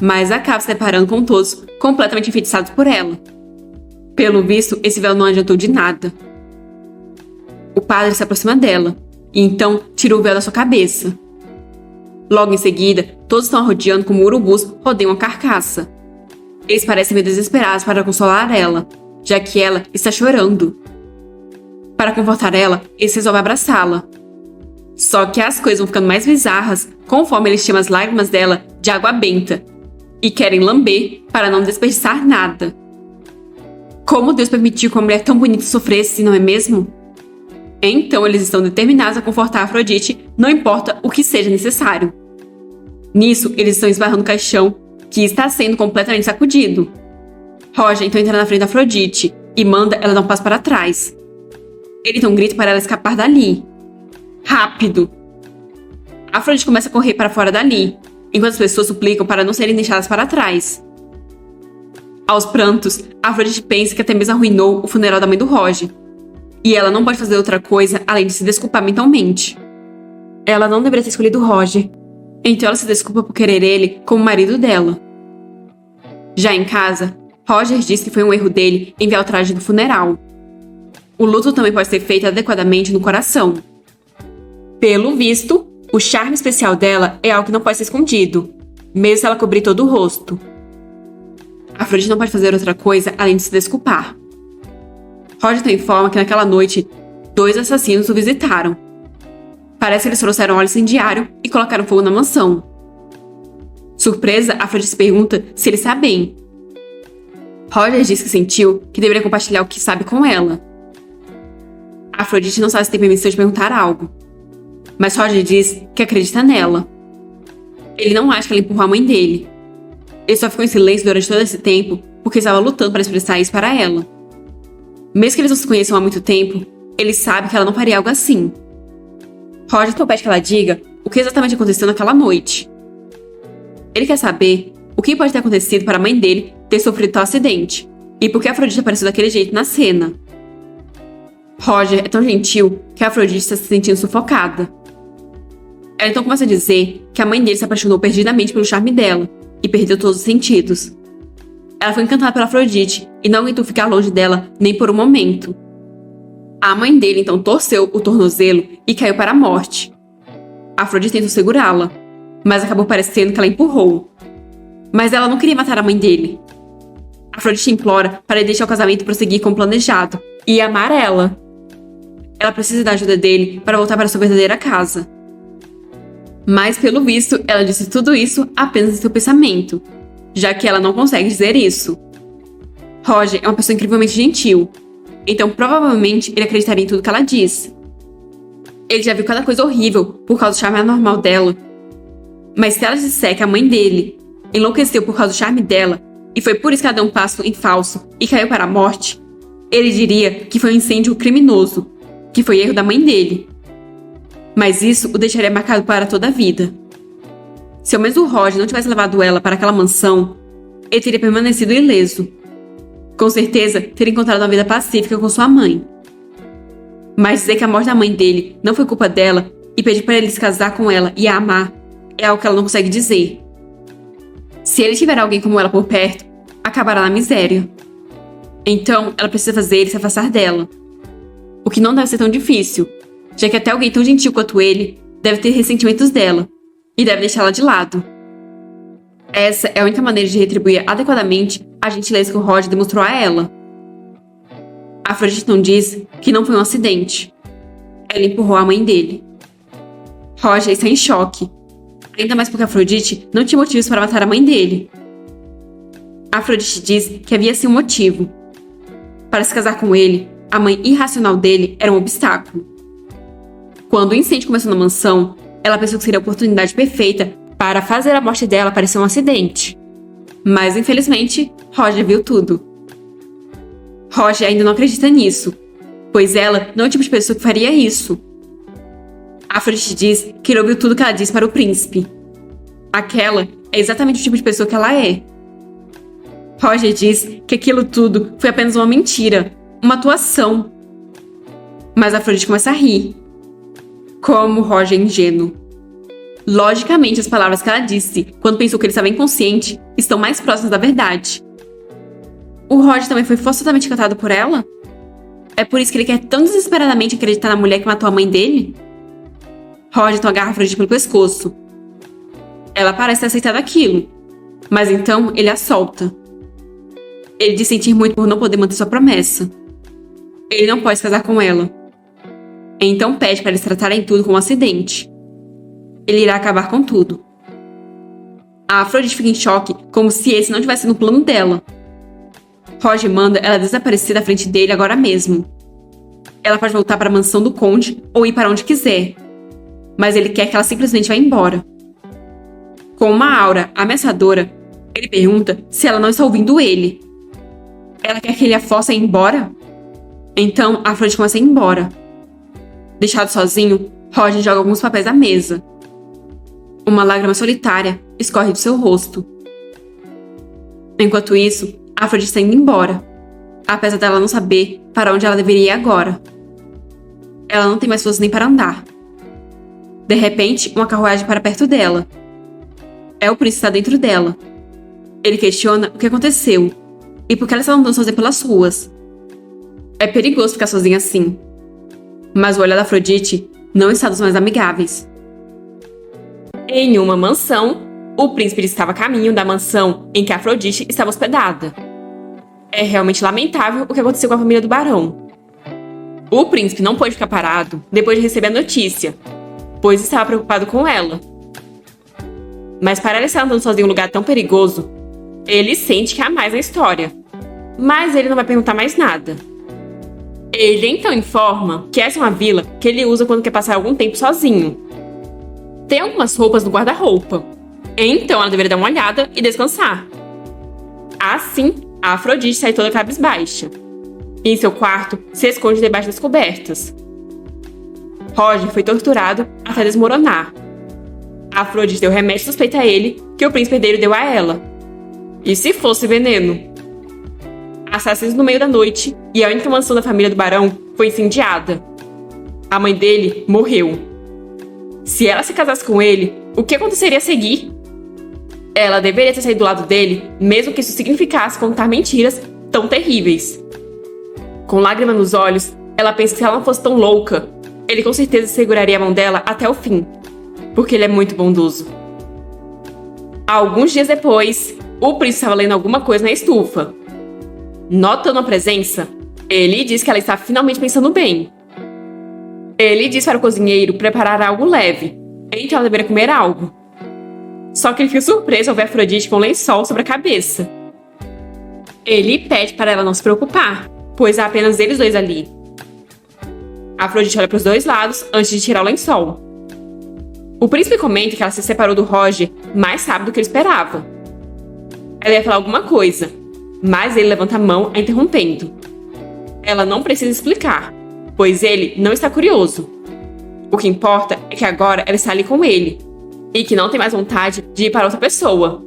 mas acaba se deparando com todos completamente enfeitiçados por ela. Pelo visto, esse véu não adiantou de nada. O padre se aproxima dela e então tira o véu da sua cabeça. Logo em seguida, todos estão a rodeando como urubus rodeiam a carcaça. Eles parecem meio desesperados para consolar ela, já que ela está chorando. Para confortar ela, eles resolvem abraçá-la. Só que as coisas vão ficando mais bizarras conforme eles chamam as lágrimas dela de água benta e querem lamber para não desperdiçar nada. Como Deus permitiu que uma mulher tão bonita sofresse, não é mesmo? Então eles estão determinados a confortar Afrodite, não importa o que seja necessário. Nisso, eles estão esbarrando o caixão, que está sendo completamente sacudido. Roger então entra na frente da Afrodite e manda ela dar um passo para trás. Ele então grita para ela escapar dali. Rápido! Afrodite começa a correr para fora dali, enquanto as pessoas suplicam para não serem deixadas para trás. Aos prantos, Afrodite pensa que até mesmo arruinou o funeral da mãe do Roger. E ela não pode fazer outra coisa além de se desculpar mentalmente. Ela não deveria ter escolhido Roger, então ela se desculpa por querer ele como marido dela. Já em casa, Roger diz que foi um erro dele enviar o traje do funeral. O luto também pode ser feito adequadamente no coração. Pelo visto, o charme especial dela é algo que não pode ser escondido, mesmo se ela cobrir todo o rosto. Afrodite não pode fazer outra coisa além de se desculpar. Roger então informa que naquela noite, 2 assassinos o visitaram. Parece que eles trouxeram óleo incendiário e colocaram fogo na mansão. Surpresa, Afrodite pergunta se ele está bem. Roger diz que sentiu que deveria compartilhar o que sabe com ela. Afrodite não sabe se tem permissão de perguntar algo, mas Roger diz que acredita nela. Ele não acha que ela empurrou a mãe dele. Ele só ficou em silêncio durante todo esse tempo porque estava lutando para expressar isso para ela. Mesmo que eles não se conheçam há muito tempo, ele sabe que ela não faria algo assim. Roger então pede que ela diga o que exatamente aconteceu naquela noite. Ele quer saber o que pode ter acontecido para a mãe dele ter sofrido tal acidente e por que Afrodite apareceu daquele jeito na cena. Roger é tão gentil que a Afrodite está se sentindo sufocada. Ela então começa a dizer que a mãe dele se apaixonou perdidamente pelo charme dela e perdeu todos os sentidos. Ela foi encantada pela Afrodite e não aguentou ficar longe dela nem por um momento. A mãe dele então torceu o tornozelo e caiu para a morte. Afrodite tentou segurá-la, mas acabou parecendo que ela empurrou. Mas ela não queria matar a mãe dele. Afrodite implora para ele deixar o casamento prosseguir como planejado e amar ela. Ela precisa da ajuda dele para voltar para sua verdadeira casa. Mas, pelo visto, ela disse tudo isso apenas em seu pensamento, já que ela não consegue dizer isso. Roger é uma pessoa incrivelmente gentil, então provavelmente ele acreditaria em tudo que ela diz. Ele já viu cada coisa horrível por causa do charme anormal dela. Mas se ela disser que a mãe dele enlouqueceu por causa do charme dela e foi por isso que ela deu um passo em falso e caiu para a morte, ele diria que foi um incêndio criminoso, que foi erro da mãe dele. Mas isso o deixaria marcado para toda a vida. Se ao menos o Roger não tivesse levado ela para aquela mansão, ele teria permanecido ileso. Com certeza, teria encontrado uma vida pacífica com sua mãe. Mas dizer que a morte da mãe dele não foi culpa dela e pedir para ele se casar com ela e a amar é algo que ela não consegue dizer. Se ele tiver alguém como ela por perto, acabará na miséria. Então, ela precisa fazer ele se afastar dela. O que não deve ser tão difícil, já que até alguém tão gentil quanto ele deve ter ressentimentos dela e deve deixá-la de lado. Essa é a única maneira de retribuir adequadamente a gentileza que o Roger demonstrou a ela. Afrodite não diz que não foi um acidente. Ela empurrou a mãe dele. Roger está em choque, ainda mais porque Afrodite não tinha motivos para matar a mãe dele. Afrodite diz que havia sim um motivo. Para se casar com ele, a mãe irracional dele era um obstáculo. Quando o incêndio começou na mansão, ela pensou que seria a oportunidade perfeita para fazer a morte dela parecer um acidente. Mas, infelizmente, Roger viu tudo. Roger ainda não acredita nisso, pois ela não é o tipo de pessoa que faria isso. Afrodite diz que ele ouviu tudo que ela disse para o príncipe. Aquela é exatamente o tipo de pessoa que ela é. Roger diz que aquilo tudo foi apenas uma mentira, uma atuação. Mas Afrodite começa a rir. Como Roger é ingênuo. Logicamente, as palavras que ela disse quando pensou que ele estava inconsciente estão mais próximas da verdade. O Roger também foi forçosamente encantado por ela? É por isso que ele quer tão desesperadamente acreditar na mulher que matou a mãe dele? Roger então agarra Afrodite pelo pescoço. Ela parece ter aceitado aquilo, mas então ele a solta. Ele diz sentir muito por não poder manter sua promessa. Ele não pode se casar com ela. Então pede para eles tratarem tudo como um acidente. Ele irá acabar com tudo. A Afrodite fica em choque, como se esse não tivesse no plano dela. Roger manda ela desaparecer da frente dele agora mesmo. Ela pode voltar para a mansão do conde ou ir para onde quiser. Mas ele quer que ela simplesmente vá embora. Com uma aura ameaçadora, ele pergunta se ela não está ouvindo ele. Ela quer que ele a force a ir embora? Então, a Afrodite começa a ir embora. Deixado sozinho, Roger joga alguns papéis à mesa. Uma lágrima solitária escorre do seu rosto. Enquanto isso, a Afrodite está indo embora, apesar dela não saber para onde ela deveria ir agora. Ela não tem mais força nem para andar. De repente, uma carruagem para perto dela. É o príncipe que está dentro dela. Ele questiona o que aconteceu e por que ela está andando sozinha pelas ruas. É perigoso ficar sozinha assim. Mas o olhar da Afrodite não está dos mais amigáveis. Em uma mansão, o príncipe estava a caminho da mansão em que Afrodite estava hospedada. É realmente lamentável o que aconteceu com a família do barão. O príncipe não pôde ficar parado depois de receber a notícia, pois estava preocupado com ela. Mas para ela estar andando sozinho em um lugar tão perigoso, ele sente que há mais na história. Mas ele não vai perguntar mais nada. Ele então informa que essa é uma vila que ele usa quando quer passar algum tempo sozinho. Tem algumas roupas no guarda-roupa, então ela deveria dar uma olhada e descansar. Assim, a Afrodite sai toda cabisbaixa. E em seu quarto, se esconde debaixo das cobertas. Roger foi torturado até desmoronar. A Afrodite deu remédio suspeita a ele que o príncipe herdeiro deu a ela. E se fosse veneno? Assassinos no meio da noite e a única mansão da família do barão foi incendiada. A mãe dele morreu. Se ela se casasse com ele, o que aconteceria a seguir? Ela deveria ter saído do lado dele, mesmo que isso significasse contar mentiras tão terríveis. Com lágrima nos olhos, ela pensa que se ela não fosse tão louca, ele com certeza seguraria a mão dela até o fim, porque ele é muito bondoso. Alguns dias depois, o príncipe estava lendo alguma coisa na estufa. Notando a presença, ele diz que ela está finalmente pensando bem. Ele diz para o cozinheiro preparar algo leve, então ela deveria comer algo. Só que ele fica surpreso ao ver Afrodite com um lençol sobre a cabeça. Ele pede para ela não se preocupar, pois há apenas eles dois ali. Afrodite olha para os dois lados antes de tirar o lençol. O príncipe comenta que ela se separou do Roger mais rápido do que ele esperava. Ela ia falar alguma coisa, mas ele levanta a mão a interrompendo. Ela não precisa explicar, pois ele não está curioso. O que importa é que agora ela está ali com ele, e que não tem mais vontade de ir para outra pessoa.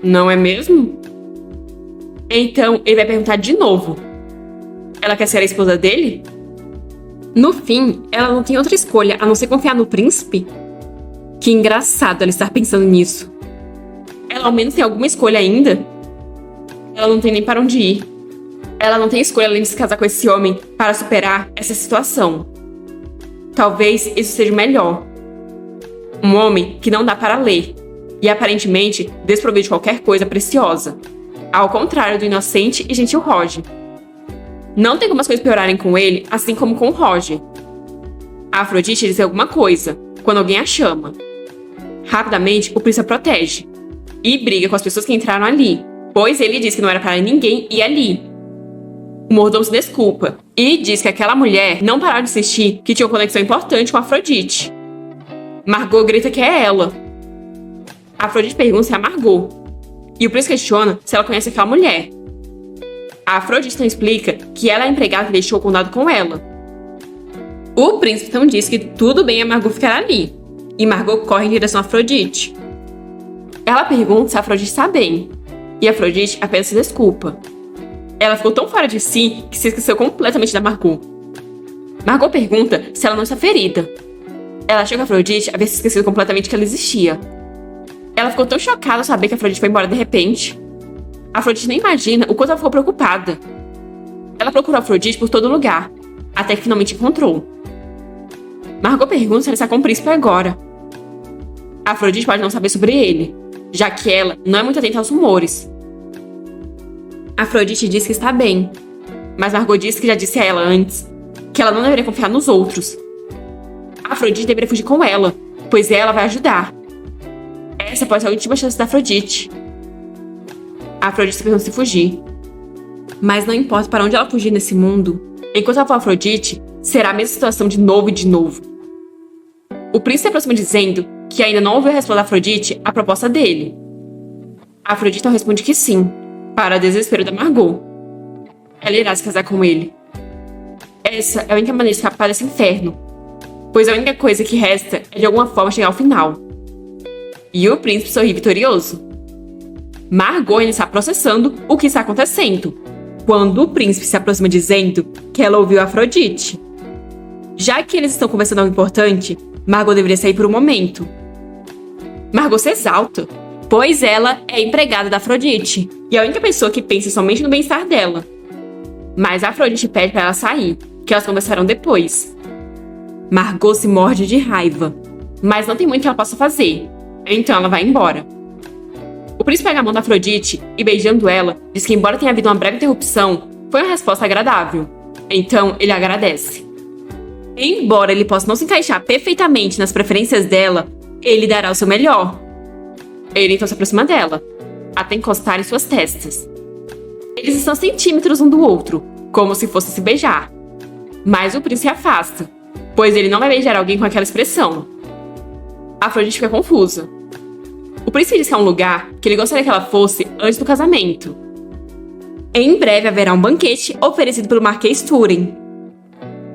Não é mesmo? Então ele vai perguntar de novo. Ela quer ser a esposa dele? No fim, ela não tem outra escolha a não ser confiar no príncipe? Que engraçado ela estar pensando nisso. Ela ao menos tem alguma escolha ainda? Ela não tem nem para onde ir. Ela não tem escolha além de se casar com esse homem para superar essa situação. Talvez isso seja o melhor. Um homem que não dá para ler e aparentemente desprovido de qualquer coisa preciosa, ao contrário do inocente e gentil Roger. Não tem como as coisas piorarem com ele, assim como com o Roger. A Afrodite diz alguma coisa quando alguém a chama. Rapidamente, o príncipe a protege e briga com as pessoas que entraram ali, pois ele disse que não era para ninguém ir ali. O mordomo se desculpa e diz que aquela mulher não parava de insistir que tinha uma conexão importante com Afrodite. Margot grita que é ela. Afrodite pergunta se é a Margot, e o príncipe questiona se ela conhece aquela mulher. A Afrodite então explica que ela é a empregada que deixou o condado com ela. O príncipe então diz que tudo bem a Margot ficar ali, e Margot corre em direção a Afrodite. Ela pergunta se a Afrodite está bem, e Afrodite apenas se desculpa. Ela ficou tão fora de si que se esqueceu completamente da Margot. Margot pergunta se ela não está ferida. Ela achou que Afrodite havia se esquecido completamente que ela existia. Ela ficou tão chocada ao saber que Afrodite foi embora de repente. Afrodite nem imagina o quanto ela ficou preocupada. Ela procurou Afrodite por todo lugar, até que finalmente encontrou. Margot pergunta se ele está com o príncipe agora. Afrodite pode não saber sobre ele, já que ela não é muito atenta aos rumores. Afrodite diz que está bem, mas Margot diz que já disse a ela antes que ela não deveria confiar nos outros. Afrodite deveria fugir com ela, pois ela vai ajudar. Essa pode ser a última chance da Afrodite. Afrodite se pergunta se fugir. Mas não importa para onde ela fugir nesse mundo, enquanto ela for Afrodite, será a mesma situação de novo e de novo. O príncipe se aproxima dizendo que ainda não ouviu a resposta da Afrodite à proposta dele. Afrodite então responde que sim, para o desespero da Margot. Ela irá se casar com ele. Essa é a única maneira de escapar desse inferno, pois a única coisa que resta é de alguma forma chegar ao final. E o príncipe sorri vitorioso. Margot ainda está processando o que está acontecendo, quando o príncipe se aproxima dizendo que ela ouviu Afrodite. Já que eles estão conversando algo importante, Margot deveria sair por um momento. Margot se exalta, pois ela é empregada da Afrodite e a única pessoa que pensa somente no bem-estar dela. Mas a Afrodite pede para ela sair, que elas conversarão depois. Margot se morde de raiva, mas não tem muito que ela possa fazer, então ela vai embora. O príncipe pega a mão da Afrodite e, beijando ela, diz que embora tenha havido uma breve interrupção, foi uma resposta agradável. Então, ele agradece. Embora ele possa não se encaixar perfeitamente nas preferências dela, ele dará o seu melhor. Ele então se aproxima dela, até encostar em suas testas. Eles estão a centímetros um do outro, como se fossem se beijar. Mas o príncipe se afasta, pois ele não vai beijar alguém com aquela expressão. A Afrodite fica confusa. O príncipe diz que é um lugar que ele gostaria que ela fosse antes do casamento. Em breve haverá um banquete oferecido pelo Marquês Turing.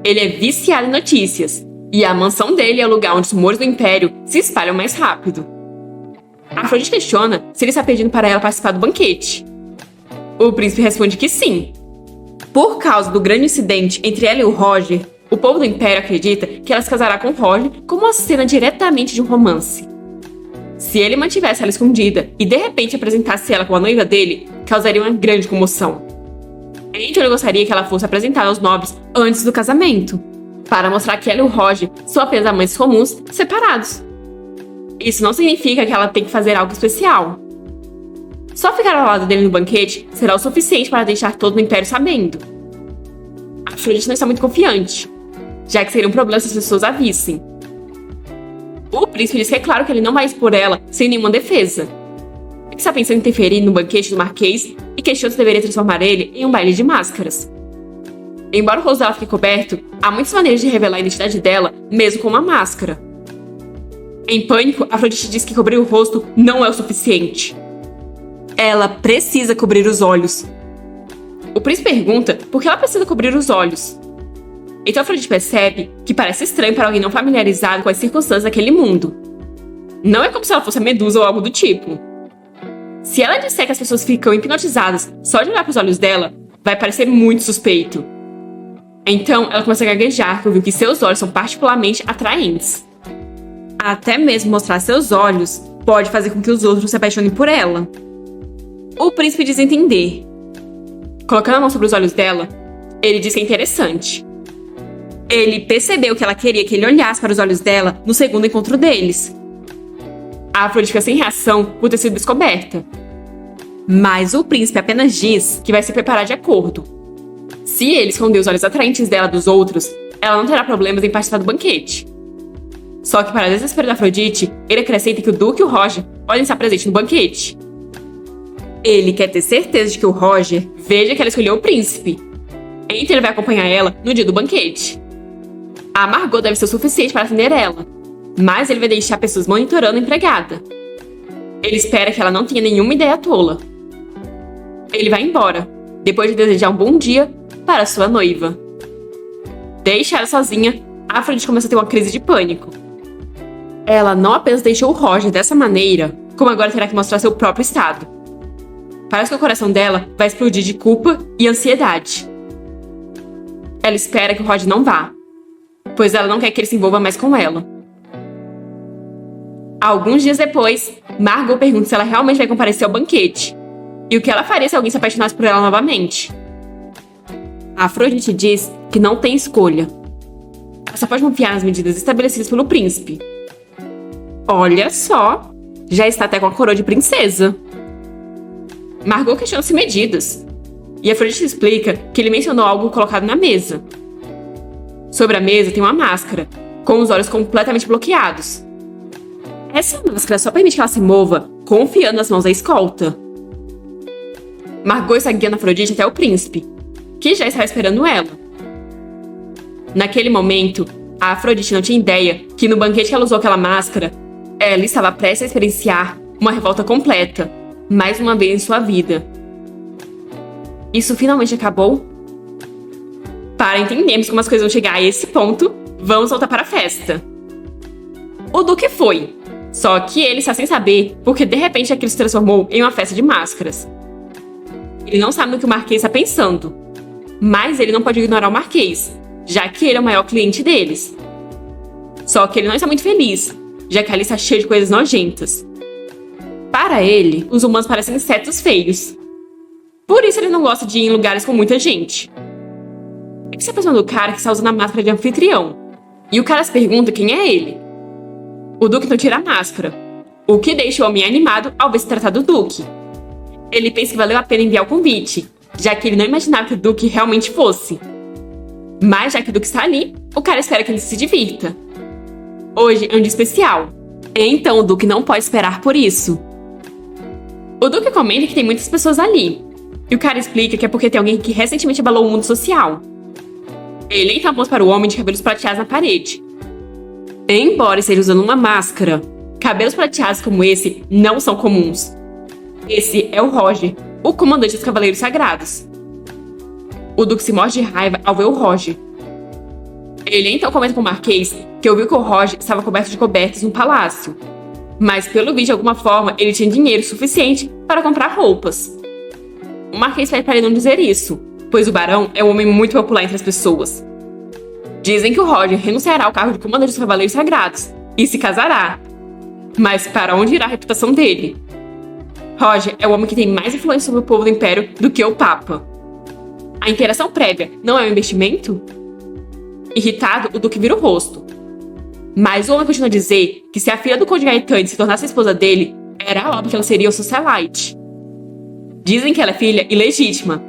Ele é viciado em notícias, e a mansão dele é o lugar onde os rumores do Império se espalham mais rápido. A Afrodite questiona se ele está pedindo para ela participar do banquete. O príncipe responde que sim. Por causa do grande incidente entre ela e o Roger, o povo do Império acredita que ela se casará com o Roger como uma cena diretamente de um romance. Se ele mantivesse ela escondida e de repente apresentasse ela como a noiva dele, causaria uma grande comoção. Então ele gostaria que ela fosse apresentada aos nobres antes do casamento, para mostrar que ela e o Roger são apenas amantes comuns separados. Isso não significa que ela tem que fazer algo especial. Só ficar ao lado dele no banquete será o suficiente para deixar todo o Império sabendo. A Afrodite não está muito confiante, já que seria um problema se as pessoas a vissem. O príncipe diz que é claro que ele não vai expor ela sem nenhuma defesa. Ele está pensando em interferir no banquete do Marquês e questiona se deveria transformar ele em um baile de máscaras. Embora o rosto dela fique coberto, há muitas maneiras de revelar a identidade dela, mesmo com uma máscara. Em pânico, Afrodite diz que cobrir o rosto não é o suficiente. Ela precisa cobrir os olhos. O príncipe pergunta por que ela precisa cobrir os olhos. Então Afrodite percebe que parece estranho para alguém não familiarizado com as circunstâncias daquele mundo. Não é como se ela fosse a Medusa ou algo do tipo. Se ela disser que as pessoas ficam hipnotizadas só de olhar para os olhos dela, vai parecer muito suspeito. Então ela começa a gaguejar, porque viu que seus olhos são particularmente atraentes. Até mesmo mostrar seus olhos pode fazer com que os outros se apaixonem por ela. O príncipe diz entender. Colocando a mão sobre os olhos dela, ele diz que é interessante. Ele percebeu que ela queria que ele olhasse para os olhos dela no segundo encontro deles. A Afrodite fica sem reação por ter sido descoberta. Mas o príncipe apenas diz que vai se preparar de acordo. Se ele esconder os olhos atraentes dela dos outros, ela não terá problemas em participar do banquete. Só que para o desespero da Afrodite, ele acrescenta que o Duque e o Roger podem estar presentes no banquete. Ele quer ter certeza de que o Roger veja que ela escolheu o príncipe. Então ele vai acompanhar ela no dia do banquete. A Margot deve ser o suficiente para atender ela, mas ele vai deixar pessoas monitorando a empregada. Ele espera que ela não tenha nenhuma ideia tola. Ele vai embora, depois de desejar um bom dia para sua noiva. Deixa ela sozinha, Afrodite começa a ter uma crise de pânico. Ela não apenas deixou o Roger dessa maneira, como agora terá que mostrar seu próprio estado. Parece que o coração dela vai explodir de culpa e ansiedade. Ela espera que o Roger não vá, pois ela não quer que ele se envolva mais com ela. Alguns dias depois, Margot pergunta se ela realmente vai comparecer ao banquete e o que ela faria se alguém se apaixonasse por ela novamente. Afrodite diz que não tem escolha. Ela só pode confiar nas medidas estabelecidas pelo príncipe. Olha só, já está até com a coroa de princesa. Margot questiona-se medidas, e Afrodite explica que ele mencionou algo colocado na mesa. Sobre a mesa tem uma máscara, com os olhos completamente bloqueados. Essa máscara só permite que ela se mova confiando nas mãos da escolta. Margot está guiando Afrodite até o príncipe, que já estava esperando ela. Naquele momento, a Afrodite não tinha ideia que no banquete que ela usou aquela máscara, ela estava prestes a experienciar uma revolta completa, mais uma vez em sua vida. Isso finalmente acabou? Para entendermos como as coisas vão chegar a esse ponto, vamos voltar para a festa. O Duque foi, só que ele está sem saber porque de repente aquilo se transformou em uma festa de máscaras. Ele não sabe no que o Marquês está pensando, mas ele não pode ignorar o Marquês, já que ele é o maior cliente deles. Só que ele não está muito feliz, já que ali está cheio de coisas nojentas. Para ele, os humanos parecem insetos feios. Por isso ele não gosta de ir em lugares com muita gente. Ele se aproxima do cara que está usando a máscara de anfitrião, e o cara se pergunta quem é ele. O Duque não tira a máscara, o que deixa o homem animado ao ver se tratar do Duque. Ele pensa que valeu a pena enviar o convite, já que ele não imaginava que o Duque realmente fosse. Mas já que o Duque está ali, o cara espera que ele se divirta. Hoje é um dia especial, então o Duque não pode esperar por isso. O Duque comenta que tem muitas pessoas ali, e o cara explica que é porque tem alguém que recentemente abalou o mundo social. Ele então aponta para o homem de cabelos prateados na parede. Embora esteja usando uma máscara, cabelos prateados como esse não são comuns. Esse é o Roger, o comandante dos Cavaleiros Sagrados. O Duque se morde de raiva ao ver o Roger. Ele então comenta com o Marquês que ouviu que o Roger estava coberto de cobertas no palácio, mas pelo vídeo de alguma forma ele tinha dinheiro suficiente para comprar roupas. O Marquês pede para ele não dizer isso, pois o Barão é um homem muito popular entre as pessoas. Dizem que o Roger renunciará ao cargo de comandante dos Cavaleiros Sagrados e se casará. Mas para onde irá a reputação dele? Roger é o homem que tem mais influência sobre o povo do Império do que o Papa. A interação prévia não é um investimento? Irritado, o Duque vira o rosto. Mas o homem continua a dizer que se a filha do Conde Gaetani se tornasse a esposa dele, era óbvio que ela seria um socialite. Dizem que ela é filha ilegítima,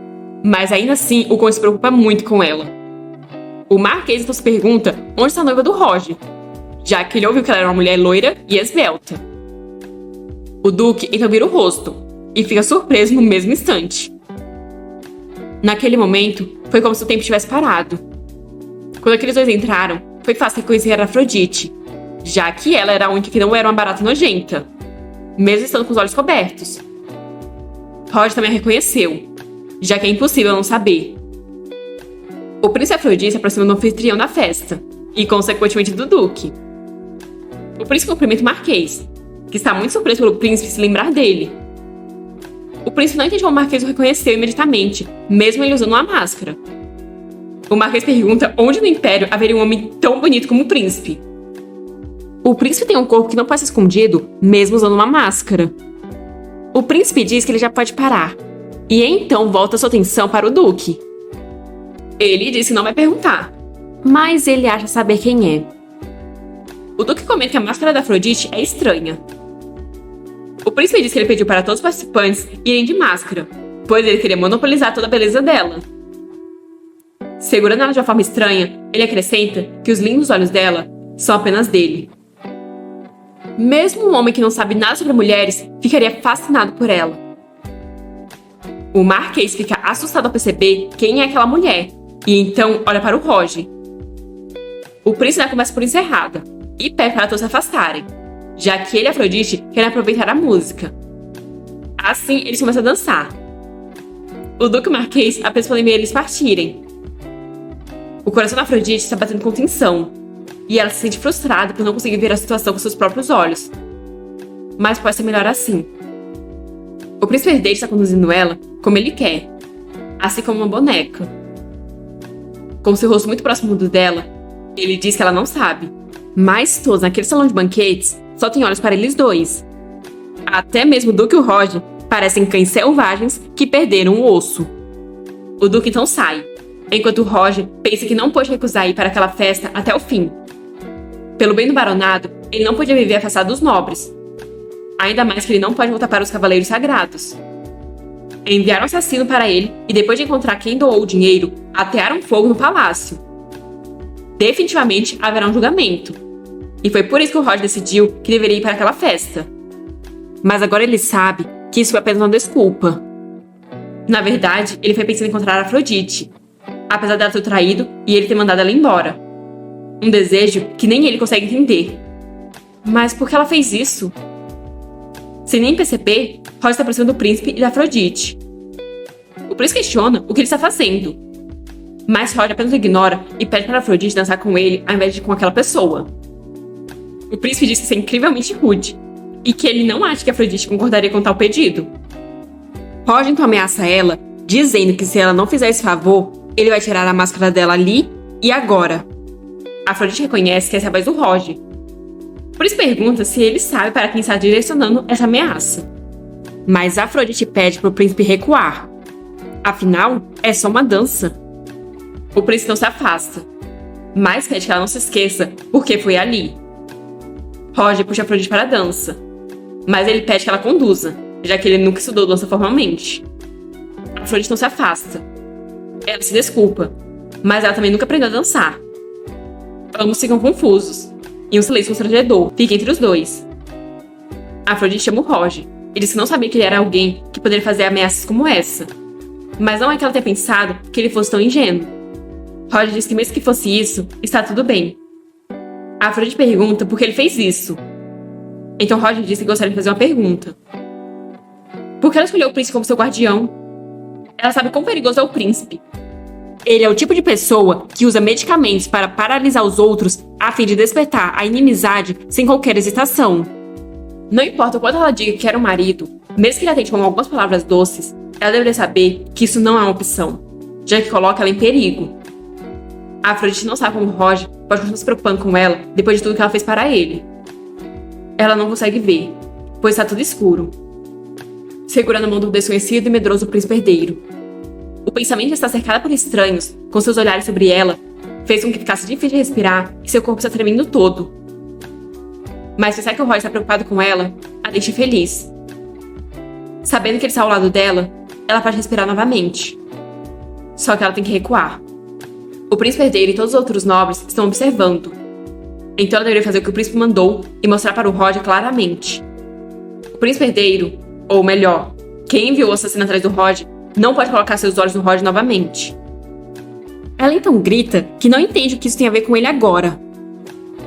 mas ainda assim o Conde se preocupa muito com ela. O Marquês então se pergunta onde está a noiva do Roger, já que ele ouviu que ela era uma mulher loira e esbelta. O Duque então vira o rosto e fica surpreso no mesmo instante. Naquele momento, foi como se o tempo tivesse parado. Quando aqueles dois entraram, foi fácil reconhecer a Afrodite, já que ela era a única que não era uma barata nojenta, mesmo estando com os olhos cobertos. Roger também a reconheceu, já que é impossível não saber. O príncipe Afrodite se aproxima do anfitrião da festa, e consequentemente do Duque. O príncipe cumprimenta o Marquês, que está muito surpreso pelo príncipe se lembrar dele. O príncipe não entende como o Marquês o reconheceu imediatamente, mesmo ele usando uma máscara. O Marquês pergunta onde no Império haveria um homem tão bonito como o príncipe. O príncipe tem um corpo que não pode ser escondido, mesmo usando uma máscara. O príncipe diz que ele já pode parar, e então volta sua atenção para o Duque. Ele diz que não vai perguntar, mas ele acha saber quem é. O Duque comenta que a máscara da Afrodite é estranha. O príncipe diz que ele pediu para todos os participantes irem de máscara, pois ele queria monopolizar toda a beleza dela. Segurando ela de uma forma estranha, ele acrescenta que os lindos olhos dela são apenas dele. Mesmo um homem que não sabe nada sobre mulheres ficaria fascinado por ela. O Marquês fica assustado ao perceber quem é aquela mulher, E então olha para o Roger. O príncipe dá a conversa por encerrada e pede para todos se afastarem, já que ele e Afrodite querem aproveitar a música. Assim, eles começam a dançar. O Duque e o Marquês apenas podem ver eles partirem. O coração da Afrodite está batendo com tensão, e ela se sente frustrada por não conseguir ver a situação com seus próprios olhos. Mas pode ser melhor assim. O príncipe herdeiro está conduzindo ela como ele quer, assim como uma boneca. Com seu rosto muito próximo do dela, ele diz que ela não sabe. Mas todos naquele salão de banquetes só têm olhos para eles dois. Até mesmo o Duque e o Roger parecem cães selvagens que perderam o osso. O Duque então sai, enquanto o Roger pensa que não pode recusar ir para aquela festa até o fim. Pelo bem do baronado, ele não podia viver afastado dos nobres. Ainda mais que ele não pode voltar para os Cavaleiros Sagrados. Enviaram um assassino para ele e depois de encontrar quem doou o dinheiro, atearam fogo no palácio. Definitivamente haverá um julgamento. E foi por isso que o Roger decidiu que deveria ir para aquela festa. Mas agora ele sabe que isso foi apenas uma desculpa. Na verdade, ele foi pensando em encontrar a Afrodite, apesar dela ter o traído e ele ter mandado ela embora. Um desejo que nem ele consegue entender. Mas por que ela fez isso? Sem nem perceber, Roger está aproximando do príncipe e da Afrodite. O príncipe questiona o que ele está fazendo. Mas Roger apenas o ignora e pede para Afrodite dançar com ele ao invés de com aquela pessoa. O príncipe diz que isso é incrivelmente rude e que ele não acha que Afrodite concordaria com tal pedido. Roger então ameaça ela, dizendo que se ela não fizer esse favor, ele vai tirar a máscara dela ali e agora. Afrodite reconhece que essa é a voz do Roger. O príncipe pergunta se ele sabe para quem está direcionando essa ameaça. Mas Afrodite pede para o príncipe recuar. Afinal, é só uma dança. O príncipe não se afasta, mas pede que ela não se esqueça porque foi ali. Roger puxa Afrodite para a dança, mas ele pede que ela conduza, já que ele nunca estudou dança formalmente. Afrodite não se afasta. Ela se desculpa, mas ela também nunca aprendeu a dançar. Ambos ficam confusos, e um silêncio constrangedor fica entre os dois. Afrodite chama o Roger e diz que não sabia que ele era alguém que poderia fazer ameaças como essa. Mas não é que ela tenha pensado que ele fosse tão ingênuo. Roger diz que mesmo que fosse isso, está tudo bem. Afrodite pergunta por que ele fez isso. Então Roger diz que gostaria de fazer uma pergunta. Por que ela escolheu o príncipe como seu guardião? Ela sabe quão perigoso é o príncipe. Ele é o tipo de pessoa que usa medicamentos para paralisar os outros a fim de despertar a inimizade sem qualquer hesitação. Não importa o quanto ela diga que era um marido, mesmo que ele atente com algumas palavras doces, ela deveria saber que isso não é uma opção, já que coloca ela em perigo. A Afrodite não sabe como Roger pode continuar se preocupando com ela depois de tudo que ela fez para ele. Ela não consegue ver, pois está tudo escuro. Segurando a mão do desconhecido e medroso príncipe herdeiro. O pensamento de estar cercada por estranhos, com seus olhares sobre ela, fez com que ficasse difícil de respirar e seu corpo está tremendo todo. Mas pensar que o Roger está preocupado com ela a deixa feliz. Sabendo que ele está ao lado dela, ela pode respirar novamente. Só que ela tem que recuar. O príncipe herdeiro e todos os outros nobres estão observando. Então ela deveria fazer o que o príncipe mandou e mostrar para o Roger claramente. O príncipe herdeiro, ou melhor, quem enviou o assassino atrás do Roger, não pode colocar seus olhos no Roger novamente. Ela então grita que não entende o que isso tem a ver com ele agora.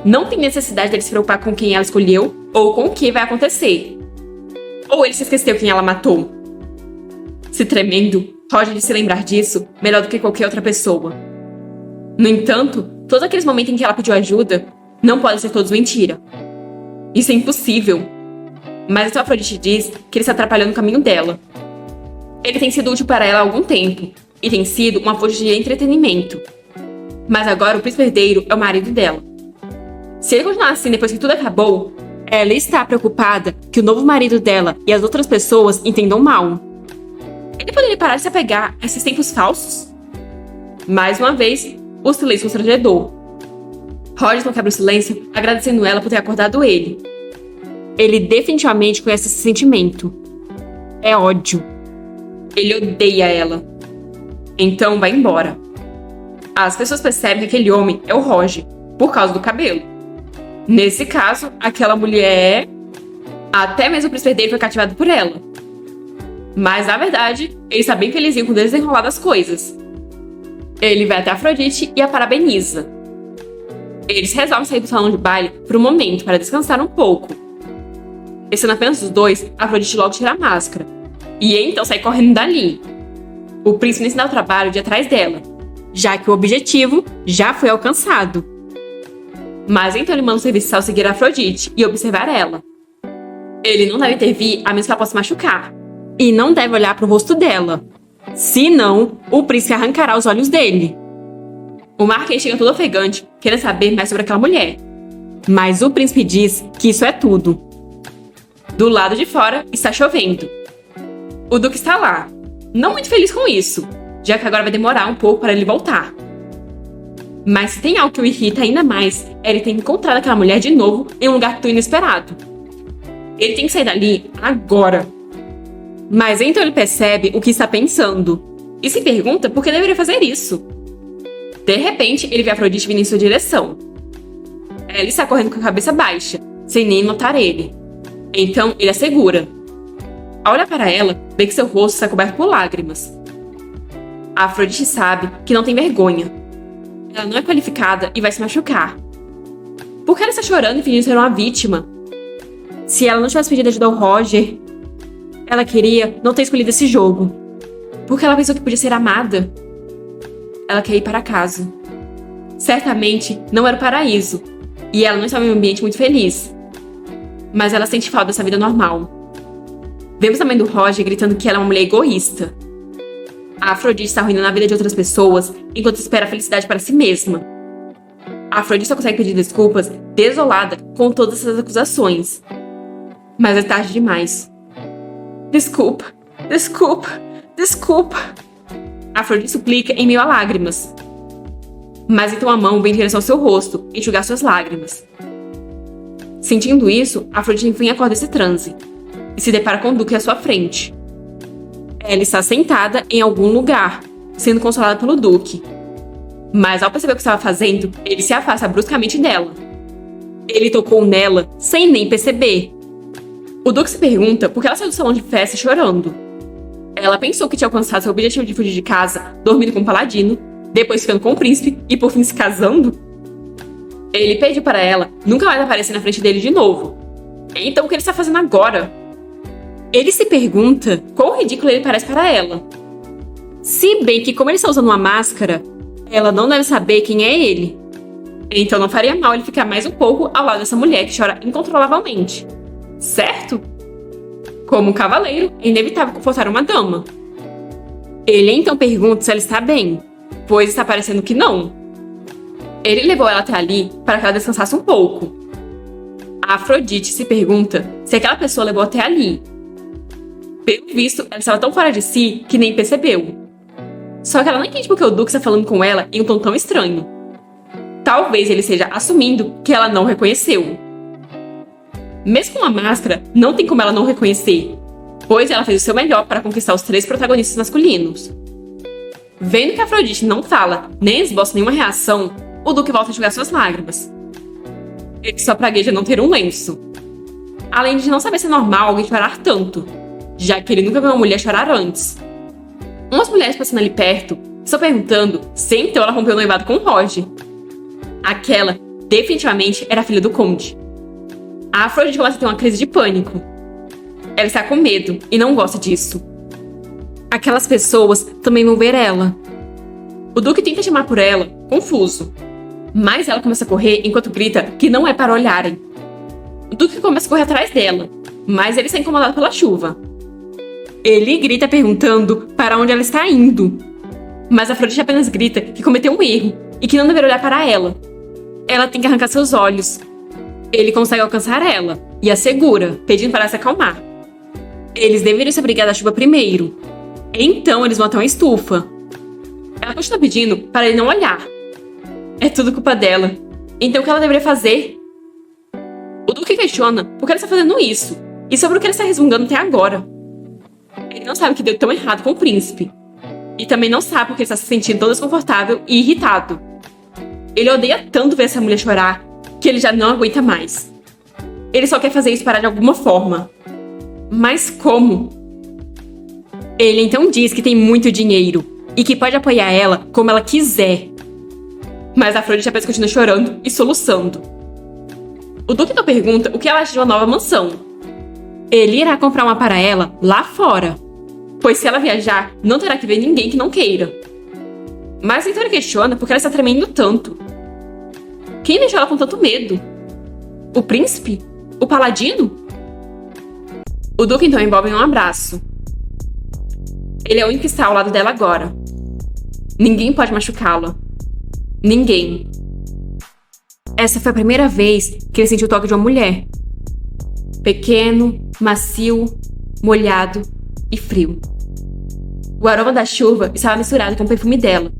Não tem necessidade dele se preocupar com quem ela escolheu ou com o que vai acontecer. Ou ele se esqueceu quem ela matou. Se tremendo, Roger diz se lembrar disso melhor do que qualquer outra pessoa. No entanto, todos aqueles momentos em que ela pediu ajuda não podem ser todos mentira. Isso é impossível. Mas então Afrodite diz que ele está atrapalhando o caminho dela. Ele tem sido útil para ela há algum tempo, e tem sido uma fonte de entretenimento. Mas agora o príncipe herdeiro é o marido dela. Se ele continuar assim depois que tudo acabou, ela está preocupada que o novo marido dela e as outras pessoas entendam mal. Ele poderia parar de se apegar a esses tempos falsos? Mais uma vez, o silêncio constrangedor. Roger não quebra o silêncio, agradecendo ela por ter acordado ele. Ele definitivamente conhece esse sentimento. É ódio. Ele odeia ela. Então vai embora. As pessoas percebem que aquele homem é o Roger, por causa do cabelo. Nesse caso, aquela mulher... Até mesmo o príncipe herdeiro foi cativado por ela. Mas, na verdade, ele está bem felizinho com o desenrolar das coisas. Ele vai até Afrodite e a parabeniza. Eles resolvem sair do salão de baile por um momento para descansar um pouco. Estando apenas os dois, Afrodite logo tira a máscara. E então sai correndo dali. O príncipe nem se dá o trabalho de ir atrás dela, já que o objetivo já foi alcançado. Mas então ele manda o serviçal seguir Afrodite e observar ela. Ele não deve intervir a menos que ela possa machucar. E não deve olhar para o rosto dela. Senão, o príncipe arrancará os olhos dele. O Marquês chega todo ofegante, querendo saber mais sobre aquela mulher. Mas o príncipe diz que isso é tudo. Do lado de fora, está chovendo. O Duque está lá, não muito feliz com isso, já que agora vai demorar um pouco para ele voltar. Mas se tem algo que o irrita ainda mais, é ele ter encontrado aquela mulher de novo em um lugar tão inesperado. Ele tem que sair dali agora. Mas então ele percebe o que está pensando e se pergunta por que deveria fazer isso. De repente, ele vê Afrodite vindo em sua direção. Ela está correndo com a cabeça baixa, sem nem notar ele. Então, ele a segura. Ao olhar para ela, vê que seu rosto está coberto por lágrimas. A Afrodite sabe que não tem vergonha. Ela não é qualificada e vai se machucar. Por que ela está chorando e fingindo ser uma vítima? Se ela não tivesse pedido ajuda ao Roger, ela queria não ter escolhido esse jogo. Porque ela pensou que podia ser amada. Ela quer ir para casa. Certamente não era o paraíso, e ela não estava em um ambiente muito feliz. Mas ela sente falta dessa vida normal. Vemos a mãe do Roger gritando que ela é uma mulher egoísta. A Afrodite está arruinando a vida de outras pessoas enquanto espera a felicidade para si mesma. A Afrodite só consegue pedir desculpas, desolada com todas essas acusações. Mas é tarde demais. Desculpa, desculpa, desculpa. A Afrodite suplica em meio a lágrimas. Mas então a mão vem em direção ao seu rosto, enxugar suas lágrimas. Sentindo isso, a Afrodite enfim acorda desse transe e se depara com o Duque à sua frente. Ela está sentada em algum lugar, sendo consolada pelo Duque. Mas ao perceber o que estava fazendo, ele se afasta bruscamente dela. Ele tocou nela sem nem perceber. O Duque se pergunta por que ela saiu do salão de festa chorando. Ela pensou que tinha alcançado seu objetivo de fugir de casa, dormindo com o paladino, depois ficando com o príncipe e por fim se casando. Ele pediu para ela nunca mais aparecer na frente dele de novo. Então o que ele está fazendo agora? Ele se pergunta quão ridículo ele parece para ela. Se bem que como ele está usando uma máscara, ela não deve saber quem é ele. Então não faria mal ele ficar mais um pouco ao lado dessa mulher que chora incontrolavelmente. Certo? Como um cavaleiro, é inevitável confortar uma dama. Ele então pergunta se ela está bem, pois está parecendo que não. Ele levou ela até ali para que ela descansasse um pouco. A Afrodite se pergunta se aquela pessoa levou até ali. Pelo visto, ela estava tão fora de si que nem percebeu. Só que ela não entende porque o Duque está falando com ela em um tom tão estranho. Talvez ele esteja assumindo que ela não reconheceu. Mesmo com a máscara, não tem como ela não reconhecer, pois ela fez o seu melhor para conquistar os 3 protagonistas masculinos. Vendo que a Afrodite não fala, nem esboça nenhuma reação, o Duque volta a enxugar suas lágrimas. Ele só pragueja não ter um lenço. Além de não saber se é normal alguém chorar tanto, já que ele nunca viu uma mulher chorar antes. Umas mulheres passando ali perto estão perguntando se então ela rompeu o noivado com o Roger. Aquela, definitivamente, era a filha do conde. A Afrodite começa a ter uma crise de pânico. Ela está com medo e não gosta disso. Aquelas pessoas também vão ver ela. O Duque tenta chamar por ela, confuso. Mas ela começa a correr enquanto grita que não é para olharem. O Duque começa a correr atrás dela, mas ele está incomodado pela chuva. Ele grita perguntando para onde ela está indo. Mas a Afrodite apenas grita que cometeu um erro e que não deveria olhar para ela. Ela tem que arrancar seus olhos. Ele consegue alcançar ela e a segura, pedindo para ela se acalmar. Eles deveriam se abrigar da chuva primeiro. Então eles vão até uma estufa. Ela continua pedindo para ele não olhar. É tudo culpa dela. Então o que ela deveria fazer? O Duque questiona por que ela está fazendo isso e sobre o que ele está resmungando até agora. Ele não sabe o que deu tão errado com o príncipe. E também não sabe porque ele está se sentindo tão desconfortável e irritado. Ele odeia tanto ver essa mulher chorar que ele já não aguenta mais. Ele só quer fazer isso parar de alguma forma. Mas como? Ele então diz que tem muito dinheiro e que pode apoiar ela como ela quiser. Mas Afrodite apenas continua chorando e soluçando. O Duque então pergunta o que ela acha de uma nova mansão. Ele irá comprar uma para ela lá fora, pois se ela viajar, não terá que ver ninguém que não queira. Mas então ele questiona por que ela está tremendo tanto. Quem deixou ela com tanto medo? O príncipe? O paladino? O Duque então envolve em um abraço. Ele é o único que está ao lado dela agora. Ninguém pode machucá-la. Ninguém. Essa foi a primeira vez que ele sentiu o toque de uma mulher. Pequeno, macio, molhado e frio. O aroma da chuva estava misturado com o perfume dela.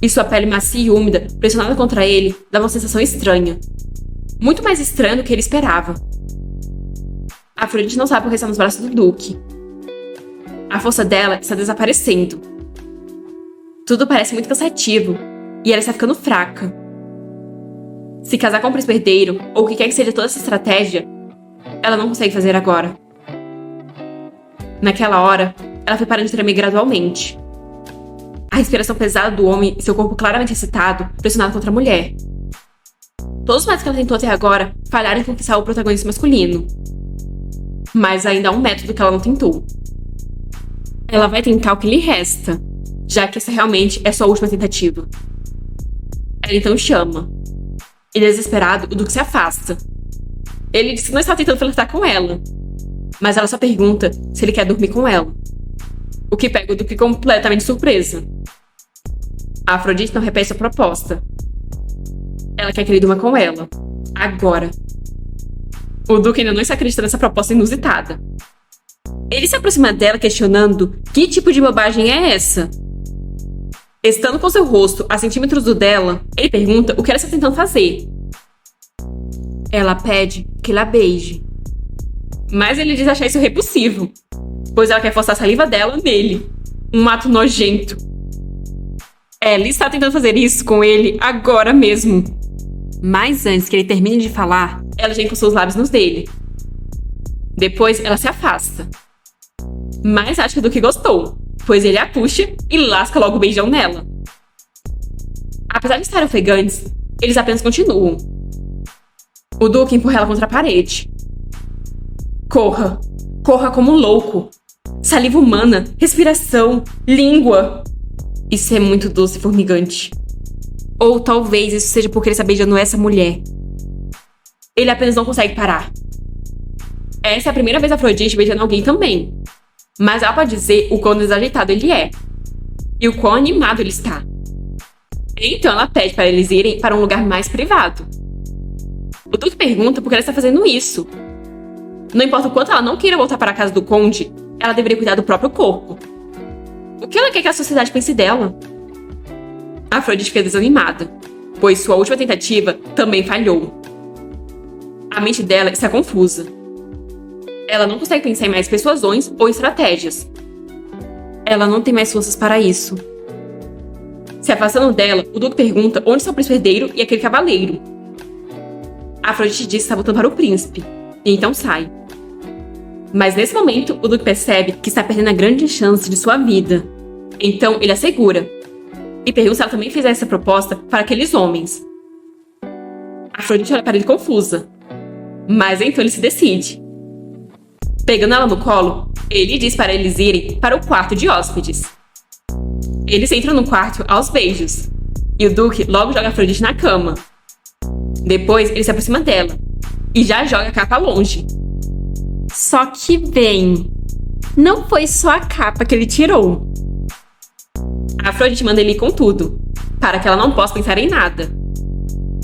E sua pele macia e úmida, pressionada contra ele, dava uma sensação estranha. Muito mais estranha do que ele esperava. Afrodite não sabe por que está nos braços do Duque. A força dela está desaparecendo. Tudo parece muito cansativo, e ela está ficando fraca. Se casar com o príncipe herdeiro, ou o que quer que seja toda essa estratégia, ela não consegue fazer agora. Naquela hora, ela foi parando de tremer gradualmente. A respiração pesada do homem e seu corpo claramente excitado, pressionado contra a mulher. Todos os métodos que ela tentou até agora falharam em conquistar o protagonista masculino. Mas ainda há um método que ela não tentou. Ela vai tentar o que lhe resta, já que essa realmente é sua última tentativa. Ela então chama. E desesperado, o Duque se afasta. Ele diz que não está tentando flertar com ela, mas ela só pergunta se ele quer dormir com ela. O que pega o Duque completamente surpresa. A Afrodite não repete a proposta. Ela quer que ele durma com ela. Agora. O Duque ainda não está acreditando nessa proposta inusitada. Ele se aproxima dela questionando que tipo de bobagem é essa. Estando com seu rosto a centímetros do dela, ele pergunta o que ela está tentando fazer. Ela pede que ele a beije. Mas ele diz achar isso repulsivo, pois ela quer forçar a saliva dela nele. Um ato nojento. Ela está tentando fazer isso com ele agora mesmo. Mas antes que ele termine de falar, ela já encostou os lábios nos dele. Depois ela se afasta. Mas acha do que gostou, pois ele a puxa e lasca logo o beijão nela. Apesar de estarem ofegantes, eles apenas continuam. O Duque empurra ela contra a parede. Corra. Corra como um louco. Saliva humana, respiração, língua. Isso é muito doce e formigante. Ou talvez isso seja porque ele está beijando essa mulher. Ele apenas não consegue parar. Essa é a primeira vez a Afrodite beijando alguém também. Mas ela pode dizer o quão desajeitado ele é. E o quão animado ele está. Então ela pede para eles irem para um lugar mais privado. O Duque pergunta por que ela está fazendo isso. Não importa o quanto ela não queira voltar para a casa do conde, ela deveria cuidar do próprio corpo. O que ela quer que a sociedade pense dela? A Afrodite fica desanimada, pois sua última tentativa também falhou. A mente dela está confusa. Ela não consegue pensar em mais persuasões ou estratégias. Ela não tem mais forças para isso. Se afastando dela, o Duque pergunta onde está o príncipe herdeiro e aquele cavaleiro. A Afrodite diz que está voltando para o príncipe, e então sai. Mas nesse momento, o Duque percebe que está perdendo a grande chance de sua vida. Então ele a segura, e pergunta se ela também fez essa proposta para aqueles homens. A Afrodite olha para ele confusa, mas então ele se decide. Pegando ela no colo, ele diz para eles irem para o quarto de hóspedes. Eles entram no quarto aos beijos, e o Duque logo joga a Afrodite na cama. Depois ele se aproxima dela, e já joga a capa longe. Só que bem, não foi só a capa que ele tirou. A Afrodite manda ele ir com tudo, para que ela não possa pensar em nada.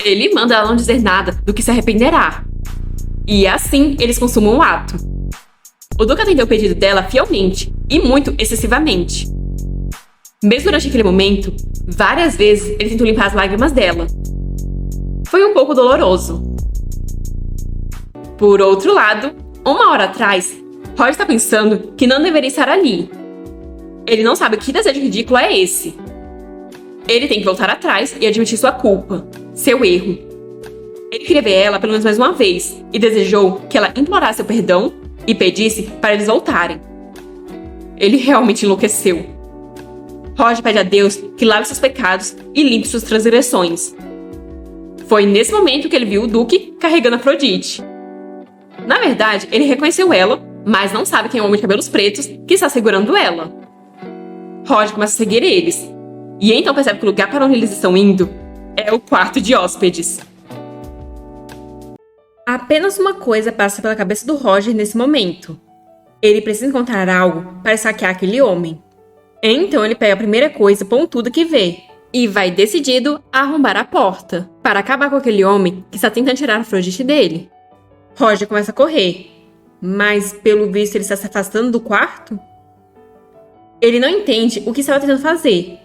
Ele manda ela não dizer nada do que se arrependerá. E assim eles consumam o ato. O Duque atendeu o pedido dela fielmente e muito excessivamente. Mesmo durante aquele momento, várias vezes ele tentou limpar as lágrimas dela. Foi um pouco doloroso. Por outro lado, uma hora atrás, Roger está pensando que não deveria estar ali. Ele não sabe que desejo ridículo é esse. Ele tem que voltar atrás e admitir sua culpa, seu erro. Ele queria ver ela pelo menos mais uma vez e desejou que ela implorasse seu perdão e pedisse para eles voltarem. Ele realmente enlouqueceu. Roger pede a Deus que lave seus pecados e limpe suas transgressões. Foi nesse momento que ele viu o Duque carregando Afrodite. Na verdade, ele reconheceu ela, mas não sabe quem é o homem de cabelos pretos que está segurando ela. Roger começa a seguir eles, e então percebe que o lugar para onde eles estão indo é o quarto de hóspedes. Apenas uma coisa passa pela cabeça do Roger nesse momento. Ele precisa encontrar algo para saquear aquele homem. Então ele pega a primeira coisa pontuda que vê e vai decidido a arrombar a porta para acabar com aquele homem que está tentando tirar a Afrodite dele. Roger começa a correr, mas pelo visto ele está se afastando do quarto. Ele não entende o que estava tentando fazer,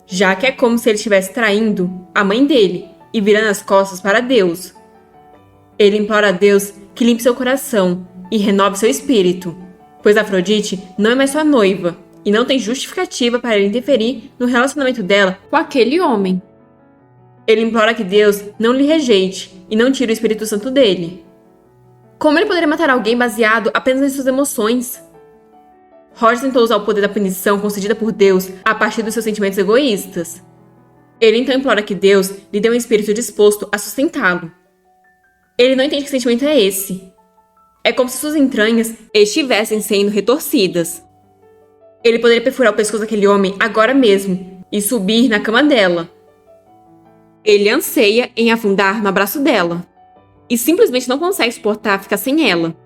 já que é como se ele estivesse traindo a mãe dele e virando as costas para Deus. Ele implora a Deus que limpe seu coração e renove seu espírito, pois Afrodite não é mais sua noiva e não tem justificativa para ele interferir no relacionamento dela com aquele homem. Ele implora que Deus não lhe rejeite e não tire o Espírito Santo dele. Como ele poderia matar alguém baseado apenas em suas emoções? Roger tentou usar o poder da punição concedida por Deus a partir dos seus sentimentos egoístas. Ele então implora que Deus lhe dê um espírito disposto a sustentá-lo. Ele não entende que sentimento é esse. É como se suas entranhas estivessem sendo retorcidas. Ele poderia perfurar o pescoço daquele homem agora mesmo e subir na cama dela. Ele anseia em afundar no abraço dela e simplesmente não consegue suportar ficar sem ela.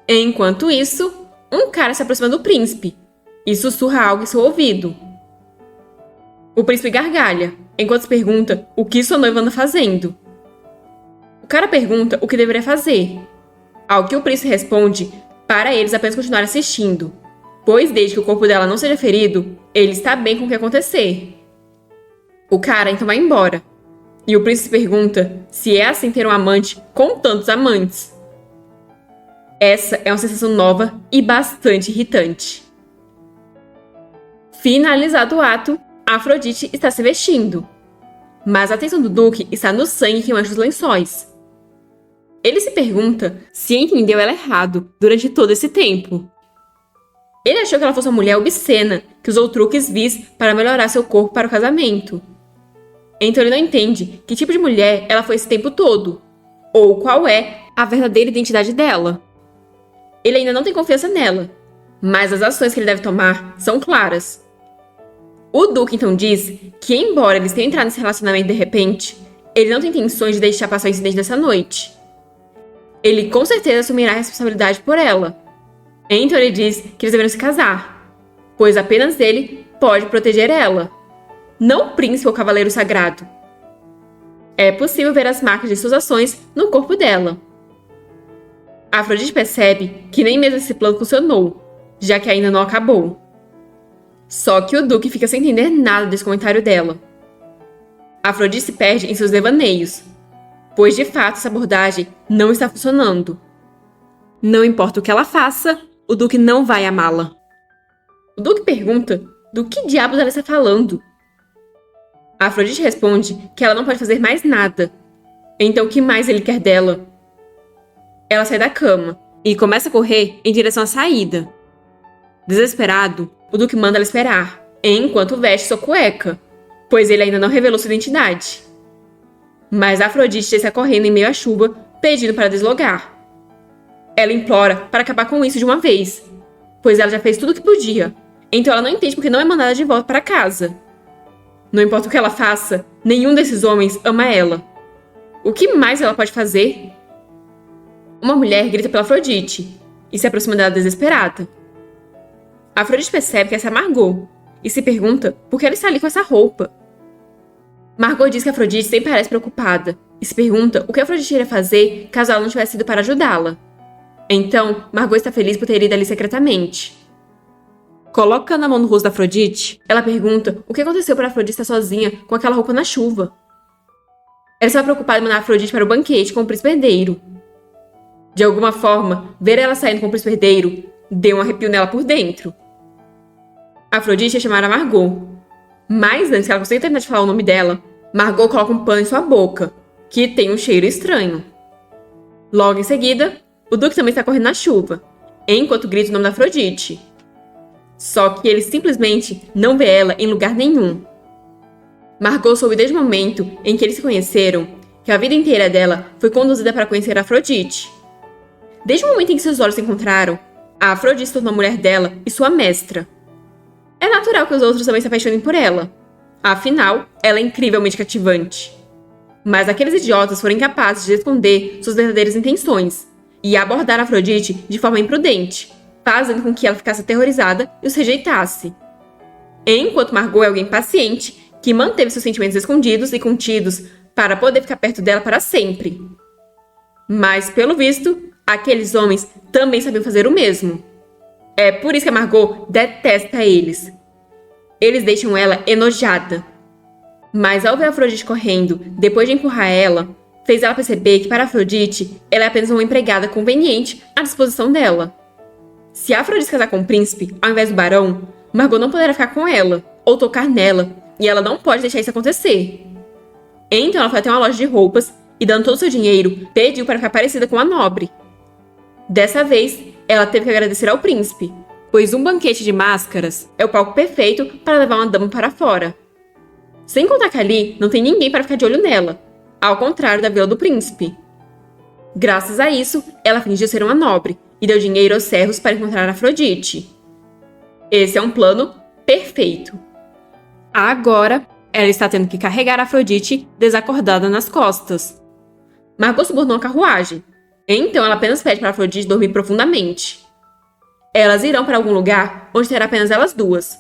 Enquanto isso, um cara se aproxima do príncipe e sussurra algo em seu ouvido. O príncipe gargalha, enquanto se pergunta o que sua noiva anda fazendo. O cara pergunta o que deveria fazer, ao que o príncipe responde para eles apenas continuar assistindo, pois desde que o corpo dela não seja ferido, ele está bem com o que acontecer. O cara então vai embora, e o príncipe pergunta se é assim ter um amante com tantos amantes. Essa é uma sensação nova e bastante irritante. Finalizado o ato, Afrodite está se vestindo, mas a atenção do Duque está no sangue que mancha os lençóis. Ele se pergunta se entendeu ela errado durante todo esse tempo. Ele achou que ela fosse uma mulher obscena que usou truques vis para melhorar seu corpo para o casamento. Então ele não entende que tipo de mulher ela foi esse tempo todo, ou qual é a verdadeira identidade dela. Ele ainda não tem confiança nela, mas as ações que ele deve tomar são claras. O Duque então diz que, embora eles tenham entrado nesse relacionamento de repente, ele não tem intenções de deixar passar o incidente dessa noite. Ele com certeza assumirá a responsabilidade por ela. Então ele diz que eles deveriam se casar, pois apenas ele pode proteger ela, não o príncipe ou o cavaleiro sagrado. É possível ver as marcas de suas ações no corpo dela. Afrodite percebe que nem mesmo esse plano funcionou, já que ainda não acabou. Só que o Duque fica sem entender nada desse comentário dela. Afrodite se perde em seus devaneios, pois de fato essa abordagem não está funcionando. Não importa o que ela faça, o Duque não vai amá-la. O Duque pergunta do que diabos ela está falando. Afrodite responde que ela não pode fazer mais nada. Então o que mais ele quer dela? Ela sai da cama e começa a correr em direção à saída. Desesperado, o Duque manda ela esperar, enquanto veste sua cueca, pois ele ainda não revelou sua identidade. Mas Afrodite está correndo em meio à chuva, pedindo para deslogar. Ela implora para acabar com isso de uma vez, pois ela já fez tudo o que podia, então ela não entende porque não é mandada de volta para casa. Não importa o que ela faça, nenhum desses homens ama ela. O que mais ela pode fazer? Uma mulher grita pela Afrodite e se aproxima dela desesperada. Afrodite percebe que essa é Margot e se pergunta por que ela está ali com essa roupa. Margot diz que Afrodite sempre parece preocupada e se pergunta o que Afrodite iria fazer caso ela não tivesse ido para ajudá-la. Então, Margot está feliz por ter ido ali secretamente. Colocando a mão no rosto da Afrodite, ela pergunta o que aconteceu para Afrodite estar sozinha com aquela roupa na chuva. Ela estava preocupada em mandar Afrodite para o banquete com o príncipe herdeiro. De alguma forma, ver ela saindo com o príncipe herdeiro deu um arrepio nela por dentro. Afrodite ia chamar a Margot, mas antes que ela consiga terminar de falar o nome dela, Margot coloca um pano em sua boca, que tem um cheiro estranho. Logo em seguida, o Duque também está correndo na chuva, enquanto grita o nome da Afrodite. Só que ele simplesmente não vê ela em lugar nenhum. Margot soube desde o momento em que eles se conheceram que a vida inteira dela foi conduzida para conhecer Afrodite. Desde o momento em que seus olhos se encontraram, a Afrodite se tornou a mulher dela e sua mestra. É natural que os outros também se apaixonem por ela. Afinal, ela é incrivelmente cativante. Mas aqueles idiotas foram incapazes de esconder suas verdadeiras intenções e abordar Afrodite de forma imprudente, fazendo com que ela ficasse aterrorizada e os rejeitasse. Enquanto Margot é alguém paciente, que manteve seus sentimentos escondidos e contidos para poder ficar perto dela para sempre. Mas, pelo visto, aqueles homens também sabiam fazer o mesmo. É por isso que a Margot detesta eles. Eles deixam ela enojada. Mas ao ver a Afrodite correndo, depois de empurrar ela, fez ela perceber que para Afrodite, ela é apenas uma empregada conveniente à disposição dela. Se a Afrodite casar com o príncipe, ao invés do barão, Margot não poderá ficar com ela, ou tocar nela, e ela não pode deixar isso acontecer. Então ela foi até uma loja de roupas e, dando todo o seu dinheiro, pediu para ficar parecida com a nobre. Dessa vez, ela teve que agradecer ao príncipe, pois um banquete de máscaras é o palco perfeito para levar uma dama para fora. Sem contar que ali não tem ninguém para ficar de olho nela, ao contrário da vila do príncipe. Graças a isso, ela fingiu ser uma nobre e deu dinheiro aos servos para encontrar Afrodite. Esse é um plano perfeito. Agora, ela está tendo que carregar Afrodite desacordada nas costas. Margot subornou a carruagem, então ela apenas pede para Afrodite dormir profundamente. Elas irão para algum lugar onde terá apenas elas duas.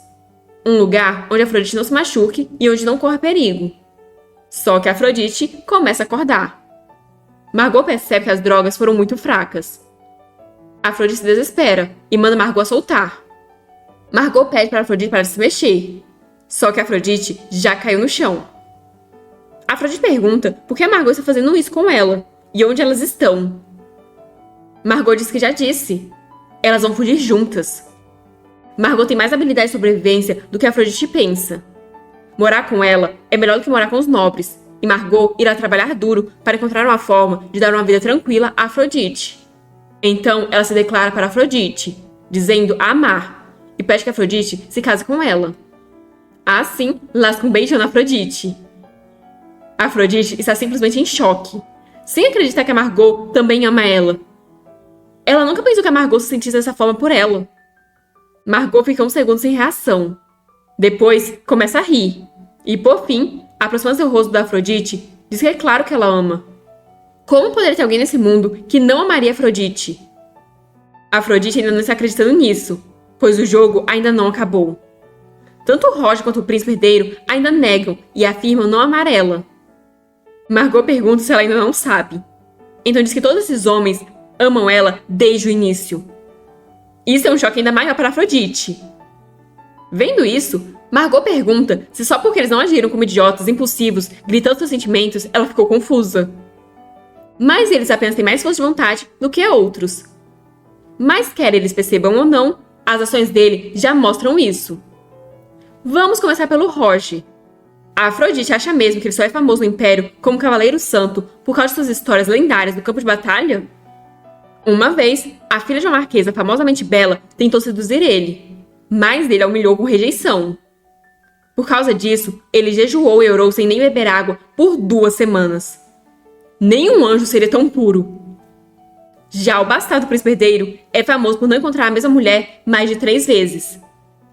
Um lugar onde Afrodite não se machuque e onde não corra perigo. Só que Afrodite começa a acordar. Margot percebe que as drogas foram muito fracas. Afrodite se desespera e manda Margot soltar. Margot pede para Afrodite parar de se mexer. Só que Afrodite já caiu no chão. Afrodite pergunta por que Margot está fazendo isso com ela e onde elas estão. Margot diz que já disse. Elas vão fugir juntas. Margot tem mais habilidade de sobrevivência do que Afrodite pensa. Morar com ela é melhor do que morar com os nobres, e Margot irá trabalhar duro para encontrar uma forma de dar uma vida tranquila a Afrodite. Então ela se declara para Afrodite, dizendo a amar, e pede que Afrodite se case com ela. Assim, lasca um beijão na Afrodite. Afrodite está simplesmente em choque, sem acreditar que a Margot também ama ela. Ela nunca pensou que a Margot se sentisse dessa forma por ela. Margot fica um segundo sem reação. Depois, começa a rir. E, por fim, aproxima-se do rosto da Afrodite, diz que é claro que ela ama. Como poderia ter alguém nesse mundo que não amaria Afrodite? Afrodite ainda não está acreditando nisso, pois o jogo ainda não acabou. Tanto o Roger quanto o príncipe herdeiro ainda negam e afirmam não amar ela. Margot pergunta se ela ainda não sabe. Então diz que todos esses homens amam ela desde o início. Isso é um choque ainda maior para Afrodite. Vendo isso, Margot pergunta se só porque eles não agiram como idiotas impulsivos, gritando seus sentimentos, ela ficou confusa. Mas eles apenas têm mais força de vontade do que outros. Mas quer eles percebam ou não, as ações dele já mostram isso. Vamos começar pelo Roger. A Afrodite acha mesmo que ele só é famoso no Império como Cavaleiro Santo por causa de suas histórias lendárias no campo de batalha? Uma vez, a filha de uma marquesa famosamente bela tentou seduzir ele, mas ele a humilhou com rejeição. Por causa disso, ele jejuou e orou sem nem beber água por 2 semanas. Nenhum anjo seria tão puro. Já o bastardo príncipe herdeiro é famoso por não encontrar a mesma mulher mais de 3 vezes,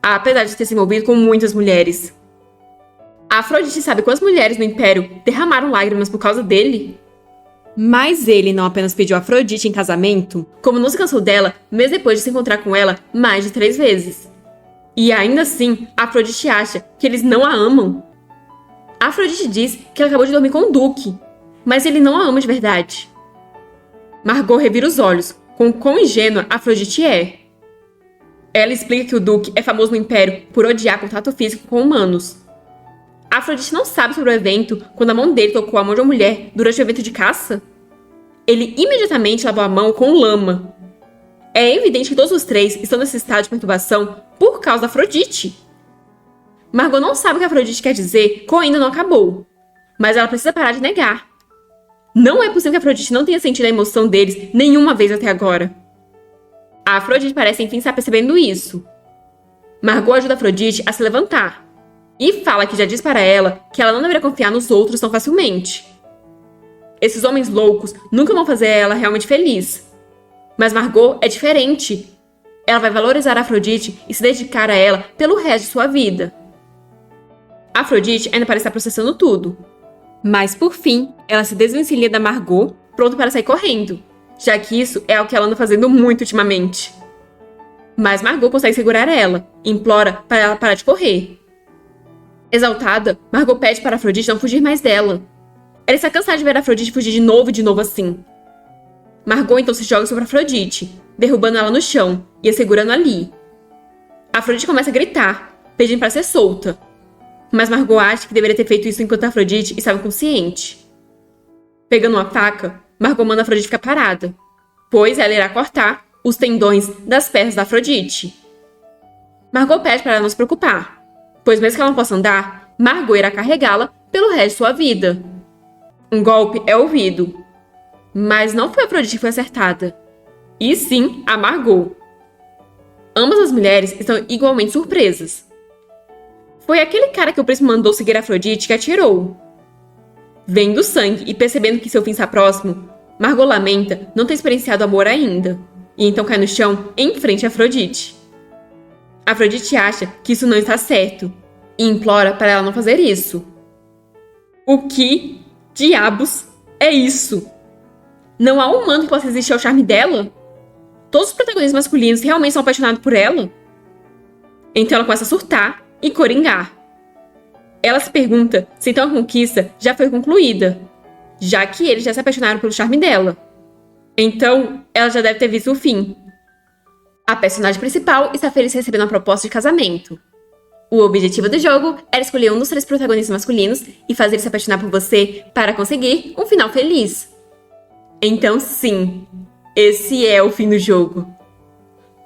apesar de ter se envolvido com muitas mulheres. A Afrodite sabe quantas mulheres no Império derramaram lágrimas por causa dele? Mas ele não apenas pediu Afrodite em casamento, como não se cansou dela mesmo depois de se encontrar com ela mais de 3 vezes. E ainda assim, Afrodite acha que eles não a amam. Afrodite diz que ela acabou de dormir com o Duque, mas ele não a ama de verdade. Margot revira os olhos com o quão ingênua Afrodite é. Ela explica que o Duque é famoso no Império por odiar contato físico com humanos. Afrodite não sabe sobre o evento quando a mão dele tocou a mão de uma mulher durante o evento de caça? Ele imediatamente lavou a mão com lama. É evidente que todos os 3 estão nesse estado de perturbação por causa da Afrodite. Margot não sabe o que a Afrodite quer dizer com ainda não acabou, mas ela precisa parar de negar. Não é possível que a Afrodite não tenha sentido a emoção deles nenhuma vez até agora. A Afrodite parece enfim estar percebendo isso. Margot ajuda Afrodite a se levantar e fala que já diz para ela que ela não deveria confiar nos outros tão facilmente. Esses homens loucos nunca vão fazer ela realmente feliz. Mas Margot é diferente. Ela vai valorizar Afrodite e se dedicar a ela pelo resto de sua vida. Afrodite ainda parece estar processando tudo. Mas, por fim, ela se desvencilha da Margot, pronta para sair correndo, já que isso é o que ela anda fazendo muito ultimamente. Mas Margot consegue segurar ela e implora para ela parar de correr. Exaltada, Margot pede para Afrodite não fugir mais dela. Ela está cansada de ver Afrodite fugir de novo assim. Margot então se joga sobre Afrodite, derrubando ela no chão e a segurando ali. Afrodite começa a gritar, pedindo para ser solta. Mas Margot acha que deveria ter feito isso enquanto Afrodite estava inconsciente. Pegando uma faca, Margot manda Afrodite ficar parada, pois ela irá cortar os tendões das pernas da Afrodite. Margot pede para ela não se preocupar, pois mesmo que ela não possa andar, Margot irá carregá-la pelo resto de sua vida. Um golpe é ouvido, mas não foi a Afrodite que foi acertada, e sim a Margot. Ambas as mulheres estão igualmente surpresas. Foi aquele cara que o príncipe mandou seguir Afrodite que atirou. Vendo o sangue e percebendo que seu fim está próximo, Margot lamenta não ter experienciado amor ainda, e então cai no chão em frente a Afrodite. Afrodite acha que isso não está certo, e implora para ela não fazer isso. O que diabos é isso? Não há humano que possa resistir ao charme dela? Todos os protagonistas masculinos realmente são apaixonados por ela? Então ela começa a surtar e coringar. Ela se pergunta se então a conquista já foi concluída, já que eles já se apaixonaram pelo charme dela. Então, ela já deve ter visto o fim. A personagem principal está feliz recebendo uma proposta de casamento. O objetivo do jogo era escolher um dos 3 protagonistas masculinos e fazer ele se apaixonar por você para conseguir um final feliz. Então sim, esse é o fim do jogo.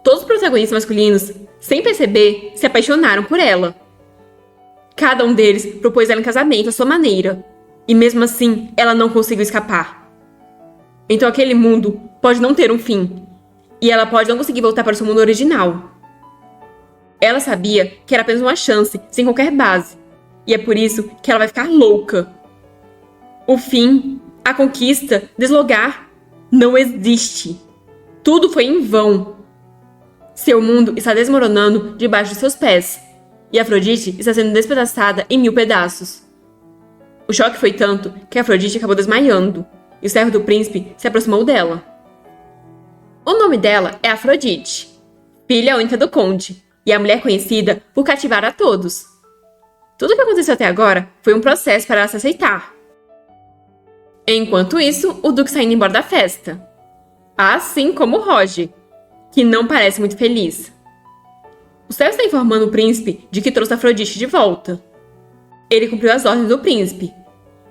Todos os protagonistas masculinos, sem perceber, se apaixonaram por ela. Cada um deles propôs ela em casamento à sua maneira, e mesmo assim ela não conseguiu escapar. Então aquele mundo pode não ter um fim, e ela pode não conseguir voltar para o seu mundo original. Ela sabia que era apenas uma chance, sem qualquer base, e é por isso que ela vai ficar louca. O fim, a conquista, deslogar, não existe. Tudo foi em vão. Seu mundo está desmoronando debaixo de seus pés, e Afrodite está sendo despedaçada em 1000 pedaços. O choque foi tanto que Afrodite acabou desmaiando, e o servo do príncipe se aproximou dela. O nome dela é Afrodite, filha única do conde, e a mulher conhecida por cativar a todos. Tudo o que aconteceu até agora foi um processo para ela se aceitar. Enquanto isso, o Duque está indo embora da festa. Assim como Roger, que não parece muito feliz. O servo está informando o príncipe de que trouxe Afrodite de volta. Ele cumpriu as ordens do príncipe,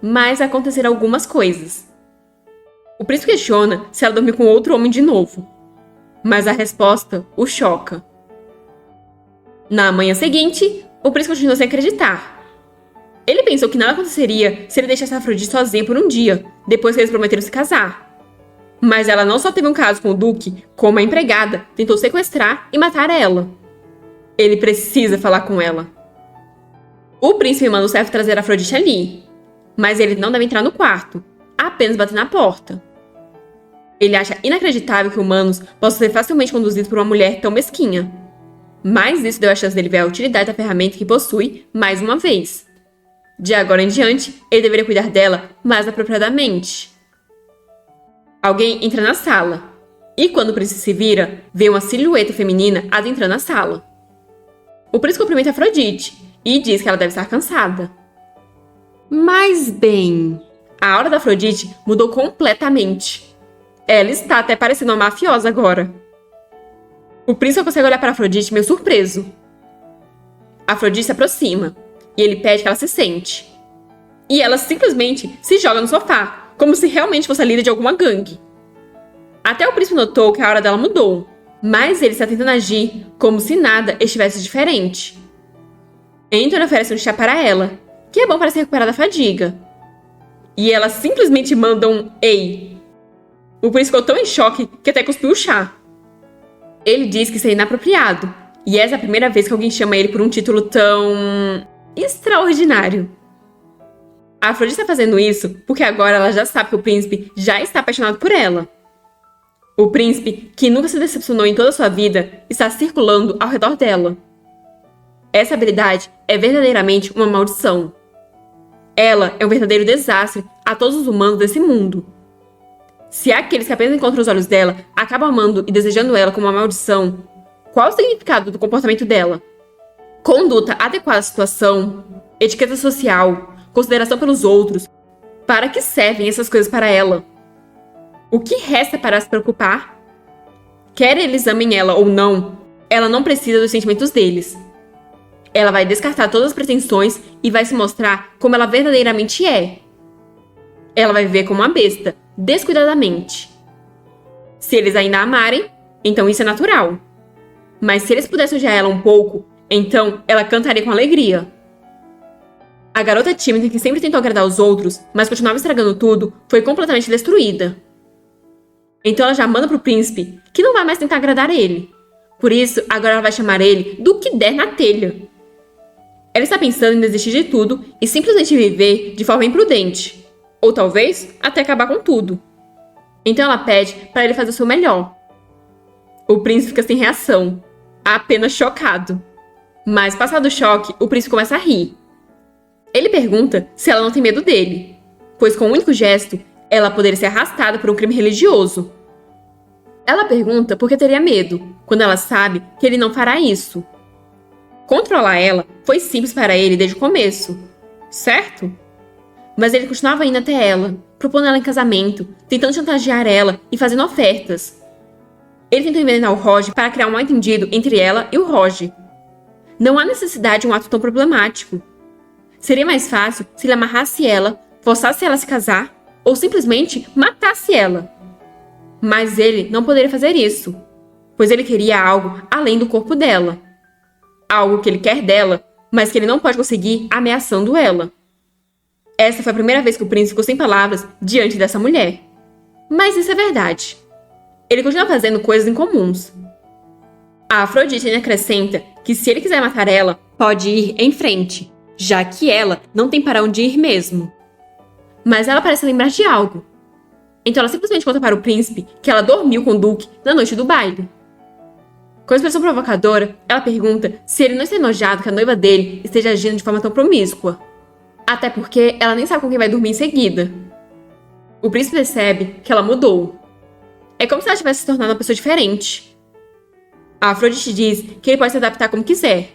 mas aconteceram algumas coisas. O príncipe questiona se ela dormiu com outro homem de novo, mas a resposta o choca. Na manhã seguinte, o príncipe continua sem acreditar. Ele pensou que nada aconteceria se ele deixasse Afrodite sozinha por um dia, depois que eles prometeram se casar. Mas ela não só teve um caso com o Duque, como a empregada tentou sequestrar e matar ela. Ele precisa falar com ela. O príncipe manda o servo trazer Afrodite ali, mas ele não deve entrar no quarto, apenas bater na porta. Ele acha inacreditável que humanos possam ser facilmente conduzidos por uma mulher tão mesquinha. Mas isso deu a chance dele ver a utilidade da ferramenta que possui mais uma vez. De agora em diante, ele deveria cuidar dela mais apropriadamente. Alguém entra na sala, e quando o príncipe se vira, vê uma silhueta feminina adentrando a sala. O príncipe cumprimenta Afrodite e diz que ela deve estar cansada. Mas bem, a aura da Afrodite mudou completamente. Ela está até parecendo uma mafiosa agora. O príncipe consegue olhar para Afrodite meio surpreso. Afrodite se aproxima e ele pede que ela se sente. E ela simplesmente se joga no sofá, como se realmente fosse a líder de alguma gangue. Até o príncipe notou que a aura dela mudou, mas ele está tentando agir como se nada estivesse diferente. Então ele oferece um chá para ela, que é bom para se recuperar da fadiga. E ela simplesmente manda um "ei". O príncipe ficou tão em choque que até cuspiu o chá. Ele diz que isso é inapropriado, E essa é a primeira vez que alguém chama ele por um título tão extraordinário. A Afrodite está fazendo isso porque agora ela já sabe que o príncipe já está apaixonado por ela. O príncipe, que nunca se decepcionou em toda a sua vida, está circulando ao redor dela. Essa habilidade é verdadeiramente uma maldição. Ela é um verdadeiro desastre a todos os humanos desse mundo. Se aqueles que apenas encontram os olhos dela acabam amando e desejando ela como uma maldição, qual o significado do comportamento dela? Conduta adequada à situação, etiqueta social, consideração pelos outros. Para que servem essas coisas para ela? O que resta para se preocupar? Quer eles amem ela ou não, ela não precisa dos sentimentos deles. Ela vai descartar todas as pretensões e vai se mostrar como ela verdadeiramente é. Ela vai viver como uma besta, descuidadamente. Se eles ainda a amarem, então isso é natural. Mas se eles pudessem odiar ela um pouco, então ela cantaria com alegria. A garota tímida que sempre tentou agradar os outros, mas continuava estragando tudo, foi completamente destruída. Então ela já manda pro príncipe que não vai mais tentar agradar ele. Por isso, agora ela vai chamar ele do que der na telha. Ela está pensando em desistir de tudo e simplesmente viver de forma imprudente. Ou talvez até acabar com tudo. Então ela pede para ele fazer o seu melhor. O príncipe fica sem reação, apenas chocado. Mas passado o choque, o príncipe começa a rir. Ele pergunta se ela não tem medo dele, pois com um único gesto, ela poderia ser arrastada por um crime religioso. Ela pergunta por que teria medo, quando ela sabe que ele não fará isso. Controlar ela foi simples para ele desde o começo, certo? Mas ele continuava indo até ela, propondo ela em casamento, tentando chantagear ela e fazendo ofertas. Ele tentou envenenar o Roger para criar um mal-entendido entre ela e o Roger. Não há necessidade de um ato tão problemático. Seria mais fácil se ele amarrasse ela, forçasse ela a se casar ou simplesmente matasse ela. Mas ele não poderia fazer isso, pois ele queria algo além do corpo dela. Algo que ele quer dela, mas que ele não pode conseguir ameaçando ela. Essa foi a primeira vez que o príncipe ficou sem palavras diante dessa mulher. Mas isso é verdade. Ele continua fazendo coisas incomuns. A Afrodite ainda acrescenta que se ele quiser matar ela, pode ir em frente, já que ela não tem para onde ir mesmo. Mas ela parece lembrar de algo. Então ela simplesmente conta para o príncipe que ela dormiu com o Duque na noite do baile. Com expressão provocadora, ela pergunta se ele não está enojado que a noiva dele esteja agindo de forma tão promíscua. Até porque ela nem sabe com quem vai dormir em seguida. O príncipe percebe que ela mudou. É como se ela tivesse se tornado uma pessoa diferente. A Afrodite diz que ele pode se adaptar como quiser,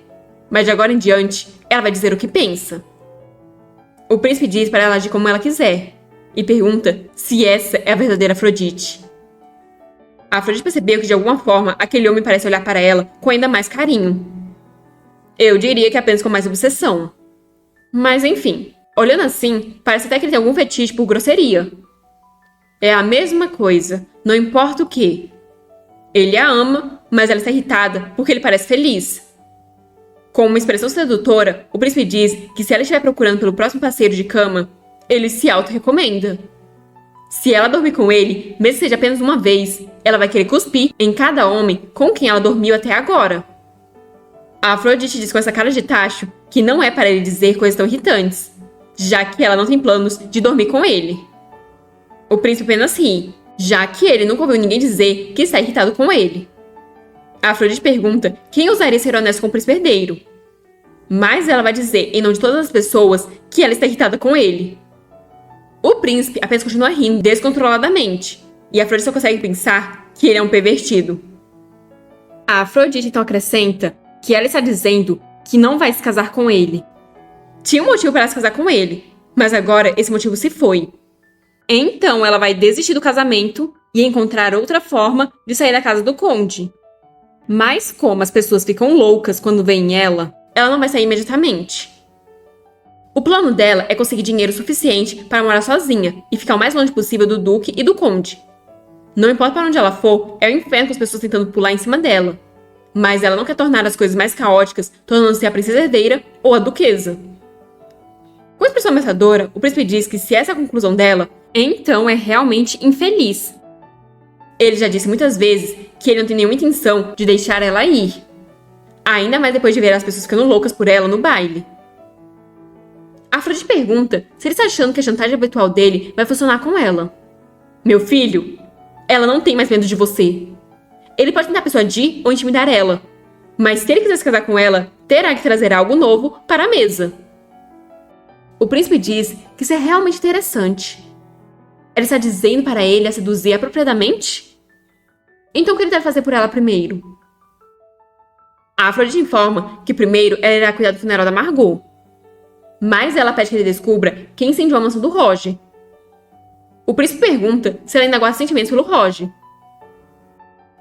mas de agora em diante, ela vai dizer o que pensa. O príncipe diz para ela agir como ela quiser, e pergunta se essa é a verdadeira Afrodite. A Afrodite percebeu que de alguma forma aquele homem parece olhar para ela com ainda mais carinho. Eu diria que apenas com mais obsessão. Mas enfim, olhando assim, parece até que ele tem algum fetiche por grosseria. É a mesma coisa, não importa o que. Ele a ama, mas ela está irritada porque ele parece feliz. Com uma expressão sedutora, o príncipe diz que se ela estiver procurando pelo próximo parceiro de cama, ele se auto-recomenda. Se ela dormir com ele, mesmo que seja apenas uma vez, ela vai querer cuspir em cada homem com quem ela dormiu até agora. A Afrodite diz com essa cara de tacho que não é para ele dizer coisas tão irritantes, já que ela não tem planos de dormir com ele. O príncipe apenas ri, já que ele nunca ouviu ninguém dizer que está irritado com ele. A Afrodite pergunta quem ousaria ser honesto com o príncipe herdeiro. Mas ela vai dizer, em nome de todas as pessoas, que ela está irritada com ele. O príncipe apenas continua rindo descontroladamente, e a Afrodite só consegue pensar que ele é um pervertido. A Afrodite então acrescenta que ela está dizendo que não vai se casar com ele. Tinha um motivo para ela se casar com ele, mas agora esse motivo se foi. Então ela vai desistir do casamento e encontrar outra forma de sair da casa do conde. Mas como as pessoas ficam loucas quando veem ela não vai sair imediatamente. O plano dela é conseguir dinheiro suficiente para morar sozinha e ficar o mais longe possível do duque e do conde. Não importa para onde ela for, é o inferno com as pessoas tentando pular em cima dela. Mas ela não quer tornar as coisas mais caóticas, tornando-se a princesa herdeira ou a duquesa. Com expressão ameaçadora, o príncipe diz que se essa é a conclusão dela, então é realmente infeliz. Ele já disse muitas vezes que ele não tem nenhuma intenção de deixar ela ir. Ainda mais depois de ver as pessoas ficando loucas por ela no baile. Afrodite pergunta se ele está achando que a chantagem habitual dele vai funcionar com ela. Meu filho, ela não tem mais medo de você. Ele pode tentar persuadir ou intimidar ela, mas se ele quiser se casar com ela, terá que trazer algo novo para a mesa. O príncipe diz que isso é realmente interessante. Ela está dizendo para ele a seduzir apropriadamente? Então o que ele deve fazer por ela primeiro? A Afrodite informa que primeiro ela irá cuidar do funeral da Margot. Mas ela pede que ele descubra quem incendiou a mansão do Roger. O príncipe pergunta se ela ainda guarda sentimentos pelo Roger.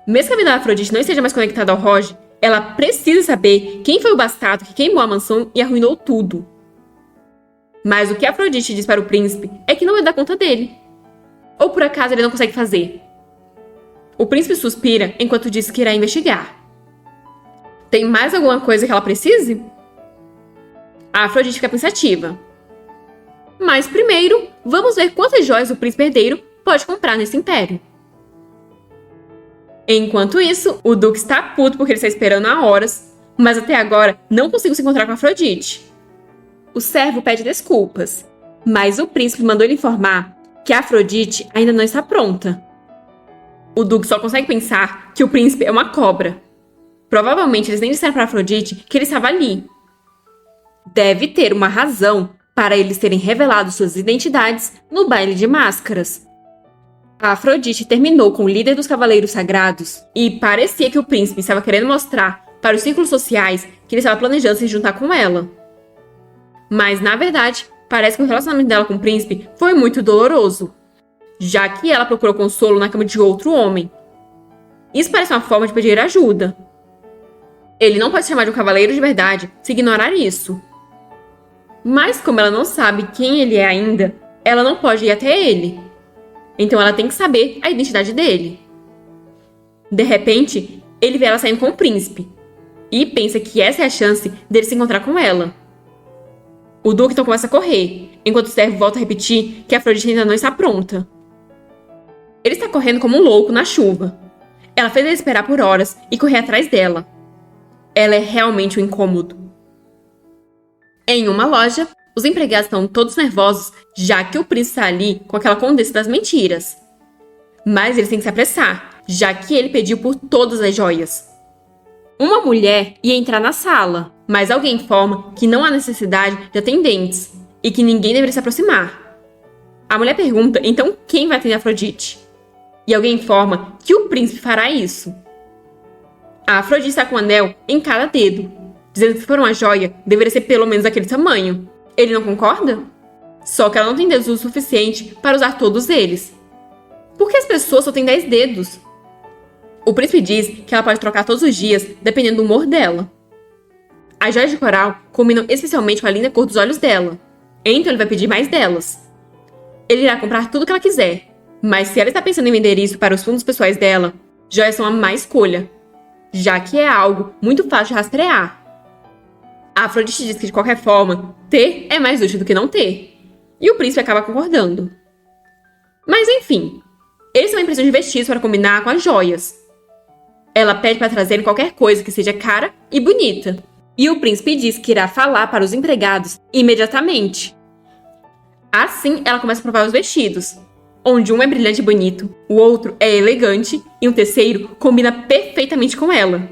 Mesmo que a vida da Afrodite não esteja mais conectada ao Roger, ela precisa saber quem foi o bastardo que queimou a mansão e arruinou tudo. Mas o que a Afrodite diz para o príncipe é que não vai dar conta dele. Ou por acaso ele não consegue fazer? O príncipe suspira enquanto diz que irá investigar. Tem mais alguma coisa que ela precise? A Afrodite fica pensativa. Mas primeiro, vamos ver quantas joias o príncipe herdeiro pode comprar nesse império. Enquanto isso, o Duque está puto porque ele está esperando há horas, mas até agora não conseguiu se encontrar com a Afrodite. O servo pede desculpas, mas o príncipe mandou ele informar que a Afrodite ainda não está pronta. O Duque só consegue pensar que o príncipe é uma cobra. Provavelmente eles nem disseram para a Afrodite que ele estava ali. Deve ter uma razão para eles terem revelado suas identidades no baile de máscaras. A Afrodite terminou com o líder dos Cavaleiros Sagrados e parecia que o príncipe estava querendo mostrar para os círculos sociais que ele estava planejando se juntar com ela. Mas, na verdade, parece que o relacionamento dela com o príncipe foi muito doloroso, já que ela procurou consolo na cama de outro homem. Isso parece uma forma de pedir ajuda. Ele não pode se chamar de um cavaleiro de verdade se ignorar isso. Mas como ela não sabe quem ele é ainda, ela não pode ir até ele. Então ela tem que saber a identidade dele. De repente, ele vê ela saindo com o príncipe e pensa que essa é a chance dele se encontrar com ela. O Duque então começa a correr, enquanto o servo volta a repetir que a Afrodite ainda não está pronta. Ele está correndo como um louco na chuva. Ela fez ele esperar por horas e correr atrás dela. Ela é realmente um incômodo. Em uma loja, os empregados estão todos nervosos, já que o príncipe está ali com aquela condessa das mentiras. Mas eles têm que se apressar, já que ele pediu por todas as joias. Uma mulher ia entrar na sala, mas alguém informa que não há necessidade de atendentes e que ninguém deveria se aproximar. A mulher pergunta, então, quem vai atender a Afrodite? E alguém informa que o príncipe fará isso. A Afrodite está com um anel em cada dedo, dizendo que se for uma joia, deveria ser pelo menos daquele tamanho. Ele não concorda? Só que ela não tem dedos o suficiente para usar todos eles. Por que as pessoas só têm 10 dedos? O príncipe diz que ela pode trocar todos os dias, dependendo do humor dela. As joias de coral combinam especialmente com a linda cor dos olhos dela. Então ele vai pedir mais delas. Ele irá comprar tudo que ela quiser. Mas se ela está pensando em vender isso para os fundos pessoais dela, joias são a má escolha, já que é algo muito fácil de rastrear. A Afrodite diz que, de qualquer forma, ter é mais útil do que não ter. E o príncipe acaba concordando. Mas, enfim, eles também precisam de vestidos para combinar com as joias. Ela pede para trazerem qualquer coisa que seja cara e bonita. E o príncipe diz que irá falar para os empregados imediatamente. Assim, ela começa a provar os vestidos, onde um é brilhante e bonito, o outro é elegante e um terceiro combina perfeitamente com ela.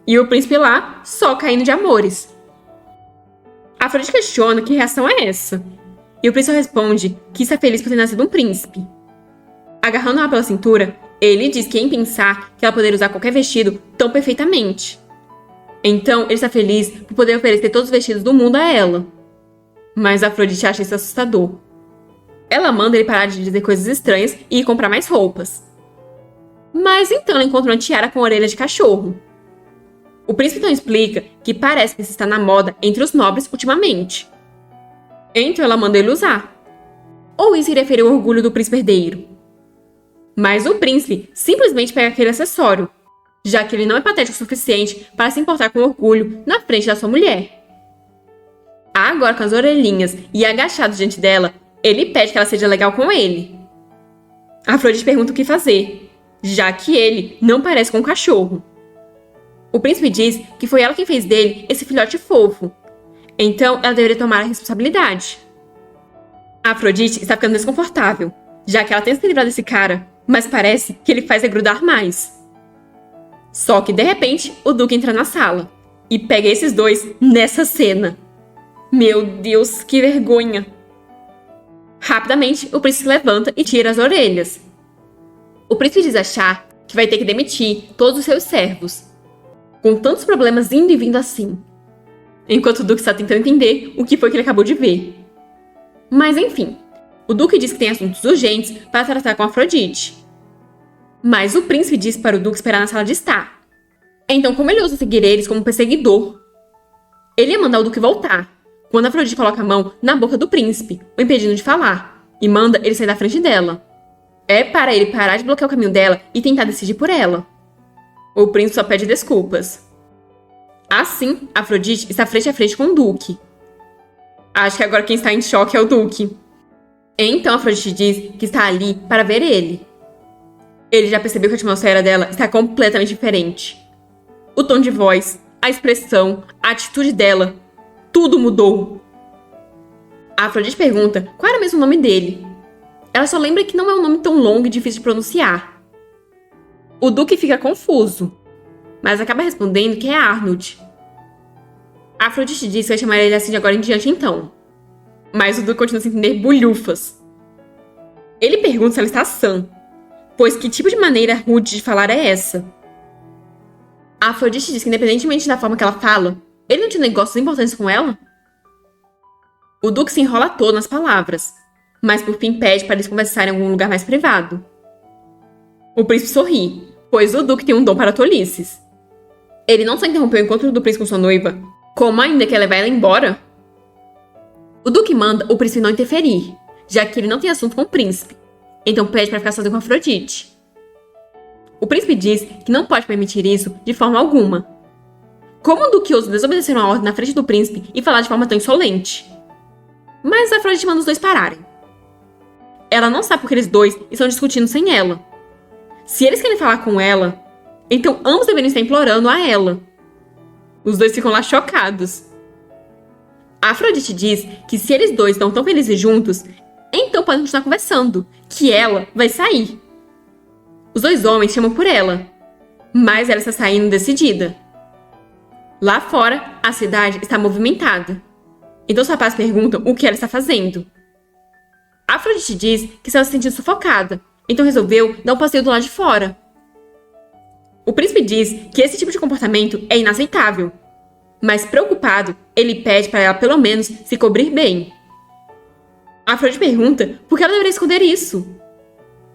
E o príncipe lá só caindo de amores. A Afrodite questiona que reação é essa. E o príncipe responde que está feliz por ter nascido um príncipe. Agarrando ela pela cintura, ele diz que é em pensar que ela poderia usar qualquer vestido tão perfeitamente. Então, ele está feliz por poder oferecer todos os vestidos do mundo a ela. Mas a Afrodite acha isso assustador. Ela manda ele parar de dizer coisas estranhas e ir comprar mais roupas. Mas então ela encontra uma tiara com orelha de cachorro. O príncipe então explica que parece que isso está na moda entre os nobres ultimamente. Então ela manda ele usar. Ou isso iria ferir o orgulho do príncipe herdeiro. Mas o príncipe simplesmente pega aquele acessório, já que ele não é patético o suficiente para se importar com orgulho na frente da sua mulher. Agora, com as orelhinhas e agachado diante dela, ele pede que ela seja legal com ele. A Afrodite pergunta o que fazer, já que ele não parece com um cachorro. O príncipe diz que foi ela quem fez dele esse filhote fofo. Então, ela deveria tomar a responsabilidade. A Afrodite está ficando desconfortável, já que ela tenta se livrar desse cara, mas parece que ele faz grudar mais. Só que, de repente, o Duque entra na sala e pega esses dois nessa cena. Meu Deus, que vergonha! Rapidamente, o príncipe se levanta e tira as orelhas. O príncipe diz achar que vai ter que demitir todos os seus servos, com tantos problemas indo e vindo assim. Enquanto o Duque está tentando entender o que foi que ele acabou de ver. Mas enfim, o Duque diz que tem assuntos urgentes para tratar com Afrodite. Mas o príncipe diz para o Duque esperar na sala de estar. Então, como ele ousa seguir eles como perseguidor, ele ia mandar o Duque voltar, quando Afrodite coloca a mão na boca do príncipe, o impedindo de falar, e manda ele sair da frente dela. É para ele parar de bloquear o caminho dela e tentar decidir por ela. O príncipe só pede desculpas. Assim, Afrodite está frente a frente com o Duque. Acho que agora quem está em choque é o Duque. Então Afrodite diz que está ali para ver ele. Ele já percebeu que a atmosfera dela está completamente diferente. O tom de voz, a expressão, a atitude dela, tudo mudou. A Afrodite pergunta qual era mesmo o nome dele. Ela só lembra que não é um nome tão longo e difícil de pronunciar. O Duque fica confuso, mas acaba respondendo que é Arnold. A Afrodite diz que vai chamar ele assim de agora em diante então. Mas o Duque continua sem entender bulhufas. Ele pergunta se ela está sã, pois que tipo de maneira rude de falar é essa? A Afrodite diz que independentemente da forma que ela fala, ele não tinha negócios importantes com ela? O Duque se enrola todo nas palavras, mas por fim pede para eles conversarem em algum lugar mais privado. O príncipe sorri, pois o Duque tem um dom para tolices. Ele não só interrompeu o encontro do príncipe com sua noiva, como ainda quer levar ela embora. O Duque manda o príncipe não interferir, já que ele não tem assunto com o príncipe, então pede para ficar sozinho com Afrodite. O príncipe diz que não pode permitir isso de forma alguma. Como o Duque ousa desobedecer uma ordem na frente do príncipe e falar de forma tão insolente? Mas Afrodite manda os dois pararem. Ela não sabe porque eles dois estão discutindo sem ela. Se eles querem falar com ela, então ambos deveriam estar implorando a ela. Os dois ficam lá chocados. A Afrodite diz que se eles dois estão tão felizes juntos, então podem continuar conversando, que ela vai sair. Os dois homens chamam por ela, mas ela está saindo decidida. Lá fora, a cidade está movimentada. Então os rapazes perguntam o que ela está fazendo. A Afrodite diz que estava se sentindo sufocada, então resolveu dar um passeio do lado de fora. O príncipe diz que esse tipo de comportamento é inaceitável, mas preocupado, ele pede para ela pelo menos se cobrir bem. A Afrodite pergunta por que ela deveria esconder isso.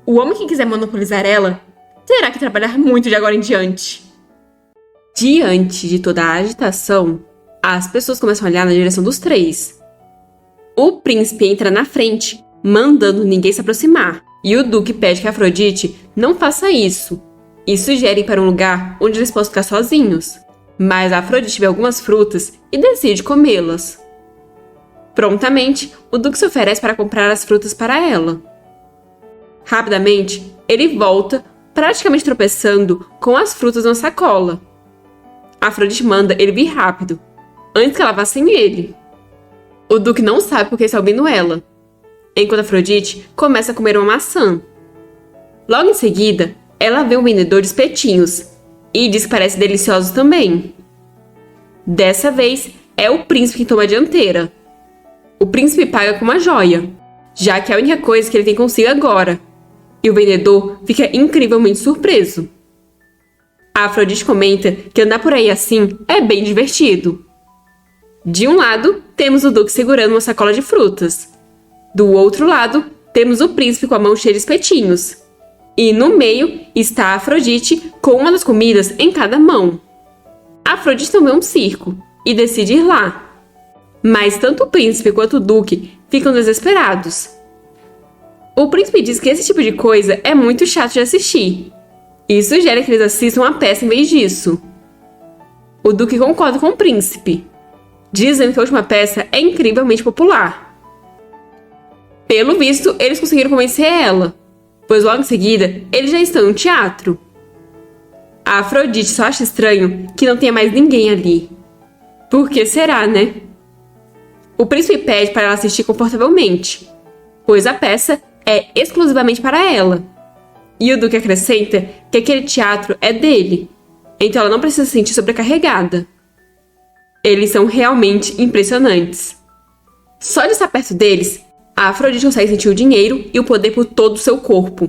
O homem que quiser monopolizar ela terá que trabalhar muito de agora em diante. Diante de toda a agitação, as pessoas começam a olhar na direção dos três. O príncipe entra na frente, mandando ninguém se aproximar, e o Duque pede que a Afrodite não faça isso, e sugere ir para um lugar onde eles possam ficar sozinhos. Mas a Afrodite vê algumas frutas e decide comê-las. Prontamente, o Duque se oferece para comprar as frutas para ela. Rapidamente, ele volta, praticamente tropeçando com as frutas na sacola. A Afrodite manda ele vir rápido, antes que ela vá sem ele. O Duque não sabe por que está ouvindo ela, enquanto Afrodite começa a comer uma maçã. Logo em seguida, ela vê um vendedor de espetinhos e diz que parece deliciosos também. Dessa vez, é o príncipe que toma a dianteira. O príncipe paga com uma joia, já que é a única coisa que ele tem consigo agora, e o vendedor fica incrivelmente surpreso. A Afrodite comenta que andar por aí assim é bem divertido. De um lado, temos o Duque segurando uma sacola de frutas. Do outro lado, temos o príncipe com a mão cheia de espetinhos. E no meio está a Afrodite com uma das comidas em cada mão. A Afrodite também é um circo e decide ir lá. Mas tanto o príncipe quanto o Duque ficam desesperados. O príncipe diz que esse tipo de coisa é muito chato de assistir e sugere que eles assistam a peça em vez disso. O Duque concorda com o príncipe, dizendo que a última peça é incrivelmente popular. Pelo visto, eles conseguiram convencer ela, pois logo em seguida eles já estão no teatro. A Afrodite só acha estranho que não tenha mais ninguém ali. Por que será, né? O príncipe pede para ela assistir confortavelmente, pois a peça é exclusivamente para ela. E o Duque acrescenta que aquele teatro é dele, então ela não precisa se sentir sobrecarregada. Eles são realmente impressionantes. Só de estar perto deles, a Afrodite consegue sentir o dinheiro e o poder por todo o seu corpo.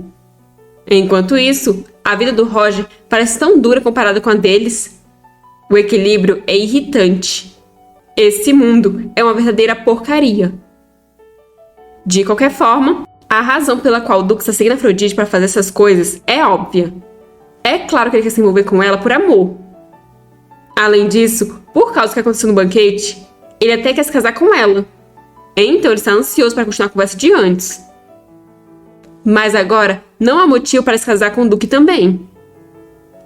Enquanto isso, a vida do Roger parece tão dura comparada com a deles. O equilíbrio é irritante. Esse mundo é uma verdadeira porcaria. De qualquer forma, a razão pela qual o Duque está seguindo a Afrodite para fazer essas coisas é óbvia. É claro que ele quer se envolver com ela por amor. Além disso, por causa do que aconteceu no banquete, ele até quer se casar com ela. Então ele está ansioso para continuar a conversa de antes. Mas agora não há motivo para se casar com o Duque também.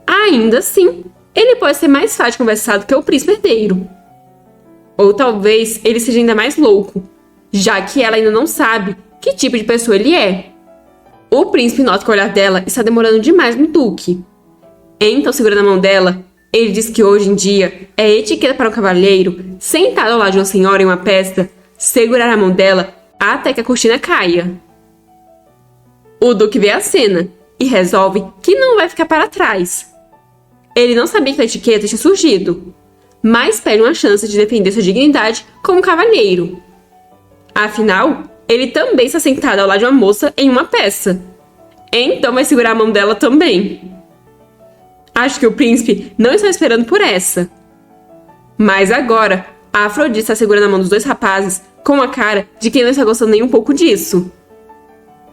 Ainda assim, ele pode ser mais fácil de conversar do que o príncipe herdeiro. Ou talvez ele seja ainda mais louco, já que ela ainda não sabe que tipo de pessoa ele é. O príncipe nota que o olhar dela está demorando demais no Duque. Então, segurando a mão dela, ele diz que hoje em dia é etiqueta para um cavalheiro, sentado ao lado de uma senhora em uma festa, segurar a mão dela até que a cortina caia. O Duque vê a cena e resolve que não vai ficar para trás. Ele não sabia que a etiqueta tinha surgido, mas pede uma chance de defender sua dignidade como cavalheiro. Afinal, ele também está sentado ao lado de uma moça em uma peça. Então vai segurar a mão dela também. Acho que o príncipe não está esperando por essa. Mas agora, a Afrodite está segurando a mão dos dois rapazes com a cara de quem não está gostando nem um pouco disso.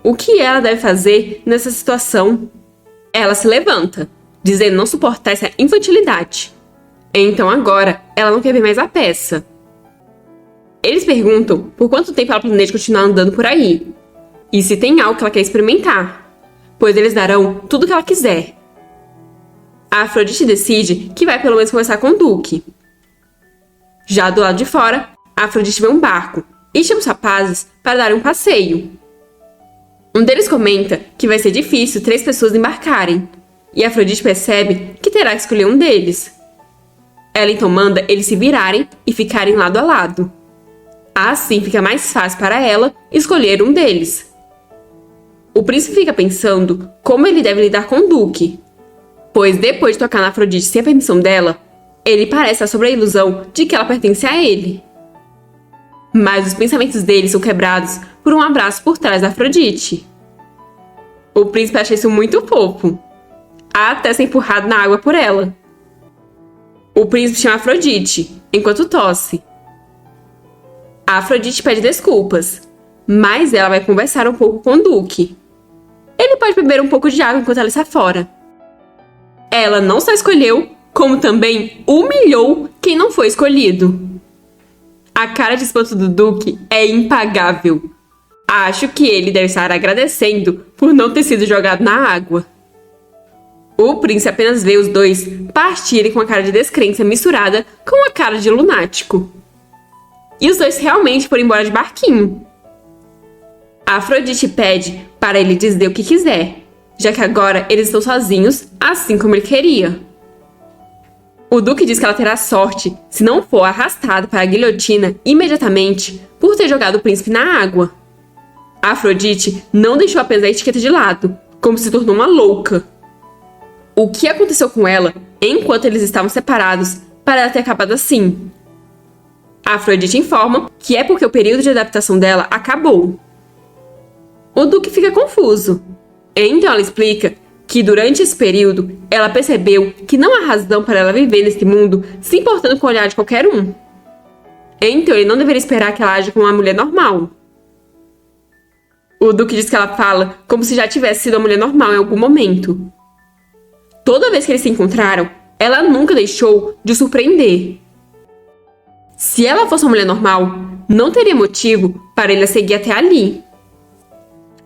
O que ela deve fazer nessa situação? Ela se levanta, dizendo não suportar essa infantilidade. Então agora, ela não quer ver mais a peça. Eles perguntam por quanto tempo ela planeja continuar andando por aí. E se tem algo que ela quer experimentar. Pois eles darão tudo o que ela quiser. A Afrodite decide que vai pelo menos conversar com o Duque. Já do lado de fora, a Afrodite vê um barco e chama os rapazes para darem um passeio. Um deles comenta que vai ser difícil 3 pessoas embarcarem. E a Afrodite percebe que terá que escolher um deles. Ela então manda eles se virarem e ficarem lado a lado. Assim fica mais fácil para ela escolher um deles. O príncipe fica pensando como ele deve lidar com o Duque, pois depois de tocar na Afrodite sem a permissão dela, ele parece estar sobre a ilusão de que ela pertence a ele. Mas os pensamentos dele são quebrados por um abraço por trás da Afrodite. O príncipe acha isso muito fofo, até ser empurrado na água por ela. O príncipe chama a Afrodite, enquanto tosse. A Afrodite pede desculpas, mas ela vai conversar um pouco com o Duque. Ele pode beber um pouco de água enquanto ela está fora. Ela não só escolheu, como também humilhou quem não foi escolhido. A cara de espanto do Duque é impagável. Acho que ele deve estar agradecendo por não ter sido jogado na água. O príncipe apenas vê os dois partirem com a cara de descrença misturada com a cara de lunático. E os dois realmente foram embora de barquinho. A Afrodite pede para ele dizer o que quiser, já que agora eles estão sozinhos, assim como ele queria. O Duque diz que ela terá sorte se não for arrastada para a guilhotina imediatamente por ter jogado o príncipe na água. A Afrodite não deixou apenas a etiqueta de lado, como se tornou uma louca. O que aconteceu com ela enquanto eles estavam separados para ela ter acabado assim? A Afrodite informa que é porque o período de adaptação dela acabou. O Duque fica confuso. Então ela explica que durante esse período ela percebeu que não há razão para ela viver nesse mundo se importando com o olhar de qualquer um. Então ele não deveria esperar que ela age como uma mulher normal. O Duque diz que ela fala como se já tivesse sido uma mulher normal em algum momento. Toda vez que eles se encontraram, ela nunca deixou de o surpreender. Se ela fosse uma mulher normal, não teria motivo para ele a seguir até ali.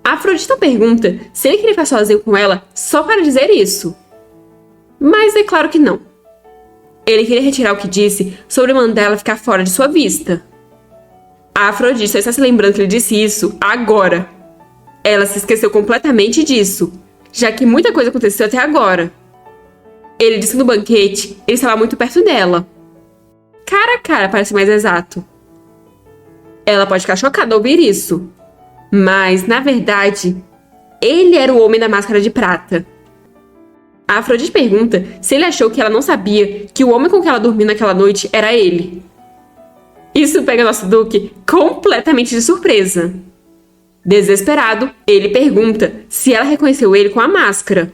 A Afrodite pergunta se ele queria ficar sozinho com ela só para dizer isso. Mas é claro que não. Ele queria retirar o que disse sobre mandar ela ficar fora de sua vista. A Afrodite só está se lembrando que ele disse isso agora. Ela se esqueceu completamente disso, já que muita coisa aconteceu até agora. Ele disse que no banquete ele estava muito perto dela. Cara a cara, parece mais exato. Ela pode ficar chocada ao ouvir isso. Mas, na verdade, ele era o homem da máscara de prata. A Afrodite pergunta se ele achou que ela não sabia que o homem com que ela dormiu naquela noite era ele. Isso pega nosso Duque completamente de surpresa. Desesperado, ele pergunta se ela reconheceu ele com a máscara.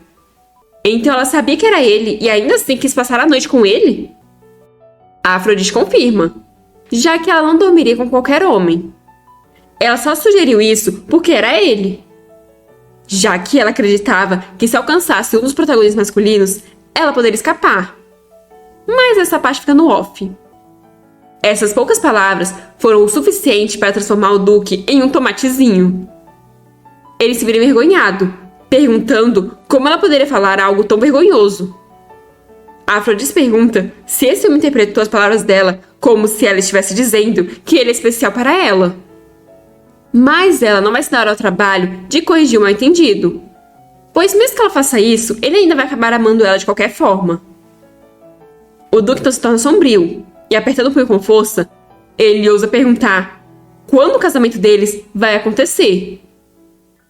Então ela sabia que era ele e ainda assim quis passar a noite com ele? A Afrodite confirma, já que ela não dormiria com qualquer homem. Ela só sugeriu isso porque era ele. Já que ela acreditava que se alcançasse um dos protagonistas masculinos, ela poderia escapar. Mas essa parte fica no off. Essas poucas palavras foram o suficiente para transformar o Duque em um tomatezinho. Ele se vira envergonhado, perguntando como ela poderia falar algo tão vergonhoso. A Afrodite pergunta se esse homem interpretou as palavras dela como se ela estivesse dizendo que ele é especial para ela. Mas ela não vai se dar ao trabalho de corrigir o mal-entendido, pois mesmo que ela faça isso, ele ainda vai acabar amando ela de qualquer forma. O Duque então se torna sombrio, e apertando o punho com força, ele ousa perguntar quando o casamento deles vai acontecer.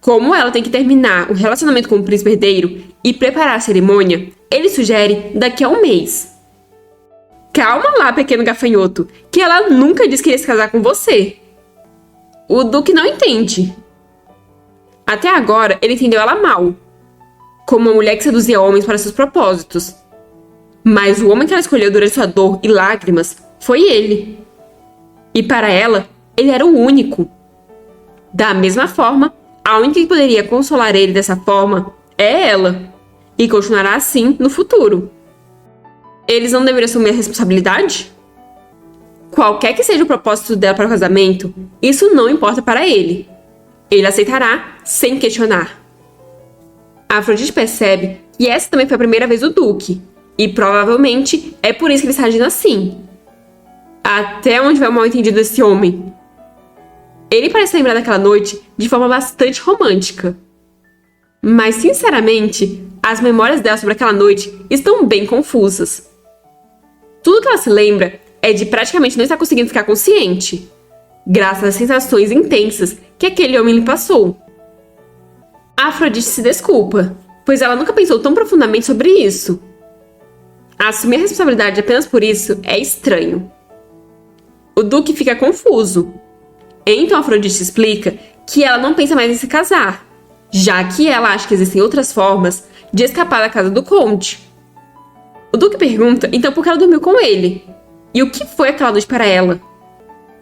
Como ela tem que terminar o relacionamento com o príncipe herdeiro e preparar a cerimônia, ele sugere daqui a um mês. Calma lá, pequeno gafanhoto, que ela nunca disse que iria se casar com você. O Duque não entende. Até agora, ele entendeu ela mal, como uma mulher que seduzia homens para seus propósitos. Mas o homem que ela escolheu durante sua dor e lágrimas foi ele. E para ela, ele era o único. Da mesma forma, a única que poderia consolar ele dessa forma é ela. E continuará assim no futuro. Eles não deveriam assumir a responsabilidade? Qualquer que seja o propósito dela para o casamento, isso não importa para ele. Ele aceitará sem questionar. A Afrodite percebe que essa também foi a primeira vez do Duque. E provavelmente é por isso que ele está agindo assim. Até onde vai o mal-entendido desse homem? Ele parece lembrar daquela noite de forma bastante romântica. Mas, sinceramente, as memórias dela sobre aquela noite estão bem confusas. Tudo que ela se lembra é de praticamente não estar conseguindo ficar consciente, graças às sensações intensas que aquele homem lhe passou. A Afrodite se desculpa, pois ela nunca pensou tão profundamente sobre isso. Assumir a responsabilidade apenas por isso é estranho. O Duque fica confuso. Então Afrodite explica que ela não pensa mais em se casar, já que ela acha que existem outras formas de escapar da casa do conde. O Duque pergunta então por que ela dormiu com ele, e o que foi aquela noite para ela.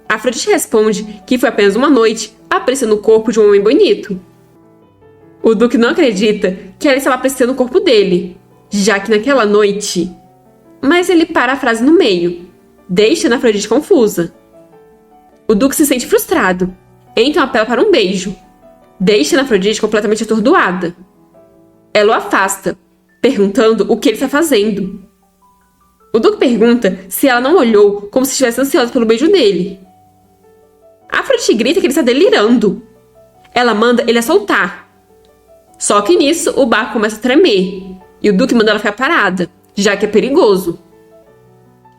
Afrodite responde que foi apenas uma noite apreciando o corpo de um homem bonito. O Duque não acredita que ela estava apreciando o corpo dele, já que naquela noite... Mas ele para a frase no meio, deixando Afrodite confusa. O Duque se sente frustrado, então apela para um beijo, deixando Afrodite completamente atordoada. Ela o afasta, perguntando o que ele está fazendo. O Duque pergunta se ela não olhou como se estivesse ansiosa pelo beijo dele. Afrodite grita que ele está delirando. Ela manda ele a soltar. Só que nisso o barco começa a tremer, e o Duque manda ela ficar parada, já que é perigoso.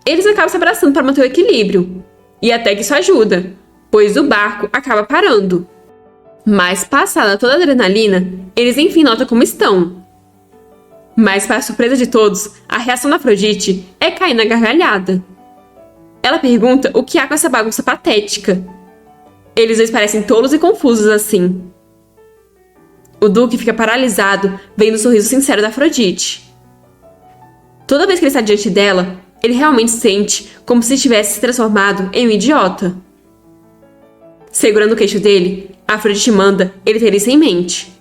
Eles acabam se abraçando para manter o equilíbrio, e até que isso ajuda, pois o barco acaba parando. Mas passada toda a adrenalina, eles enfim notam como estão. Mas para a surpresa de todos, a reação da Afrodite é cair na gargalhada. Ela pergunta o que há com essa bagunça patética. Eles dois parecem tolos e confusos assim. O Duque fica paralisado, vendo o sorriso sincero da Afrodite. Toda vez que ele está diante dela, ele realmente sente como se tivesse se transformado em um idiota. Segurando o queixo dele, a Afrodite manda ele ter isso em mente.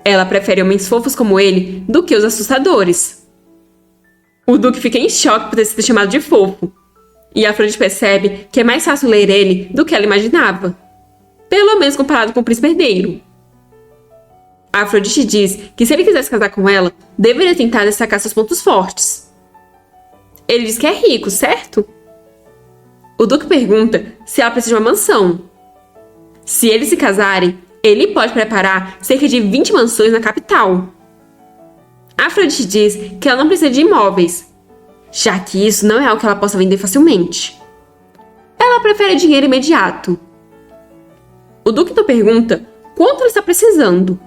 Ela prefere homens fofos como ele do que os assustadores. O Duque fica em choque por ter sido chamado de fofo, e a Afrodite percebe que é mais fácil ler ele do que ela imaginava, pelo menos comparado com o príncipe herdeiro. A Afrodite diz que se ele quisesse casar com ela, deveria tentar destacar seus pontos fortes. Ele diz que é rico, certo? O Duque pergunta se ela precisa de uma mansão. Se eles se casarem, ele pode preparar cerca de 20 mansões na capital. A Afrodite diz que ela não precisa de imóveis, já que isso não é algo que ela possa vender facilmente. Ela prefere dinheiro imediato. O Duque então pergunta quanto ela está precisando,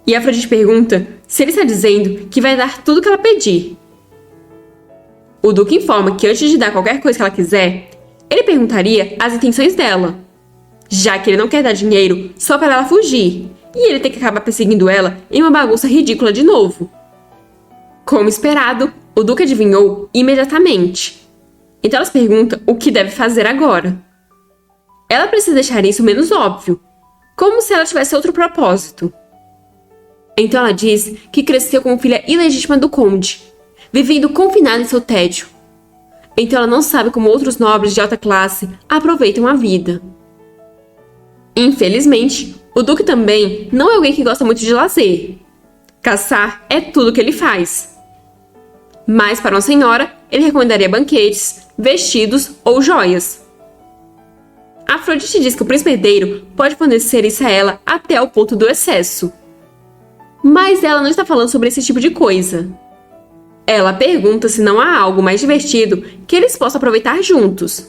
e Afrodite pergunta se ele está dizendo que vai dar tudo o que ela pedir. O Duque informa que antes de dar qualquer coisa que ela quiser, ele perguntaria as intenções dela, já que ele não quer dar dinheiro só para ela fugir, e ele tem que acabar perseguindo ela em uma bagunça ridícula de novo. Como esperado, o Duque adivinhou imediatamente. Então ela se pergunta o que deve fazer agora. Ela precisa deixar isso menos óbvio, como se ela tivesse outro propósito. Então ela diz que cresceu como filha ilegítima do conde, vivendo confinada em seu tédio. Então ela não sabe como outros nobres de alta classe aproveitam a vida. Infelizmente, o Duque também não é alguém que gosta muito de lazer. Caçar é tudo que ele faz. Mas para uma senhora, ele recomendaria banquetes, vestidos ou joias. Afrodite diz que o príncipe herdeiro pode fornecer isso a ela até o ponto do excesso. Mas ela não está falando sobre esse tipo de coisa. Ela pergunta se não há algo mais divertido que eles possam aproveitar juntos.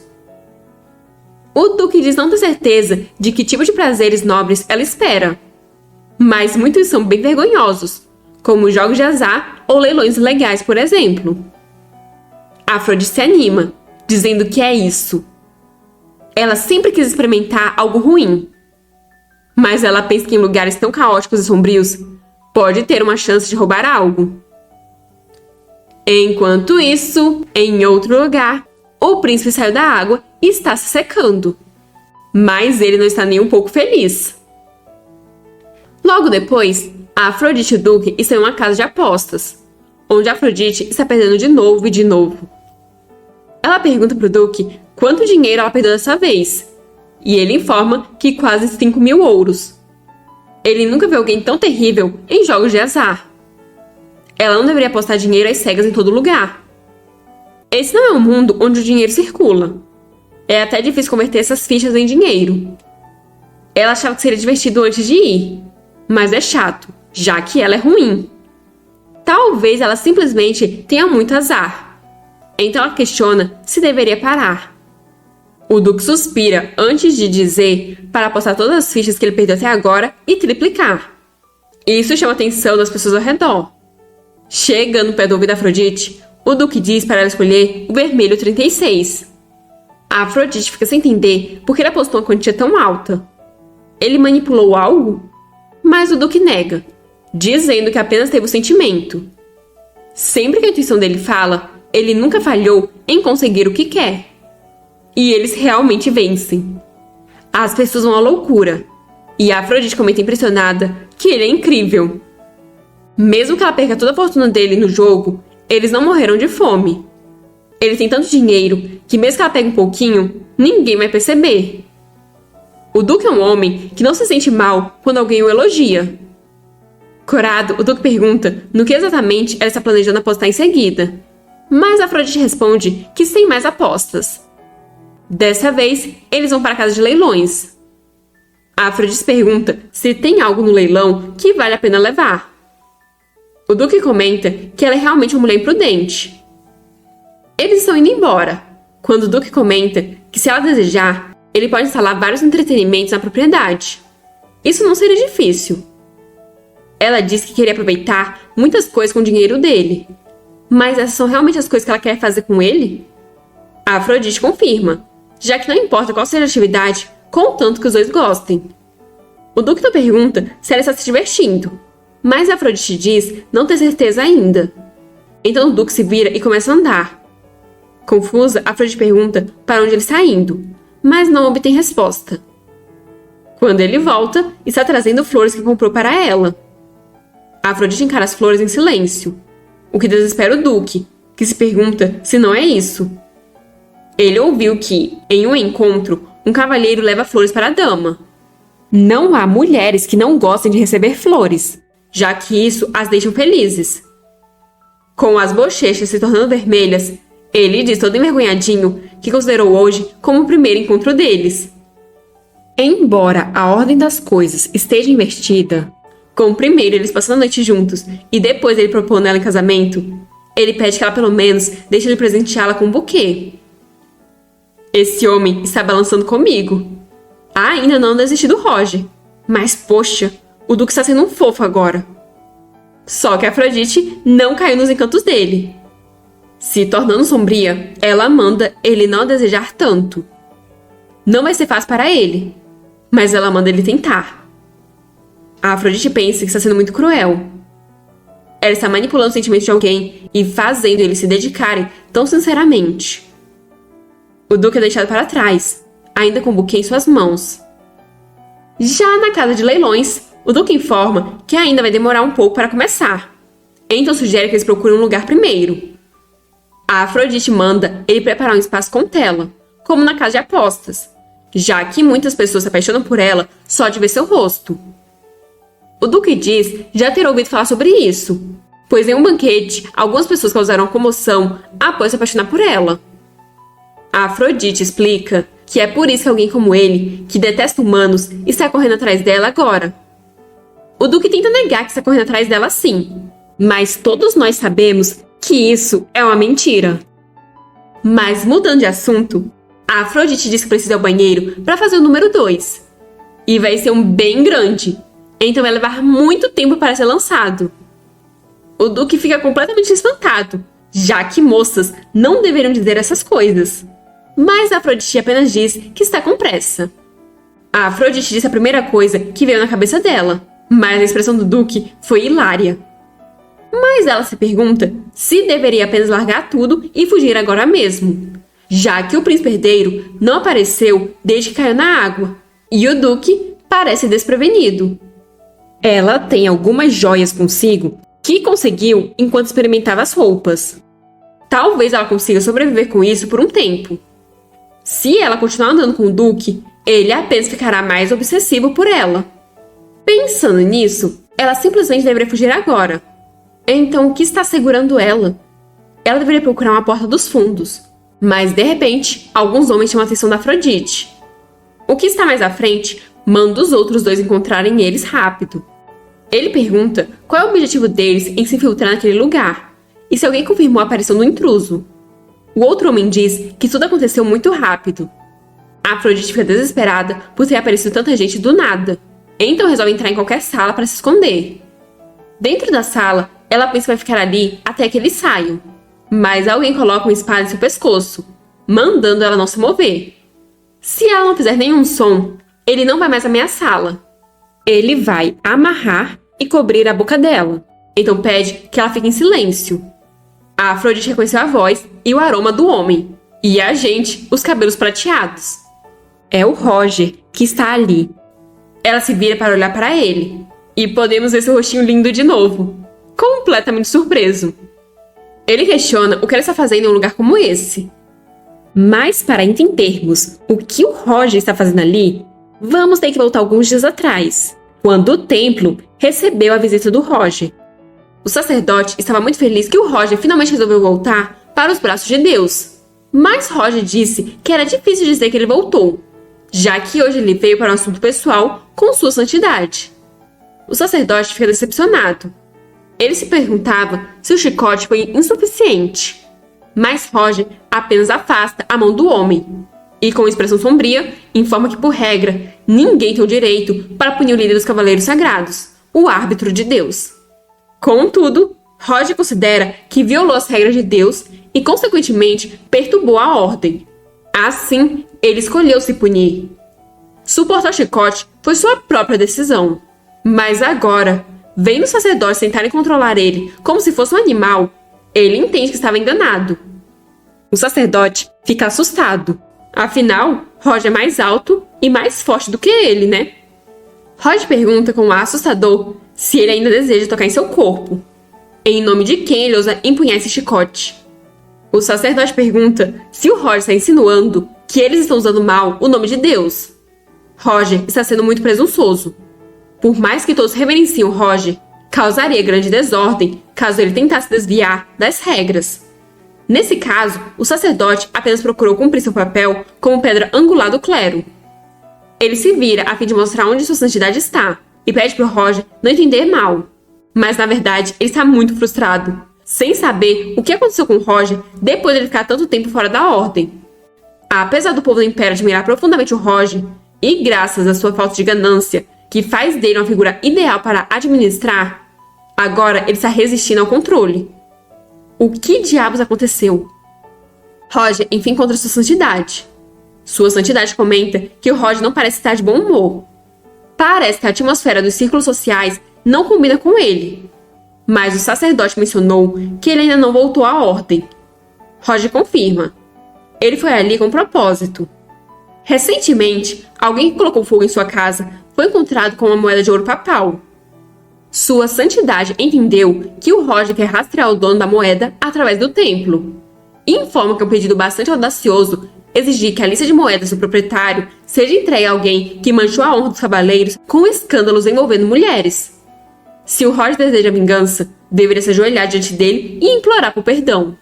O Duque diz não ter certeza de que tipo de prazeres nobres ela espera, mas muitos são bem vergonhosos, como jogos de azar ou leilões ilegais, por exemplo. Afrodite se anima, dizendo que é isso. Ela sempre quis experimentar algo ruim, mas ela pensa que em lugares tão caóticos e sombrios pode ter uma chance de roubar algo. Enquanto isso, em outro lugar, o príncipe saiu da água e está se secando. Mas ele não está nem um pouco feliz. Logo depois, Afrodite e o Duque estão em uma casa de apostas, onde Afrodite está perdendo de novo e de novo. Ela pergunta para o Duque quanto dinheiro ela perdeu dessa vez, e ele informa que quase 5.000 ouros. Ele nunca viu alguém tão terrível em jogos de azar. Ela não deveria apostar dinheiro às cegas em todo lugar. Esse não é um mundo onde o dinheiro circula. É até difícil converter essas fichas em dinheiro. Ela achava que seria divertido antes de ir, mas é chato, já que ela é ruim. Talvez ela simplesmente tenha muito azar. Então ela questiona se deveria parar. O Duque suspira antes de dizer para apostar todas as fichas que ele perdeu até agora e triplicar. Isso chama a atenção das pessoas ao redor. Chegando perto do ouvido da Afrodite, o Duque diz para ela escolher o vermelho 36. A Afrodite fica sem entender por que ele apostou uma quantia tão alta. Ele manipulou algo? Mas o Duque nega, dizendo que apenas teve o sentimento. Sempre que a intuição dele fala, ele nunca falhou em conseguir o que quer. E eles realmente vencem. As pessoas vão à loucura. E a Afrodite comenta impressionada que ele é incrível. Mesmo que ela perca toda a fortuna dele no jogo, eles não morreram de fome. Ele tem tanto dinheiro que mesmo que ela pegue um pouquinho, ninguém vai perceber. O Duque é um homem que não se sente mal quando alguém o elogia. Corado, o Duque pergunta no que exatamente ela está planejando apostar em seguida. Mas a Afrodite responde que sem mais apostas. Dessa vez, eles vão para a casa de leilões. A Afrodite pergunta se tem algo no leilão que vale a pena levar. O Duque comenta que ela é realmente uma mulher imprudente. Eles estão indo embora, quando o Duque comenta que se ela desejar, ele pode instalar vários entretenimentos na propriedade. Isso não seria difícil. Ela diz que queria aproveitar muitas coisas com o dinheiro dele. Mas essas são realmente as coisas que ela quer fazer com ele? A Afrodite confirma, já que não importa qual seja a atividade, contanto que os dois gostem. O Duque então pergunta se ela está se divertindo, mas a Afrodite diz não ter certeza ainda. Então o Duque se vira e começa a andar. Confusa, a Afrodite pergunta para onde ele está indo, mas não obtém resposta. Quando ele volta, está trazendo flores que comprou para ela. A Afrodite encara as flores em silêncio, o que desespera o Duque, que se pergunta se não é isso. Ele ouviu que, em um encontro, um cavalheiro leva flores para a dama. Não há mulheres que não gostem de receber flores, já que isso as deixa felizes. Com as bochechas se tornando vermelhas, ele diz todo envergonhadinho que considerou hoje como o primeiro encontro deles. Embora a ordem das coisas esteja invertida, Com o primeiro, eles passam a noite juntos, e depois ele propõe ela em casamento, ele pede que ela pelo menos deixe ele presenteá-la com um buquê. Esse homem está balançando comigo. Ainda não desisti do Roger. Mas, poxa, o Duque está sendo um fofo agora. Só que Afrodite não caiu nos encantos dele. Se tornando sombria, ela manda ele não desejar tanto. Não vai ser fácil para ele, mas ela manda ele tentar. A Afrodite pensa que está sendo muito cruel. Ela está manipulando os sentimentos de alguém e fazendo eles se dedicarem tão sinceramente. O Duque é deixado para trás, ainda com o buquê em suas mãos. Já na casa de leilões, o Duque informa que ainda vai demorar um pouco para começar. Então sugere que eles procurem um lugar primeiro. A Afrodite manda ele preparar um espaço com tela, como na casa de apostas, já que muitas pessoas se apaixonam por ela só de ver seu rosto. O Duque diz já ter ouvido falar sobre isso, pois em um banquete, algumas pessoas causaram comoção após se apaixonar por ela. A Afrodite explica que é por isso que alguém como ele, que detesta humanos, está correndo atrás dela agora. O Duque tenta negar que está correndo atrás dela sim, mas todos nós sabemos que isso é uma mentira. Mas mudando de assunto, a Afrodite diz que precisa ir ao banheiro para fazer o número 2. E vai ser um bem grande, então vai levar muito tempo para ser lançado. O Duque fica completamente espantado, já que moças não deveriam dizer essas coisas. Mas a Afrodite apenas diz que está com pressa. A Afrodite disse a primeira coisa que veio na cabeça dela, mas a expressão do Duque foi hilária. Mas ela se pergunta se deveria apenas largar tudo e fugir agora mesmo, já que o príncipe herdeiro não apareceu desde que caiu na água, e o Duque parece desprevenido. Ela tem algumas joias consigo que conseguiu enquanto experimentava as roupas. Talvez ela consiga sobreviver com isso por um tempo. Se ela continuar andando com o Duque, ele apenas ficará mais obsessivo por ela. Pensando nisso, ela simplesmente deveria fugir agora. Então, o que está segurando ela? Ela deveria procurar uma porta dos fundos, mas de repente, alguns homens chamam a atenção da Afrodite. O que está mais à frente manda os outros dois encontrarem eles rápido. Ele pergunta qual é o objetivo deles em se infiltrar naquele lugar, e se alguém confirmou a aparição do intruso. O outro homem diz que tudo aconteceu muito rápido. A Afrodite fica desesperada por ter aparecido tanta gente do nada, então resolve entrar em qualquer sala para se esconder. Dentro da sala, ela pensa que vai ficar ali até que eles saiam, mas alguém coloca uma espada em seu pescoço, mandando ela não se mover. Se ela não fizer nenhum som, ele não vai mais ameaçá-la. Ele vai amarrar e cobrir a boca dela, então pede que ela fique em silêncio. A Afrodite reconheceu a voz e o aroma do homem, e a gente, os cabelos prateados. É o Roger que está ali. Ela se vira para olhar para ele, e podemos ver seu rostinho lindo de novo, completamente surpreso. Ele questiona o que ela está fazendo em um lugar como esse. Mas para entendermos o que o Roger está fazendo ali, vamos ter que voltar alguns dias atrás, quando o templo recebeu a visita do Roger. O sacerdote estava muito feliz que o Roger finalmente resolveu voltar para os braços de Deus. Mas Roger disse que era difícil dizer que ele voltou, já que hoje ele veio para um assunto pessoal com sua santidade. O sacerdote fica decepcionado. Ele se perguntava se o chicote foi insuficiente. Mas Roger apenas afasta a mão do homem. E com expressão sombria, informa que, por regra, ninguém tem o direito para punir o líder dos Cavaleiros Sagrados, o árbitro de Deus. Contudo, Roger considera que violou as regras de Deus e, consequentemente, perturbou a ordem. Assim, ele escolheu se punir. Suportar o chicote foi sua própria decisão. Mas agora, vendo os sacerdotes tentarem controlar ele como se fosse um animal, ele entende que estava enganado. O sacerdote fica assustado. Afinal, Roger é mais alto e mais forte do que ele, né? Roger pergunta com um ar assustador se ele ainda deseja tocar em seu corpo. Em nome de quem ele ousa empunhar esse chicote? O sacerdote pergunta se o Roger está insinuando que eles estão usando mal o nome de Deus. Roger está sendo muito presunçoso. Por mais que todos reverenciem o Roger, causaria grande desordem caso ele tentasse desviar das regras. Nesse caso, o sacerdote apenas procurou cumprir seu papel como pedra angular do clero. Ele se vira a fim de mostrar onde sua santidade está, e pede pro Roger não entender mal. Mas na verdade ele está muito frustrado, sem saber o que aconteceu com o Roger depois de ele ficar tanto tempo fora da ordem. Apesar do povo do Império admirar profundamente o Roger, e graças à sua falta de ganância, que faz dele uma figura ideal para administrar, agora ele está resistindo ao controle. O que diabos aconteceu? Roger enfim encontra sua santidade. Sua santidade comenta que o Roger não parece estar de bom humor. Parece que a atmosfera dos círculos sociais não combina com ele. Mas o sacerdote mencionou que ele ainda não voltou à ordem. Roger confirma. Ele foi ali com propósito. Recentemente, alguém que colocou fogo em sua casa foi encontrado com uma moeda de ouro papal. Sua santidade entendeu que o Roger quer rastrear o dono da moeda através do templo. E informa que é um pedido bastante audacioso exigir que a lista de moedas do proprietário seja entregue a alguém que manchou a honra dos cavaleiros com escândalos envolvendo mulheres. Se o Roger deseja vingança, deveria se ajoelhar diante dele e implorar por perdão.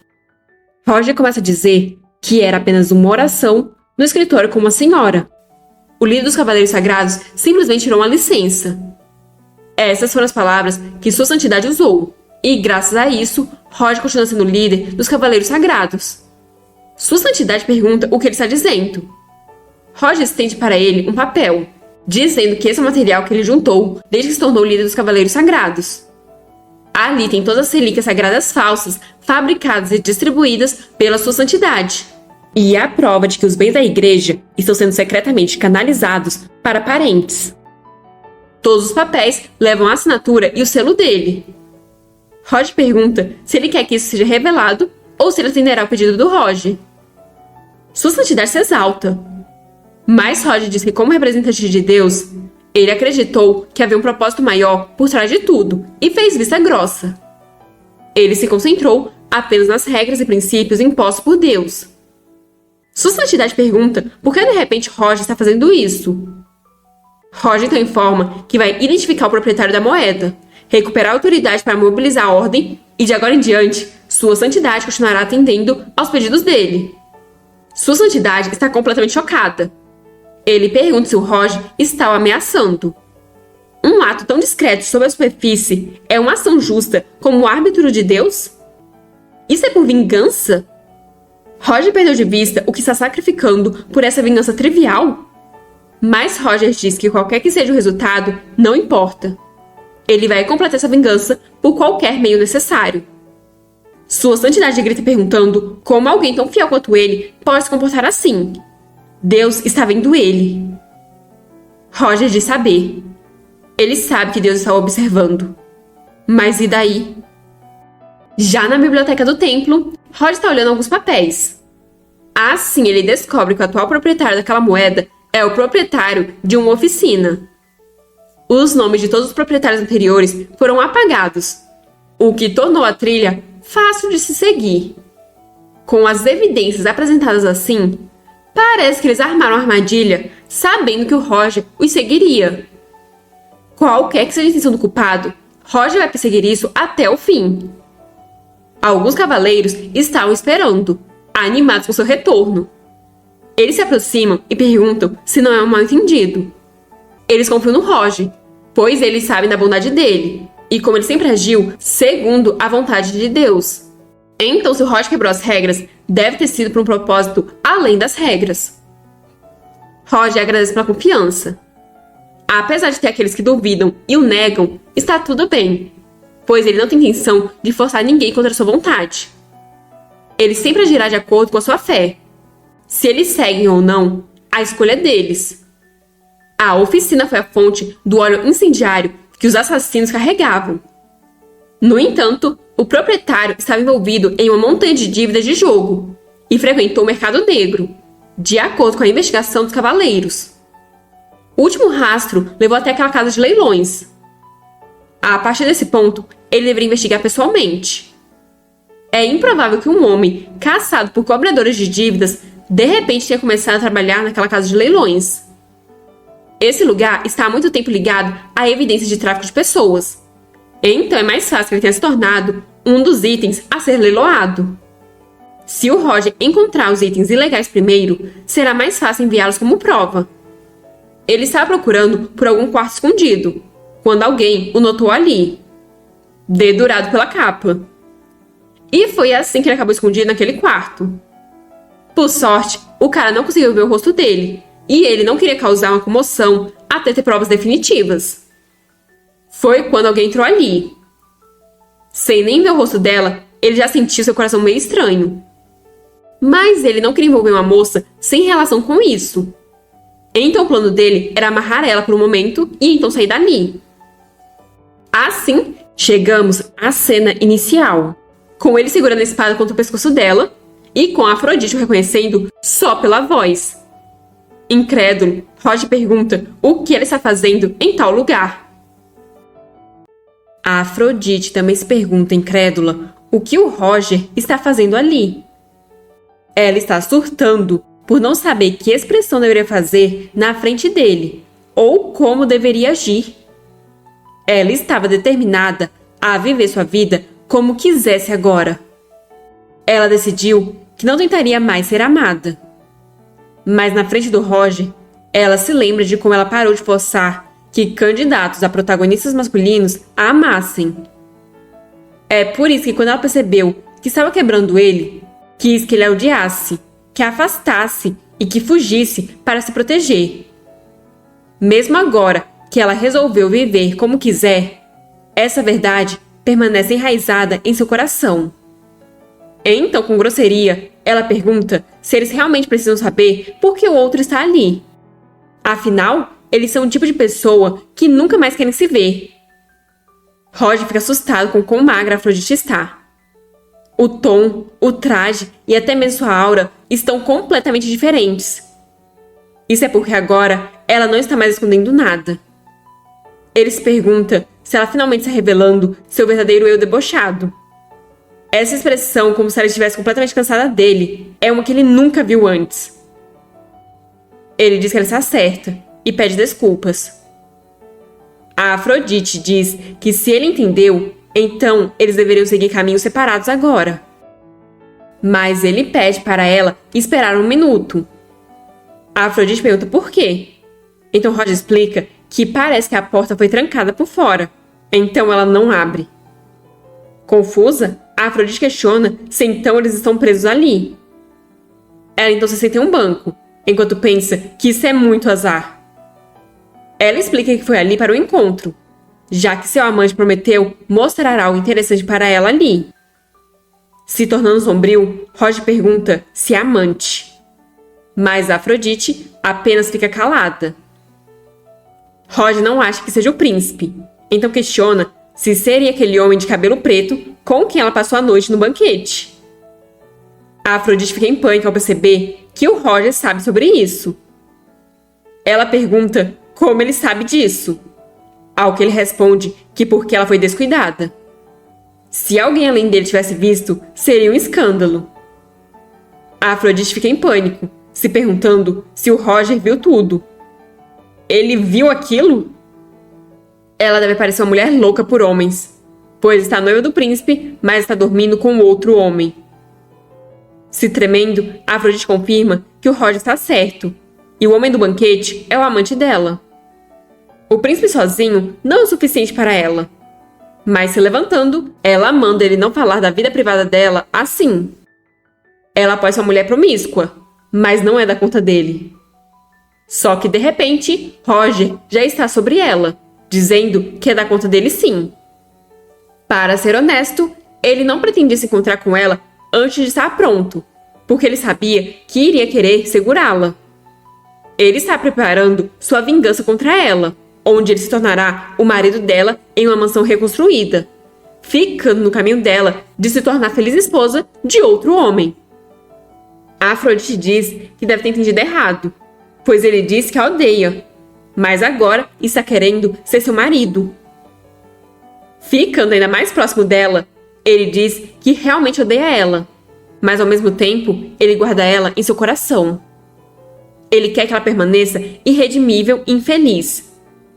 Roger começa a dizer que era apenas uma oração no escritório com uma senhora. O líder dos Cavaleiros Sagrados simplesmente tirou uma licença. Essas foram as palavras que sua santidade usou, e graças a isso, Roger continua sendo líder dos Cavaleiros Sagrados. Sua santidade pergunta o que ele está dizendo. Roger estende para ele um papel, dizendo que esse é o material que ele juntou desde que se tornou líder dos Cavaleiros Sagrados. Ali tem todas as relíquias sagradas falsas, fabricadas e distribuídas pela sua santidade. E é a prova de que os bens da igreja estão sendo secretamente canalizados para parentes. Todos os papéis levam a assinatura e o selo dele. Roger pergunta se ele quer que isso seja revelado ou se ele atenderá ao pedido do Roger. Sua santidade se exalta. Mas Roger diz que, como representante de Deus, ele acreditou que havia um propósito maior por trás de tudo e fez vista grossa. Ele se concentrou apenas nas regras e princípios impostos por Deus. Sua santidade pergunta por que de repente Roger está fazendo isso. Roger então informa que vai identificar o proprietário da moeda, recuperar a autoridade para mobilizar a ordem e de agora em diante, sua santidade continuará atendendo aos pedidos dele. Sua santidade está completamente chocada. Ele pergunta se o Roger está o ameaçando. Um ato tão discreto sobre a superfície é uma ação justa como o árbitro de Deus? Isso é por vingança? Roger perdeu de vista o que está sacrificando por essa vingança trivial? Mas Roger diz que qualquer que seja o resultado, não importa. Ele vai completar essa vingança por qualquer meio necessário. Sua santidade grita perguntando como alguém tão fiel quanto ele pode se comportar assim. Deus está vendo ele. Roger diz saber. Ele sabe que Deus está o observando. Mas e daí? Já na biblioteca do templo, Roger está olhando alguns papéis. Assim, ele descobre que o atual proprietário daquela moeda é o proprietário de uma oficina. Os nomes de todos os proprietários anteriores foram apagados, o que tornou a trilha fácil de se seguir. Com as evidências apresentadas assim, parece que eles armaram a armadilha sabendo que o Roger os seguiria. Qualquer que seja a intenção do culpado, Roger vai perseguir isso até o fim. Alguns cavaleiros estavam esperando, animados com seu retorno. Eles se aproximam e perguntam se não é um mal-entendido. Eles confiam no Roger, pois eles sabem da bondade dele, e como ele sempre agiu segundo a vontade de Deus. Então, se o Roger quebrou as regras, deve ter sido por um propósito além das regras. Roger agradece pela confiança. Apesar de ter aqueles que duvidam e o negam, está tudo bem, pois ele não tem intenção de forçar ninguém contra sua vontade. Ele sempre agirá de acordo com a sua fé. Se eles seguem ou não, a escolha é deles. A oficina foi a fonte do óleo incendiário que os assassinos carregavam. No entanto, o proprietário estava envolvido em uma montanha de dívidas de jogo e frequentou o mercado negro, de acordo com a investigação dos cavaleiros. O último rastro levou até aquela casa de leilões. A partir desse ponto, ele deveria investigar pessoalmente. É improvável que um homem caçado por cobradores de dívidas de repente tenha começado a trabalhar naquela casa de leilões. Esse lugar está há muito tempo ligado a evidências de tráfico de pessoas. Então é mais fácil que ele tenha se tornado um dos itens a ser leiloado. Se o Roger encontrar os itens ilegais primeiro, será mais fácil enviá-los como prova. Ele estava procurando por algum quarto escondido. quando alguém o notou ali, dedurado pela capa. E foi assim que ele acabou escondido naquele quarto. Por sorte, o cara não conseguiu ver o rosto dele, e ele não queria causar uma comoção até ter provas definitivas. Foi quando alguém entrou ali. Sem nem ver o rosto dela, ele já sentiu seu coração meio estranho. Mas ele não queria envolver uma moça sem relação com isso. Então o plano dele era amarrar ela por um momento e então sair dali. Assim, chegamos à cena inicial, com ele segurando a espada contra o pescoço dela e com a Afrodite o reconhecendo só pela voz. Incrédulo, Roger pergunta o que ela está fazendo em tal lugar. A Afrodite também se pergunta, incrédula, o que o Roger está fazendo ali. Ela está surtando por não saber que expressão deveria fazer na frente dele, ou como deveria agir. Ela estava determinada a viver sua vida como quisesse agora. Ela decidiu que não tentaria mais ser amada. Mas na frente do Roger, ela se lembra de como ela parou de forçar que candidatos a protagonistas masculinos a amassem. É por isso que quando ela percebeu que estava quebrando ele, quis que ele a odiasse, que a afastasse e que fugisse para se proteger. Mesmo agora que ela resolveu viver como quiser, essa verdade permanece enraizada em seu coração. Então, com grosseria, ela pergunta se eles realmente precisam saber por que o outro está ali. Afinal, eles são o tipo de pessoa que nunca mais querem se ver. Roger fica assustado com quão magra a Afrodite está. O tom, o traje e até mesmo sua aura estão completamente diferentes. Isso é porque agora ela não está mais escondendo nada. Ele se pergunta se ela finalmente está revelando seu verdadeiro eu debochado. Essa expressão, como se ela estivesse completamente cansada dele, é uma que ele nunca viu antes. Ele diz que ela está certa e pede desculpas. A Afrodite diz que se ele entendeu, então eles deveriam seguir caminhos separados agora. Mas ele pede para ela esperar um minuto. A Afrodite pergunta por quê. Então Roger explica que parece que a porta foi trancada por fora. Então ela não abre. Confusa, a Afrodite questiona se então eles estão presos ali. Ela então se senta em um banco, enquanto pensa que isso é muito azar. Ela explica que foi ali para o encontro, já que seu amante prometeu mostrar algo interessante para ela ali. Se tornando sombrio, Roger pergunta se é amante. Mas a Afrodite apenas fica calada. Roger não acha que seja o príncipe, então questiona se seria aquele homem de cabelo preto com quem ela passou a noite no banquete. A Afrodite fica em pânico ao perceber que o Roger sabe sobre isso. Ela pergunta como ele sabe disso, ao que ele responde que porque ela foi descuidada. Se alguém além dele tivesse visto, seria um escândalo. A Afrodite fica em pânico, se perguntando se o Roger viu tudo. Ele viu aquilo? Ela deve parecer uma mulher louca por homens, pois está noiva do príncipe, mas está dormindo com outro homem. Se tremendo, a Afrodite confirma que o Roger está certo, e o homem do banquete é o amante dela. O príncipe sozinho não é o suficiente para ela. Mas se levantando, ela manda ele não falar da vida privada dela assim. Ela pode ser uma mulher promíscua, mas não é da conta dele. Só que de repente, Roger já está sobre ela, dizendo que é da conta dele sim. Para ser honesto, ele não pretendia se encontrar com ela antes de estar pronto, porque ele sabia que iria querer segurá-la. Ele está preparando sua vingança contra ela, onde ele se tornará o marido dela em uma mansão reconstruída, ficando no caminho dela de se tornar feliz esposa de outro homem. A Afrodite diz que deve ter entendido errado, pois ele disse que a odeia, mas agora está querendo ser seu marido. Ficando ainda mais próximo dela, ele diz que realmente odeia ela, mas ao mesmo tempo ele guarda ela em seu coração. Ele quer que ela permaneça irredimível e infeliz,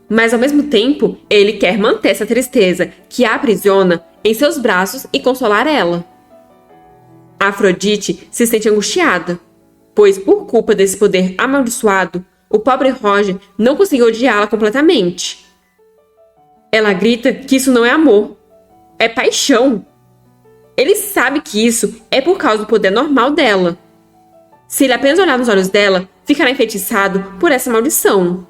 mas ao mesmo tempo ele quer manter essa tristeza que a aprisiona em seus braços e consolar ela. A Afrodite se sente angustiada, pois por culpa desse poder amaldiçoado, o pobre Roger não conseguiu odiá-la completamente. Ela grita que isso não é amor, é paixão. Ele sabe que isso é por causa do poder normal dela. Se ele apenas olhar nos olhos dela, ficará enfeitiçado por essa maldição.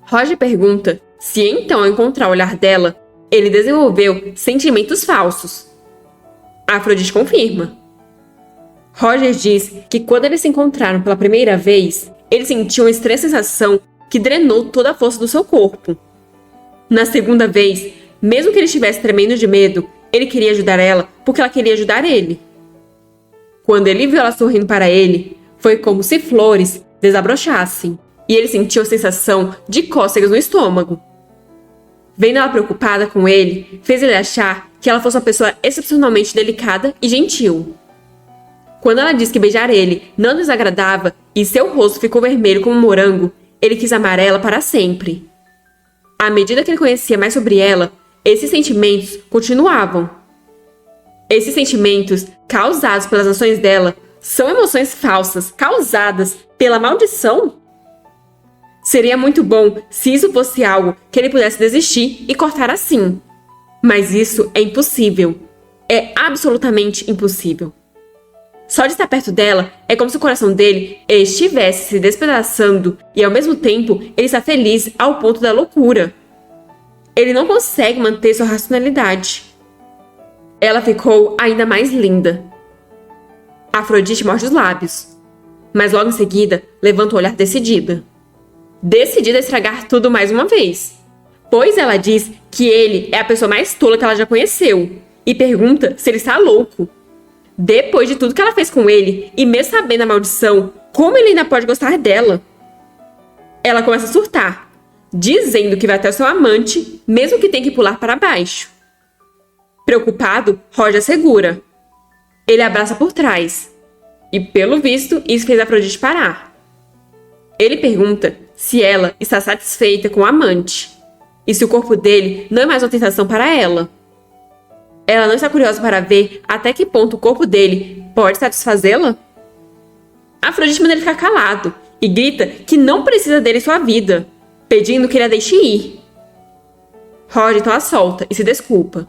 Roger pergunta se então, ao encontrar o olhar dela, ele desenvolveu sentimentos falsos. Afrodite confirma. Roger diz que quando eles se encontraram pela primeira vez, ele sentiu uma estranha sensação que drenou toda a força do seu corpo. Na segunda vez, mesmo que ele estivesse tremendo de medo, ele queria ajudar ela porque ela queria ajudar ele. Quando ele viu ela sorrindo para ele, foi como se flores desabrochassem, e ele sentiu a sensação de cócegas no estômago. Vendo ela preocupada com ele, fez ele achar que ela fosse uma pessoa excepcionalmente delicada e gentil. Quando ela disse que beijar ele não desagradava e seu rosto ficou vermelho como um morango, ele quis amar ela para sempre. À medida que ele conhecia mais sobre ela, esses sentimentos continuavam. Esses sentimentos, causados pelas ações dela, são emoções falsas, causadas pela maldição? Seria muito bom se isso fosse algo que ele pudesse desistir e cortar assim. Mas isso é impossível. É absolutamente impossível. Só de estar perto dela é como se o coração dele estivesse se despedaçando e, ao mesmo tempo, ele está feliz ao ponto da loucura. Ele não consegue manter sua racionalidade. Ela ficou ainda mais linda. Afrodite morde os lábios, mas logo em seguida levanta o olhar decidida. Decidida a estragar tudo mais uma vez, pois ela diz que ele é a pessoa mais tola que ela já conheceu e pergunta se ele está louco. Depois de tudo que ela fez com ele, e mesmo sabendo a maldição, como ele ainda pode gostar dela? Ela começa a surtar, dizendo que vai até o seu amante, mesmo que tenha que pular para baixo. Preocupado, Roger segura. Ele abraça por trás, e pelo visto, isso fez Afrodite parar. Ele pergunta se ela está satisfeita com o amante, e se o corpo dele não é mais uma tentação para ela. Ela não está curiosa para ver até que ponto o corpo dele pode satisfazê-la? Afrodite manda ele ficar calado e grita que não precisa dele em sua vida, pedindo que ele a deixe ir. Roger então a solta e se desculpa.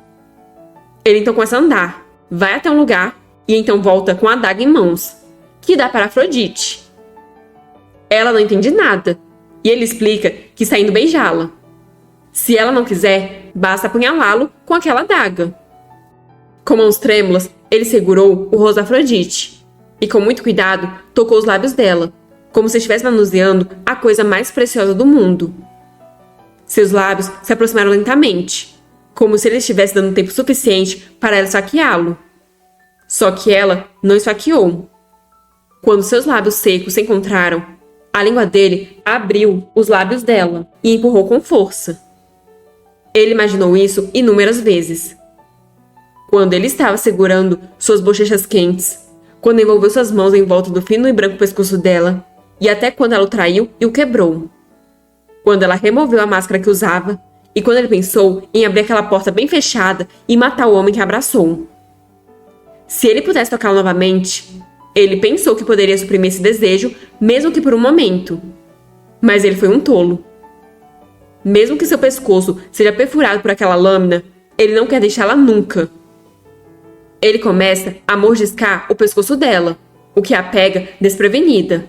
Ele então começa a andar, vai até um lugar e então volta com a adaga em mãos, que dá para Afrodite. Ela não entende nada e ele explica que está indo beijá-la. Se ela não quiser, basta apunhalá-lo com aquela adaga. Com mãos trêmulas, ele segurou o rosto da Afrodite e, com muito cuidado, tocou os lábios dela, como se estivesse manuseando a coisa mais preciosa do mundo. Seus lábios se aproximaram lentamente, como se ele estivesse dando tempo suficiente para ela esfaqueá-lo. Só que ela não esfaqueou. Quando seus lábios secos se encontraram, a língua dele abriu os lábios dela e empurrou com força. Ele imaginou isso inúmeras vezes. Quando ele estava segurando suas bochechas quentes, quando envolveu suas mãos em volta do fino e branco pescoço dela, e até quando ela o traiu e o quebrou. Quando ela removeu a máscara que usava, e quando ele pensou em abrir aquela porta bem fechada e matar o homem que a abraçou. Se ele pudesse tocá-la novamente, ele pensou que poderia suprimir esse desejo, mesmo que por um momento. Mas ele foi um tolo. Mesmo que seu pescoço seja perfurado por aquela lâmina, ele não quer deixá-la nunca. Ele começa a mordiscar o pescoço dela, o que a pega desprevenida.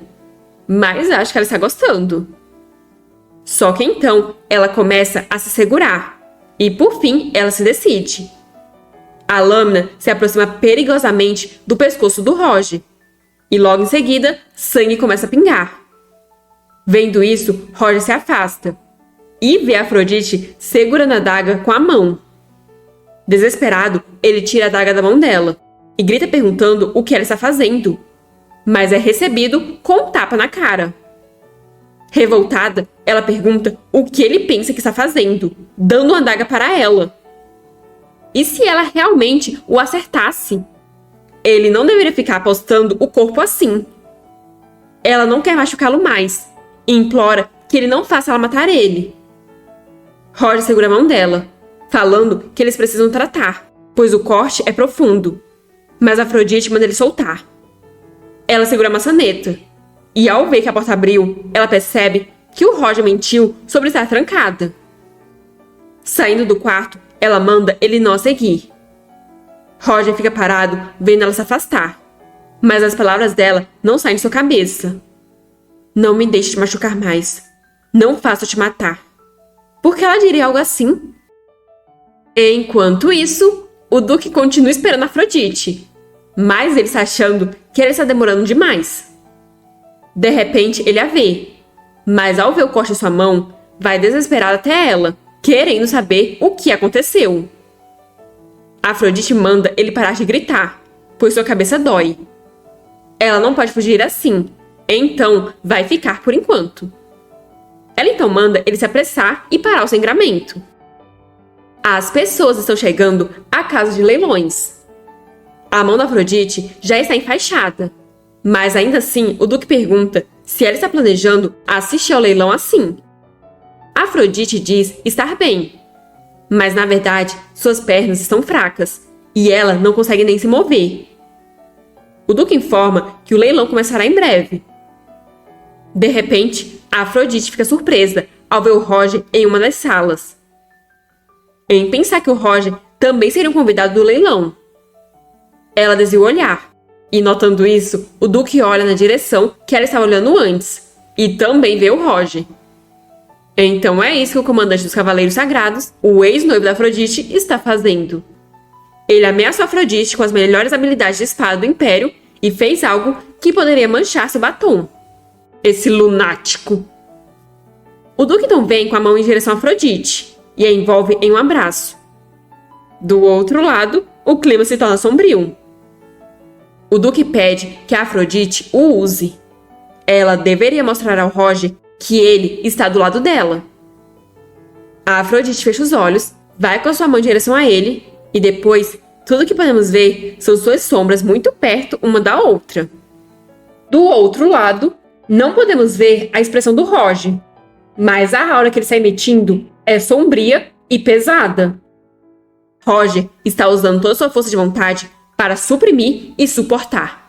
Mas acha que ela está gostando. Só que então ela começa a se segurar. E por fim ela se decide. A lâmina se aproxima perigosamente do pescoço do Roger. E logo em seguida, sangue começa a pingar. Vendo isso, Roger se afasta. E vê Afrodite segurando a adaga com a mão. Desesperado, ele tira a adaga da mão dela e grita perguntando o que ela está fazendo, mas é recebido com um tapa na cara. Revoltada, ela pergunta o que ele pensa que está fazendo, dando uma adaga para ela. E se ela realmente o acertasse? Ele não deveria ficar apostando o corpo assim. Ela não quer machucá-lo mais e implora que ele não faça ela matar ele. Roger segura a mão dela, falando que eles precisam tratar, pois o corte é profundo. Mas Afrodite manda ele soltar. Ela segura a maçaneta, e ao ver que a porta abriu, ela percebe que o Roger mentiu sobre estar trancada. Saindo do quarto, ela manda ele não a seguir. Roger fica parado, vendo ela se afastar. Mas as palavras dela não saem de sua cabeça. Não me deixe te machucar mais. Não faça eu te matar. Por que ela diria algo assim? Enquanto isso, o Duque continua esperando Afrodite. Mas ele está achando que ela está demorando demais. De repente, ele a vê. Mas ao ver o corte em sua mão, vai desesperado até ela, querendo saber o que aconteceu. Afrodite manda ele parar de gritar, pois sua cabeça dói. Ela não pode fugir assim, então vai ficar por enquanto. Ela então manda ele se apressar e parar o sangramento. As pessoas estão chegando à casa de leilões. A mão da Afrodite já está enfaixada, mas ainda assim o Duque pergunta se ela está planejando assistir ao leilão assim. Afrodite diz estar bem, mas na verdade suas pernas estão fracas e ela não consegue nem se mover. O Duque informa que o leilão começará em breve. De repente, a Afrodite fica surpresa ao ver o Roger em uma das salas. Em pensar que o Roger também seria um convidado do leilão. Ela desvia o olhar, e notando isso, o Duque olha na direção que ela estava olhando antes, e também vê o Roger. Então é isso que o comandante dos Cavaleiros Sagrados, o ex-noivo da Afrodite, está fazendo. Ele ameaçou Afrodite com as melhores habilidades de espada do Império e fez algo que poderia manchar seu batom. Esse lunático! O Duque então vem com a mão em direção a Afrodite e a envolve em um abraço. Do outro lado, o clima se torna sombrio. O Duque pede que a Afrodite o use. Ela deveria mostrar ao Roger que ele está do lado dela. A Afrodite fecha os olhos, vai com a sua mão em direção a ele e depois tudo que podemos ver são suas sombras muito perto uma da outra. Do outro lado, não podemos ver a expressão do Roger, mas a aura que ele está emitindo é sombria e pesada. Roger está usando toda a sua força de vontade para suprimir e suportar.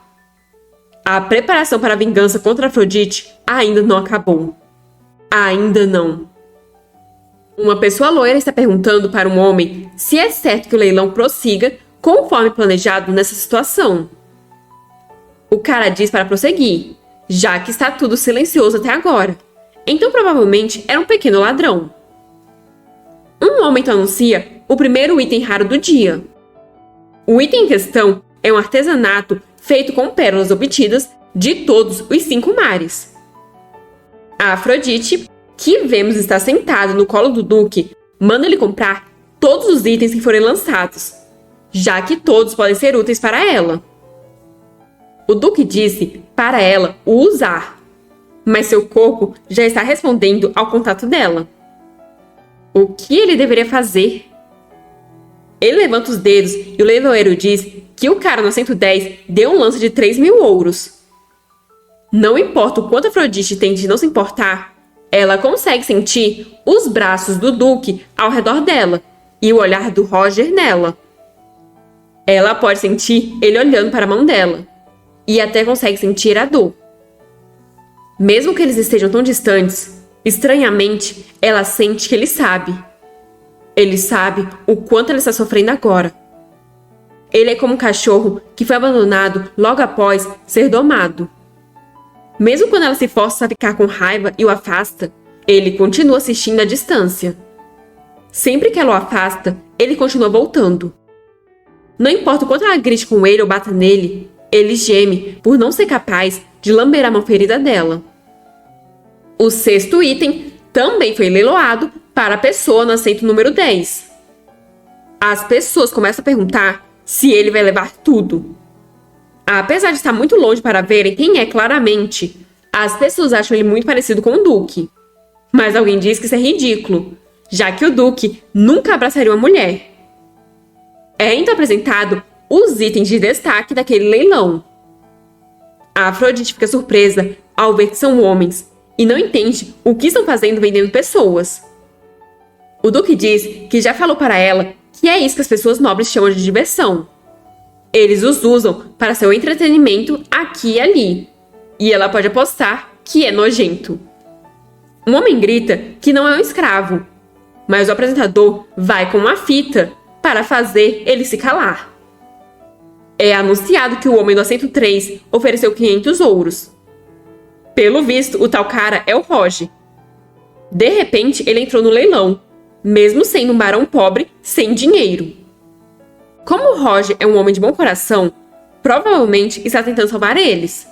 A preparação para a vingança contra Afrodite ainda não acabou. Ainda não. Uma pessoa loira está perguntando para um homem se é certo que o leilão prossiga conforme planejado nessa situação. O cara diz para prosseguir, já que está tudo silencioso até agora. Então provavelmente era um pequeno ladrão. Um homem então anuncia o primeiro item raro do dia. O item em questão é um artesanato feito com pérolas obtidas de todos os 5 mares. A Afrodite, que vemos estar sentada no colo do Duque, manda ele comprar todos os itens que forem lançados, já que todos podem ser úteis para ela. O Duque disse para ela o usar, mas seu corpo já está respondendo ao contato dela. O que ele deveria fazer? Ele levanta os dedos e o leiloeiro diz que o cara no assento 10 deu um lance de 3.000 ouros. Não importa o quanto Afrodite tente não se importar, ela consegue sentir os braços do Duque ao redor dela e o olhar do Roger nela. Ela pode sentir ele olhando para a mão dela e até consegue sentir a dor. Mesmo que eles estejam tão distantes, estranhamente, ela sente que ele sabe. Ele sabe o quanto ela está sofrendo agora. Ele é como um cachorro que foi abandonado logo após ser domado. Mesmo quando ela se força a ficar com raiva e o afasta, ele continua assistindo à distância. Sempre que ela o afasta, ele continua voltando. Não importa o quanto ela grite com ele ou bata nele, ele geme por não ser capaz de lamber a mão ferida dela. O 6º item também foi leiloado para a pessoa no assento número 10. As pessoas começam a perguntar se ele vai levar tudo. Apesar de estar muito longe para verem quem é claramente, as pessoas acham ele muito parecido com o Duque. Mas alguém diz que isso é ridículo, já que o Duque nunca abraçaria uma mulher. É então apresentado os itens de destaque daquele leilão. A Afrodite fica surpresa ao ver que são homens e não entende o que estão fazendo vendendo pessoas. O Duque diz que já falou para ela que é isso que as pessoas nobres chamam de diversão. Eles os usam para seu entretenimento aqui e ali, e ela pode apostar que é nojento. Um homem grita que não é um escravo. mas o apresentador vai com uma fita para fazer ele se calar. É anunciado que o homem do assento 3 ofereceu 500 ouros. Pelo visto, o tal cara é o Roger. De repente, ele entrou no leilão, mesmo sendo um barão pobre, sem dinheiro. Como o Roger é um homem de bom coração, provavelmente está tentando salvar eles.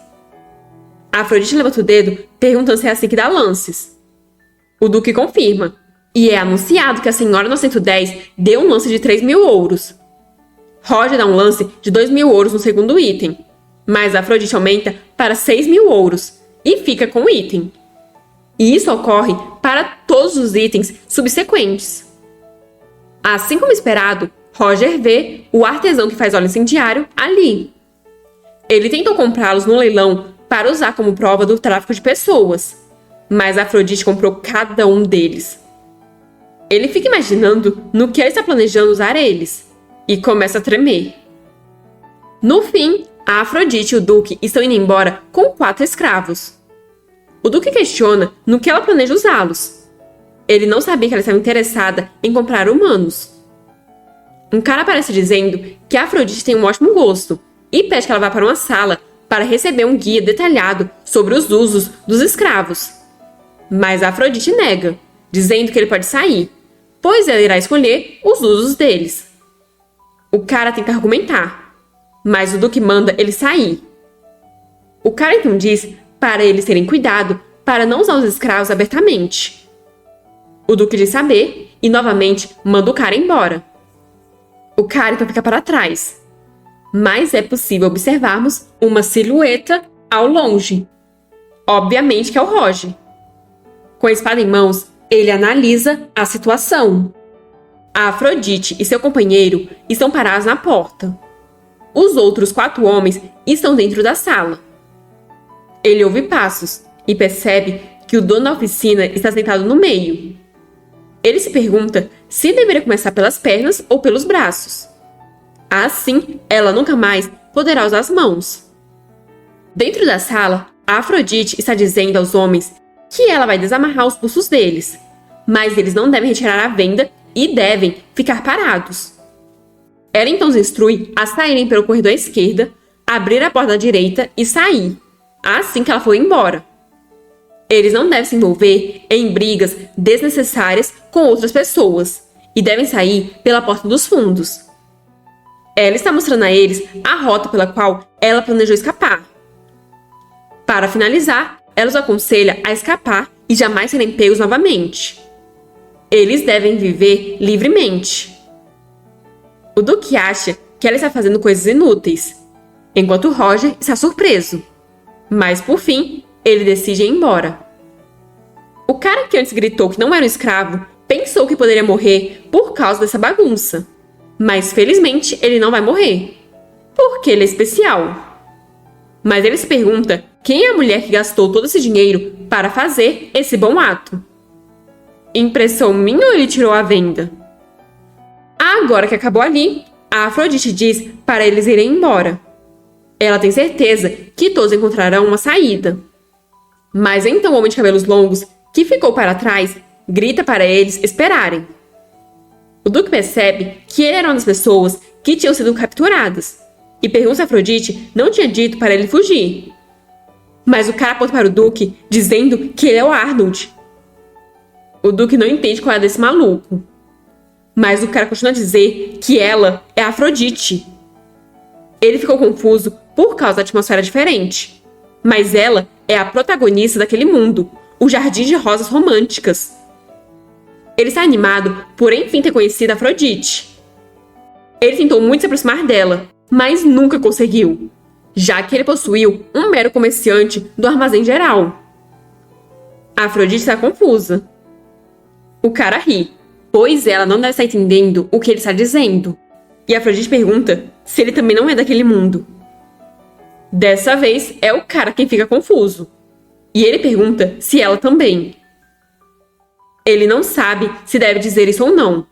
Afrodite levanta o dedo, perguntando se é assim que dá lances. O Duque confirma, e é anunciado que a senhora no 110 deu um lance de 3.000 ouros. Roger dá um lance de 2.000 ouros no segundo item, mas Afrodite aumenta para 6.000 ouros e fica com o item. E isso ocorre para todos os itens subsequentes. Assim como esperado, Roger vê o artesão que faz óleo incendiário ali. Ele tentou comprá-los no leilão para usar como prova do tráfico de pessoas, mas Afrodite comprou cada um deles. Ele fica imaginando no que ele está planejando usar eles, e começa a tremer. No fim, a Afrodite e o Duque estão indo embora com 4 escravos. O Duque questiona no que ela planeja usá-los. Ele não sabia que ela estava interessada em comprar humanos. Um cara aparece dizendo que a Afrodite tem um ótimo gosto e pede que ela vá para uma sala para receber um guia detalhado sobre os usos dos escravos. Mas a Afrodite nega, dizendo que ele pode sair, pois ela irá escolher os usos deles. O cara tenta argumentar, mas o Duque manda ele sair. O cara então diz para eles terem cuidado para não usar os escravos abertamente. O Duque diz saber e novamente manda o cara embora. O cara então fica para trás, mas é possível observarmos uma silhueta ao longe. Obviamente que é o Roger. Com a espada em mãos, ele analisa a situação. A Afrodite e seu companheiro estão parados na porta. Os outros 4 homens estão dentro da sala. Ele ouve passos e percebe que o dono da oficina está sentado no meio. Ele se pergunta se deveria começar pelas pernas ou pelos braços. Assim, ela nunca mais poderá usar as mãos. Dentro da sala, a Afrodite está dizendo aos homens que ela vai desamarrar os pulsos deles, mas eles não devem retirar a venda e devem ficar parados. Ela então os instrui a saírem pelo corredor à esquerda, abrir a porta à direita e sair, assim que ela for embora. Eles não devem se envolver em brigas desnecessárias com outras pessoas e devem sair pela porta dos fundos. Ela está mostrando a eles a rota pela qual ela planejou escapar. Para finalizar, ela os aconselha a escapar e jamais serem pegos novamente. Eles devem viver livremente. O Duque acha que ela está fazendo coisas inúteis, enquanto Roger está surpreso. Mas, por fim, ele decide ir embora. O cara que antes gritou que não era um escravo pensou que poderia morrer por causa dessa bagunça. Mas, felizmente, ele não vai morrer, porque ele é especial. Mas ele se pergunta quem é a mulher que gastou todo esse dinheiro para fazer esse bom ato. Impressão minha ou ele tirou a venda? Agora que acabou ali, a Afrodite diz para eles irem embora. Ela tem certeza que todos encontrarão uma saída. Mas então o homem de cabelos longos, que ficou para trás, grita para eles esperarem. O Duque percebe que ele era uma das pessoas que tinham sido capturadas e pergunta se Afrodite não tinha dito para ele fugir. Mas o cara aponta para o Duque, dizendo que ele é o Arnold. O Duque não entende qual é desse maluco. Mas o cara continua a dizer que ela é a Afrodite. Ele ficou confuso por causa da atmosfera diferente. Mas ela é a protagonista daquele mundo, o Jardim de Rosas Românticas. Ele está animado por enfim ter conhecido a Afrodite. Ele tentou muito se aproximar dela, mas nunca conseguiu, já que ele possuiu um mero comerciante do armazém geral. A Afrodite está confusa. O cara ri, pois ela não deve estar entendendo o que ele está dizendo. E a Afrodite pergunta se ele também não é daquele mundo. Dessa vez é o cara quem fica confuso. E ele pergunta se ela também. Ele não sabe se deve dizer isso ou não,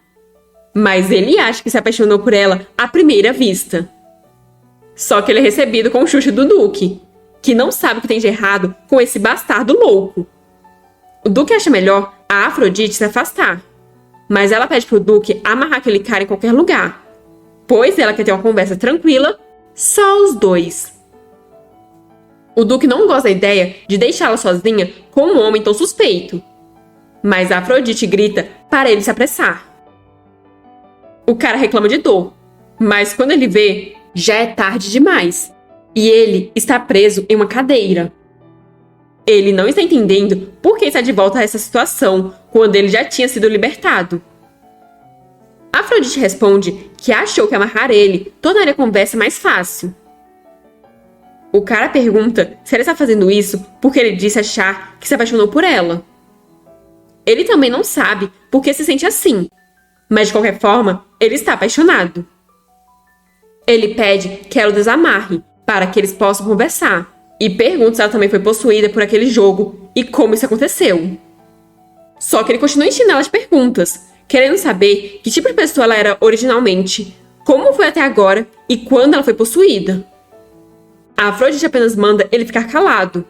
mas ele acha que se apaixonou por ela à primeira vista. Só que ele é recebido com o chute do Duque, que não sabe o que tem de errado com esse bastardo louco. O Duque acha melhor a Afrodite se afastar. mas ela pede pro Duque amarrar aquele cara em qualquer lugar, pois ela quer ter uma conversa tranquila, só os dois. O Duque não gosta da ideia de deixá-la sozinha com um homem tão suspeito, mas a Afrodite grita para ele se apressar. O cara reclama de dor, mas quando ele vê, já é tarde demais, e ele está preso em uma cadeira. Ele não está entendendo por que está de volta a essa situação, quando ele já tinha sido libertado. Afrodite responde que achou que amarrar ele tornaria a conversa mais fácil. O cara pergunta se ele está fazendo isso porque ele disse achar que se apaixonou por ela. Ele também não sabe por que se sente assim, mas de qualquer forma, ele está apaixonado. Ele pede que ela o desamarre para que eles possam conversar e pergunta se ela também foi possuída por aquele jogo e como isso aconteceu. Só que ele continua enchendo ela de perguntas, querendo saber que tipo de pessoa ela era originalmente, como foi até agora e quando ela foi possuída. A Afrodite apenas manda ele ficar calado.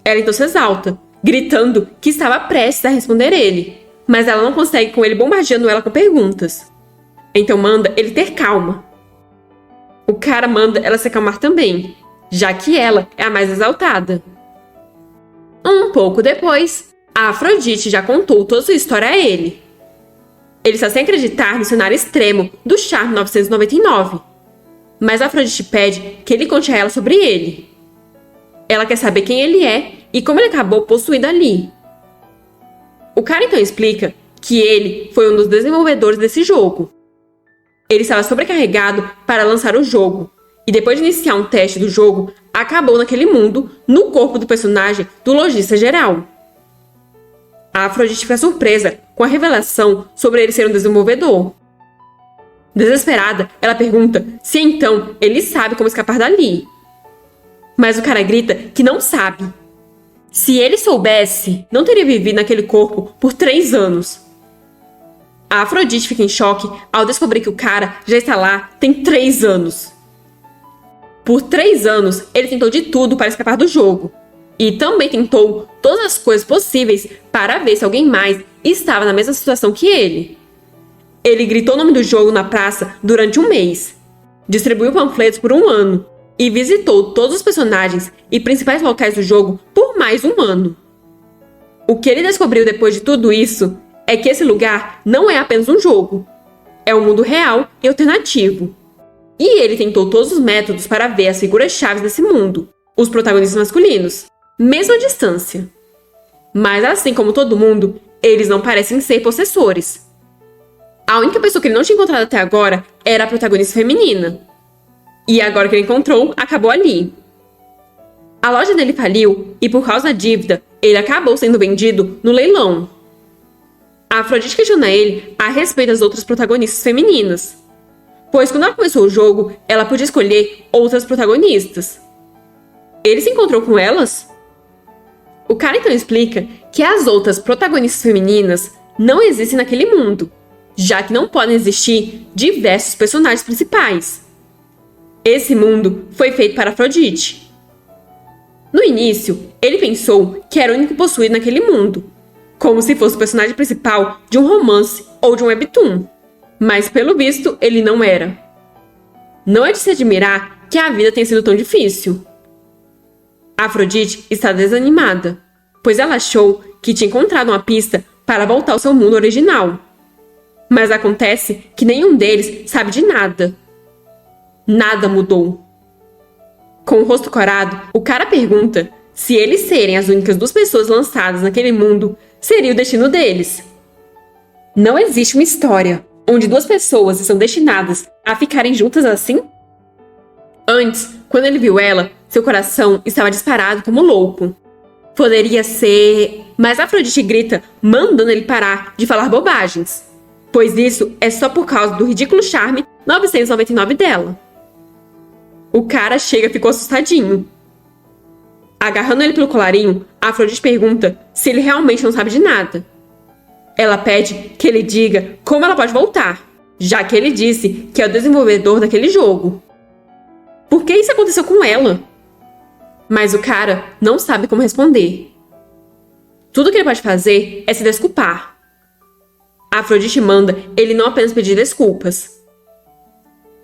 Ela então se exalta, gritando que estava prestes a responder ele, mas ela não consegue com ele bombardeando ela com perguntas. Então manda ele ter calma. O cara manda ela se acalmar também, já que ela é a mais exaltada. Um pouco depois, a Afrodite já contou toda sua história a ele. Ele está sem acreditar no cenário extremo do Charme 999, mas a Afrodite pede que ele conte a ela sobre ele. Ela quer saber quem ele é e como ele acabou possuído ali. O cara então explica que ele foi um dos desenvolvedores desse jogo. Ele estava sobrecarregado para lançar o jogo, e depois de iniciar um teste do jogo, acabou naquele mundo, no corpo do personagem do lojista geral. A Afrodite fica surpresa com a revelação sobre ele ser um desenvolvedor. Desesperada, ela pergunta se então ele sabe como escapar dali. Mas o cara grita que não sabe. Se ele soubesse, não teria vivido naquele corpo por 3 anos. A Afrodite fica em choque ao descobrir que o cara já está lá tem 3 anos. Por 3 anos, ele tentou de tudo para escapar do jogo. E também tentou todas as coisas possíveis para ver se alguém mais estava na mesma situação que ele. Ele gritou o nome do jogo na praça durante 1 mês. Distribuiu panfletos por 1 ano. E visitou todos os personagens e principais locais do jogo por mais 1 ano. O que ele descobriu depois de tudo isso é que esse lugar não é apenas um jogo. É um mundo real e alternativo. E ele tentou todos os métodos para ver as figuras-chave desse mundo, os protagonistas masculinos, mesmo à distância. Mas assim como todo mundo, eles não parecem ser possessores. A única pessoa que ele não tinha encontrado até agora era a protagonista feminina. E agora que ele encontrou, acabou ali. A loja dele faliu e por causa da dívida, ele acabou sendo vendido no leilão. A Afrodite questiona ele a respeito das outras protagonistas femininas, pois quando ela começou o jogo, ela podia escolher outras protagonistas. Ele se encontrou com elas? O cara então explica que as outras protagonistas femininas não existem naquele mundo, já que não podem existir diversos personagens principais. Esse mundo foi feito para Afrodite. No início, ele pensou que era o único possuído naquele mundo, como se fosse o personagem principal de um romance ou de um webtoon. Mas, pelo visto, ele não era. Não é de se admirar que a vida tenha sido tão difícil. Afrodite está desanimada, pois ela achou que tinha encontrado uma pista para voltar ao seu mundo original. Mas acontece que nenhum deles sabe de nada. Nada mudou. Com o rosto corado, o cara pergunta se eles serem as únicas 2 pessoas lançadas naquele mundo seria o destino deles. Não existe uma história onde 2 pessoas estão destinadas a ficarem juntas assim? Antes, quando ele viu ela, seu coração estava disparado como louco. Poderia ser... Mas Afrodite grita, mandando ele parar de falar bobagens, pois isso é só por causa do ridículo charme 999 dela. O cara chega e ficou assustadinho. Agarrando ele pelo colarinho, Afrodite pergunta se ele realmente não sabe de nada. Ela pede que ele diga como ela pode voltar, já que ele disse que é o desenvolvedor daquele jogo. Por que isso aconteceu com ela? Mas o cara não sabe como responder. Tudo que ele pode fazer é se desculpar. Afrodite manda ele não apenas pedir desculpas.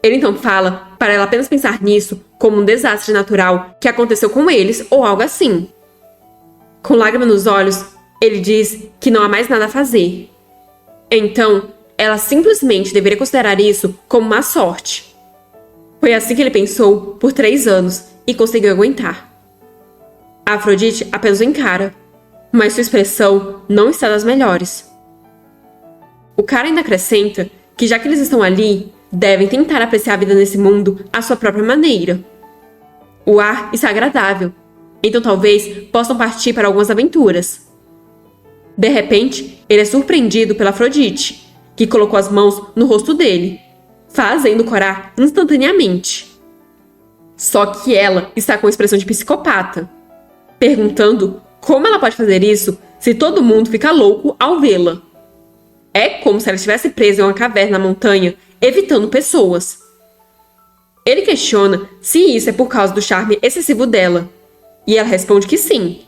Ele então fala para ela apenas pensar nisso como um desastre natural que aconteceu com eles ou algo assim. Com lágrimas nos olhos, ele diz que não há mais nada a fazer. Então, ela simplesmente deveria considerar isso como má sorte. Foi assim que ele pensou por 3 anos e conseguiu aguentar. Afrodite apenas o encara, mas sua expressão não está das melhores. O cara ainda acrescenta que já que eles estão ali, devem tentar apreciar a vida nesse mundo à sua própria maneira. O ar está agradável, então talvez possam partir para algumas aventuras. De repente, ele é surpreendido pela Afrodite, que colocou as mãos no rosto dele, fazendo corar instantaneamente. Só que ela está com expressão de psicopata, perguntando como ela pode fazer isso se todo mundo fica louco ao vê-la. É como se ela estivesse presa em uma caverna na montanha, evitando pessoas. Ele questiona se isso é por causa do charme excessivo dela, e ela responde que sim.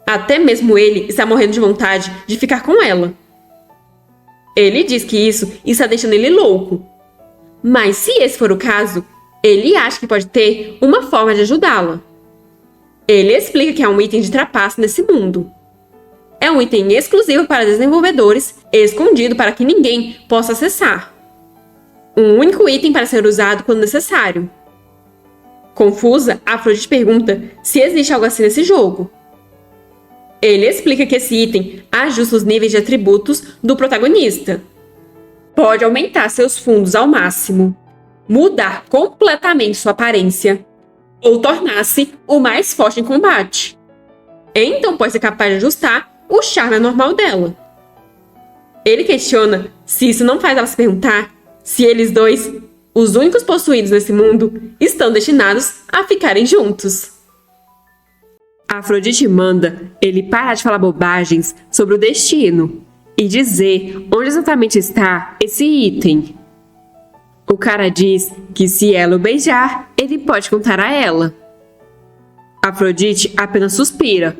Até mesmo ele está morrendo de vontade de ficar com ela. Ele diz que isso está deixando ele louco. Mas se esse for o caso, ele acha que pode ter uma forma de ajudá-la. Ele explica que há um item de trapaça nesse mundo. É um item exclusivo para desenvolvedores, escondido para que ninguém possa acessar. Um único item para ser usado quando necessário. Confusa, Afrodite pergunta se existe algo assim nesse jogo. Ele explica que esse item ajusta os níveis de atributos do protagonista. Pode aumentar seus fundos ao máximo, mudar completamente sua aparência, ou tornar-se o mais forte em combate. Então pode ser capaz de ajustar o charme normal dela. Ele questiona se isso não faz ela se perguntar se eles dois, os únicos possuídos nesse mundo, estão destinados a ficarem juntos. Afrodite manda ele parar de falar bobagens sobre o destino e dizer onde exatamente está esse item. O cara diz que se ela o beijar, ele pode contar a ela. Afrodite apenas suspira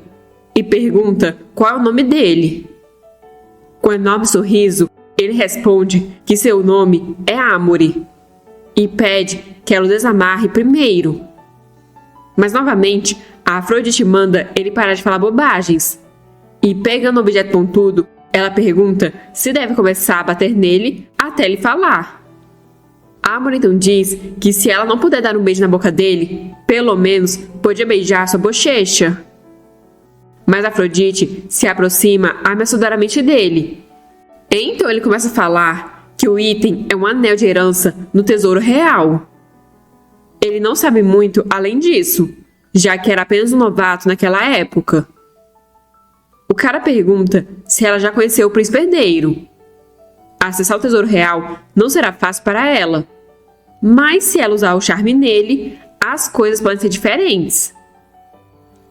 e pergunta qual é o nome dele. Com um enorme sorriso, ele responde que seu nome é Amory e pede que ela o desamarre primeiro. Mas novamente, a Afrodite manda ele parar de falar bobagens e, pegando o objeto pontudo, ela pergunta se deve começar a bater nele até ele falar. Amory então diz que se ela não puder dar um beijo na boca dele, pelo menos podia beijar sua bochecha. Mas Afrodite se aproxima ameaçadoramente dele. Então ele começa a falar que o item é um anel de herança no tesouro real. Ele não sabe muito além disso, já que era apenas um novato naquela época. O cara pergunta se ela já conheceu o príncipe herdeiro. Acessar o tesouro real não será fácil para ela, mas se ela usar o charme nele, as coisas podem ser diferentes.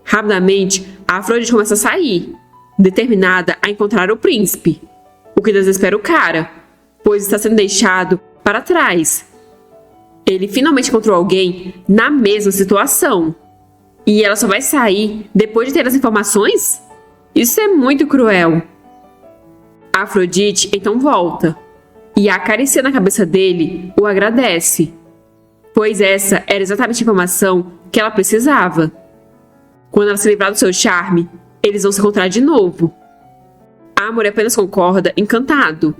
Rapidamente, a Afrodite começa a sair, determinada a encontrar o príncipe, o que desespera o cara, pois está sendo deixado para trás. Ele finalmente encontrou alguém na mesma situação, e ela só vai sair depois de ter as informações? Isso é muito cruel. A Afrodite então volta, e acariciando a cabeça dele, o agradece, pois essa era exatamente a informação que ela precisava. Quando ela se livrar do seu charme, eles vão se encontrar de novo. Amory apenas concorda, encantado.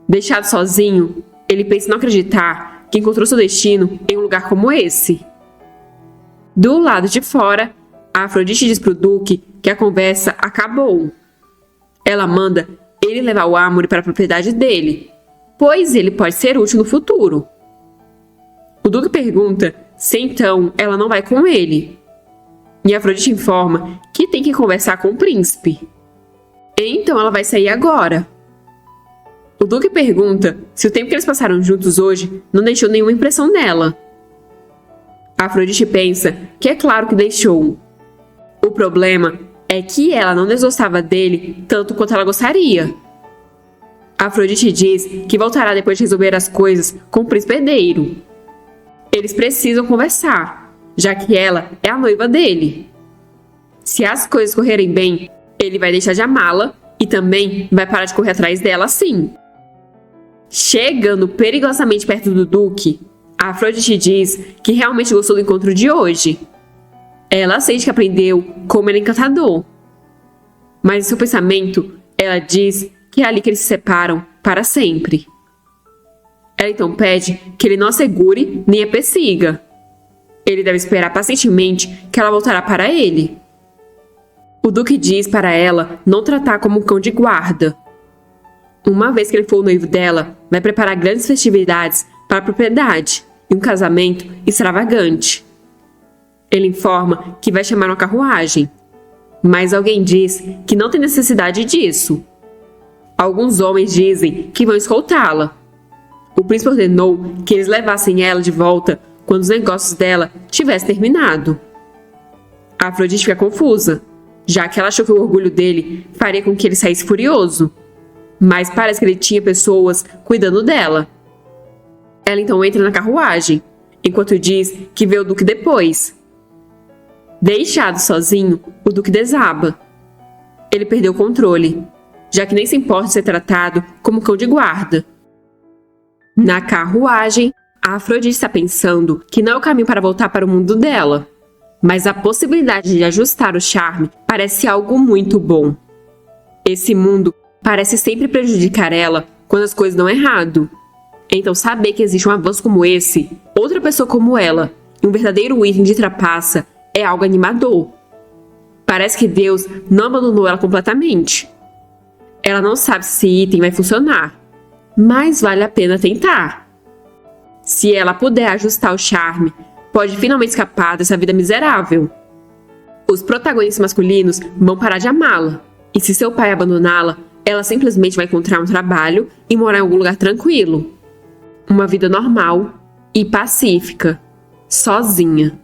Deixado sozinho, ele pensa em não acreditar que encontrou seu destino em um lugar como esse. Do lado de fora, a Afrodite diz pro Duque que a conversa acabou. Ela manda ele levar o Amory para a propriedade dele, pois ele pode ser útil no futuro. O Duque pergunta se então ela não vai com ele. E Afrodite informa que tem que conversar com o príncipe. Então ela vai sair agora. O Duque pergunta se o tempo que eles passaram juntos hoje não deixou nenhuma impressão nela. Afrodite pensa que é claro que deixou. O problema é que ela não desgostava dele tanto quanto ela gostaria. Afrodite diz que voltará depois de resolver as coisas com o príncipe herdeiro. Eles precisam conversar, já que ela é a noiva dele. Se as coisas correrem bem, ele vai deixar de amá-la e também vai parar de correr atrás dela sim. Chegando perigosamente perto do Duque, a Afrodite diz que realmente gostou do encontro de hoje. Ela sente que aprendeu como ele é encantador. Mas em seu pensamento, ela diz que é ali que eles se separam para sempre. Ela então pede que ele não a segure nem a persiga. Ele deve esperar pacientemente que ela voltará para ele. O Duque diz para ela não tratar como um cão de guarda. Uma vez que ele for o noivo dela, vai preparar grandes festividades para a propriedade e um casamento extravagante. Ele informa que vai chamar uma carruagem, mas alguém diz que não tem necessidade disso. Alguns homens dizem que vão escoltá-la. O príncipe ordenou que eles levassem ela de volta quando os negócios dela tivessem terminado. A Afrodite fica confusa, já que ela achou que o orgulho dele faria com que ele saísse furioso. Mas parece que ele tinha pessoas cuidando dela. Ela então entra na carruagem, enquanto diz que vê o Duque depois. Deixado sozinho, o Duque desaba. Ele perdeu o controle, já que nem se importa de ser tratado como cão de guarda. Na carruagem, a Afrodite está pensando que não é o caminho para voltar para o mundo dela, mas a possibilidade de ajustar o charme parece algo muito bom. Esse mundo parece sempre prejudicar ela quando as coisas dão errado. Então saber que existe um avanço como esse, outra pessoa como ela, e um verdadeiro item de trapaça, é algo animador. Parece que Deus não abandonou ela completamente. Ela não sabe se esse item vai funcionar, mas vale a pena tentar. Se ela puder ajustar o charme, pode finalmente escapar dessa vida miserável. Os protagonistas masculinos vão parar de amá-la, e se seu pai abandoná-la, ela simplesmente vai encontrar um trabalho e morar em algum lugar tranquilo. Uma vida normal e pacífica, sozinha.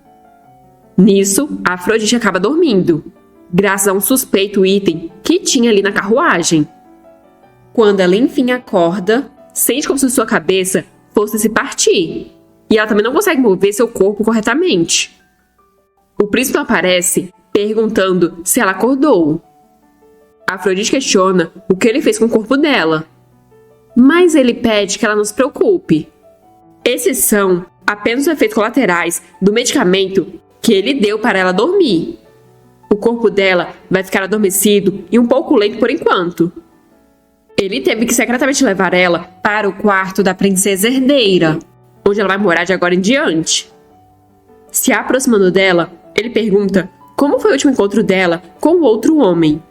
Nisso, a Afrodite acaba dormindo, graças a um suspeito item que tinha ali na carruagem. Quando ela enfim acorda, sente como se sua cabeça fosse se partir, e ela também não consegue mover seu corpo corretamente. O príncipe aparece, perguntando se ela acordou. A Afrodite questiona o que ele fez com o corpo dela, mas ele pede que ela não se preocupe. Esses são apenas os efeitos colaterais do medicamento que ele deu para ela dormir. O corpo dela vai ficar adormecido e um pouco lento por enquanto. Ele teve que secretamente levar ela para o quarto da princesa herdeira, onde ela vai morar de agora em diante. Se aproximando dela, ele pergunta como foi o último encontro dela com o outro homem.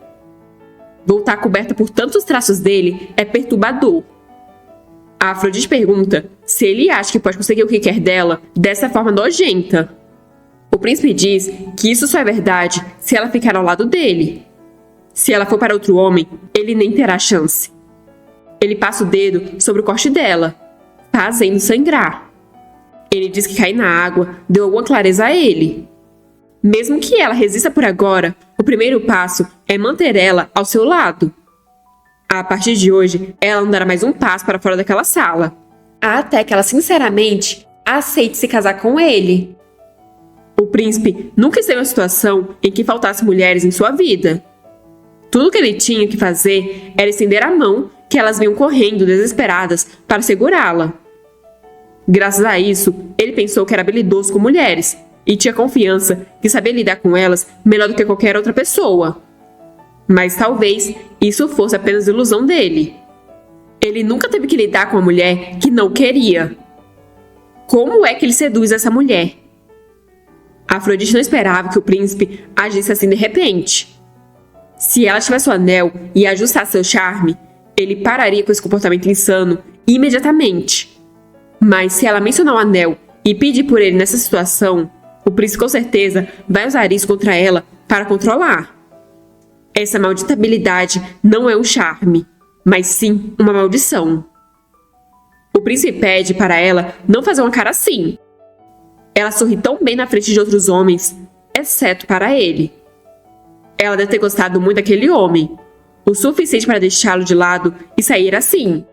Voltar coberta por tantos traços dele é perturbador. A Afrodite pergunta se ele acha que pode conseguir o que quer dela dessa forma nojenta. O príncipe diz que isso só é verdade se ela ficar ao lado dele. Se ela for para outro homem, ele nem terá chance. Ele passa o dedo sobre o corte dela, fazendo sangrar. Ele diz que cair na água deu alguma clareza a ele. Mesmo que ela resista por agora, o primeiro passo é manter ela ao seu lado. A partir de hoje, ela não dará mais um passo para fora daquela sala, até que ela sinceramente aceite se casar com ele. O príncipe nunca esteve em uma situação em que faltasse mulheres em sua vida. Tudo que ele tinha que fazer era estender a mão que elas vinham correndo desesperadas para segurá-la. Graças a isso, ele pensou que era habilidoso com mulheres e tinha confiança que sabia lidar com elas melhor do que qualquer outra pessoa. Mas talvez isso fosse apenas ilusão dele. Ele nunca teve que lidar com uma mulher que não queria. Como é que ele seduz essa mulher? A Afrodite não esperava que o príncipe agisse assim de repente. Se ela tivesse o anel e ajustasse seu charme, ele pararia com esse comportamento insano imediatamente. Mas se ela mencionar o anel e pedir por ele nessa situação, o príncipe com certeza vai usar isso contra ela para controlar. Essa maldita habilidade não é um charme, mas sim uma maldição. O príncipe pede para ela não fazer uma cara assim. Ela sorri tão bem na frente de outros homens, exceto para ele. Ela deve ter gostado muito daquele homem, o suficiente para deixá-lo de lado e sair assim.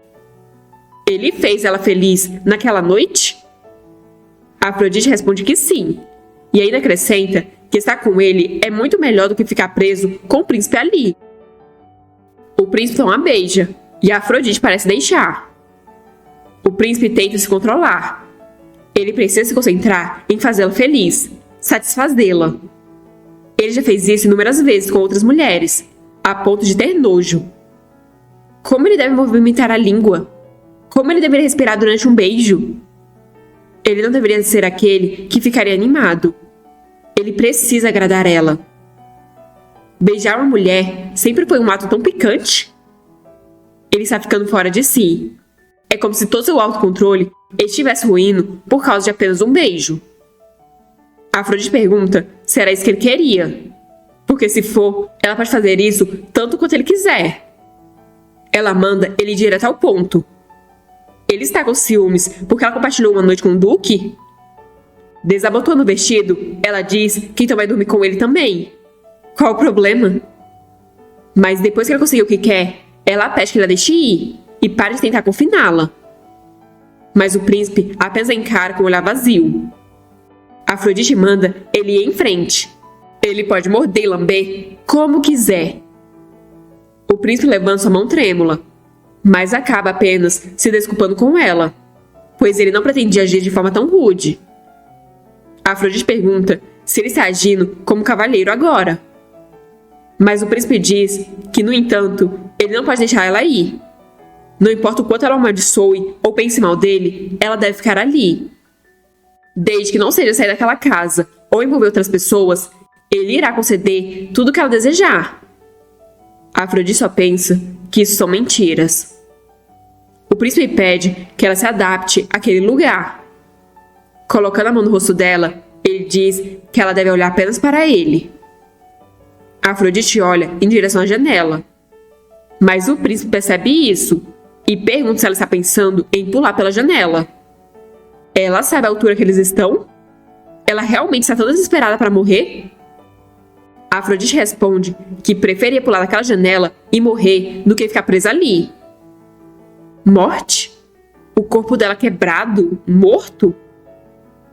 Ele fez ela feliz naquela noite? A Afrodite responde que sim, e ainda acrescenta que estar com ele é muito melhor do que ficar preso com o príncipe ali. O príncipe então a beija, e a Afrodite parece deixar. O príncipe tenta se controlar. Ele precisa se concentrar em fazê-la feliz, satisfazê-la. Ele já fez isso inúmeras vezes com outras mulheres, a ponto de ter nojo. Como ele deve movimentar a língua? Como ele deveria respirar durante um beijo? Ele não deveria ser aquele que ficaria animado. Ele precisa agradar ela. Beijar uma mulher sempre foi um ato tão picante? Ele está ficando fora de si. É como se todo seu autocontrole estivesse ruindo por causa de apenas um beijo. Afrodite pergunta se era isso que ele queria. Porque se for, ela pode fazer isso tanto quanto ele quiser. Ela manda ele ir direto ao ponto. Ele está com ciúmes porque ela compartilhou uma noite com o Duque? Desabotoando o vestido, ela diz que então vai dormir com ele também. Qual o problema? Mas depois que ela conseguiu o que quer, ela pede que ela deixe ir e pare de tentar confiná-la. Mas o príncipe apenas a encara com um olhar vazio. Afrodite manda ele ir em frente. Ele pode morder e lamber como quiser. O príncipe levanta sua mão trêmula, mas acaba apenas se desculpando com ela, pois ele não pretendia agir de forma tão rude. Afrodite pergunta se ele está agindo como cavalheiro agora. Mas o príncipe diz que, no entanto, ele não pode deixar ela ir. Não importa o quanto ela o amaldiçoe ou pense mal dele, ela deve ficar ali. Desde que não seja sair daquela casa ou envolver outras pessoas, ele irá conceder tudo o que ela desejar. Afrodite só pensa que isso são mentiras. O príncipe pede que ela se adapte àquele lugar. Colocando a mão no rosto dela, ele diz que ela deve olhar apenas para ele. Afrodite olha em direção à janela. Mas o príncipe percebe isso e pergunta se ela está pensando em pular pela janela. Ela sabe a altura que eles estão? Ela realmente está tão desesperada para morrer? Afrodite responde que preferia pular daquela janela e morrer do que ficar presa ali. Morte? O corpo dela quebrado? Morto?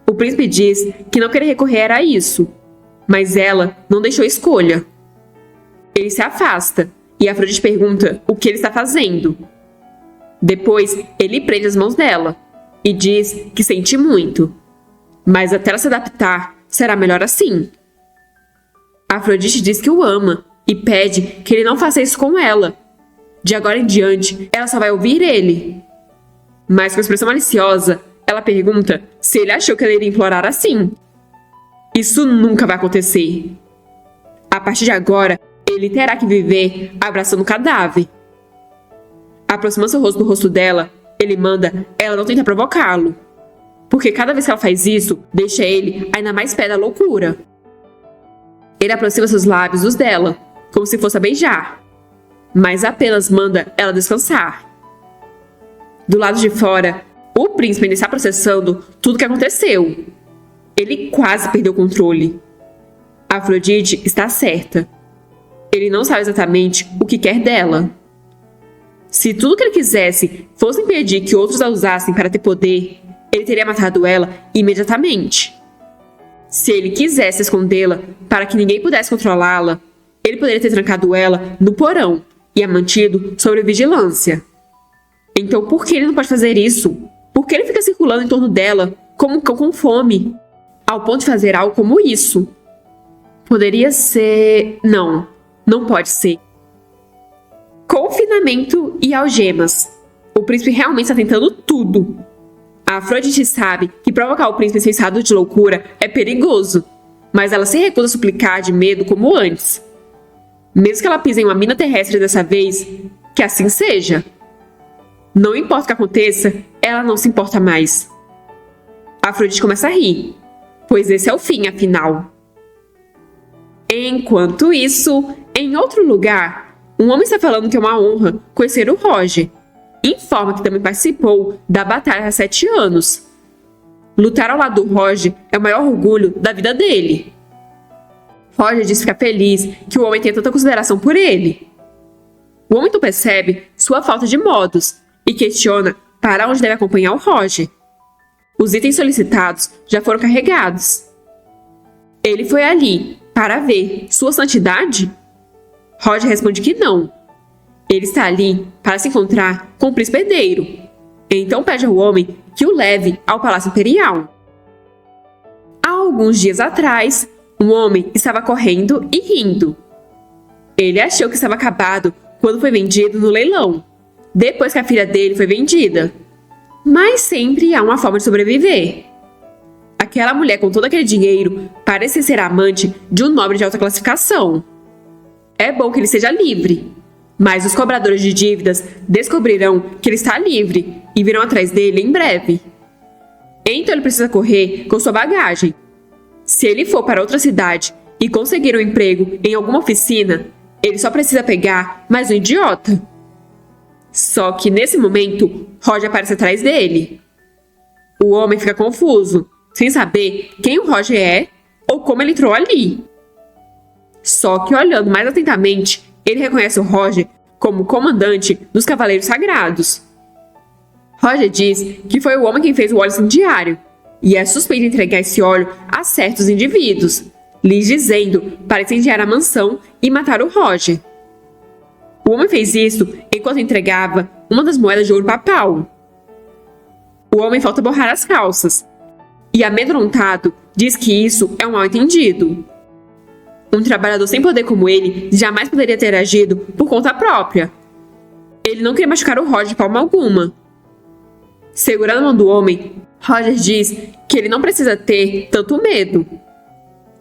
O príncipe diz que não queria recorrer a isso, mas ela não deixou escolha. Ele se afasta e Afrodite pergunta o que ele está fazendo. Depois, ele prende as mãos dela e diz que sente muito, mas até ela se adaptar, será melhor assim. Afrodite diz que o ama e pede que ele não faça isso com ela. De agora em diante, ela só vai ouvir ele. Mas com expressão maliciosa, ela pergunta se ele achou que ela iria implorar assim. Isso nunca vai acontecer. A partir de agora, ele terá que viver abraçando o cadáver. Aproximando seu rosto do rosto dela, ele manda ela não tentar provocá-lo. Porque cada vez que ela faz isso, deixa ele ainda mais perto da loucura. Ele aproxima seus lábios dos dela, como se fosse a beijar, mas apenas manda ela descansar. Do lado de fora, o príncipe ainda está processando tudo o que aconteceu. Ele quase perdeu o controle. Afrodite está certa. Ele não sabe exatamente o que quer dela. Se tudo que ele quisesse fosse impedir que outros a usassem para ter poder, ele teria matado ela imediatamente. Se ele quisesse escondê-la para que ninguém pudesse controlá-la, ele poderia ter trancado ela no porão e a mantido sob vigilância. Então por que ele não pode fazer isso? Por que ele fica circulando em torno dela como um cão com fome, ao ponto de fazer algo como isso? Poderia ser... Não pode ser. Confinamento e algemas. O príncipe realmente está tentando tudo. A Afrodite sabe que provocar o príncipe em seu estado de loucura é perigoso, mas ela se recusa a suplicar de medo como antes. Mesmo que ela pise em uma mina terrestre dessa vez, que assim seja. Não importa o que aconteça, ela não se importa mais. A Afrodite começa a rir, pois esse é o fim, afinal. Enquanto isso, em outro lugar, um homem está falando que é uma honra conhecer o Roger. Informa que também participou da batalha há 7 anos. Lutar ao lado do Roger é o maior orgulho da vida dele. Roger diz ficar feliz que o homem tenha tanta consideração por ele. O homem então percebe sua falta de modos e questiona para onde deve acompanhar o Roger. Os itens solicitados já foram carregados. Ele foi ali para ver sua santidade? Roger responde que não. Ele está ali para se encontrar com o príncipe herdeiro. Então pede ao homem que o leve ao Palácio Imperial. Há alguns dias atrás, um homem estava correndo e rindo. Ele achou que estava acabado quando foi vendido no leilão, depois que a filha dele foi vendida. Mas sempre há uma forma de sobreviver. Aquela mulher com todo aquele dinheiro parece ser amante de um nobre de alta classificação. É bom que ele seja livre, mas os cobradores de dívidas descobrirão que ele está livre e virão atrás dele em breve. Então ele precisa correr com sua bagagem. Se ele for para outra cidade e conseguir um emprego em alguma oficina, ele só precisa pegar mais um idiota. Só que nesse momento, Roger aparece atrás dele. O homem fica confuso, sem saber quem o Roger é ou como ele entrou ali. Só que olhando mais atentamente, ele reconhece o Roger como comandante dos Cavaleiros Sagrados. Roger diz que foi o homem quem fez o óleo incendiário e é suspeito de entregar esse óleo a certos indivíduos, lhes dizendo para incendiar a mansão e matar o Roger. O homem fez isso enquanto entregava uma das moedas de ouro papal. O homem falta borrar as calças e, amedrontado, diz que isso é um mal-entendido. Um trabalhador sem poder como ele jamais poderia ter agido por conta própria. Ele não queria machucar o Roger de forma alguma. Segurando a mão do homem, Roger diz que ele não precisa ter tanto medo.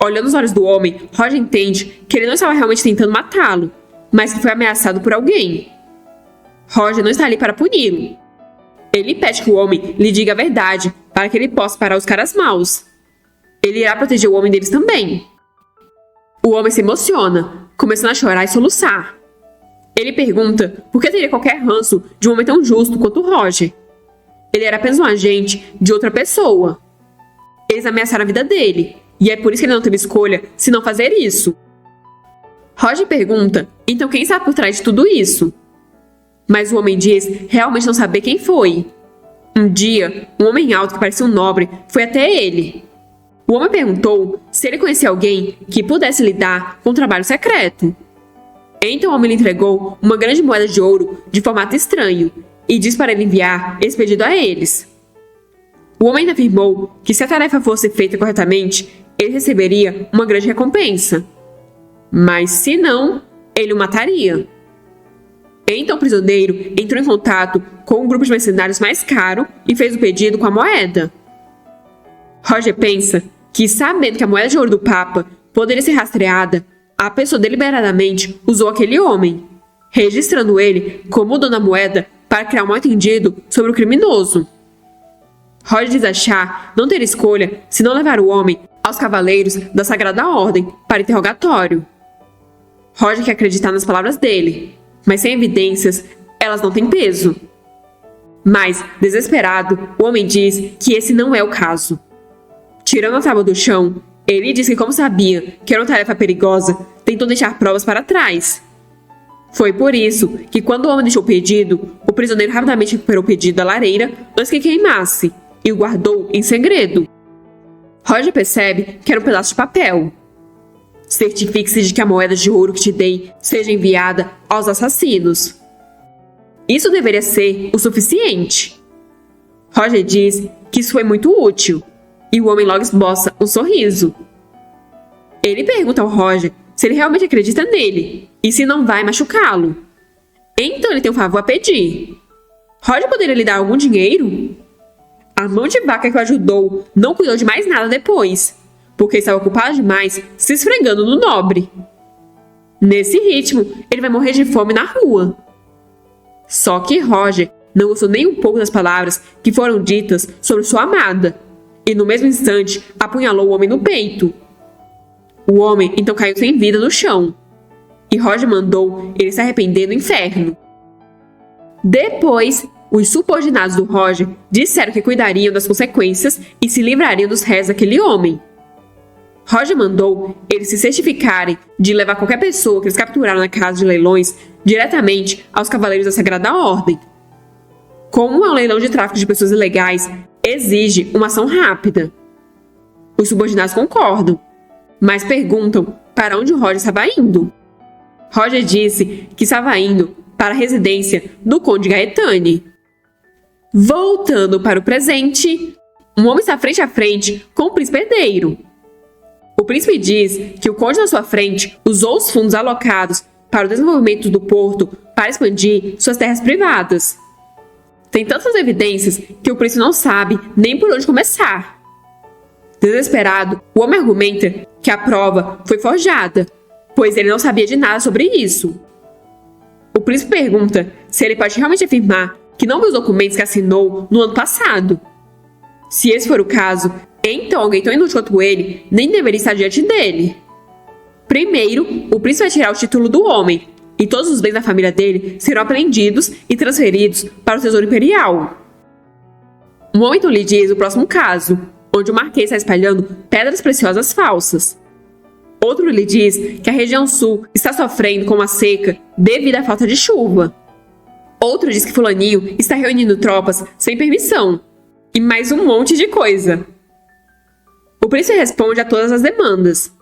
Olhando os olhos do homem, Roger entende que ele não estava realmente tentando matá-lo, mas que foi ameaçado por alguém. Roger não está ali para puni-lo. Ele pede que o homem lhe diga a verdade para que ele possa parar os caras maus. Ele irá proteger o homem deles também. O homem se emociona, começando a chorar e soluçar. Ele pergunta por que teria qualquer ranço de um homem tão justo quanto o Roger. Ele era apenas um agente de outra pessoa. Eles ameaçaram a vida dele, e é por isso que ele não teve escolha se não fazer isso. Roger pergunta, então quem está por trás de tudo isso? Mas o homem diz realmente não saber quem foi. Um dia, um homem alto que parecia um nobre foi até ele. O homem perguntou se ele conhecia alguém que pudesse lidar com um trabalho secreto. Então o homem lhe entregou uma grande moeda de ouro de formato estranho e disse para ele enviar esse pedido a eles. O homem afirmou que se a tarefa fosse feita corretamente, ele receberia uma grande recompensa. Mas se não, ele o mataria. Então o prisioneiro entrou em contato com um grupo de mercenários mais caro e fez o pedido com a moeda. Roger pensa que, sabendo que a moeda de ouro do Papa poderia ser rastreada, a pessoa deliberadamente usou aquele homem, registrando ele como o dono da moeda para criar um mal-entendido sobre o criminoso. Roger diz achar não ter escolha se não levar o homem aos cavaleiros da Sagrada Ordem para interrogatório. Roger quer acreditar nas palavras dele, mas sem evidências, elas não têm peso. Mas, desesperado, o homem diz que esse não é o caso. Tirando a tábua do chão, ele diz que, como sabia que era uma tarefa perigosa, tentou deixar provas para trás. Foi por isso que, quando o homem deixou o pedido, o prisioneiro rapidamente recuperou o pedido da lareira antes que queimasse e o guardou em segredo. Roger percebe que era um pedaço de papel. Certifique-se de que a moeda de ouro que te dei seja enviada aos assassinos. Isso deveria ser o suficiente. Roger diz que isso foi muito útil, e o homem logo esboça um sorriso. Ele pergunta ao Roger se ele realmente acredita nele e se não vai machucá-lo. Então ele tem um favor a pedir. Roger poderia lhe dar algum dinheiro? A mão de vaca que o ajudou não cuidou de mais nada depois, porque estava ocupado demais se esfregando no nobre. Nesse ritmo, ele vai morrer de fome na rua. Só que Roger não gostou nem um pouco das palavras que foram ditas sobre sua amada, e no mesmo instante apunhalou o homem no peito. O homem então caiu sem vida no chão, e Roger mandou ele se arrepender no inferno. Depois, os subordinados do Roger disseram que cuidariam das consequências e se livrariam dos restos daquele homem. Roger mandou eles se certificarem de levar qualquer pessoa que eles capturaram na casa de leilões diretamente aos Cavaleiros da Sagrada Ordem. Como é um leilão de tráfico de pessoas ilegais, exige uma ação rápida. Os subordinados concordam, mas perguntam para onde o Roger estava indo. Roger disse que estava indo para a residência do Conde Gaetani. Voltando para o presente, um homem está frente a frente com o príncipe herdeiro. O príncipe diz que o conde na sua frente usou os fundos alocados para o desenvolvimento do porto para expandir suas terras privadas. Tem tantas evidências que o príncipe não sabe nem por onde começar. Desesperado, o homem argumenta que a prova foi forjada, pois ele não sabia de nada sobre isso. O príncipe pergunta se ele pode realmente afirmar que não viu os documentos que assinou no ano passado. Se esse for o caso, então alguém tão inútil quanto ele nem deveria estar diante dele. Primeiro, o príncipe vai tirar o título do homem, e todos os bens da família dele serão apreendidos e transferidos para o tesouro imperial. Um homem então lhe diz o próximo caso, onde o marquês está espalhando pedras preciosas falsas. Outro lhe diz que a região sul está sofrendo com uma seca devido à falta de chuva. Outro diz que fulaninho está reunindo tropas sem permissão. E mais um monte de coisa. O príncipe responde a todas as demandas.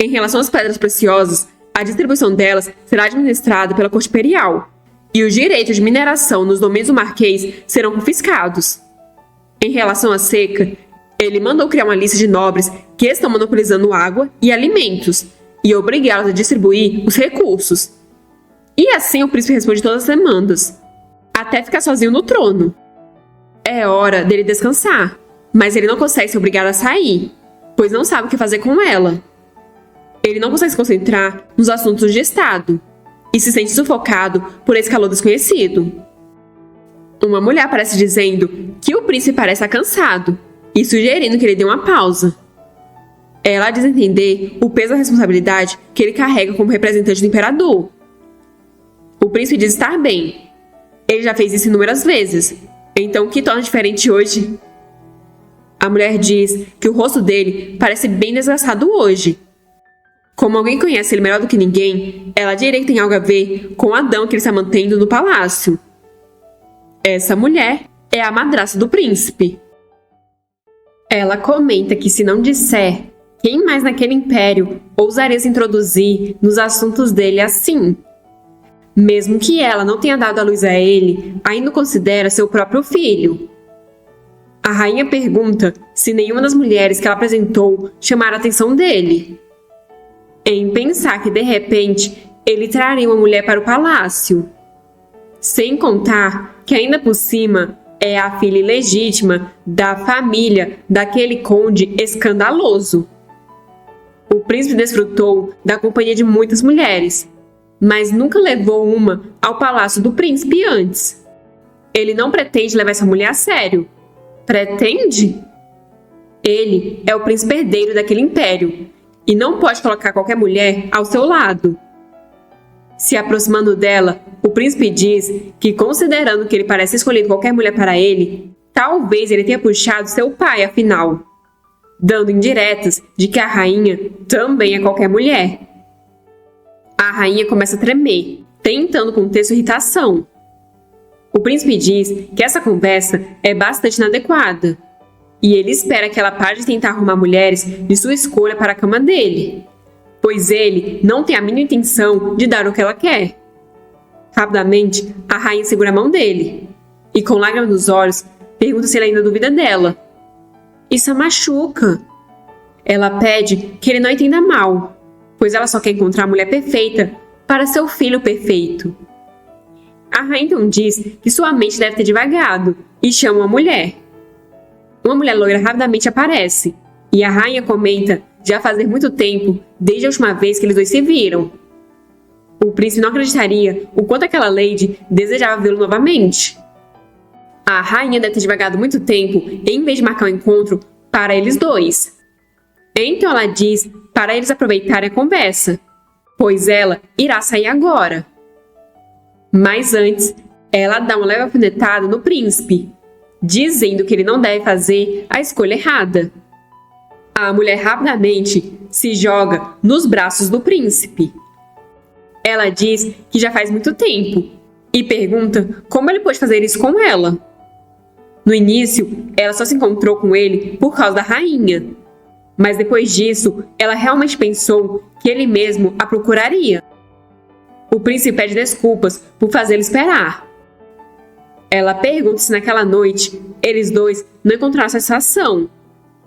Em relação às pedras preciosas, a distribuição delas será administrada pela corte imperial, e os direitos de mineração nos domínios do marquês serão confiscados. Em relação à seca, ele mandou criar uma lista de nobres que estão monopolizando água e alimentos, e obrigá-los a distribuir os recursos. E assim o príncipe responde todas as demandas, até ficar sozinho no trono. É hora dele descansar, mas ele não consegue ser obrigado a sair, pois não sabe o que fazer com ela. Ele não consegue se concentrar nos assuntos de Estado e se sente sufocado por esse calor desconhecido. Uma mulher aparece dizendo que o príncipe parece estar cansado e sugerindo que ele dê uma pausa. Ela diz entender o peso da responsabilidade que ele carrega como representante do imperador. O príncipe diz estar bem. Ele já fez isso inúmeras vezes, então o que torna diferente hoje? A mulher diz que o rosto dele parece bem desgastado hoje. Como alguém conhece ele melhor do que ninguém, ela diria que tem algo a ver com o Adão que ele está mantendo no palácio. Essa mulher é a madrasta do príncipe. Ela comenta que se não disser, quem mais naquele império ousaria se introduzir nos assuntos dele assim? Mesmo que ela não tenha dado a luz a ele, ainda o considera seu próprio filho. A rainha pergunta se nenhuma das mulheres que ela apresentou chamaram a atenção dele. Em pensar que, de repente, ele traria uma mulher para o palácio. Sem contar que, ainda por cima, é a filha ilegítima da família daquele conde escandaloso. O príncipe desfrutou da companhia de muitas mulheres, mas nunca levou uma ao palácio do príncipe antes. Ele não pretende levar essa mulher a sério. Pretende? Ele é o príncipe herdeiro daquele império e não pode colocar qualquer mulher ao seu lado. Se aproximando dela, o príncipe diz que, considerando que ele parece escolher qualquer mulher para ele, talvez ele tenha puxado seu pai, afinal, dando indiretas de que a rainha também é qualquer mulher. A rainha começa a tremer, tentando conter sua irritação. O príncipe diz que essa conversa é bastante inadequada, e ele espera que ela pare de tentar arrumar mulheres de sua escolha para a cama dele, pois ele não tem a mínima intenção de dar o que ela quer. Rapidamente, a rainha segura a mão dele, e com lágrimas nos olhos, pergunta se ele ainda duvida dela. Isso a machuca. Ela pede que ele não entenda mal, pois ela só quer encontrar a mulher perfeita para seu filho perfeito. A rainha então diz que sua mente deve ter divagado e chama uma mulher. Uma mulher loira rapidamente aparece, e a rainha comenta já fazer muito tempo desde a última vez que eles dois se viram. O príncipe não acreditaria o quanto aquela lady desejava vê-lo novamente. A rainha deve ter divagado muito tempo em vez de marcar um encontro para eles dois. Então ela diz para eles aproveitarem a conversa, pois ela irá sair agora. Mas antes, ela dá uma leve alfinetada no príncipe, dizendo que ele não deve fazer a escolha errada. A mulher rapidamente se joga nos braços do príncipe. Ela diz que já faz muito tempo e pergunta como ele pôde fazer isso com ela. No início, ela só se encontrou com ele por causa da rainha, mas depois disso, ela realmente pensou que ele mesmo a procuraria. O príncipe pede desculpas por fazê-lo esperar. Ela pergunta se naquela noite eles dois não encontraram satisfação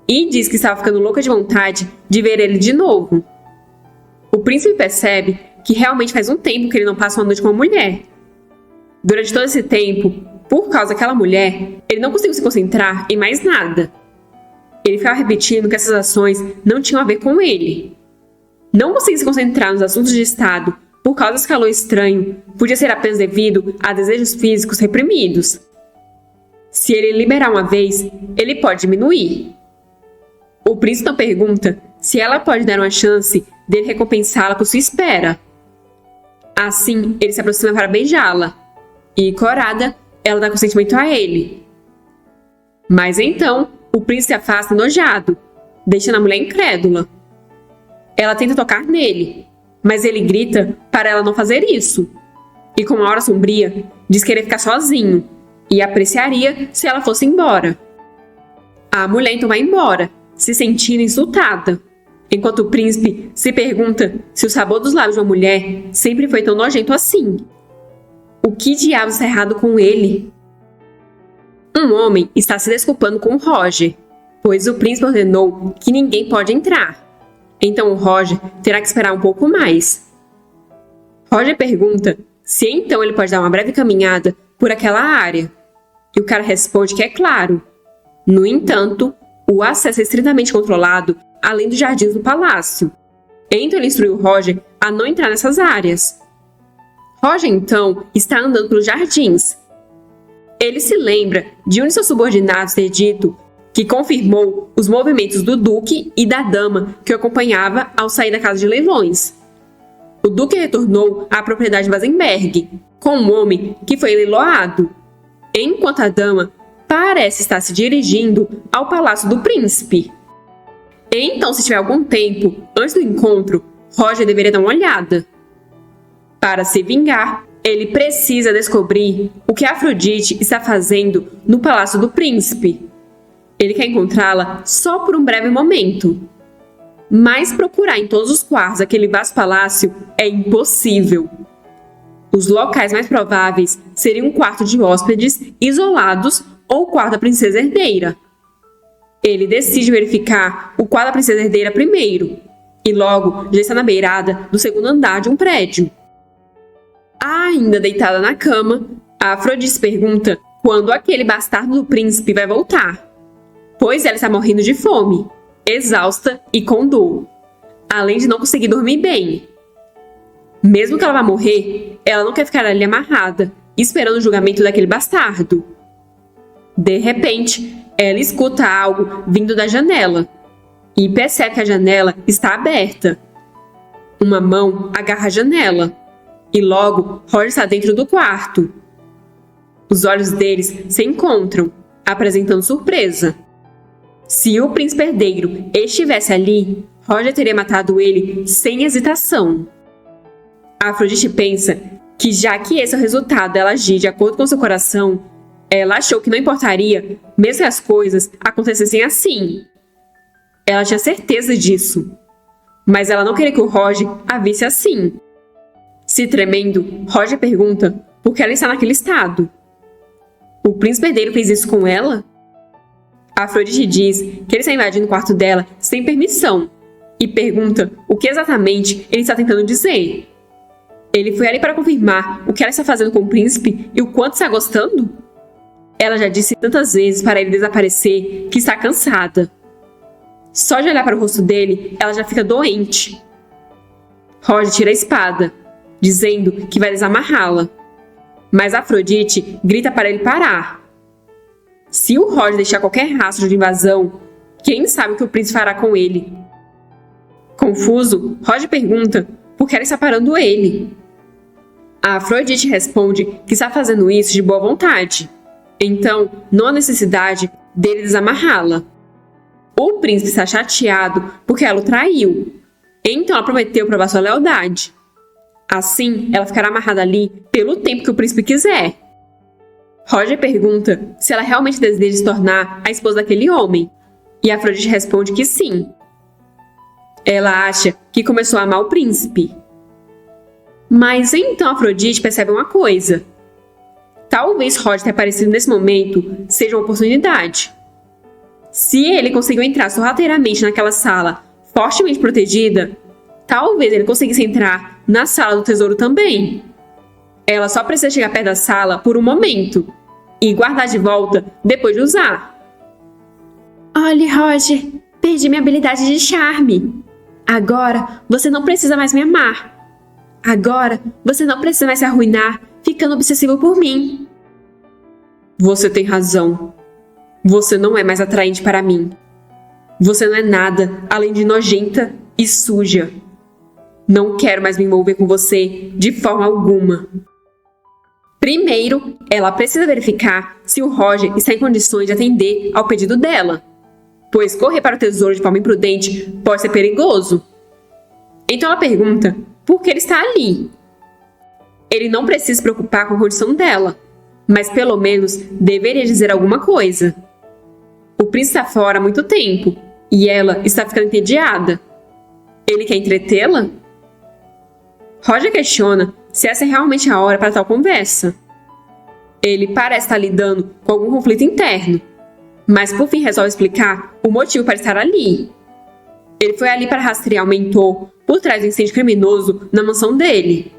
e diz que estava ficando louca de vontade de ver ele de novo. O príncipe percebe que realmente faz um tempo que ele não passa uma noite com uma mulher. Durante todo esse tempo, por causa daquela mulher, ele não conseguiu se concentrar em mais nada. Ele ficava repetindo que essas ações não tinham a ver com ele. Não conseguir se concentrar nos assuntos de Estado por causa desse calor estranho podia ser apenas devido a desejos físicos reprimidos. Se ele liberar uma vez, ele pode diminuir. O príncipe então pergunta se ela pode dar uma chance dele recompensá-la por sua espera. Assim, ele se aproxima para beijá-la. E, corada, ela dá consentimento a ele. Mas então, o príncipe se afasta enojado, deixando a mulher incrédula. Ela tenta tocar nele, mas ele grita para ela não fazer isso. E com uma hora sombria, diz querer ficar sozinho e apreciaria se ela fosse embora. A mulher então vai embora, se sentindo insultada, enquanto o príncipe se pergunta se o sabor dos lábios de uma mulher sempre foi tão nojento assim. O que diabos está errado com ele? Um homem está se desculpando com o Roger, pois o príncipe ordenou que ninguém pode entrar. Então o Roger terá que esperar um pouco mais. Roger pergunta se então ele pode dar uma breve caminhada por aquela área. E o cara responde que é claro. No entanto, o acesso é estritamente controlado além dos jardins do palácio. Então ele instruiu Roger a não entrar nessas áreas. Roger então está andando pelos jardins. Ele se lembra de um de seus subordinados ter dito que confirmou os movimentos do duque e da dama que o acompanhava ao sair da casa de leilões. O duque retornou à propriedade de Basenberg com um homem que foi leiloado, enquanto a dama parece estar se dirigindo ao palácio do príncipe. Então, se tiver algum tempo antes do encontro, Roger deveria dar uma olhada. Para se vingar, ele precisa descobrir o que Afrodite está fazendo no palácio do príncipe. Ele quer encontrá-la só por um breve momento. Mas procurar em todos os quartos daquele vasto palácio é impossível. Os locais mais prováveis seriam um quarto de hóspedes isolados ou o quarto da princesa herdeira. Ele decide verificar o quarto da princesa herdeira primeiro, e logo já está na beirada do segundo andar de um prédio. Ainda deitada na cama, a Afrodite pergunta quando aquele bastardo do príncipe vai voltar, pois ela está morrendo de fome, exausta e com dor, além de não conseguir dormir bem. Mesmo que ela vá morrer, ela não quer ficar ali amarrada, esperando o julgamento daquele bastardo. De repente, ela escuta algo vindo da janela e percebe que a janela está aberta. Uma mão agarra a janela e logo Roger está dentro do quarto. Os olhos deles se encontram, apresentando surpresa. Se o príncipe herdeiro estivesse ali, Roger teria matado ele sem hesitação. A Afrodite pensa que, já que esse é o resultado dela agir de acordo com seu coração, ela achou que não importaria, mesmo que as coisas acontecessem assim. Ela tinha certeza disso. Mas ela não queria que o Roger a visse assim. Se tremendo, Roger pergunta por que ela está naquele estado. O príncipe herdeiro fez isso com ela? A Afrodite diz que ele está invadindo o quarto dela sem permissão e pergunta o que exatamente ele está tentando dizer. Ele foi ali para confirmar o que ela está fazendo com o príncipe e o quanto está gostando? Ela já disse tantas vezes para ele desaparecer que está cansada. Só de olhar para o rosto dele, ela já fica doente. Roger tira a espada, dizendo que vai desamarrá-la. Mas Afrodite grita para ele parar. Se o Roger deixar qualquer rastro de invasão, quem sabe o que o príncipe fará com ele? Confuso, Roger pergunta por que ela está parando ele. A Afrodite responde que está fazendo isso de boa vontade. Então, não há necessidade dele desamarrá-la. O príncipe está chateado porque ela o traiu. Então ela prometeu provar sua lealdade. Assim, ela ficará amarrada ali pelo tempo que o príncipe quiser. Roger pergunta se ela realmente deseja se tornar a esposa daquele homem. E Afrodite responde que sim. Ela acha que começou a amar o príncipe. Mas então Afrodite percebe uma coisa. Talvez Roger ter aparecido nesse momento seja uma oportunidade. Se ele conseguiu entrar sorrateiramente naquela sala fortemente protegida, talvez ele conseguisse entrar na sala do tesouro também. Ela só precisa chegar perto da sala por um momento e guardar de volta depois de usar. Olhe, Roger, perdi minha habilidade de charme. Agora você não precisa mais me amar. Agora você não precisa mais se arruinar ficando obsessivo por mim. Você tem razão. Você não é mais atraente para mim. Você não é nada além de nojenta e suja. Não quero mais me envolver com você de forma alguma. Primeiro, ela precisa verificar se o Roger está em condições de atender ao pedido dela, pois correr para o tesouro de forma imprudente pode ser perigoso. Então ela pergunta por que ele está ali. Ele não precisa se preocupar com a condição dela, mas pelo menos deveria dizer alguma coisa. O príncipe está fora há muito tempo e ela está ficando entediada. Ele quer entretê-la? Roger questiona se essa é realmente a hora para tal conversa. Ele parece estar lidando com algum conflito interno, mas por fim resolve explicar o motivo para estar ali. Ele foi ali para rastrear o mentor por trás do incêndio criminoso na mansão dele.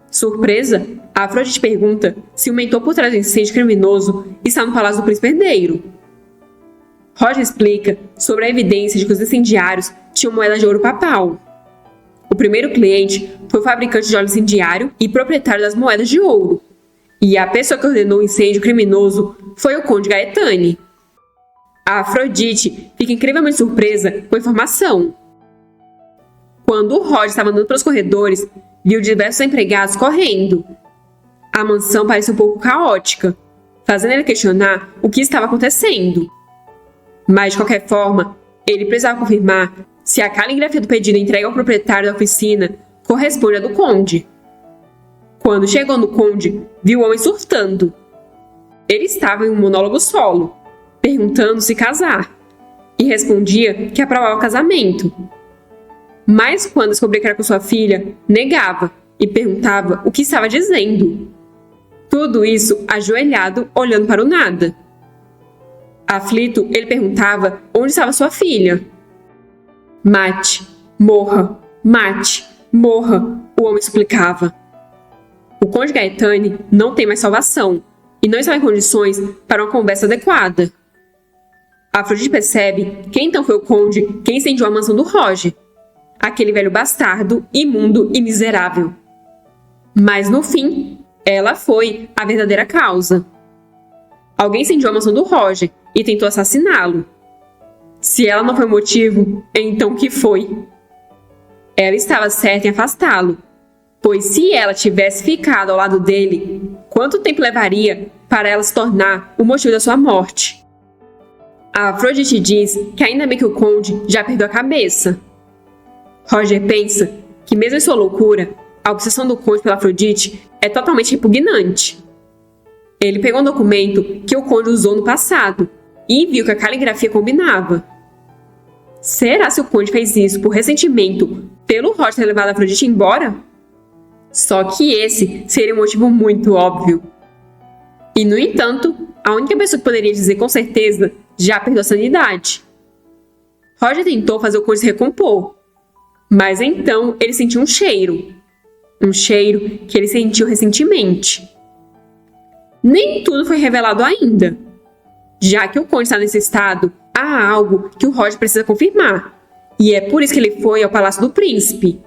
Surpresa, a Afrodite pergunta se o mentor por trás do incêndio criminoso está no palácio do príncipe herdeiro. Roger explica sobre a evidência de que os incendiários tinham moedas de ouro papal. O primeiro cliente foi o fabricante de óleo incendiário e proprietário das moedas de ouro. E a pessoa que ordenou o incêndio criminoso foi o Conde Gaetani. A Afrodite fica incrivelmente surpresa com a informação. Quando o Roger estava andando pelos corredores, viu diversos empregados correndo. A mansão parecia um pouco caótica, fazendo ele questionar o que estava acontecendo. Mas, de qualquer forma, ele precisava confirmar se a caligrafia do pedido entregue ao proprietário da oficina corresponde à do Conde. Quando chegou no Conde, viu o homem surtando. Ele estava em um monólogo solo, perguntando se casar, e respondia que aprovava o casamento. Mas quando descobriu que era com sua filha, negava e perguntava o que estava dizendo. Tudo isso ajoelhado, olhando para o nada. Aflito, ele perguntava onde estava sua filha. Mate, morra, mate, morra, o homem suplicava. O Conde Gaetani não tem mais salvação e não está em condições para uma conversa adequada. Afrodite percebe que então foi o Conde quem incendiou a mansão do Roger, aquele velho bastardo, imundo e miserável. Mas no fim, ela foi a verdadeira causa. Alguém incendiou a mansão do Roger e tentou assassiná-lo. Se ela não foi o motivo, então o que foi? Ela estava certa em afastá-lo, pois se ela tivesse ficado ao lado dele, quanto tempo levaria para ela se tornar o motivo da sua morte? A Afrodite diz que ainda bem que o Conde já perdeu a cabeça. Roger pensa que mesmo em sua loucura, a obsessão do Conde pela Afrodite é totalmente repugnante. Ele pegou um documento que o Conde usou no passado e viu que a caligrafia combinava. Será se o Conde fez isso por ressentimento pelo Roger ter levado a Afrodite embora? Só que esse seria um motivo muito óbvio. E, no entanto, a única pessoa que poderia dizer com certeza já perdeu a sanidade. Roger tentou fazer o Conde se recompor, mas então ele sentiu um cheiro que ele sentiu recentemente. Nem tudo foi revelado ainda. Já que o Conde está nesse estado, há algo que o Roger precisa confirmar, e é por isso que ele foi ao Palácio do Príncipe.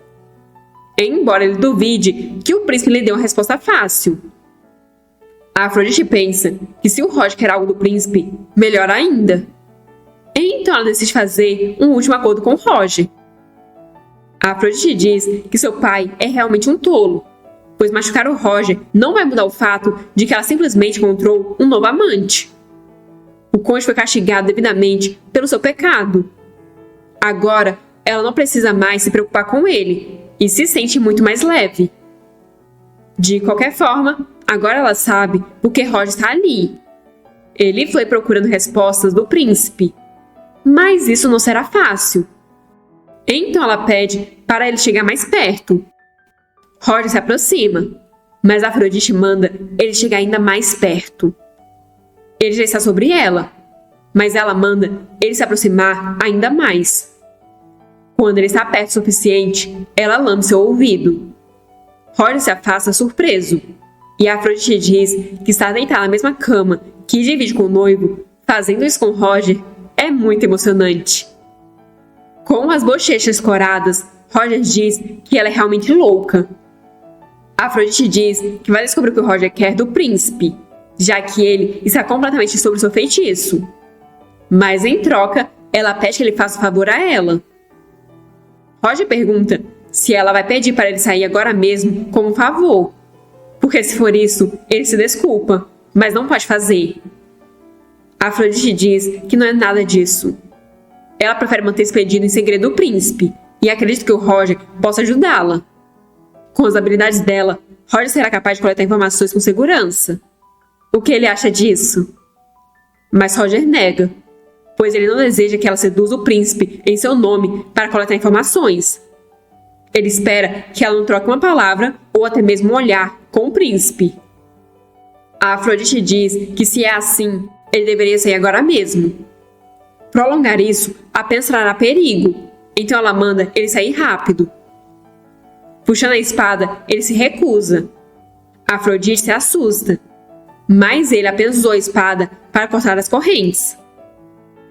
Embora ele duvide que o príncipe lhe dê uma resposta fácil. A Afrodite pensa que se o Roger quer algo do príncipe, melhor ainda. Então ela decide fazer um último acordo com o Roger. A Afrodite diz que seu pai é realmente um tolo, pois machucar o Roger não vai mudar o fato de que ela simplesmente encontrou um novo amante. O Conde foi castigado devidamente pelo seu pecado. Agora, ela não precisa mais se preocupar com ele e se sente muito mais leve. De qualquer forma, agora ela sabe por que Roger está ali. Ele foi procurando respostas do príncipe. Mas isso não será fácil. Então ela pede para ele chegar mais perto. Roger se aproxima, mas Afrodite manda ele chegar ainda mais perto. Ele já está sobre ela, mas ela manda ele se aproximar ainda mais. Quando ele está perto o suficiente, ela lambe seu ouvido. Roger se afasta surpreso, e Afrodite diz que estar deitada na mesma cama que divide com o noivo, fazendo isso com Roger, é muito emocionante. Com as bochechas coradas, Roger diz que ela é realmente louca. Afrodite diz que vai descobrir o que o Roger quer do príncipe, já que ele está completamente sobre seu feitiço. Mas em troca, ela pede que ele faça um favor a ela. Roger pergunta se ela vai pedir para ele sair agora mesmo como um favor, porque se for isso, ele se desculpa, mas não pode fazer. Afrodite diz que não é nada disso. Ela prefere manter esse pedido em segredo do príncipe e acredita que o Roger possa ajudá-la. Com as habilidades dela, Roger será capaz de coletar informações com segurança. O que ele acha disso? Mas Roger nega, pois ele não deseja que ela seduza o príncipe em seu nome para coletar informações. Ele espera que ela não troque uma palavra ou até mesmo um olhar com o príncipe. A Afrodite diz que se é assim, ele deveria sair agora mesmo. Prolongar isso apenas trará perigo, então ela manda ele sair rápido. Puxando a espada, ele se recusa. Afrodite se assusta, mas ele apenas usou a espada para cortar as correntes.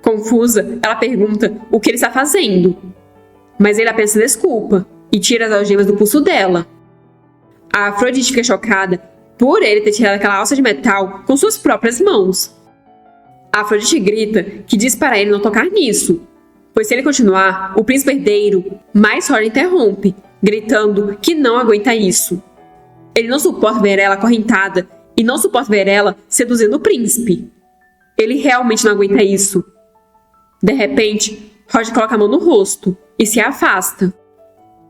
Confusa, ela pergunta o que ele está fazendo, mas ele apenas se desculpa e tira as algemas do pulso dela. A Afrodite fica chocada por ele ter tirado aquela alça de metal com suas próprias mãos. A Afrodite grita que diz para ele não tocar nisso, pois se ele continuar, o príncipe herdeiro mais Roger interrompe, gritando que não aguenta isso. Ele não suporta ver ela acorrentada e não suporta ver ela seduzindo o príncipe. Ele realmente não aguenta isso. De repente, Roger coloca a mão no rosto e se afasta.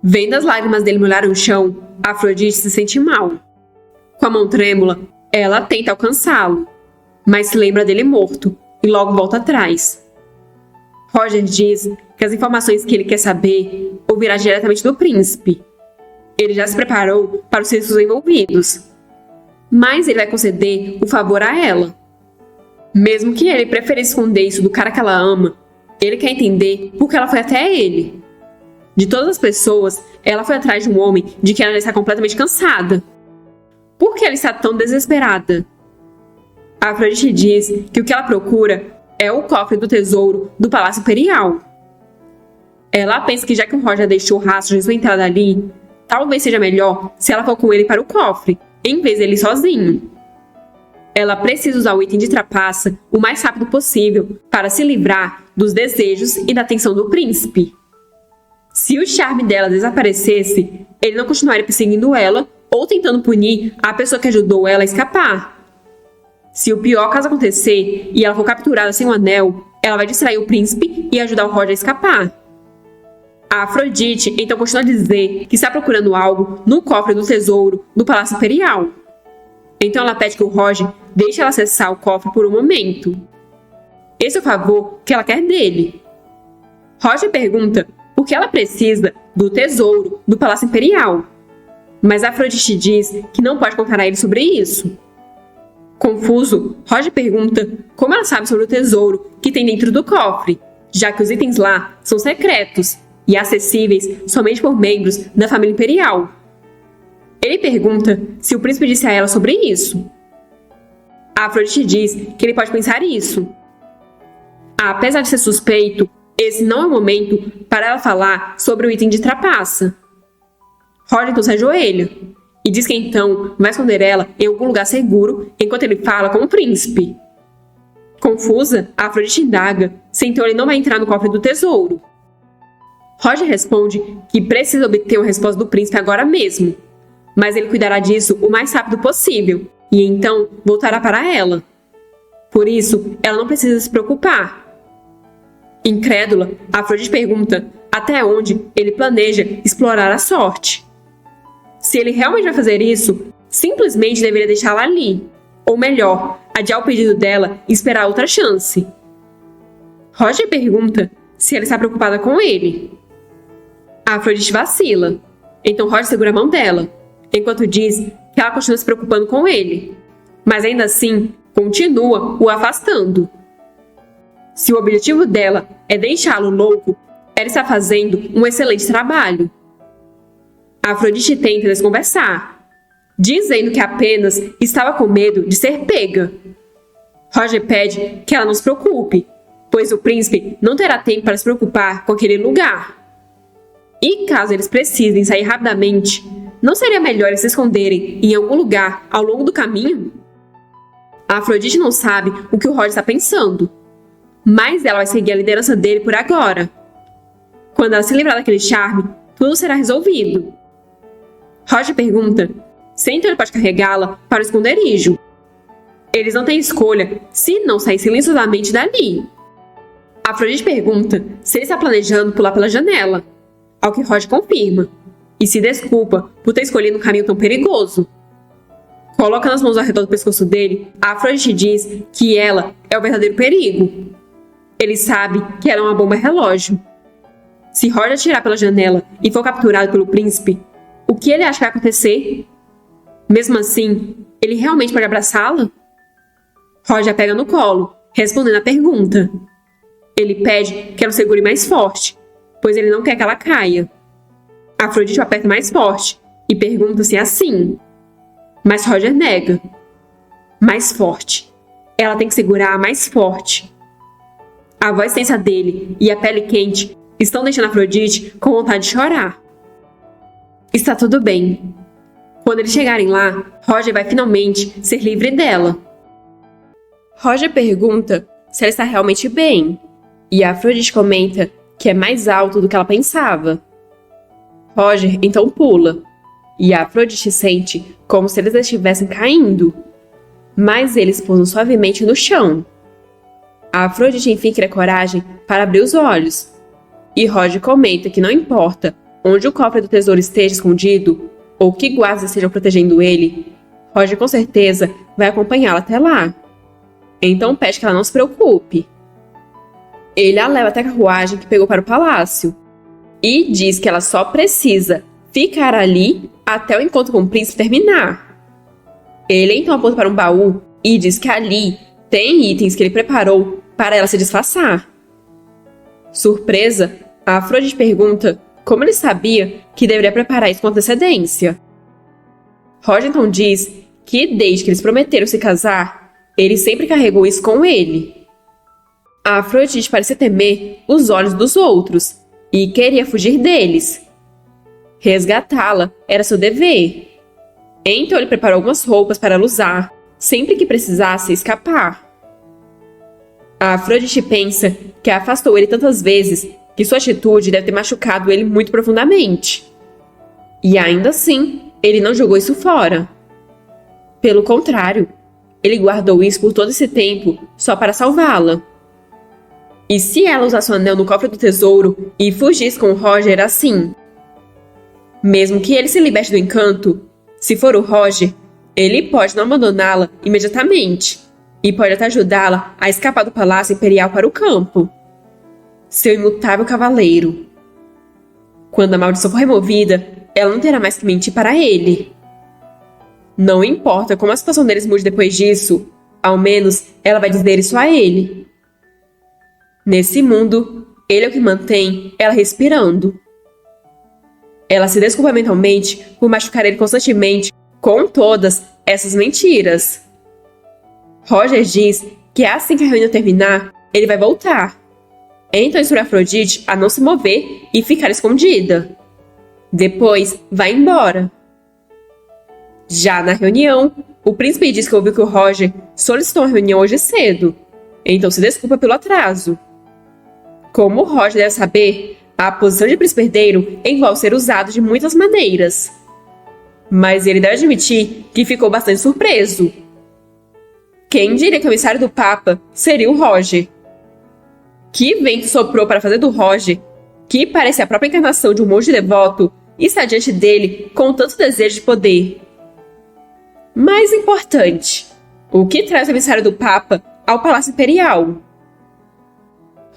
Vendo as lágrimas dele molharem o chão, Afrodite se sente mal. Com a mão trêmula, ela tenta alcançá-lo, mas se lembra dele morto e logo volta atrás. Roger diz que as informações que ele quer saber ouvirá diretamente do príncipe. Ele já se preparou para os riscos envolvidos, mas ele vai conceder o favor a ela. Mesmo que ele preferisse esconder isso do cara que ela ama, ele quer entender por que ela foi até ele. De todas as pessoas, ela foi atrás de um homem de quem ela já está completamente cansada. Por que ela está tão desesperada? A Afrodite diz que o que ela procura é o cofre do tesouro do Palácio Imperial. Ela pensa que já que o Roger deixou rastros de sua entrada ali, talvez seja melhor se ela for com ele para o cofre, em vez dele sozinho. Ela precisa usar o item de trapaça o mais rápido possível para se livrar dos desejos e da atenção do príncipe. Se o charme dela desaparecesse, ele não continuaria perseguindo ela ou tentando punir a pessoa que ajudou ela a escapar. Se o pior caso acontecer e ela for capturada sem o anel, ela vai distrair o príncipe e ajudar o Roger a escapar. A Afrodite então continua a dizer que está procurando algo no cofre do tesouro do Palácio Imperial. Então ela pede que o Roger deixe ela acessar o cofre por um momento. Esse é o favor que ela quer dele. Roger pergunta por que ela precisa do tesouro do Palácio Imperial, mas Afrodite diz que não pode contar a ele sobre isso. Confuso, Roger pergunta como ela sabe sobre o tesouro que tem dentro do cofre, já que os itens lá são secretos e acessíveis somente por membros da família imperial. Ele pergunta se o príncipe disse a ela sobre isso. A Afrodite diz que ele pode pensar isso. Apesar de ser suspeito, esse não é o momento para ela falar sobre o item de trapaça. Roger então se ajoelha e diz que então vai esconder ela em algum lugar seguro enquanto ele fala com o príncipe. Confusa, a Afrodite indaga se então ele não vai entrar no cofre do tesouro. Roger responde que precisa obter uma resposta do príncipe agora mesmo, mas ele cuidará disso o mais rápido possível e então voltará para ela. Por isso, ela não precisa se preocupar. Incrédula, a Afrodite pergunta até onde ele planeja explorar a sorte. Se ele realmente vai fazer isso, simplesmente deveria deixá-la ali. Ou melhor, adiar o pedido dela e esperar outra chance. Roger pergunta se ela está preocupada com ele. A Afrodite vacila. Então Roger segura a mão dela enquanto diz que ela continua se preocupando com ele, mas ainda assim continua o afastando. Se o objetivo dela é deixá-lo louco, ela está fazendo um excelente trabalho. Afrodite tenta desconversar, dizendo que apenas estava com medo de ser pega. Roger pede que ela não se preocupe, pois o príncipe não terá tempo para se preocupar com aquele lugar. E caso eles precisem sair rapidamente, não seria melhor eles se esconderem em algum lugar ao longo do caminho? A Afrodite não sabe o que o Roger está pensando, mas ela vai seguir a liderança dele por agora. Quando ela se livrar daquele charme, tudo será resolvido. Roger pergunta se então ele pode carregá-la para o esconderijo. Eles não têm escolha se não sair silenciosamente dali. Afrodite pergunta se ele está planejando pular pela janela, ao que Roger confirma, e se desculpa por ter escolhido um caminho tão perigoso. Colocando as mãos ao redor do pescoço dele, Afrodite diz que ela é o verdadeiro perigo. Ele sabe que ela é uma bomba relógio. Se Roger atirar pela janela e for capturado pelo príncipe, o que ele acha que vai acontecer? Mesmo assim, ele realmente pode abraçá-la? Roger a pega no colo, respondendo a pergunta. Ele pede que ela o segure mais forte, pois ele não quer que ela caia. Afrodite o aperta mais forte e pergunta se é assim. Mas Roger nega. Mais forte. Ela tem que segurar mais forte. A voz tensa dele e a pele quente estão deixando Afrodite com vontade de chorar. Está tudo bem. Quando eles chegarem lá, Roger vai finalmente ser livre dela. Roger pergunta se ela está realmente bem, e a Afrodite comenta que é mais alto do que ela pensava. Roger então pula, e a Afrodite sente como se eles estivessem caindo, mas eles pousam suavemente no chão. A Afrodite enfim cria coragem para abrir os olhos, e Roger comenta que não importa onde o cofre do tesouro esteja escondido, ou que guardas estejam protegendo ele, Roger com certeza vai acompanhá-la até lá. Então pede que ela não se preocupe. Ele a leva até a carruagem que pegou para o palácio, e diz que ela só precisa ficar ali até o encontro com o príncipe terminar. Ele então aponta para um baú e diz que ali tem itens que ele preparou para ela se disfarçar. Surpresa, a Afrodite pergunta como ele sabia que deveria preparar isso com antecedência. Roger então diz que desde que eles prometeram se casar, ele sempre carregou isso com ele. A Afrodite parecia temer os olhos dos outros e queria fugir deles. Resgatá-la era seu dever. Então ele preparou algumas roupas para ela usar, sempre que precisasse escapar. A Afrodite pensa que afastou ele tantas vezes que sua atitude deve ter machucado ele muito profundamente. E ainda assim, ele não jogou isso fora. Pelo contrário, ele guardou isso por todo esse tempo só para salvá-la. E se ela usasse o anel no cofre do tesouro e fugisse com o Roger assim? Mesmo que ele se liberte do encanto, se for o Roger, ele pode não abandoná-la imediatamente e pode até ajudá-la a escapar do Palácio Imperial para o campo. Seu imutável cavaleiro. Quando a maldição for removida, ela não terá mais que mentir para ele. Não importa como a situação deles mude depois disso, ao menos ela vai dizer isso a ele. Nesse mundo, ele é o que mantém ela respirando. Ela se desculpa mentalmente por machucar ele constantemente com todas essas mentiras. Roger diz que assim que a reunião terminar, ele vai voltar. Então instrui Afrodite a não se mover e ficar escondida. Depois, vai embora. Já na reunião, o príncipe diz que ouviu que o Roger solicitou uma reunião hoje cedo, então se desculpa pelo atraso. Como o Roger deve saber, a posição de príncipe herdeiro envolve ser usado de muitas maneiras. Mas ele deve admitir que ficou bastante surpreso. Quem diria que o emissário do Papa seria o Roger? Que vento soprou para fazer do Roger, que parece a própria encarnação de um monge devoto, está diante dele com tanto desejo de poder. Mais importante, o que traz o emissário do Papa ao Palácio Imperial?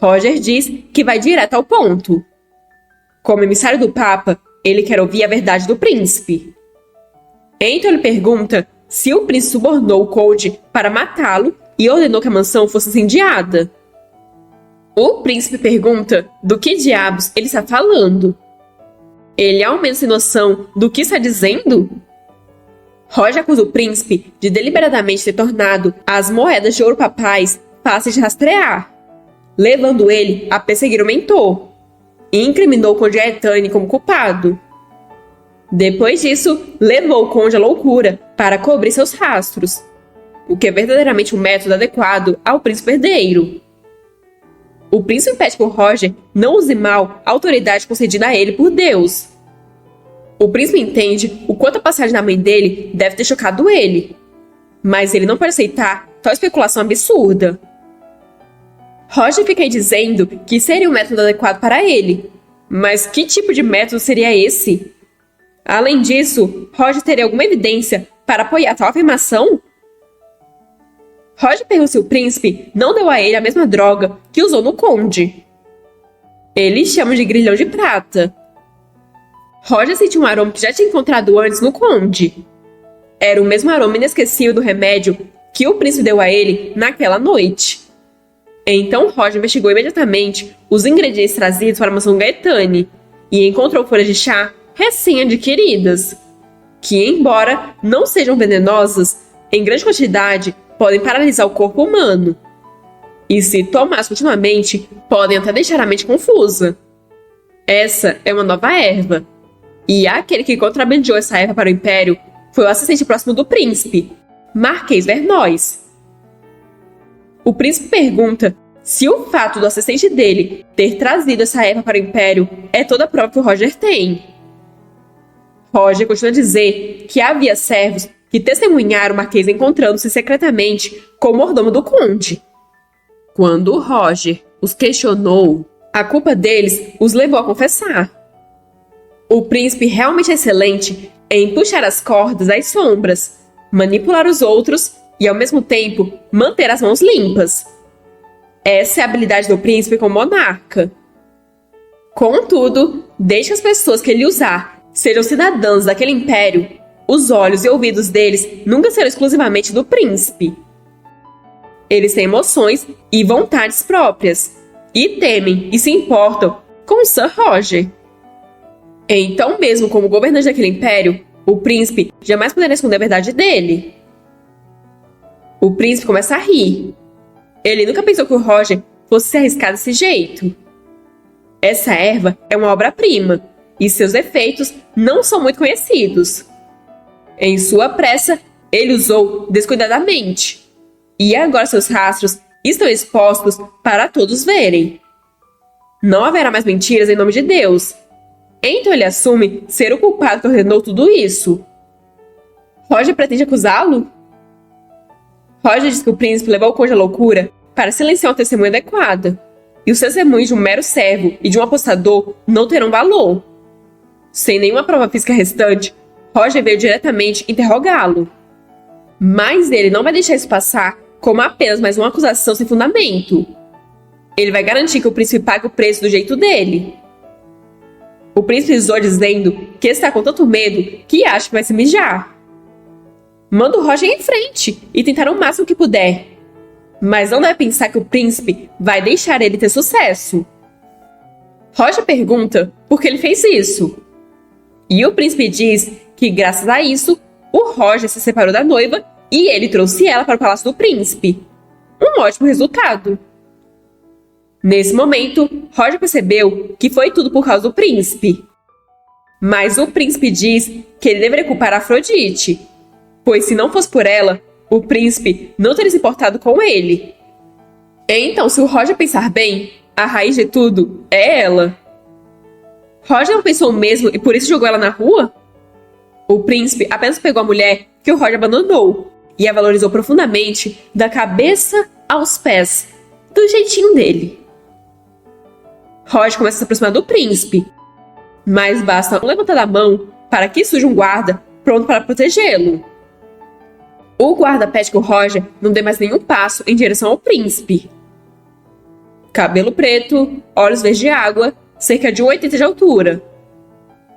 Roger diz que vai direto ao ponto. Como emissário do Papa, ele quer ouvir a verdade do príncipe. Então ele pergunta se o príncipe subornou o conde para matá-lo e ordenou que a mansão fosse incendiada. O príncipe pergunta do que diabos ele está falando. Ele ao menos tem noção do que está dizendo? Roger acusa o príncipe de deliberadamente ter tornado as moedas de ouro papais fáceis de rastrear, levando ele a perseguir o mentor, e incriminou o conde Gaetani como culpado. Depois disso, levou o conde à loucura para cobrir seus rastros, o que é verdadeiramente um método adequado ao príncipe herdeiro. O príncipe pede que o Roger não use mal a autoridade concedida a ele por Deus. O príncipe entende o quanto a passagem da mãe dele deve ter chocado ele, mas ele não pode aceitar tal especulação absurda. Roger fica aí dizendo que seria um método adequado para ele, mas que tipo de método seria esse? Além disso, Roger teria alguma evidência para apoiar tal afirmação? Roger pergunta se o príncipe não deu a ele a mesma droga que usou no conde. Eles chamam de grilhão de prata. Roger sentiu um aroma que já tinha encontrado antes no conde. Era o mesmo aroma inesquecível do remédio que o príncipe deu a ele naquela noite. Então Roger investigou imediatamente os ingredientes trazidos para a mansão Gaetani e encontrou folhas de chá recém-adquiridas, que, embora não sejam venenosas, em grande quantidade podem paralisar o corpo humano. E se tomadas continuamente, podem até deixar a mente confusa. Essa é uma nova erva. E aquele que contrabandeou essa erva para o Império foi o assistente próximo do príncipe, Marquês Vernós. O príncipe pergunta se o fato do assistente dele ter trazido essa erva para o Império é toda a prova que o Roger tem. Roger continua a dizer que havia servos que testemunharam o Marquês encontrando-se secretamente com o mordomo do conde. Quando Roger os questionou, a culpa deles os levou a confessar. O príncipe realmente é excelente em puxar as cordas às sombras, manipular os outros e, ao mesmo tempo, manter as mãos limpas. Essa é a habilidade do príncipe como monarca. Contudo, desde que as pessoas que ele usar sejam cidadãos daquele império, os olhos e ouvidos deles nunca serão exclusivamente do príncipe. Eles têm emoções e vontades próprias, e temem e se importam com Sir Roger. Então, mesmo como governante daquele império, o príncipe jamais poderá esconder a verdade dele. O príncipe começa a rir. Ele nunca pensou que o Roger fosse se arriscar desse jeito. Essa erva é uma obra-prima, e seus efeitos não são muito conhecidos. Em sua pressa, ele usou descuidadamente. E agora seus rastros estão expostos para todos verem. Não haverá mais mentiras em nome de Deus. Então ele assume ser o culpado que ordenou tudo isso. Roger pretende acusá-lo? Roger diz que o príncipe levou o conde à loucura para silenciar uma testemunha adequada. E os testemunhos de um mero servo e de um apostador não terão valor. Sem nenhuma prova física restante, Roger veio diretamente interrogá-lo. Mas ele não vai deixar isso passar como apenas mais uma acusação sem fundamento. Ele vai garantir que o príncipe pague o preço do jeito dele. O príncipe zoa dizendo que está com tanto medo que acha que vai se mijar. Manda o Roger em frente e tentar o máximo que puder. Mas não deve pensar que o príncipe vai deixar ele ter sucesso. Roger pergunta por que ele fez isso. E o príncipe diz que, graças a isso, o Roger se separou da noiva e ele trouxe ela para o palácio do príncipe. Um ótimo resultado. Nesse momento, Roger percebeu que foi tudo por causa do príncipe. Mas o príncipe diz que ele deveria culpar a Afrodite, pois se não fosse por ela, o príncipe não teria se importado com ele. Então, se o Roger pensar bem, a raiz de tudo é ela. Roger não pensou mesmo e por isso jogou ela na rua? O príncipe apenas pegou a mulher que o Roger abandonou e a valorizou profundamente, da cabeça aos pés, do jeitinho dele. Roger começa a se aproximar do príncipe, mas basta um levantar a mão para que surja um guarda pronto para protegê-lo. O guarda pede que o Roger não dê mais nenhum passo em direção ao príncipe. Cabelo preto, olhos verdes de água, cerca de 1,80 de altura.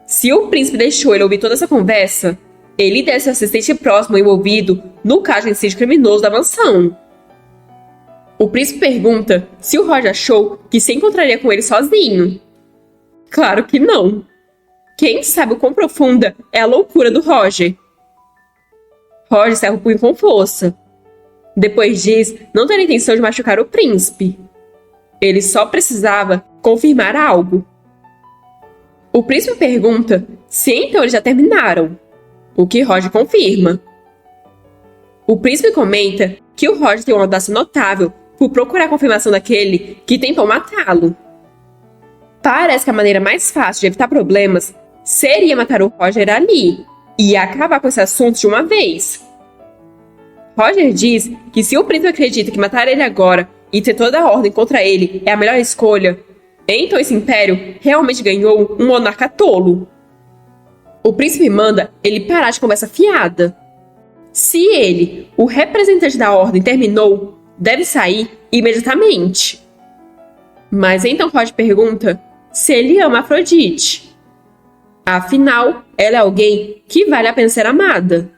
Se o príncipe deixou ele ouvir toda essa conversa, Ele deve ser o assistente próximo envolvido no caso de incêndio criminoso da mansão. O príncipe pergunta se o Roger achou que se encontraria com ele sozinho. Claro que não. Quem sabe o quão profunda é a loucura do Roger. Roger cerra o punho com força. Depois diz não ter a intenção de machucar o príncipe. Ele só precisava confirmar algo. O príncipe pergunta se então eles já terminaram, o que Roger confirma. O príncipe comenta que o Roger tem uma audácia notável por procurar a confirmação daquele que tentou matá-lo. Parece que a maneira mais fácil de evitar problemas seria matar o Roger ali e acabar com esse assunto de uma vez. Roger diz que se o príncipe acredita que matar ele agora e ter toda a ordem contra ele é a melhor escolha, então esse império realmente ganhou um monarca tolo. O príncipe manda ele parar de conversa fiada. Se ele, o representante da ordem, terminou, deve sair imediatamente. Mas então Roger pergunta se ele ama Afrodite. Afinal, ela é alguém que vale a pena ser amada.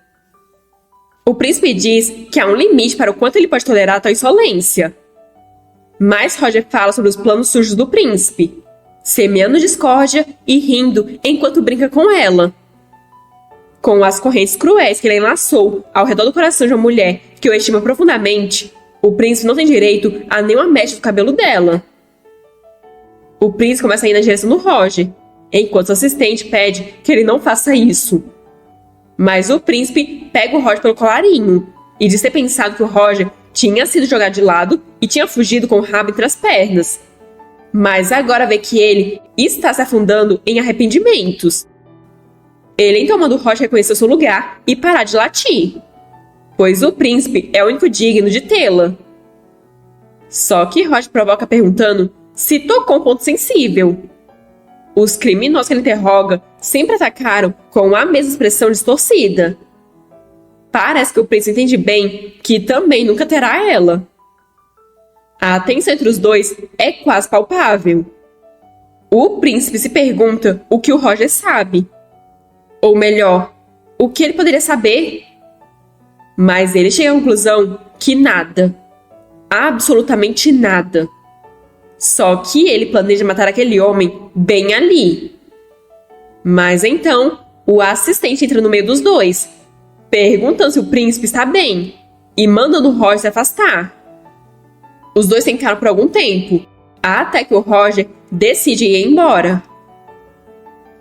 O príncipe diz que há um limite para o quanto ele pode tolerar tal insolência. Mas Roger fala sobre os planos sujos do príncipe, semeando discórdia e rindo enquanto brinca com ela. Com as correntes cruéis que ele enlaçou ao redor do coração de uma mulher que o estima profundamente, o príncipe não tem direito a nenhuma mecha do cabelo dela. O príncipe começa a ir na direção do Roger, enquanto o assistente pede que ele não faça isso. Mas o príncipe pega o Roger pelo colarinho e diz ter pensado que o Roger tinha sido jogado de lado e tinha fugido com o rabo entre as pernas. Mas agora vê que ele está se afundando em arrependimentos. Ele então manda o Roger reconhecer seu lugar e parar de latir, pois o príncipe é o único digno de tê-la. Só que Roger provoca perguntando se tocou um ponto sensível. Os criminosos que ele interroga sempre atacaram com a mesma expressão distorcida. Parece que o príncipe entende bem que também nunca terá ela. A tensão entre os dois é quase palpável. O príncipe se pergunta o que o Roger sabe. Ou melhor, o que ele poderia saber? Mas ele chega à conclusão que nada. Absolutamente nada. Só que ele planeja matar aquele homem bem ali. Mas então, o assistente entra no meio dos dois, perguntando se o príncipe está bem e mandando o Roger se afastar. Os dois se encaram por algum tempo, até que o Roger decide ir embora.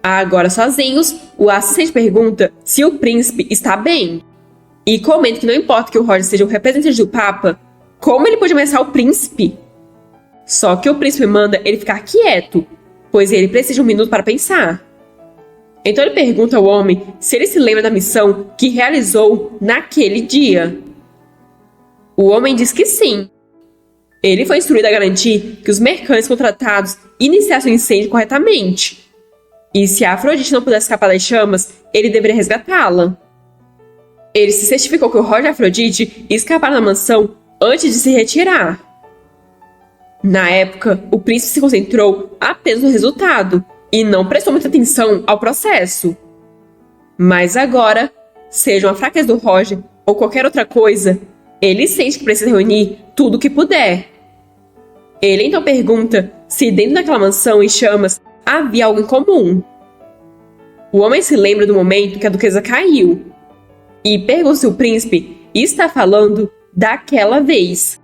Agora sozinhos, o assistente pergunta se o príncipe está bem e comenta que não importa que o Roger seja o representante do Papa, como ele pode ameaçar o príncipe? Só que o príncipe manda ele ficar quieto, pois ele precisa de um minuto para pensar. Então ele pergunta ao homem se ele se lembra da missão que realizou naquele dia. O homem diz que sim. Ele foi instruído a garantir que os mercantes contratados iniciassem o incêndio corretamente. E se a Afrodite não pudesse escapar das chamas, ele deveria resgatá-la. Ele se certificou que o Roger e a Afrodite escaparam da mansão antes de se retirar. Na época, o príncipe se concentrou apenas no resultado e não prestou muita atenção ao processo. Mas agora, seja uma fraqueza do Roger ou qualquer outra coisa, ele sente que precisa reunir tudo o que puder. Ele então pergunta se dentro daquela mansão em chamas havia algo em comum. O homem se lembra do momento que a duquesa caiu e pergunta se o príncipe está falando daquela vez.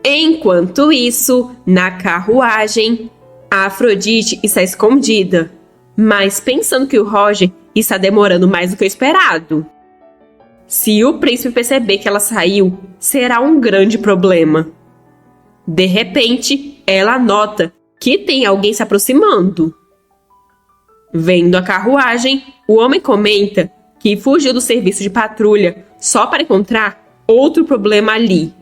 Enquanto isso, na carruagem, a Afrodite está escondida, mas pensando que o Roger está demorando mais do que o esperado. Se o príncipe perceber que ela saiu, será um grande problema. De repente, ela nota que tem alguém se aproximando. Vendo a carruagem, o homem comenta que fugiu do serviço de patrulha só para encontrar outro problema ali.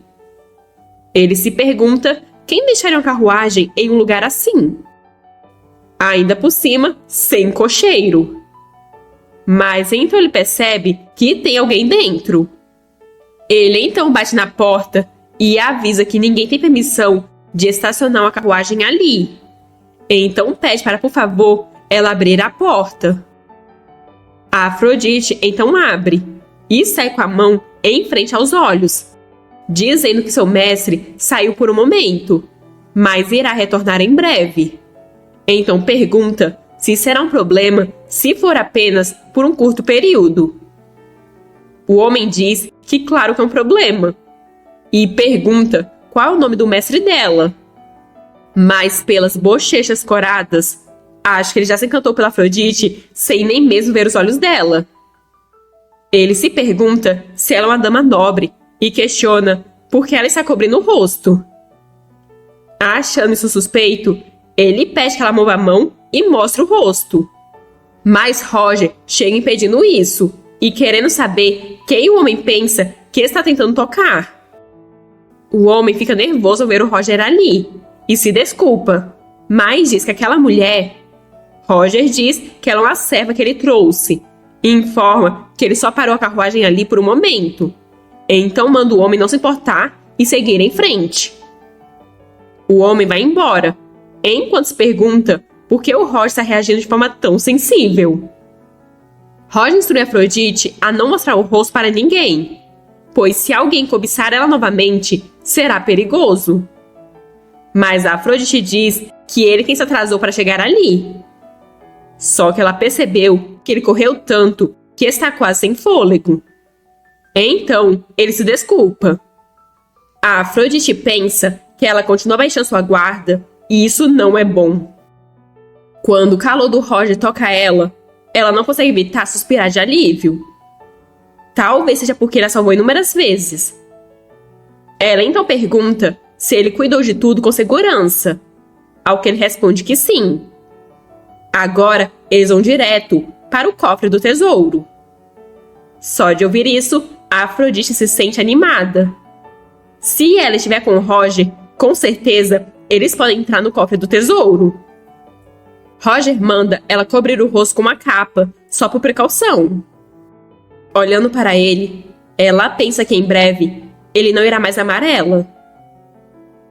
Ele se pergunta quem deixaria uma carruagem em um lugar assim. Ainda por cima, sem cocheiro. Mas então ele percebe que tem alguém dentro. Ele então bate na porta e avisa que ninguém tem permissão de estacionar uma carruagem ali. Então pede para, por favor, ela abrir a porta. A Afrodite então abre e sai com a mão em frente aos olhos, dizendo que seu mestre saiu por um momento, mas irá retornar em breve. Então pergunta se será um problema se for apenas por um curto período. O homem diz que claro que é um problema, e pergunta qual é o nome do mestre dela. Mas pelas bochechas coradas, acho que ele já se encantou pela Afrodite sem nem mesmo ver os olhos dela. Ele se pergunta se ela é uma dama nobre e questiona por que ela está cobrindo o rosto. Achando isso suspeito, ele pede que ela mova a mão e mostre o rosto. Mas Roger chega impedindo isso e querendo saber quem o homem pensa que está tentando tocar. O homem fica nervoso ao ver o Roger ali e se desculpa, mas diz que aquela mulher... Roger diz que ela é uma serva que ele trouxe e informa que ele só parou a carruagem ali por um momento. Então manda o homem não se importar e seguir em frente. O homem vai embora, enquanto se pergunta por que o Roger está reagindo de forma tão sensível. Roger instrui Afrodite a não mostrar o rosto para ninguém, pois se alguém cobiçar ela novamente, será perigoso. Mas a Afrodite diz que ele quem se atrasou para chegar ali. Só que ela percebeu que ele correu tanto que está quase sem fôlego. Então, ele se desculpa. A Afrodite pensa que ela continua baixando sua guarda e isso não é bom. Quando o calor do Roger toca ela não consegue evitar suspirar de alívio. Talvez seja porque ele a salvou inúmeras vezes. Ela então pergunta se ele cuidou de tudo com segurança, ao que ele responde que sim. Agora, eles vão direto para o cofre do tesouro. Só de ouvir isso, a Afrodite se sente animada. Se ela estiver com o Roger, com certeza, eles podem entrar no cofre do tesouro. Roger manda ela cobrir o rosto com uma capa, só por precaução. Olhando para ele, ela pensa que em breve, ele não irá mais amar ela.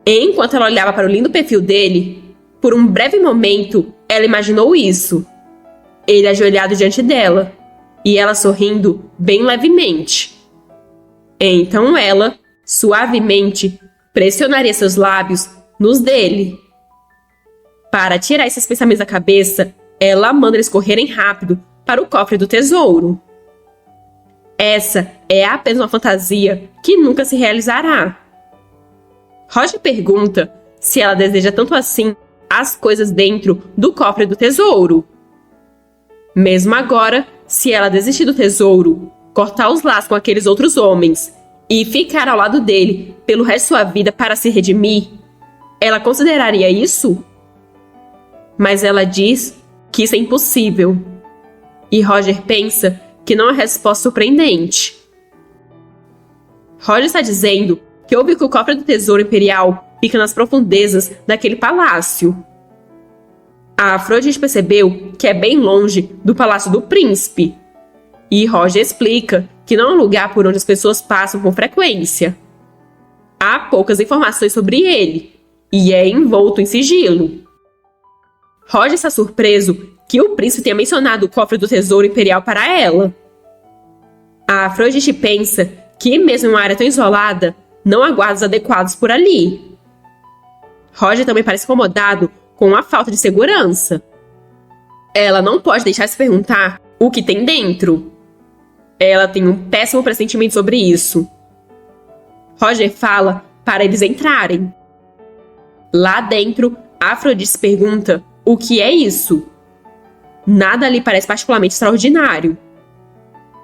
Enquanto ela olhava para o lindo perfil dele, por um breve momento, ela imaginou isso. Ele ajoelhado diante dela, e ela sorrindo bem levemente. Então ela, suavemente, pressionaria seus lábios nos dele. Para tirar esses pensamentos da cabeça, ela manda eles correrem rápido para o cofre do tesouro. Essa é apenas uma fantasia que nunca se realizará. Roger pergunta se ela deseja tanto assim as coisas dentro do cofre do tesouro. Mesmo agora, se ela desistir do tesouro, cortar os laços com aqueles outros homens e ficar ao lado dele pelo resto de sua vida para se redimir, ela consideraria isso? Mas ela diz que isso é impossível. E Roger pensa que não é uma resposta surpreendente. Roger está dizendo que ouve que o cofre do tesouro imperial fica nas profundezas daquele palácio. A Afrodite percebeu que é bem longe do palácio do príncipe. E Roger explica que não é um lugar por onde as pessoas passam com frequência. Há poucas informações sobre ele, e é envolto em sigilo. Roger está surpreso que o príncipe tenha mencionado o cofre do tesouro imperial para ela. A Afrodite pensa que, mesmo em uma área tão isolada, não há guardas adequados por ali. Roger também parece incomodado com a falta de segurança. Ela não pode deixar de se perguntar o que tem dentro. Ela tem um péssimo pressentimento sobre isso. Roger fala para eles entrarem. Lá dentro, Afrodite se pergunta o que é isso. Nada ali parece particularmente extraordinário.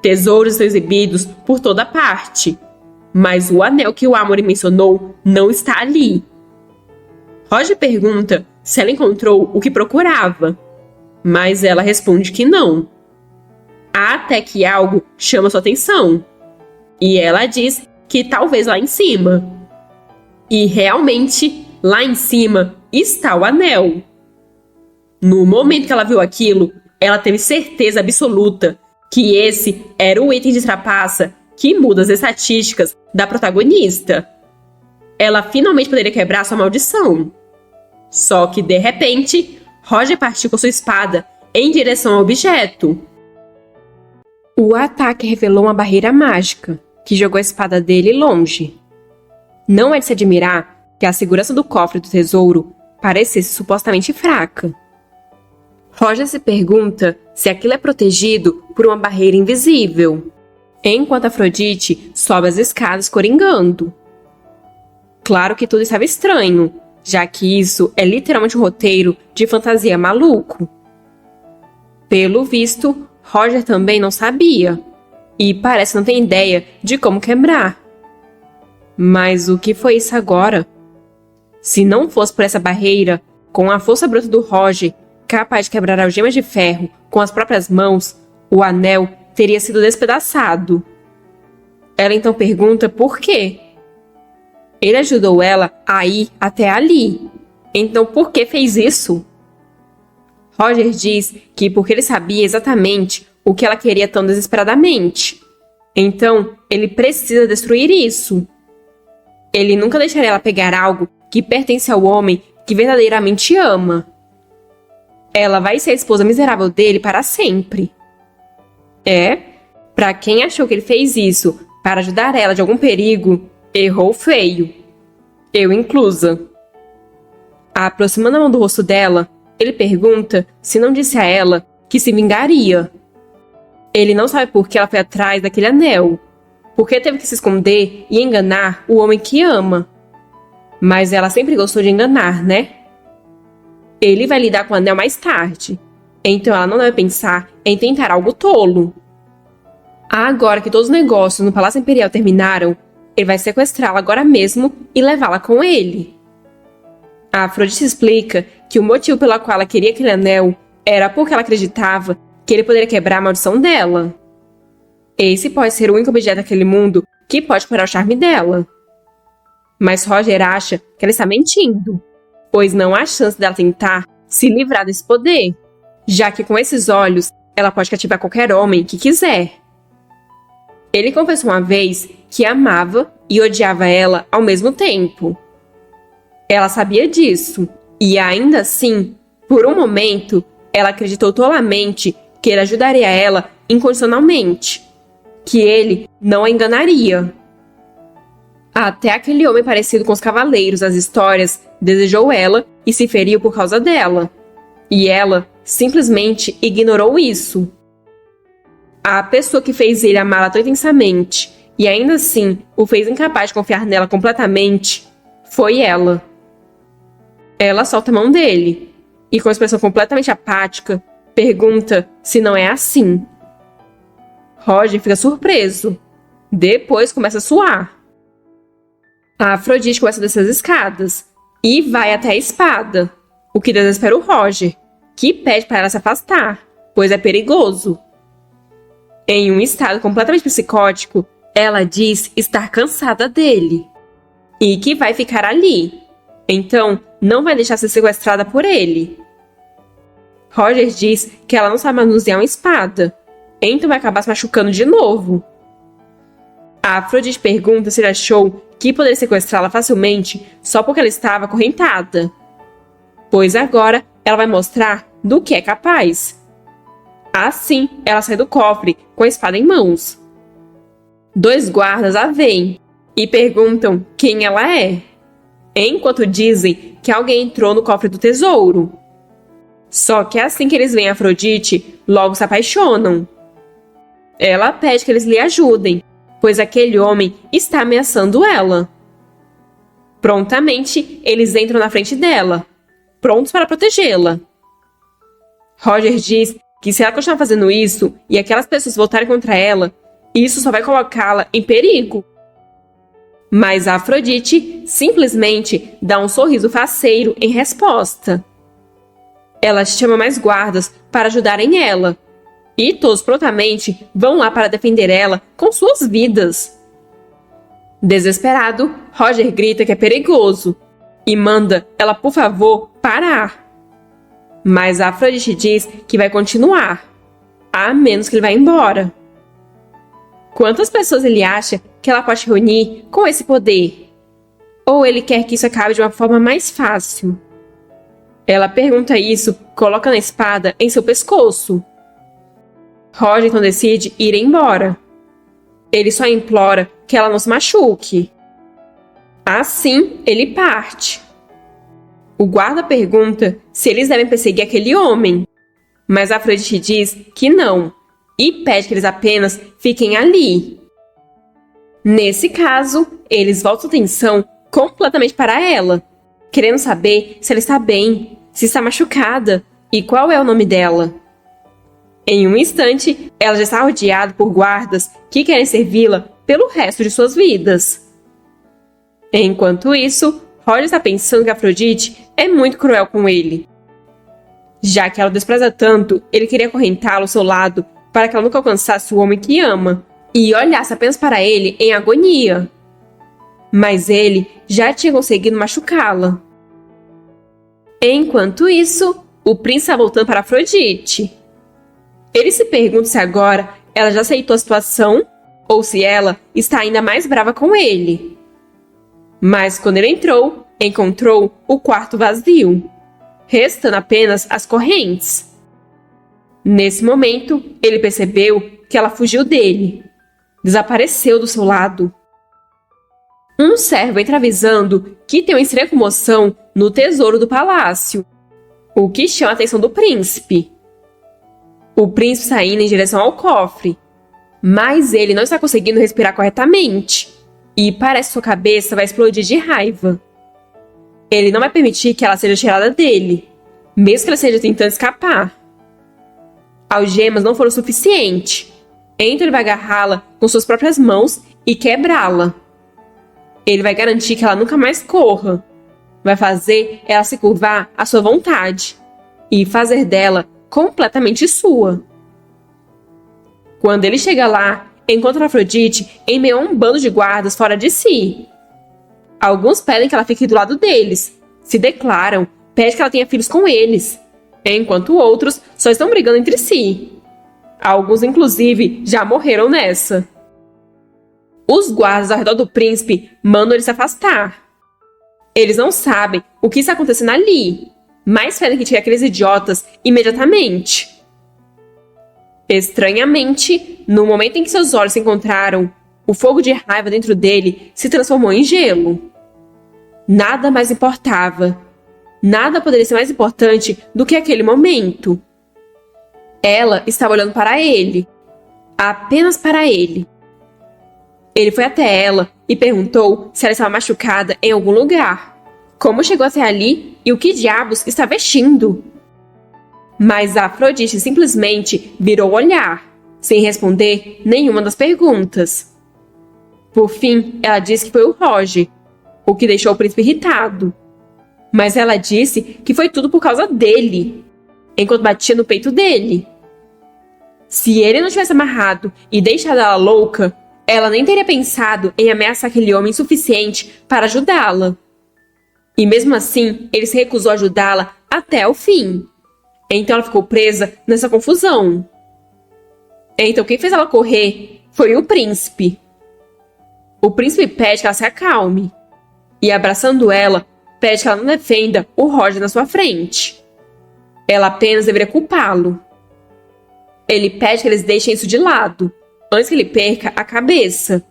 Tesouros são exibidos por toda parte, mas o anel que o Amory mencionou não está ali. Roger pergunta se ela encontrou o que procurava, mas ela responde que não. Até que algo chama sua atenção, e ela diz que talvez lá em cima. E realmente, lá em cima está o anel. No momento que ela viu aquilo, ela teve certeza absoluta que esse era o item de trapaça que muda as estatísticas da protagonista. Ela finalmente poderia quebrar sua maldição. Só que, de repente, Roger partiu com sua espada em direção ao objeto. O ataque revelou uma barreira mágica, que jogou a espada dele longe. Não é de se admirar que a segurança do cofre do tesouro parecesse supostamente fraca. Roger se pergunta se aquilo é protegido por uma barreira invisível, enquanto Afrodite sobe as escadas coringando. Claro que tudo estava estranho, já que isso é literalmente um roteiro de fantasia maluco. Pelo visto, Roger também não sabia, e parece não ter ideia de como quebrar. Mas o que foi isso agora? Se não fosse por essa barreira, com a força bruta do Roger, capaz de quebrar algemas de ferro com as próprias mãos, o anel teria sido despedaçado. Ela então pergunta por quê. Ele ajudou ela a ir até ali. Então por que fez isso? Roger diz que porque ele sabia exatamente o que ela queria tão desesperadamente. Então ele precisa destruir isso. Ele nunca deixaria ela pegar algo que pertence ao homem que verdadeiramente ama. Ela vai ser a esposa miserável dele para sempre. Para quem achou que ele fez isso para ajudar ela de algum perigo, errou feio. Eu inclusa. Aproximando a mão do rosto dela, ele pergunta se não disse a ela que se vingaria. Ele não sabe por que ela foi atrás daquele anel, porque teve que se esconder e enganar o homem que ama. Mas ela sempre gostou de enganar, né? Ele vai lidar com o anel mais tarde, então ela não deve pensar em tentar algo tolo. Agora que todos os negócios no Palácio Imperial terminaram, ele vai sequestrá-la agora mesmo e levá-la com ele. A Afrodite explica que o motivo pelo qual ela queria aquele anel era porque ela acreditava que ele poderia quebrar a maldição dela. Esse pode ser o único objeto daquele mundo que pode curar o charme dela. Mas Roger acha que ela está mentindo, pois não há chance dela tentar se livrar desse poder, já que com esses olhos ela pode cativar qualquer homem que quiser. Ele confessou uma vez que amava e odiava ela ao mesmo tempo. Ela sabia disso, e ainda assim, por um momento, ela acreditou tolamente que ele ajudaria ela incondicionalmente, que ele não a enganaria. Até aquele homem parecido com os cavaleiros das histórias desejou ela e se feriu por causa dela. E ela simplesmente ignorou isso. A pessoa que fez ele amá-la tão intensamente e ainda assim o fez incapaz de confiar nela completamente foi ela. Ela solta a mão dele e, com expressão completamente apática, pergunta se não é assim. Roger fica surpreso. Depois começa a suar. A Afrodite começa a descer as escadas e vai até a espada, o que desespera o Roger, que pede para ela se afastar, pois é perigoso. Em um estado completamente psicótico, ela diz estar cansada dele e que vai ficar ali. Então, não vai deixar ser sequestrada por ele. Roger diz que ela não sabe manusear uma espada, então vai acabar se machucando de novo. A Afrodite pergunta se ele achou que poderia sequestrá-la facilmente só porque ela estava acorrentada, pois agora ela vai mostrar do que é capaz. Assim, ela sai do cofre com a espada em mãos. 2 guardas a veem e perguntam quem ela é, enquanto dizem que alguém entrou no cofre do tesouro. Só que assim que eles veem Afrodite, logo se apaixonam. Ela pede que eles lhe ajudem, pois aquele homem está ameaçando ela. Prontamente, eles entram na frente dela, prontos para protegê-la. Roger diz que se ela continuar fazendo isso e aquelas pessoas voltarem contra ela, isso só vai colocá-la em perigo. Mas a Afrodite simplesmente dá um sorriso faceiro em resposta. Ela chama mais guardas para ajudarem ela, e todos prontamente vão lá para defender ela com suas vidas. Desesperado, Roger grita que é perigoso e manda ela, por favor, parar. Mas a Afrodite diz que vai continuar, a menos que ele vá embora. Quantas pessoas ele acha que ela pode reunir com esse poder? Ou ele quer que isso acabe de uma forma mais fácil? Ela pergunta isso, colocando a espada em seu pescoço. Roger então decide ir embora. Ele só implora que ela não se machuque. Assim, ele parte. O guarda pergunta se eles devem perseguir aquele homem, mas Afrodite diz que não e pede que eles apenas fiquem ali. Nesse caso, eles voltam a atenção completamente para ela, querendo saber se ela está bem, se está machucada e qual é o nome dela. Em um instante, ela já está rodeada por guardas que querem servi-la pelo resto de suas vidas. Enquanto isso, Roger está pensando que Afrodite é muito cruel com ele. Já que ela o despreza tanto, ele queria acorrentá-la ao seu lado para que ela nunca alcançasse o homem que ama e olhasse apenas para ele em agonia. Mas ele já tinha conseguido machucá-la. Enquanto isso, o príncipe está voltando para Afrodite. Ele se pergunta se agora ela já aceitou a situação ou se ela está ainda mais brava com ele. Mas quando ele encontrou o quarto vazio, restando apenas as correntes. Nesse momento, ele percebeu que ela fugiu dele, desapareceu do seu lado. Um servo entra avisando que tem uma estranha comoção no tesouro do palácio, o que chama a atenção do príncipe. O príncipe está indo em direção ao cofre, mas ele não está conseguindo respirar corretamente e parece que sua cabeça vai explodir de raiva. Ele não vai permitir que ela seja tirada dele, mesmo que ela esteja tentando escapar. Algemas não foram o suficiente, então ele vai agarrá-la com suas próprias mãos e quebrá-la. Ele vai garantir que ela nunca mais corra, vai fazer ela se curvar à sua vontade e fazer dela completamente sua. Quando ele chega lá, encontra Afrodite em meio a um bando de guardas fora de si. Alguns pedem que ela fique do lado deles, se declaram, pedem que ela tenha filhos com eles, enquanto outros só estão brigando entre si. Alguns, inclusive, já morreram nessa. Os guardas ao redor do príncipe mandam ele se afastar. Eles não sabem o que está acontecendo ali, mas pedem que tire aqueles idiotas imediatamente. Estranhamente, no momento em que seus olhos se encontraram, o fogo de raiva dentro dele se transformou em gelo. Nada mais importava. Nada poderia ser mais importante do que aquele momento. Ela estava olhando para ele. Apenas para ele. Ele foi até ela e perguntou se ela estava machucada em algum lugar. Como chegou até ali e o que diabos está vestindo? Mas a Afrodite simplesmente virou o olhar, sem responder nenhuma das perguntas. Por fim, ela disse que foi o Roger, o que deixou o príncipe irritado. Mas ela disse que foi tudo por causa dele, enquanto batia no peito dele. Se ele não tivesse amarrado e deixado ela louca, ela nem teria pensado em ameaçar aquele homem suficiente para ajudá-la. E mesmo assim, ele se recusou a ajudá-la até o fim. Então ela ficou presa nessa confusão. Então quem fez ela correr foi o príncipe. O príncipe pede que ela se acalme. E abraçando ela, pede que ela não defenda o Roger na sua frente. Ela apenas deveria culpá-lo. Ele pede que eles deixem isso de lado, antes que ele perca a cabeça.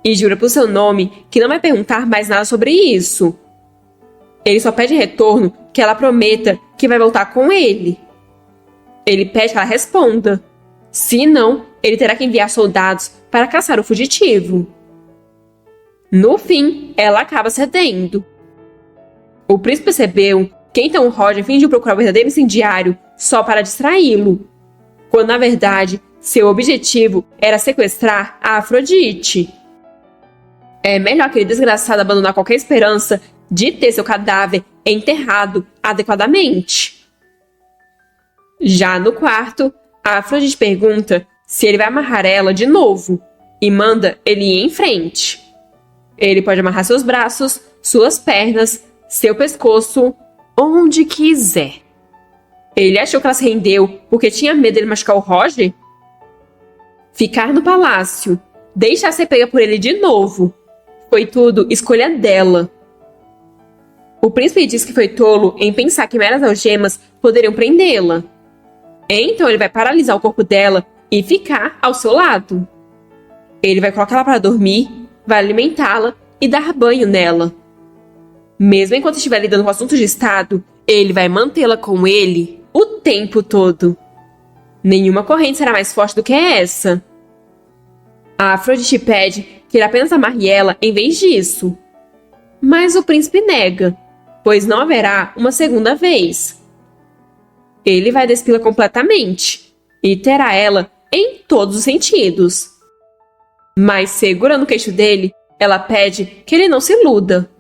E jura por seu nome que não vai perguntar mais nada sobre isso. Ele só pede em retorno que ela prometa que vai voltar com ele. Ele pede que ela responda. Se não, ele terá que enviar soldados para caçar o fugitivo. No fim, ela acaba cedendo. O príncipe percebeu que então Roger fingiu procurar o verdadeiro incendiário só para distraí-lo, quando na verdade seu objetivo era sequestrar a Afrodite. É melhor aquele desgraçado abandonar qualquer esperança de ter seu cadáver enterrado adequadamente. Já no quarto, a Afrodite pergunta se ele vai amarrar ela de novo e manda ele ir em frente. Ele pode amarrar seus braços, suas pernas, seu pescoço, onde quiser. Ele achou que ela se rendeu porque tinha medo de ele machucar o Roger? Ficar no palácio, deixar ser pega por ele de novo, foi tudo escolha dela. O príncipe disse que foi tolo em pensar que meras algemas poderiam prendê-la. Então ele vai paralisar o corpo dela e ficar ao seu lado. Ele vai colocar ela para dormir, vai alimentá-la e dar banho nela. Mesmo enquanto estiver lidando com assuntos de estado, ele vai mantê-la com ele o tempo todo. Nenhuma corrente será mais forte do que essa. A Afrodite pede que ele apenas amarre ela em vez disso. Mas o príncipe nega, pois não haverá uma segunda vez. Ele vai despí-la completamente e terá ela em todos os sentidos. Mas segurando o queixo dele, ela pede que ele não se iluda,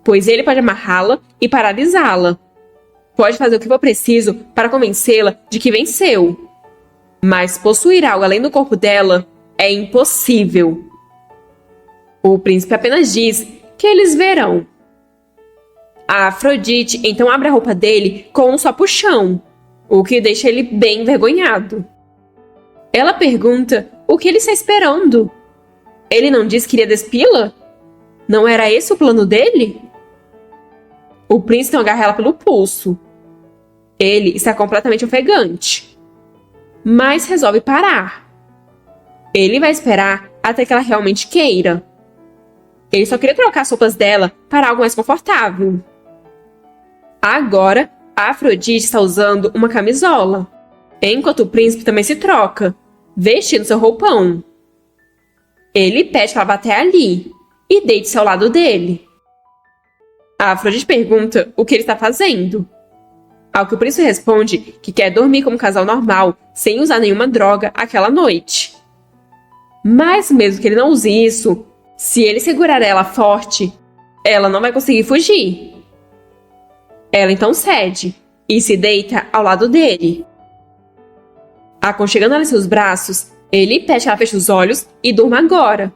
pois ele pode amarrá-la e paralisá-la. Pode fazer o que for preciso para convencê-la de que venceu. Mas possuir algo além do corpo dela é impossível. O príncipe apenas diz que eles verão. A Afrodite então abre a roupa dele com um só puxão, o que deixa ele bem envergonhado. Ela pergunta o que ele está esperando. Ele não disse que iria despí-la? Não era esse o plano dele? O príncipe então agarra ela pelo pulso. Ele está completamente ofegante, mas resolve parar. Ele vai esperar até que ela realmente queira. Ele só queria trocar as roupas dela para algo mais confortável. Agora, a Afrodite está usando uma camisola, enquanto o príncipe também se troca, vestindo seu roupão. Ele pede que ela vá até ali e deite-se ao lado dele. A Afrodite pergunta o que ele está fazendo. Ao que o príncipe responde que quer dormir como um casal normal, sem usar nenhuma droga aquela noite. Mas mesmo que ele não use isso, se ele segurar ela forte, ela não vai conseguir fugir. Ela então cede e se deita ao lado dele. Aconchegando ela em seus braços, ele pede que ela feche os olhos e durma agora,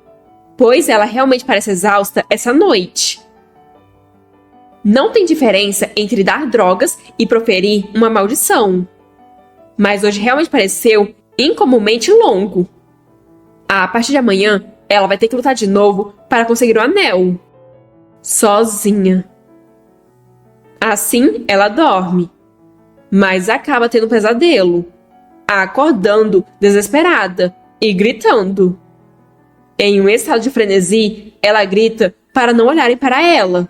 pois ela realmente parece exausta essa noite. Não tem diferença entre dar drogas e proferir uma maldição, mas hoje realmente pareceu incomumente longo. A partir de amanhã, ela vai ter que lutar de novo para conseguir o anel. Sozinha. Assim, ela dorme, mas acaba tendo um pesadelo, acordando desesperada e gritando. Em um estado de frenesi, ela grita para não olharem para ela,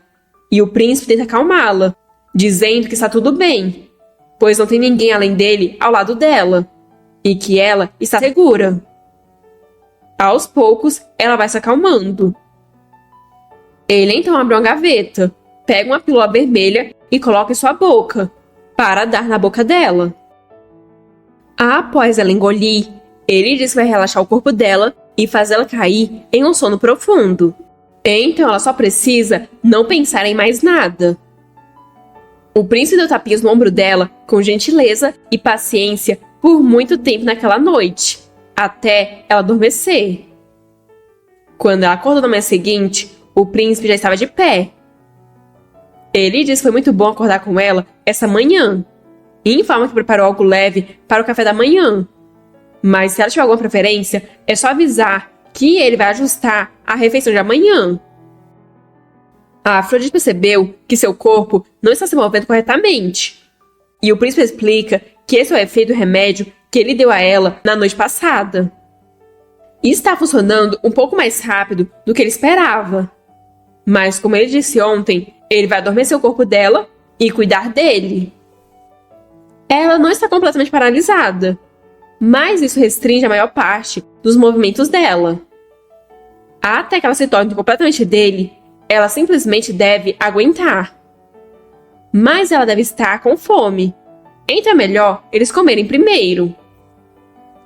e o príncipe tenta acalmá-la, dizendo que está tudo bem, pois não tem ninguém além dele ao lado dela, e que ela está segura. Aos poucos, ela vai se acalmando. Ele então abre uma gaveta, pega uma pílula vermelha e coloca em sua boca, para dar na boca dela. Após ela engolir, ele diz que vai relaxar o corpo dela e fazê-la cair em um sono profundo. Então ela só precisa não pensar em mais nada. O príncipe deu tapinhas no ombro dela com gentileza e paciência por muito tempo naquela noite, até ela adormecer. Quando ela acordou na manhã seguinte, o príncipe já estava de pé. Ele disse que foi muito bom acordar com ela essa manhã, e informa que preparou algo leve para o café da manhã. Mas se ela tiver alguma preferência, é só avisar que ele vai ajustar a refeição de amanhã. A Afrodite percebeu que seu corpo não está se movendo corretamente, e o príncipe explica que esse é o efeito do remédio que ele deu a ela na noite passada. E está funcionando um pouco mais rápido do que ele esperava. Mas, como ele disse ontem, ele vai adormecer o corpo dela e cuidar dele. Ela não está completamente paralisada, mas isso restringe a maior parte dos movimentos dela. Até que ela se torne completamente dele, ela simplesmente deve aguentar. Mas ela deve estar com fome. Então é melhor eles comerem primeiro.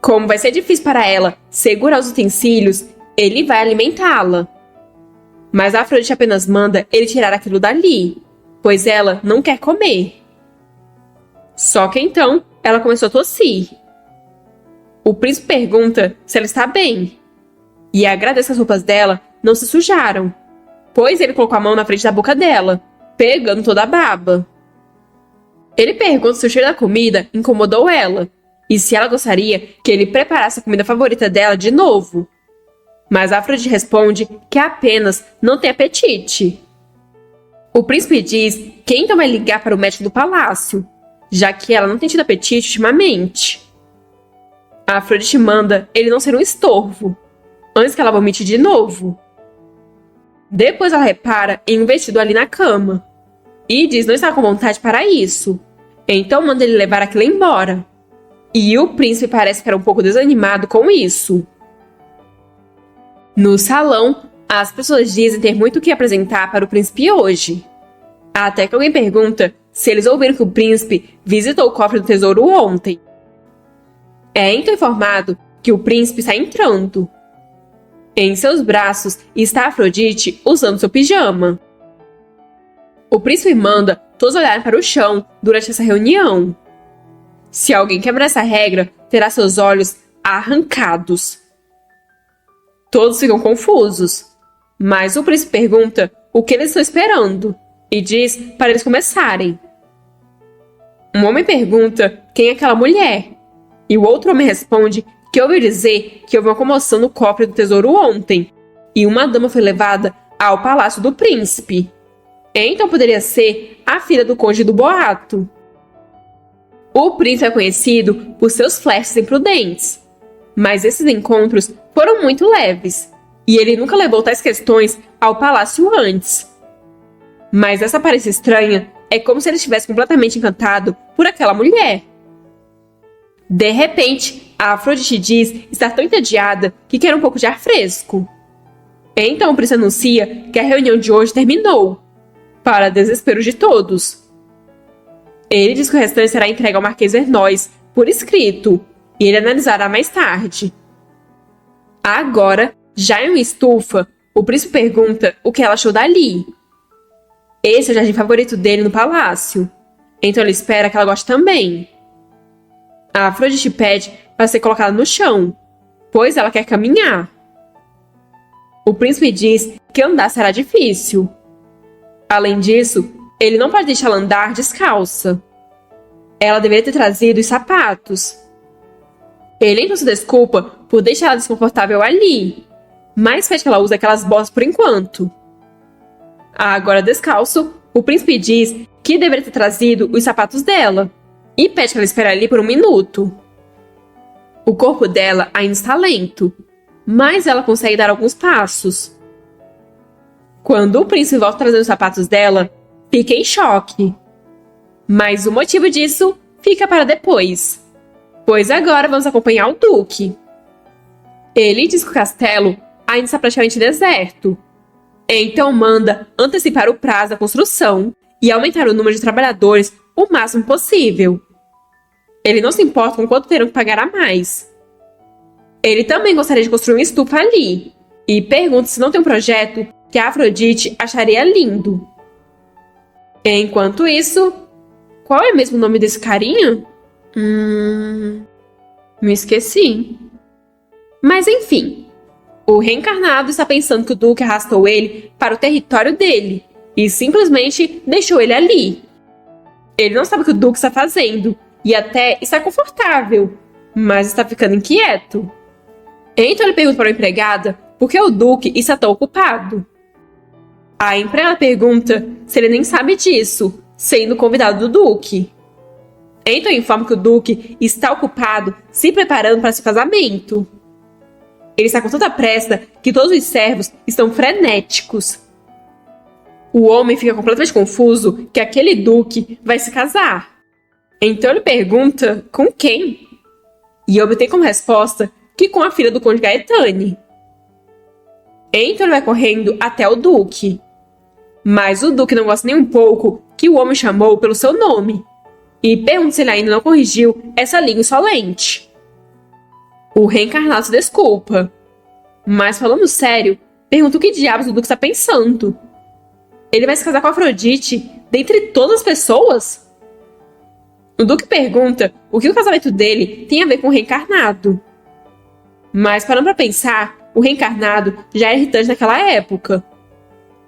Como vai ser difícil para ela segurar os utensílios, ele vai alimentá-la. Mas a Afrodite apenas manda ele tirar aquilo dali, pois ela não quer comer. Só que então ela começou a tossir. O príncipe pergunta se ela está bem, e agradece que as roupas dela não se sujaram, pois ele colocou a mão na frente da boca dela, pegando toda a baba. Ele pergunta se o cheiro da comida incomodou ela, e se ela gostaria que ele preparasse a comida favorita dela de novo. Mas a Afrodite responde que apenas não tem apetite. O príncipe diz que então vai ligar para o médico do palácio, já que ela não tem tido apetite ultimamente. A Afrodite manda ele não ser um estorvo, antes que ela vomite de novo. Depois ela repara em um vestido ali na cama e diz não estar com vontade para isso. Então manda ele levar aquilo embora. E o príncipe parece ficar um pouco desanimado com isso. No salão, as pessoas dizem ter muito o que apresentar para o príncipe hoje. Até que alguém pergunta se eles ouviram que o príncipe visitou o cofre do tesouro ontem. É então informado que o príncipe está entrando. Em seus braços está Afrodite usando seu pijama. O príncipe manda todos olharem para o chão durante essa reunião. Se alguém quebrar essa regra, terá seus olhos arrancados. Todos ficam confusos, mas o príncipe pergunta o que eles estão esperando e diz para eles começarem. Um homem pergunta quem é aquela mulher, e o outro homem responde que ouviu dizer que houve uma comoção no cofre do tesouro ontem, e uma dama foi levada ao palácio do príncipe. Então poderia ser a filha do conde do boato. O príncipe é conhecido por seus flertes imprudentes, mas esses encontros foram muito leves, e ele nunca levou tais questões ao palácio antes. Mas essa aparência estranha é como se ele estivesse completamente encantado por aquela mulher. De repente, a Afrodite diz estar tão entediada que quer um pouco de ar fresco. Então o príncipe anuncia que a reunião de hoje terminou, para desespero de todos. Ele diz que o restante será entregue ao Marquês Vernós, por escrito, e ele analisará mais tarde. Agora, já em uma estufa, o príncipe pergunta o que ela achou dali. Esse é o jardim favorito dele no palácio, então ele espera que ela goste também. A Afrodite pede para ser colocada no chão, pois ela quer caminhar. O príncipe diz que andar será difícil. Além disso, ele não pode deixá-la andar descalça. Ela deveria ter trazido os sapatos. Ele então se desculpa por deixar ela desconfortável ali, mas pede que ela use aquelas botas por enquanto. Agora descalço, o príncipe diz que deveria ter trazido os sapatos dela e pede que ela espere ali por 1 minuto. O corpo dela ainda está lento, mas ela consegue dar alguns passos. Quando o príncipe volta trazendo os sapatos dela, fica em choque. Mas o motivo disso fica para depois, pois agora vamos acompanhar o Duque. Ele diz que o castelo ainda está praticamente deserto, então manda antecipar o prazo da construção e aumentar o número de trabalhadores o máximo possível. Ele não se importa com quanto terão que pagar a mais. Ele também gostaria de construir uma estufa ali e pergunta se não tem um projeto que a Afrodite acharia lindo. Enquanto isso, qual é mesmo o nome desse carinha? Me esqueci. Mas enfim, o reencarnado está pensando que o Duque arrastou ele para o território dele e simplesmente deixou ele ali. Ele não sabe o que o Duque está fazendo e até está confortável, mas está ficando inquieto. Então ele pergunta para a empregada por que o Duque está tão ocupado. A empregada pergunta se ele nem sabe disso, sendo convidado do Duque. Então informa que o Duque está ocupado se preparando para seu casamento. Ele está com tanta pressa que todos os servos estão frenéticos. O homem fica completamente confuso que aquele Duque vai se casar. Então ele pergunta com quem? E obtém como resposta que com a filha do Conde Gaetani. Então ele vai correndo até o Duque. Mas o Duque não gosta nem um pouco que o homem chamou pelo seu nome e pergunta se ele ainda não corrigiu essa língua insolente. O reencarnado se desculpa, mas falando sério, pergunta o que diabos o Duque está pensando. Ele vai se casar com a Afrodite dentre todas as pessoas? O Duque pergunta o que o casamento dele tem a ver com o reencarnado. Mas parando para pensar, o reencarnado já era irritante naquela época.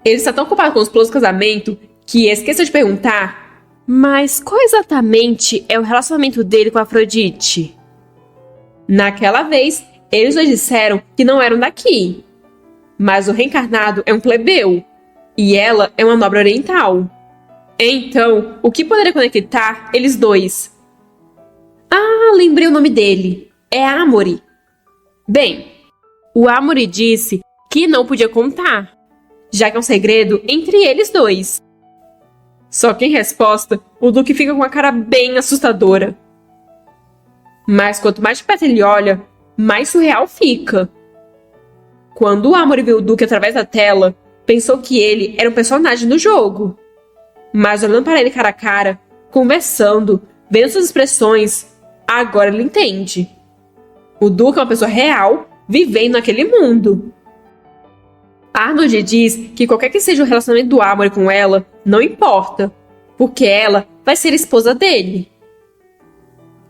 Ele está tão ocupado com os planos do casamento que esqueceu de perguntar: mas qual exatamente é o relacionamento dele com a Afrodite? Naquela vez, eles dois disseram que não eram daqui. Mas o reencarnado é um plebeu e ela é uma nobre oriental. Então, o que poderia conectar eles dois? Ah, lembrei o nome dele. é Amory. Bem, o Amory disse que não podia contar, já que é um segredo entre eles dois. Só que em resposta, o Duque fica com uma cara bem assustadora. Mas quanto mais de perto ele olha, mais surreal fica. Quando o Amory viu o Duque através da tela, pensou que ele era um personagem do jogo. Mas olhando para ele cara a cara, conversando, vendo suas expressões, agora ele entende. O Duque é uma pessoa real, vivendo naquele mundo. Arnold diz que qualquer que seja o relacionamento do Amory com ela, não importa, porque ela vai ser a esposa dele.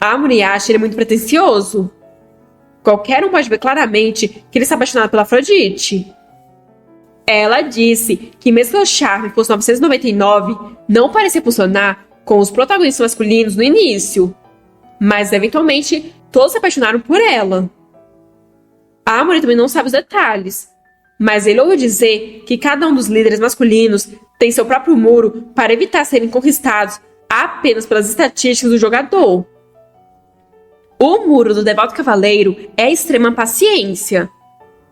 Amory acha ele muito pretensioso. Qualquer um pode ver claramente que ele está apaixonado pela Afrodite. Ela disse que mesmo que o charme fosse 999, não parecia funcionar com os protagonistas masculinos no início. Mas, eventualmente, todos se apaixonaram por ela. Amory também não sabe os detalhes, mas ele ouviu dizer que cada um dos líderes masculinos tem seu próprio muro para evitar serem conquistados apenas pelas estatísticas do jogador. O muro do devoto cavaleiro é a extrema paciência.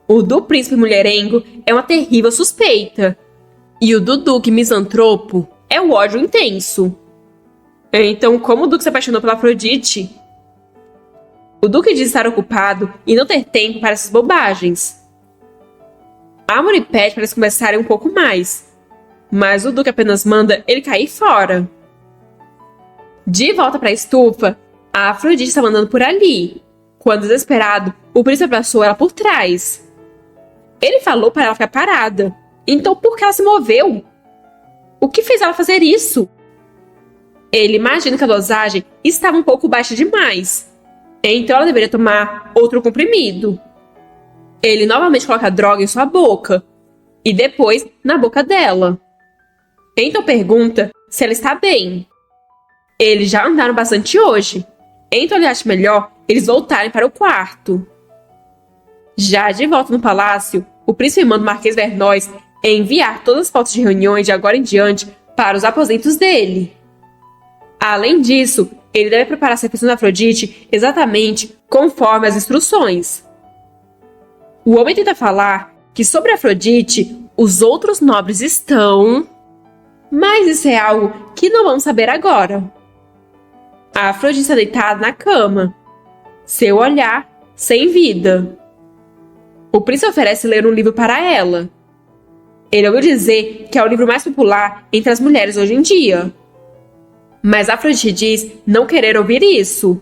O do príncipe mulherengo é uma terrível suspeita. E o do duque misantropo é o ódio intenso. Então, como o Duque se apaixonou pela Afrodite? O Duque diz estar ocupado e não ter tempo para essas bobagens. Amory pede para eles conversarem um pouco mais, mas o Duque apenas manda ele cair fora. De volta para a estufa, a Afrodite estava andando por ali, quando, desesperado, o príncipe abraçou ela por trás. Ele falou para ela ficar parada, então por que ela se moveu? O que fez ela fazer isso? Ele imagina que a dosagem estava um pouco baixa demais, então ela deveria tomar outro comprimido. Ele novamente coloca a droga em sua boca, e depois na boca dela. Então pergunta se ela está bem. Eles já andaram bastante hoje, então ele acha melhor eles voltarem para o quarto. Já de volta no palácio, o príncipe manda o Marquês Vernois enviar todas as fotos de reuniões de agora em diante para os aposentos dele. Além disso, ele deve preparar a refeição da Afrodite exatamente conforme as instruções. O homem tenta falar que sobre a Afrodite, os outros nobres estão... Mas isso é algo que não vamos saber agora. A Afrodite está deitada na cama, seu olhar sem vida. O príncipe oferece ler um livro para ela. Ele ouviu dizer que é o livro mais popular entre as mulheres hoje em dia. Mas a Afrodite diz não querer ouvir isso.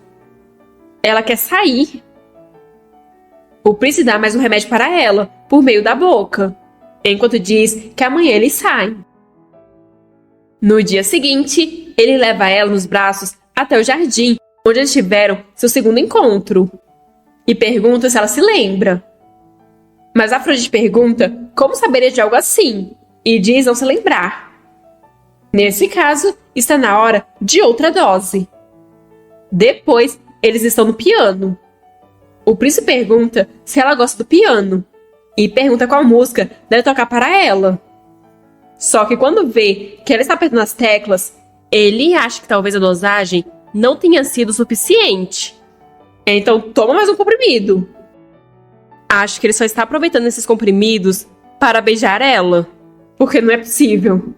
Ela quer sair. O príncipe dá mais um remédio para ela, por meio da boca, enquanto diz que amanhã eles saem. No dia seguinte, ele leva ela nos braços até o jardim, onde eles tiveram seu segundo encontro, e pergunta se ela se lembra. Mas a Afrodite pergunta como saberia de algo assim, e diz não se lembrar. Nesse caso, está na hora de outra dose. Depois, eles estão no piano. O príncipe pergunta se ela gosta do piano, e pergunta qual música deve tocar para ela. Só que quando vê que ela está apertando as teclas, ele acha que talvez a dosagem não tenha sido suficiente. Então toma mais um comprimido. Acho que ele só está aproveitando esses comprimidos para beijar ela, porque não é possível.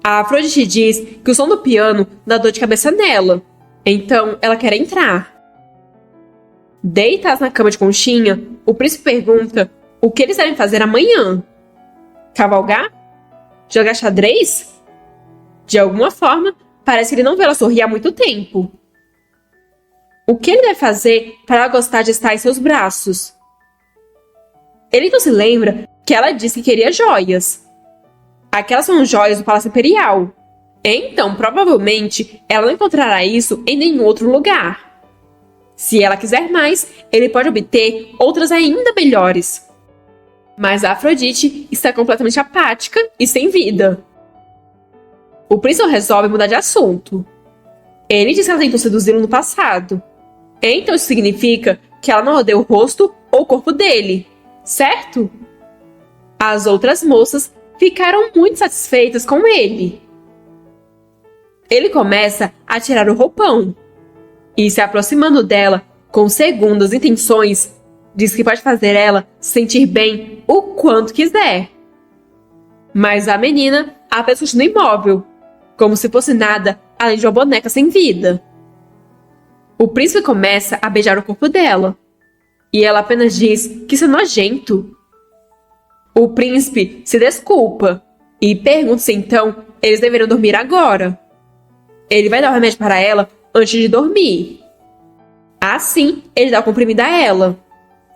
A Afrodite diz que o som do piano dá dor de cabeça nela, então ela quer entrar. Deitados na cama de conchinha, o príncipe pergunta o que eles devem fazer amanhã. Cavalgar? Jogar xadrez? De alguma forma, parece que ele não vê ela sorrir há muito tempo. O que ele deve fazer para ela gostar de estar em seus braços? Ele então se lembra que ela disse que queria joias. Aquelas são joias do Palácio Imperial. Então, provavelmente, ela não encontrará isso em nenhum outro lugar. Se ela quiser mais, ele pode obter outras ainda melhores. Mas a Afrodite está completamente apática e sem vida. O príncipe resolve mudar de assunto. Ele diz que ela tentou seduzi-lo no passado. Então isso significa que ela não odeia o rosto ou o corpo dele, certo? As outras moças ficaram muito satisfeitas com ele. Ele começa a tirar o roupão e, se aproximando dela, com segundas intenções, diz que pode fazer ela sentir bem o quanto quiser. Mas a menina apenas continua imóvel, como se fosse nada além de uma boneca sem vida. O príncipe começa a beijar o corpo dela, e ela apenas diz que isso é nojento. O príncipe se desculpa e pergunta se então eles deveriam dormir agora. Ele vai dar o remédio para ela antes de dormir. Assim, ele dá o comprimido a ela.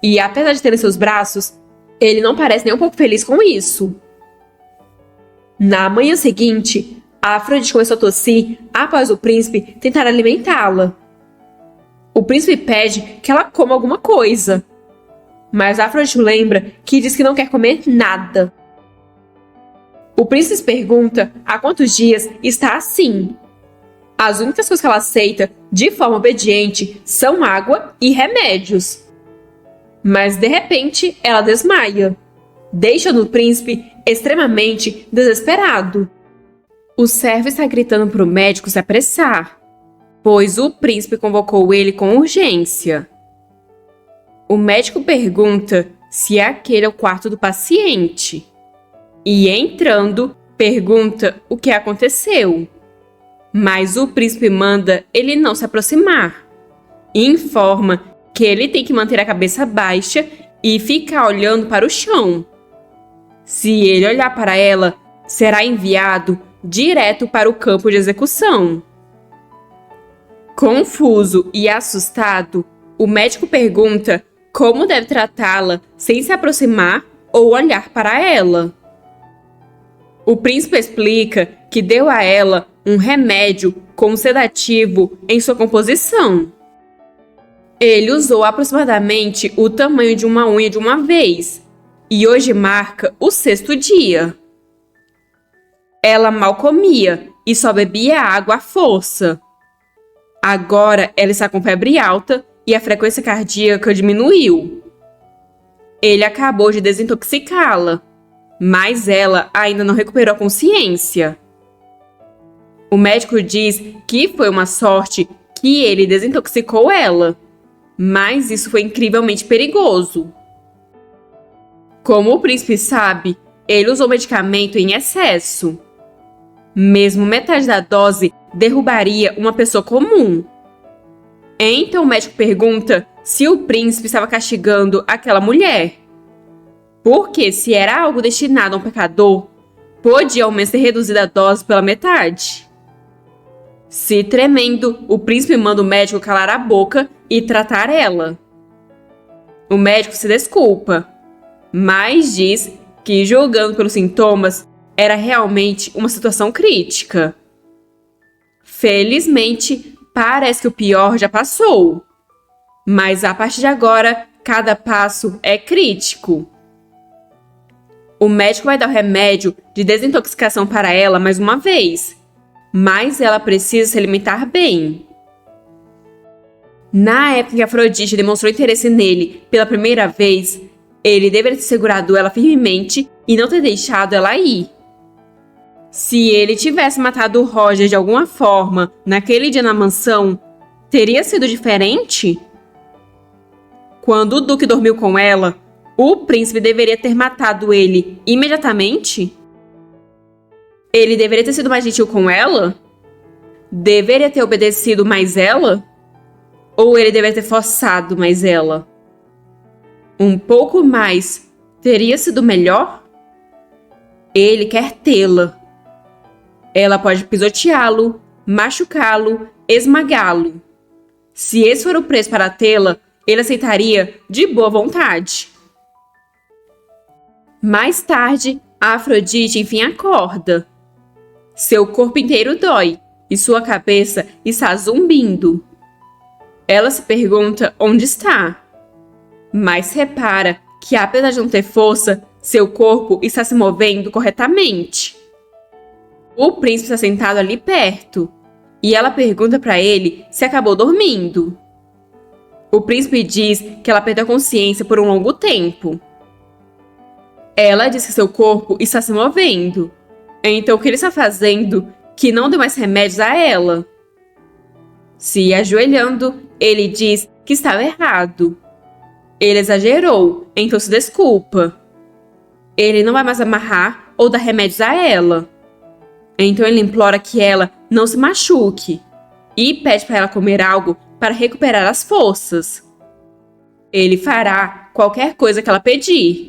E apesar de ter em seus braços, ele não parece nem um pouco feliz com isso. Na manhã seguinte, a Afrodite começou a tossir após o príncipe tentar alimentá-la. O príncipe pede que ela coma alguma coisa, mas a Afrodite lembra que diz que não quer comer nada. O príncipe pergunta há quantos dias está assim. As únicas coisas que ela aceita de forma obediente são água e remédios. Mas de repente ela desmaia, deixando o príncipe extremamente desesperado. O servo está gritando para o médico se apressar, pois o príncipe convocou ele com urgência. O médico pergunta se aquele é o quarto do paciente e, entrando, pergunta o que aconteceu. Mas o príncipe manda ele não se aproximar e informa que ele tem que manter a cabeça baixa e ficar olhando para o chão. Se ele olhar para ela, será enviado direto para o campo de execução. Confuso e assustado, o médico pergunta como deve tratá-la sem se aproximar ou olhar para ela. O príncipe explica que deu a ela um remédio com sedativo em sua composição. Ele usou aproximadamente o tamanho de uma unha de uma vez, e hoje marca o 6º dia. Ela mal comia e só bebia água à força. Agora ela está com febre alta e a frequência cardíaca diminuiu. Ele acabou de desintoxicá-la, mas ela ainda não recuperou a consciência. O médico diz que foi uma sorte que ele desintoxicou ela, mas isso foi incrivelmente perigoso. Como o príncipe sabe, ele usou medicamento em excesso. Mesmo metade da dose derrubaria uma pessoa comum. Então o médico pergunta se o príncipe estava castigando aquela mulher. Porque se era algo destinado a um pecador, podia ao menos ter reduzido a dose pela metade. Se tremendo, o príncipe manda o médico calar a boca e tratar ela. O médico se desculpa, mas diz que, julgando pelos sintomas, era realmente uma situação crítica. Felizmente, parece que o pior já passou. Mas a partir de agora, cada passo é crítico. O médico vai dar o remédio de desintoxicação para ela mais uma vez, mas ela precisa se alimentar bem. Na época que Afrodite demonstrou interesse nele pela primeira vez, ele deveria ter segurado ela firmemente e não ter deixado ela ir. Se ele tivesse matado o Roger de alguma forma naquele dia na mansão, teria sido diferente? Quando o Duque dormiu com ela, o príncipe deveria ter matado ele imediatamente? Ele deveria ter sido mais gentil com ela? Deveria ter obedecido mais ela? Ou ele deveria ter forçado mais ela? Um pouco mais teria sido melhor? Ele quer tê-la. Ela pode pisoteá-lo, machucá-lo, esmagá-lo. Se esse for o preço para tê-la, ele aceitaria de boa vontade. Mais tarde, a Afrodite enfim acorda. Seu corpo inteiro dói e sua cabeça está zumbindo. Ela se pergunta onde está, mas repara que, apesar de não ter força, seu corpo está se movendo corretamente. O príncipe está sentado ali perto e ela pergunta para ele se acabou dormindo. O príncipe diz que ela perdeu a consciência por um longo tempo. Ela diz que seu corpo está se movendo. Então o que ele está fazendo que não deu mais remédios a ela? Se ajoelhando, ele diz que estava errado. Ele exagerou, então se desculpa. Ele não vai mais amarrar ou dar remédios a ela. Então ele implora que ela não se machuque e pede para ela comer algo para recuperar as forças. Ele fará qualquer coisa que ela pedir.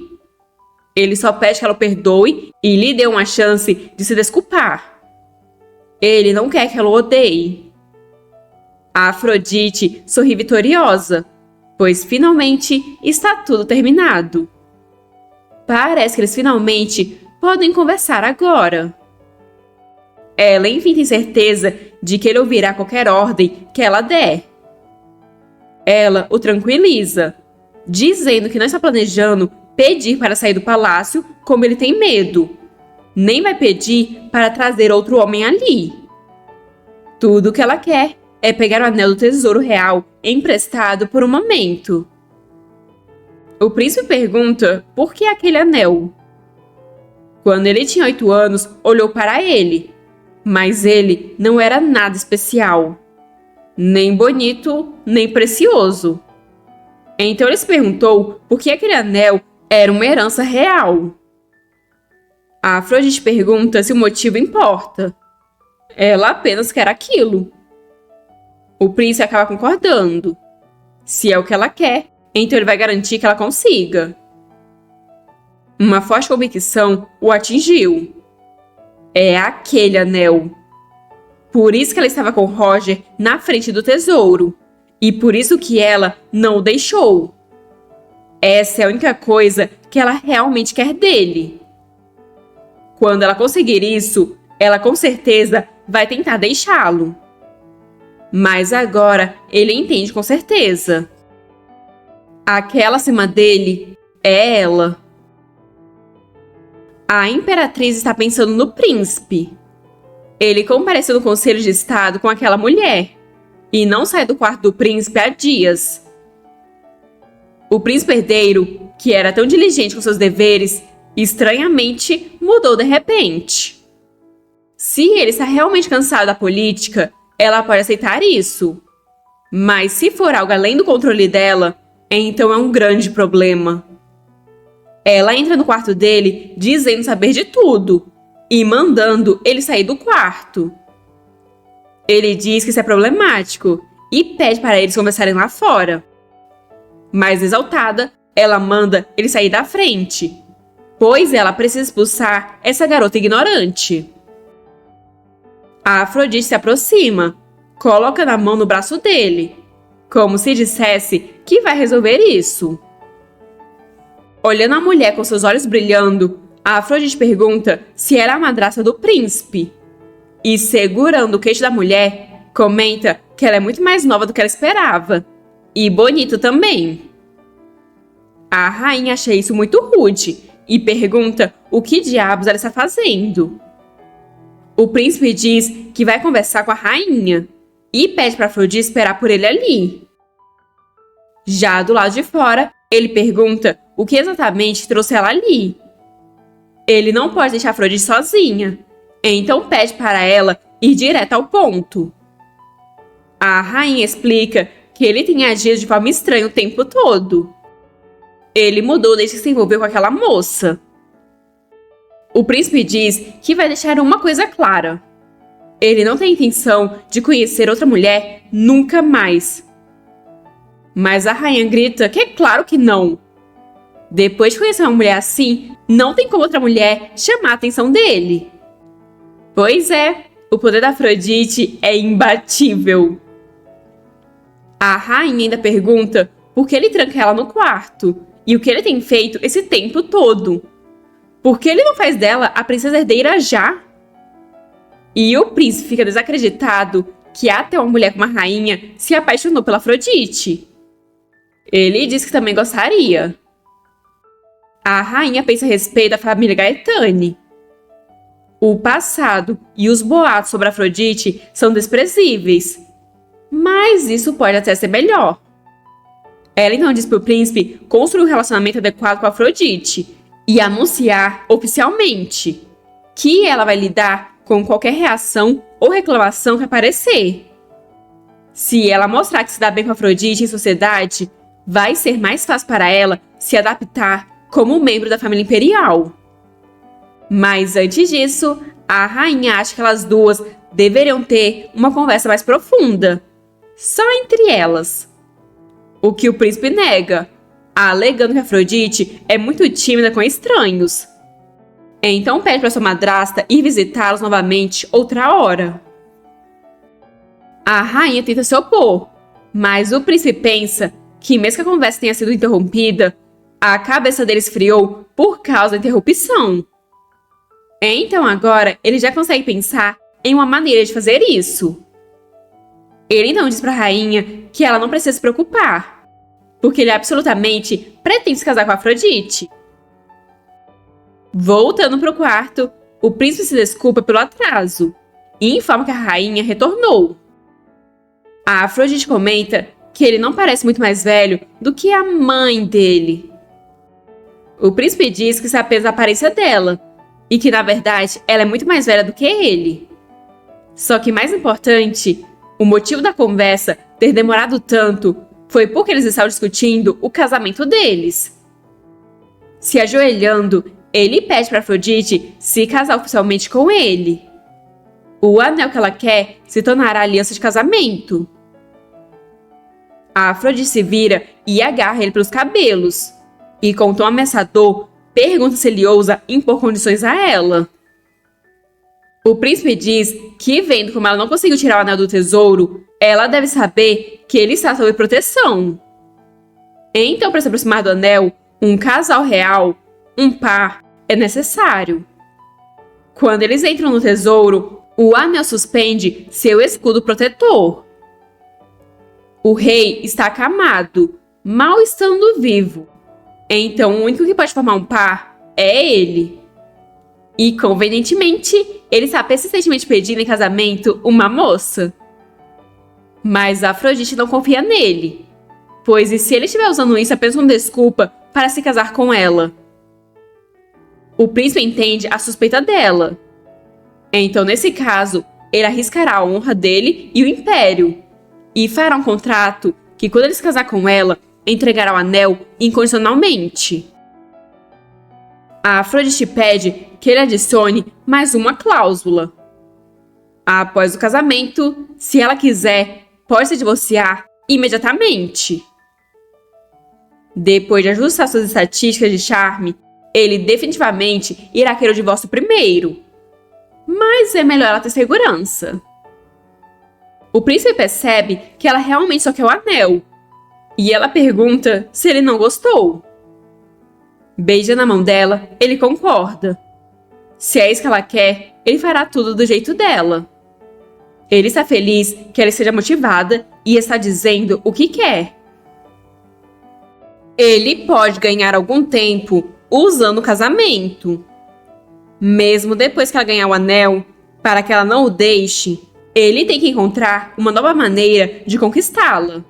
Ele só pede que ela o perdoe e lhe dê uma chance de se desculpar. Ele não quer que ela o odeie. A Afrodite sorri vitoriosa, pois finalmente está tudo terminado. Parece que eles finalmente podem conversar agora. Ela, enfim, tem certeza de que ele ouvirá qualquer ordem que ela der. Ela o tranquiliza, dizendo que não está planejando pedir para sair do palácio como ele tem medo. Nem vai pedir para trazer outro homem ali. Tudo o que ela quer é pegar o anel do tesouro real emprestado por um momento. O príncipe pergunta por que aquele anel. Quando ele tinha 8 anos, olhou para ele, mas ele não era nada especial, nem bonito, nem precioso. Então ele se perguntou por que aquele anel era uma herança real. A Afrodite pergunta se o motivo importa. Ela apenas quer aquilo. O príncipe acaba concordando. Se é o que ela quer, então ele vai garantir que ela consiga. Uma forte convicção o atingiu. É aquele anel. Por isso que ela estava com Roger na frente do tesouro. E por isso que ela não o deixou. Essa é a única coisa que ela realmente quer dele. Quando ela conseguir isso, ela com certeza vai tentar deixá-lo. Mas agora ele entende com certeza. Aquela acima dele é ela. A imperatriz está pensando no príncipe. Ele compareceu no Conselho de Estado com aquela mulher e não sai do quarto do príncipe há dias. O príncipe herdeiro, que era tão diligente com seus deveres, estranhamente mudou de repente. Se ele está realmente cansado da política, ela pode aceitar isso. Mas se for algo além do controle dela, então é um grande problema. Ela entra no quarto dele dizendo saber de tudo e mandando ele sair do quarto. Ele diz que isso é problemático e pede para eles conversarem lá fora. Mais exaltada, ela manda ele sair da frente, pois ela precisa expulsar essa garota ignorante. A Afrodite se aproxima, coloca na mão no braço dele, como se dissesse que vai resolver isso. Olhando a mulher com seus olhos brilhando, a Afrodite pergunta se era a madrasta do príncipe. E segurando o queixo da mulher, comenta que ela é muito mais nova do que ela esperava. E bonita também. A rainha acha isso muito rude e pergunta o que diabos ela está fazendo. O príncipe diz que vai conversar com a rainha e pede para Afrodite esperar por ele ali. Já do lado de fora, ele pergunta o que exatamente trouxe ela ali. Ele não pode deixar Afrodite sozinha, então pede para ela ir direto ao ponto. A rainha explica que ele tem agido de forma estranha o tempo todo. Ele mudou desde que se envolveu com aquela moça. O príncipe diz que vai deixar uma coisa clara. Ele não tem intenção de conhecer outra mulher nunca mais. Mas a rainha grita que é claro que não. Depois de conhecer uma mulher assim, não tem como outra mulher chamar a atenção dele. Pois é, o poder da Afrodite é imbatível. A rainha ainda pergunta por que ele tranca ela no quarto e o que ele tem feito esse tempo todo. Por que ele não faz dela a princesa herdeira já? E o príncipe fica desacreditado que até uma mulher como a rainha se apaixonou pela Afrodite. Ele diz que também gostaria. A rainha pensa a respeito da família Gaetani. O passado e os boatos sobre a Afrodite são desprezíveis, mas isso pode até ser melhor. Ela então diz para o príncipe construir um relacionamento adequado com a Afrodite e anunciar oficialmente que ela vai lidar com qualquer reação ou reclamação que aparecer. Se ela mostrar que se dá bem com Afrodite em sociedade, vai ser mais fácil para ela se adaptar como membro da família imperial. Mas antes disso, a rainha acha que elas duas deveriam ter uma conversa mais profunda, só entre elas. O que o príncipe nega, alegando que Afrodite é muito tímida com estranhos. Então pede para sua madrasta ir visitá-los novamente outra hora. A rainha tenta se opor, mas o príncipe pensa que mesmo que a conversa tenha sido interrompida, a cabeça dele esfriou por causa da interrupção. Então agora ele já consegue pensar em uma maneira de fazer isso. Ele então diz para a rainha que ela não precisa se preocupar, porque ele absolutamente pretende se casar com Afrodite. Voltando para o quarto, o príncipe se desculpa pelo atraso e informa que a rainha retornou. A Afrodite comenta que ele não parece muito mais velho do que a mãe dele. O príncipe diz que isso é apenas a aparência dela e que, na verdade, ela é muito mais velha do que ele. Só que, mais importante, o motivo da conversa ter demorado tanto foi porque eles estavam discutindo o casamento deles. Se ajoelhando, ele pede para Afrodite se casar oficialmente com ele. O anel que ela quer se tornará a aliança de casamento. A Afrodite se vira e agarra ele pelos cabelos. E com um tom ameaçador, pergunta se ele ousa impor condições a ela. O príncipe diz que, vendo como ela não conseguiu tirar o anel do tesouro, ela deve saber que ele está sob proteção. Então, para se aproximar do anel, um casal real, um par, é necessário. Quando eles entram no tesouro, o anel suspende seu escudo protetor. O rei está acamado, mal estando vivo. Então, o único que pode formar um par é ele. E, convenientemente, ele está persistentemente pedindo em casamento uma moça. Mas a Afrodite não confia nele, pois e se ele estiver usando isso apenas como desculpa para se casar com ela? O príncipe entende a suspeita dela. Então, nesse caso, ele arriscará a honra dele e o império, e fará um contrato que, quando ele se casar com ela, entregará o anel incondicionalmente. A Afrodite pede que ele adicione mais uma cláusula. Após o casamento, se ela quiser, pode se divorciar imediatamente. Depois de ajustar suas estatísticas de charme, ele definitivamente irá querer o divórcio primeiro. Mas é melhor ela ter segurança. O príncipe percebe que ela realmente só quer o anel. E ela pergunta se ele não gostou. Beija na mão dela, ele concorda. Se é isso que ela quer, ele fará tudo do jeito dela. Ele está feliz que ela esteja motivada e está dizendo o que quer. Ele pode ganhar algum tempo usando o casamento. Mesmo depois que ela ganhar o anel, para que ela não o deixe, ele tem que encontrar uma nova maneira de conquistá-la.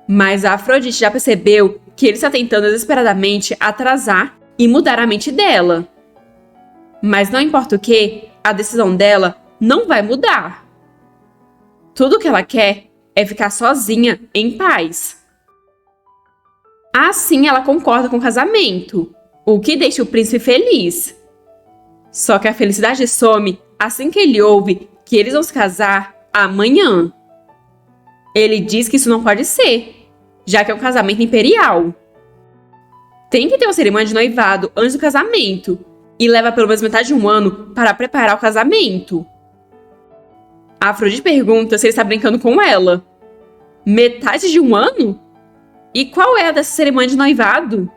Mas a Afrodite já percebeu que ele está tentando desesperadamente atrasar e mudar a mente dela. Mas não importa o que, a decisão dela não vai mudar. Tudo o que ela quer é ficar sozinha, em paz. Assim ela concorda com o casamento, o que deixa o príncipe feliz. Só que a felicidade some assim que ele ouve que eles vão se casar amanhã. Ele diz que isso não pode ser, já que é um casamento imperial. Tem que ter uma cerimônia de noivado antes do casamento, e leva pelo menos metade de um ano para preparar o casamento. A Afrodite pergunta se ele está brincando com ela. Metade de um ano? E qual é a dessa cerimônia de noivado?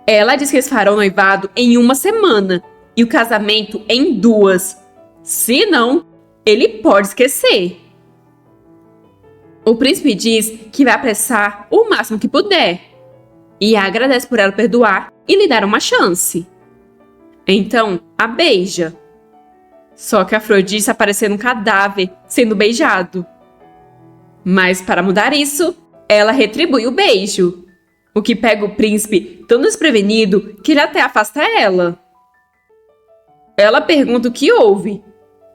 Ela diz que eles farão o noivado em 1 semana e o casamento em 2. Se não, ele pode esquecer. O príncipe diz que vai apressar o máximo que puder e a agradece por ela perdoar e lhe dar uma chance. Então, a beija. Só que Afrodite está parecendo um cadáver sendo beijado. Mas para mudar isso, ela retribui o beijo, o que pega o príncipe tão desprevenido que ele até afasta ela. Ela pergunta o que houve,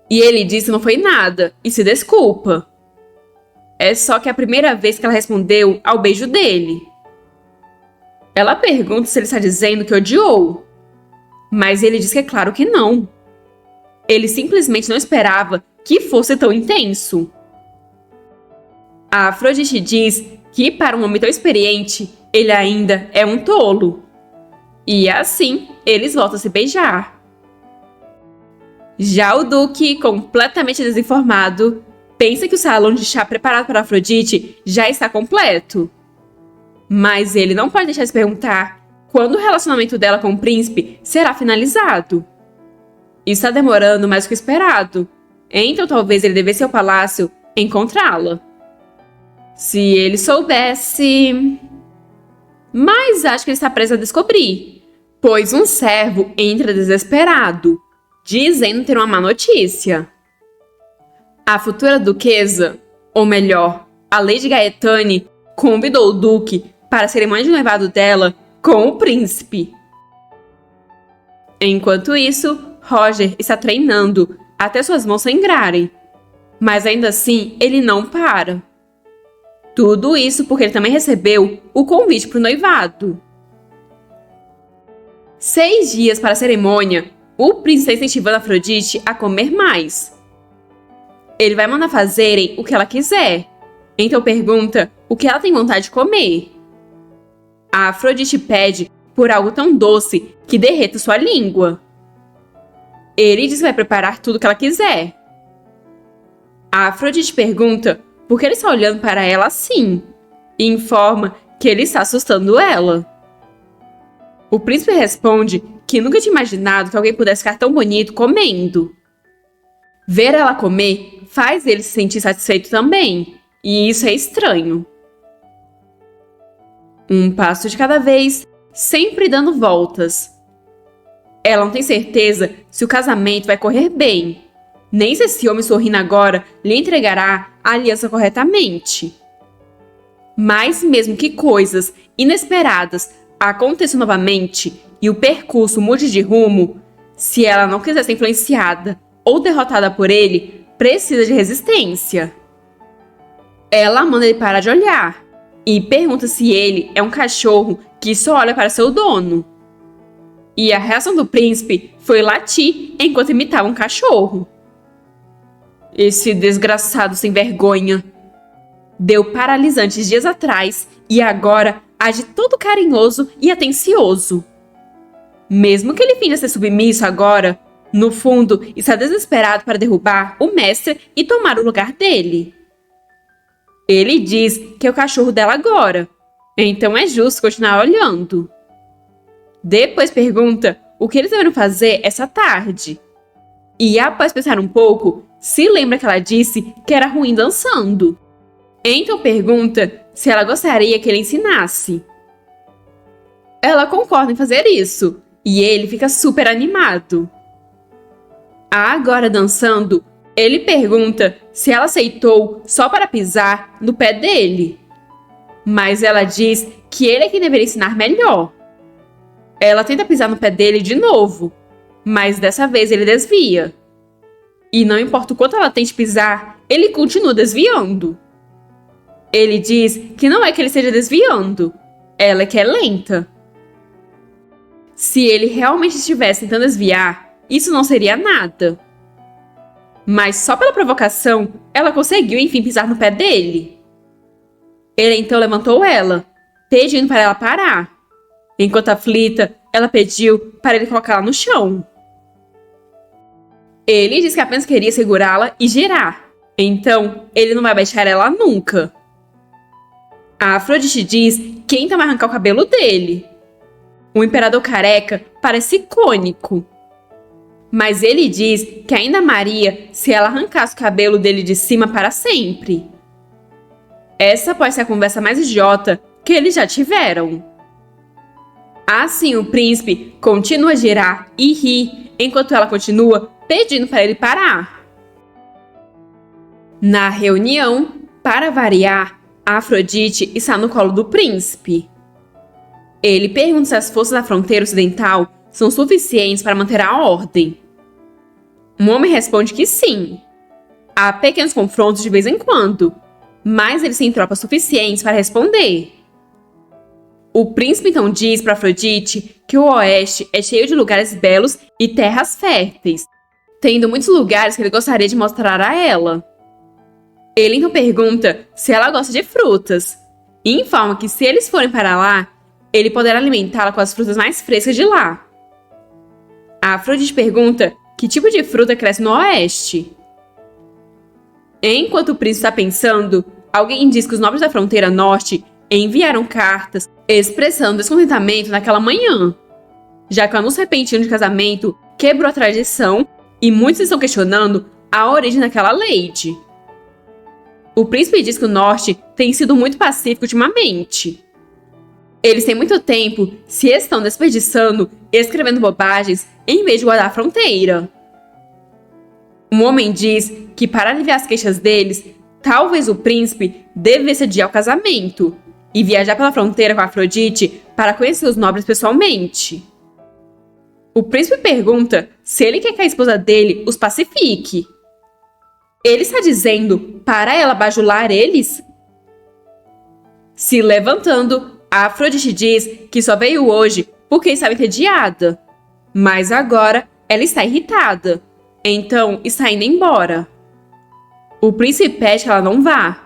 e ele diz que não foi nada e se desculpa. É só que é a primeira vez que ela respondeu ao beijo dele. Ela pergunta se ele está dizendo que odiou, mas ele diz que é claro que não. Ele simplesmente não esperava que fosse tão intenso. A Afrodite diz que para um homem tão experiente, ele ainda é um tolo. E assim, eles voltam a se beijar. Já o Duque, completamente desinformado, pensa que o salão de chá preparado para Afrodite já está completo. Mas ele não pode deixar de se perguntar quando o relacionamento dela com o príncipe será finalizado. Está demorando mais do que esperado, então talvez ele devesse ir ao palácio encontrá-la. Se ele soubesse... Mas acho que ele está preso a descobrir, pois um servo entra desesperado, dizendo ter uma má notícia. A futura duquesa, ou melhor, a Lady Gaetane, convidou o Duque para a cerimônia de noivado dela com o príncipe. Enquanto isso, Roger está treinando até suas mãos sangrarem, mas ainda assim ele não para. Tudo isso porque ele também recebeu o convite para o noivado. 6 dias para a cerimônia, o príncipe está incentivando a Afrodite a comer mais. Ele vai mandar fazerem o que ela quiser, então pergunta o que ela tem vontade de comer. A Afrodite pede por algo tão doce que derreta sua língua. Ele diz que vai preparar tudo o que ela quiser. A Afrodite pergunta por que ele está olhando para ela assim e informa que ele está assustando ela. O príncipe responde que nunca tinha imaginado que alguém pudesse ficar tão bonito comendo. Ver ela comer faz ele se sentir satisfeito também, e isso é estranho. Um passo de cada vez, sempre dando voltas. Ela não tem certeza se o casamento vai correr bem, nem se esse homem sorrindo agora lhe entregará a aliança corretamente. Mas mesmo que coisas inesperadas aconteçam novamente e o percurso mude de rumo, se ela não quiser ser influenciada ou derrotada por ele, precisa de resistência. Ela manda ele parar de olhar e pergunta se ele é um cachorro que só olha para seu dono. E a reação do príncipe foi latir enquanto imitava um cachorro. Esse desgraçado sem vergonha. Deu paralisantes dias atrás e agora age todo carinhoso e atencioso. Mesmo que ele finja ser submisso agora, no fundo está desesperado para derrubar o mestre e tomar o lugar dele. Ele diz que é o cachorro dela agora, então é justo continuar olhando. Depois pergunta o que eles deveriam fazer essa tarde. E após pensar um pouco, se lembra que ela disse que era ruim dançando. Então pergunta se ela gostaria que ele ensinasse. Ela concorda em fazer isso, e ele fica super animado. Agora dançando, ele pergunta se ela aceitou só para pisar no pé dele. Mas ela diz que ele é quem deveria ensinar melhor. Ela tenta pisar no pé dele de novo, mas dessa vez ele desvia. E não importa o quanto ela tente pisar, ele continua desviando. Ele diz que não é que ele esteja desviando, ela é que é lenta. Se ele realmente estivesse tentando desviar, isso não seria nada. Mas só pela provocação, ela conseguiu enfim pisar no pé dele. Ele então levantou ela, pedindo para ela parar. Enquanto aflita, ela pediu para ele colocá-la no chão. Ele disse que apenas queria segurá-la e girar, então ele não vai baixar ela nunca. A Afrodite diz que então vai arrancar o cabelo dele. O imperador careca parece icônico. Mas ele diz que ainda amaria se ela arrancasse o cabelo dele de cima para sempre. Essa pode ser a conversa mais idiota que eles já tiveram. Assim, o príncipe continua a girar e rir, enquanto ela continua pedindo para ele parar. Na reunião, para variar, a Afrodite está no colo do príncipe. Ele pergunta se as forças da fronteira ocidental são suficientes para manter a ordem. O homem responde que sim. Há pequenos confrontos de vez em quando, mas eles têm tropas suficientes para responder. O príncipe então diz para Afrodite que o Oeste é cheio de lugares belos e terras férteis, tendo muitos lugares que ele gostaria de mostrar a ela. Ele então pergunta se ela gosta de frutas, e informa que se eles forem para lá, ele poderá alimentá-la com as frutas mais frescas de lá. A Afrodite pergunta que tipo de fruta cresce no Oeste. Enquanto o príncipe está pensando, alguém diz que os nobres da fronteira norte enviaram cartas expressando descontentamento naquela manhã, já que o anúncio repentino de casamento quebrou a tradição e muitos estão questionando a origem daquela lady. O príncipe diz que o norte tem sido muito pacífico ultimamente. Eles têm muito tempo se estão desperdiçando e escrevendo bobagens em vez de guardar a fronteira. Um homem diz que para aliviar as queixas deles, talvez o príncipe devesse adiar o casamento e viajar pela fronteira com a Afrodite para conhecer os nobres pessoalmente. O príncipe pergunta se ele quer que a esposa dele os pacifique. Ele está dizendo para ela bajular eles? Se levantando, a Afrodite diz que só veio hoje porque estava entediada. Mas agora ela está irritada. Então está indo embora. O príncipe pede que ela não vá.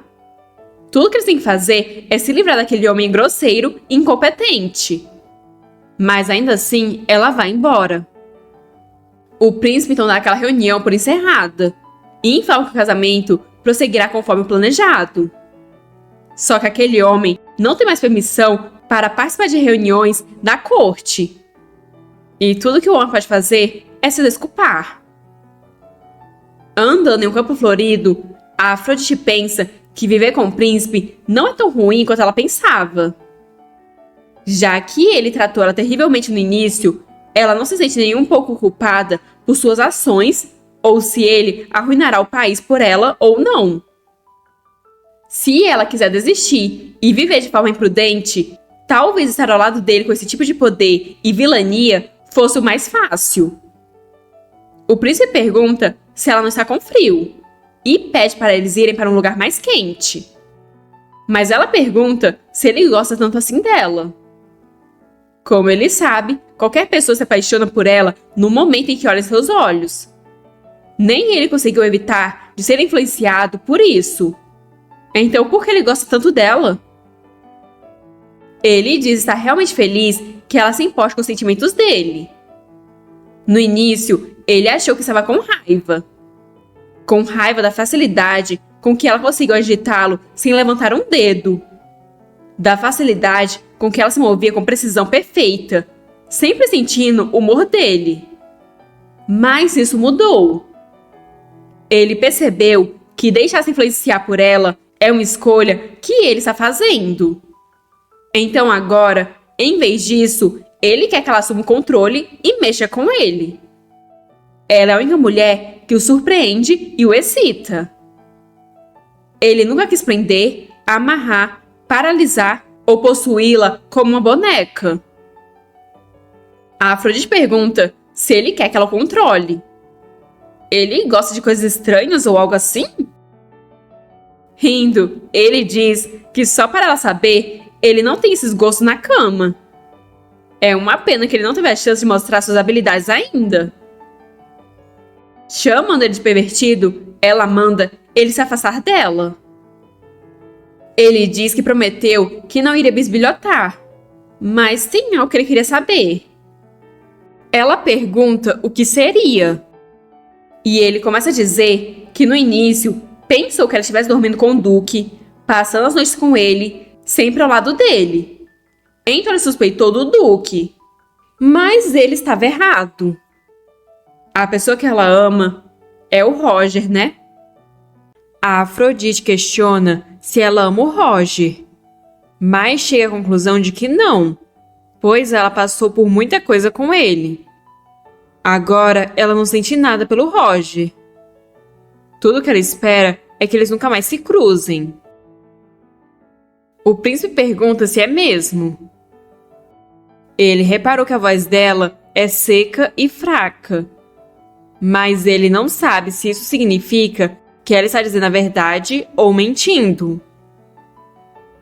Tudo que eles têm que fazer é se livrar daquele homem grosseiro e incompetente. Mas ainda assim, ela vai embora. O príncipe então dá aquela reunião por encerrada e informa que o casamento prosseguirá conforme planejado. Só que aquele homem não tem mais permissão para participar de reuniões da corte. E tudo que o homem pode fazer é se desculpar. Andando em um campo florido, a Afrodite pensa que viver com o príncipe não é tão ruim quanto ela pensava. Já que ele tratou ela terrivelmente no início, ela não se sente nem um pouco culpada por suas ações ou se ele arruinará o país por ela ou não. Se ela quiser desistir e viver de forma imprudente, talvez estar ao lado dele com esse tipo de poder e vilania fosse o mais fácil. O príncipe pergunta se ela não está com frio e pede para eles irem para um lugar mais quente. Mas ela pergunta se ele gosta tanto assim dela. Como ele sabe, qualquer pessoa se apaixona por ela no momento em que olha em seus olhos. Nem ele conseguiu evitar de ser influenciado por isso. Então, por que ele gosta tanto dela? Ele diz estar realmente feliz que ela se importe com os sentimentos dele. No início, ele achou que estava com raiva. Com raiva da facilidade com que ela conseguiu agitá-lo sem levantar um dedo. Da facilidade com que ela se movia com precisão perfeita, sempre sentindo o humor dele. Mas isso mudou. Ele percebeu que deixar se influenciar por ela é uma escolha que ele está fazendo. Então agora, em vez disso, ele quer que ela assuma o controle e mexa com ele. Ela é a única mulher que o surpreende e o excita. Ele nunca quis prender, amarrar, paralisar ou possuí-la como uma boneca. A Afrodite pergunta se ele quer que ela o controle. Ele gosta de coisas estranhas ou algo assim? Rindo, ele diz que só para ela saber, ele não tem esses gostos na cama. É uma pena que ele não teve a chance de mostrar suas habilidades ainda. Chamando ele de pervertido, ela manda ele se afastar dela. Ele diz que prometeu que não iria bisbilhotar, mas tem algo que ele queria saber. Ela pergunta o que seria. E ele começa a dizer que no início pensou que ela estivesse dormindo com o Duque, passando as noites com ele, sempre ao lado dele. Então ele suspeitou do Duque. Mas ele estava errado. A pessoa que ela ama é o Roger, né? A Afrodite questiona se ela ama o Roger, mas chega à conclusão de que não, pois ela passou por muita coisa com ele. Agora ela não sente nada pelo Roger. Tudo que ela espera é que eles nunca mais se cruzem. O príncipe pergunta se é mesmo. Ele reparou que a voz dela é seca e fraca, mas ele não sabe se isso significa que ela está dizendo a verdade ou mentindo.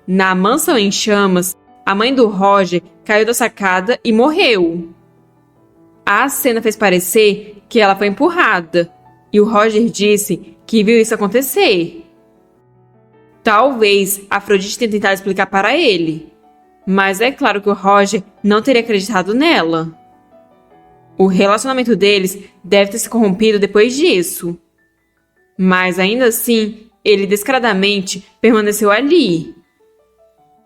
Na mansão em chamas, a mãe do Roger caiu da sacada e morreu. A cena fez parecer que ela foi empurrada, e o Roger disse que viu isso acontecer. Talvez Afrodite tenha tentado explicar para ele, mas é claro que o Roger não teria acreditado nela. O relacionamento deles deve ter se corrompido depois disso. Mas ainda assim, ele descaradamente permaneceu ali.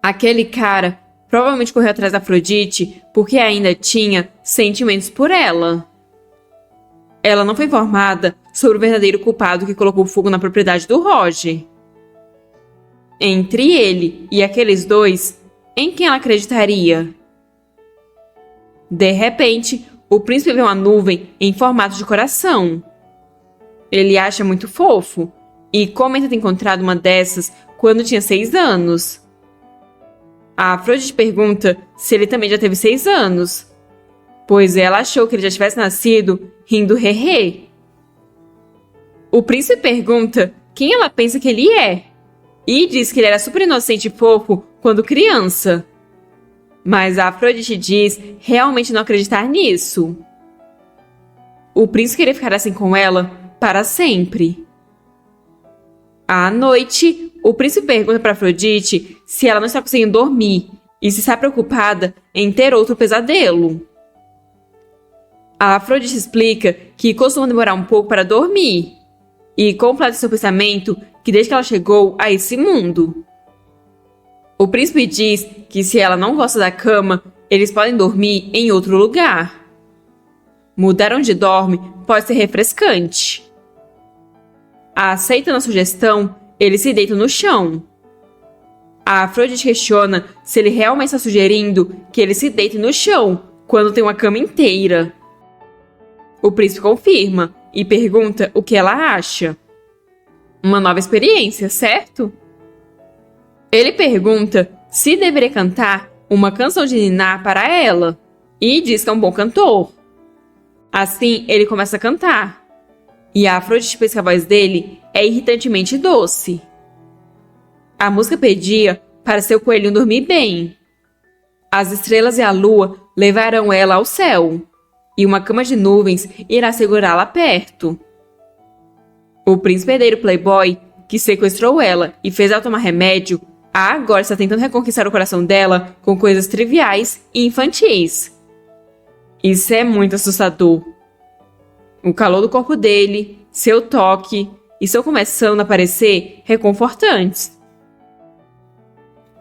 Aquele cara provavelmente correu atrás da Afrodite porque ainda tinha sentimentos por ela. Ela não foi informada sobre o verdadeiro culpado que colocou fogo na propriedade do Roger. Entre ele e aqueles dois, em quem ela acreditaria? De repente, o príncipe vê uma nuvem em formato de coração. Ele acha muito fofo e comenta ter encontrado uma dessas quando tinha 6 anos. A Afrodite pergunta se ele também já teve 6 anos, pois ela achou que ele já tivesse nascido rindo rerê. O príncipe pergunta quem ela pensa que ele é e diz que ele era super inocente e fofo quando criança. Mas a Afrodite diz realmente não acreditar nisso. O príncipe queria ficar assim com ela para sempre. À noite, o príncipe pergunta para Afrodite se ela não está conseguindo dormir e se está preocupada em ter outro pesadelo. A Afrodite explica que costuma demorar um pouco para dormir e completa seu pensamento que desde que ela chegou a esse mundo. O príncipe diz que se ela não gosta da cama, eles podem dormir em outro lugar. Mudar onde dorme pode ser refrescante. Aceitando a sugestão, eles se deitam no chão. A Afrodite questiona se ele realmente está sugerindo que eles se deitem no chão quando tem uma cama inteira. O príncipe confirma e pergunta o que ela acha. Uma nova experiência, certo? Ele pergunta se deveria cantar uma canção de niná para ela e diz que é um bom cantor. Assim, ele começa a cantar. E a Afrodite pensa que a voz dele é irritantemente doce. A música pedia para seu coelhinho dormir bem. As estrelas e a lua levarão ela ao céu, e uma cama de nuvens irá segurá-la perto. O príncipe herdeiro playboy, que sequestrou ela e fez ela tomar remédio, agora está tentando reconquistar o coração dela com coisas triviais e infantis. Isso é muito assustador. O calor do corpo dele, seu toque, estão começando a parecer reconfortantes.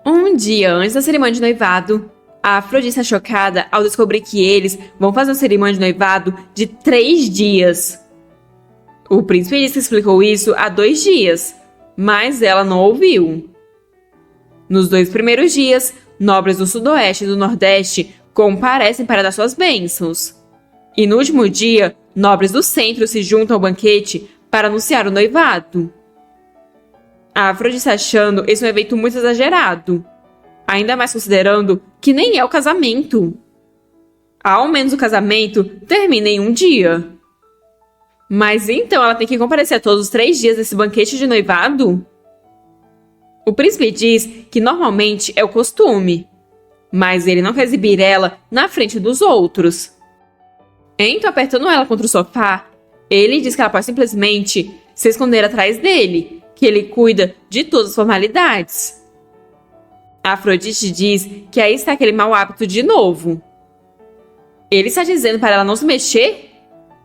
Um dia antes da cerimônia de noivado, a Afrodite está chocada ao descobrir que eles vão fazer uma cerimônia de noivado de 3 dias. O príncipe disse que explicou isso há 2 dias, mas ela não ouviu. Nos 2 primeiros dias, nobres do sudoeste e do nordeste comparecem para dar suas bênçãos. E no último dia, nobres do centro se juntam ao banquete para anunciar o noivado. A Afrodite está achando esse um evento muito exagerado, ainda mais considerando que nem é o casamento. Ao menos o casamento termina em 1 dia. Mas então ela tem que comparecer a todos os 3 dias desse banquete de noivado? O príncipe diz que normalmente é o costume, mas ele não quer exibir ela na frente dos outros. Então, apertando ela contra o sofá, ele diz que ela pode simplesmente se esconder atrás dele, que ele cuida de todas as formalidades. A Afrodite diz que aí está aquele mau hábito de novo. Ele está dizendo para ela não se mexer?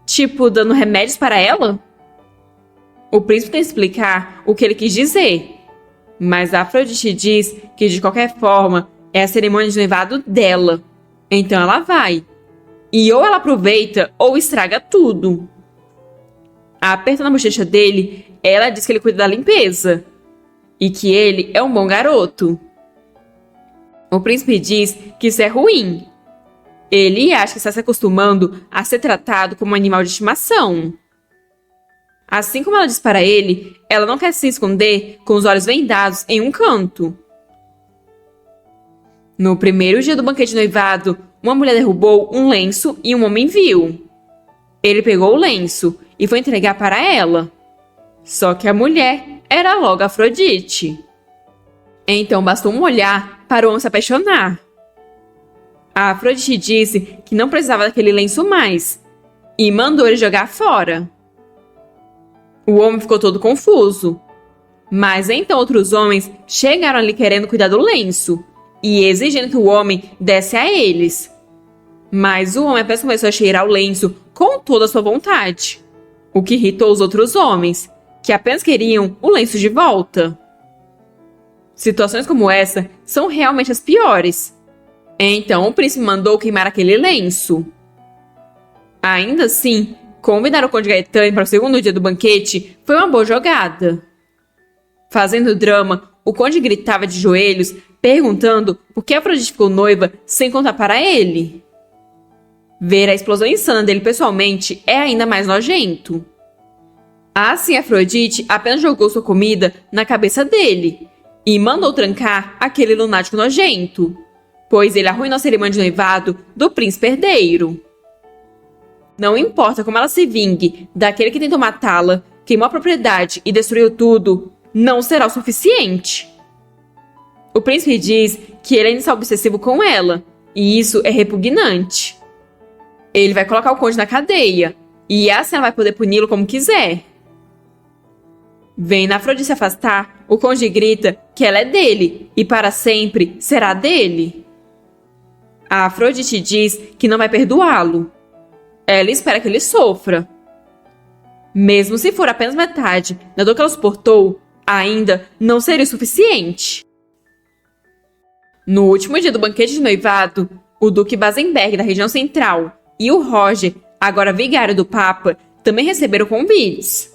Tipo, dando remédios para ela? O príncipe tem que explicar o que ele quis dizer, mas a Afrodite diz que, de qualquer forma, é a cerimônia de noivado dela. Então ela vai. E ou ela aproveita ou estraga tudo. Apertando a bochecha dele, ela diz que ele cuida da limpeza e que ele é um bom garoto. O príncipe diz que isso é ruim. Ele acha que está se acostumando a ser tratado como um animal de estimação. Assim como ela diz para ele, ela não quer se esconder com os olhos vendados em um canto. No primeiro dia do banquete de noivado, uma mulher derrubou um lenço e um homem viu. Ele pegou o lenço e foi entregar para ela. Só que a mulher era logo Afrodite. Então bastou um olhar para o homem se apaixonar. A Afrodite disse que não precisava daquele lenço mais e mandou ele jogar fora. O homem ficou todo confuso. Mas então outros homens chegaram ali querendo cuidar do lenço e exigindo que o homem desse a eles. Mas o homem apenas começou a cheirar o lenço com toda a sua vontade, o que irritou os outros homens, que apenas queriam o lenço de volta. Situações como essa são realmente as piores. Então o príncipe mandou queimar aquele lenço. Ainda assim, convidar o Conde Gaetano para o segundo dia do banquete foi uma boa jogada. Fazendo drama, o conde gritava de joelhos, perguntando por que Afrodite ficou noiva sem contar para ele. Ver a explosão insana dele pessoalmente é ainda mais nojento. Assim, Afrodite apenas jogou sua comida na cabeça dele e mandou trancar aquele lunático nojento, pois ele arruinou a cerimônia de noivado do príncipe herdeiro. Não importa como ela se vingue daquele que tentou matá-la, queimou a propriedade e destruiu tudo, não será o suficiente. O príncipe diz que ele ainda está obsessivo com ela, e isso é repugnante. Ele vai colocar o conde na cadeia, e assim ela vai poder puni-lo como quiser. Vendo Afrodite se afastar, o conde grita que ela é dele, e para sempre será dele. A Afrodite diz que não vai perdoá-lo. Ela espera que ele sofra. Mesmo se for apenas metade da dor que ela suportou, ainda não seria o suficiente. No último dia do banquete de noivado, o Duque Basenberg, da região central, e o Roger, agora vigário do Papa, também receberam convites.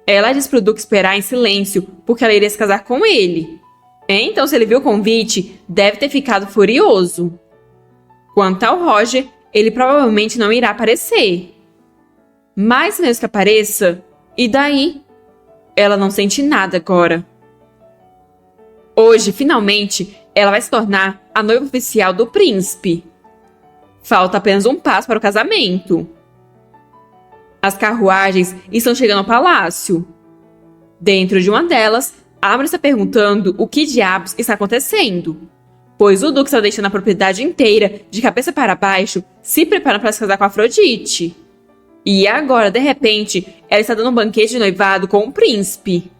Ela disse para o Duque esperar em silêncio, porque ela iria se casar com ele. Então, se ele viu o convite, deve ter ficado furioso. Quanto ao Roger, ele provavelmente não irá aparecer. Mas mesmo que apareça, e daí? Ela não sente nada agora. Hoje, finalmente, ela vai se tornar a noiva oficial do príncipe. Falta apenas um passo para o casamento. As carruagens estão chegando ao palácio. Dentro de uma delas, Amor está perguntando o que diabos está acontecendo, pois o Duque está deixando a propriedade inteira de cabeça para baixo, se preparando para se casar com Afrodite. E agora, de repente, ela está dando um banquete de noivado com o príncipe.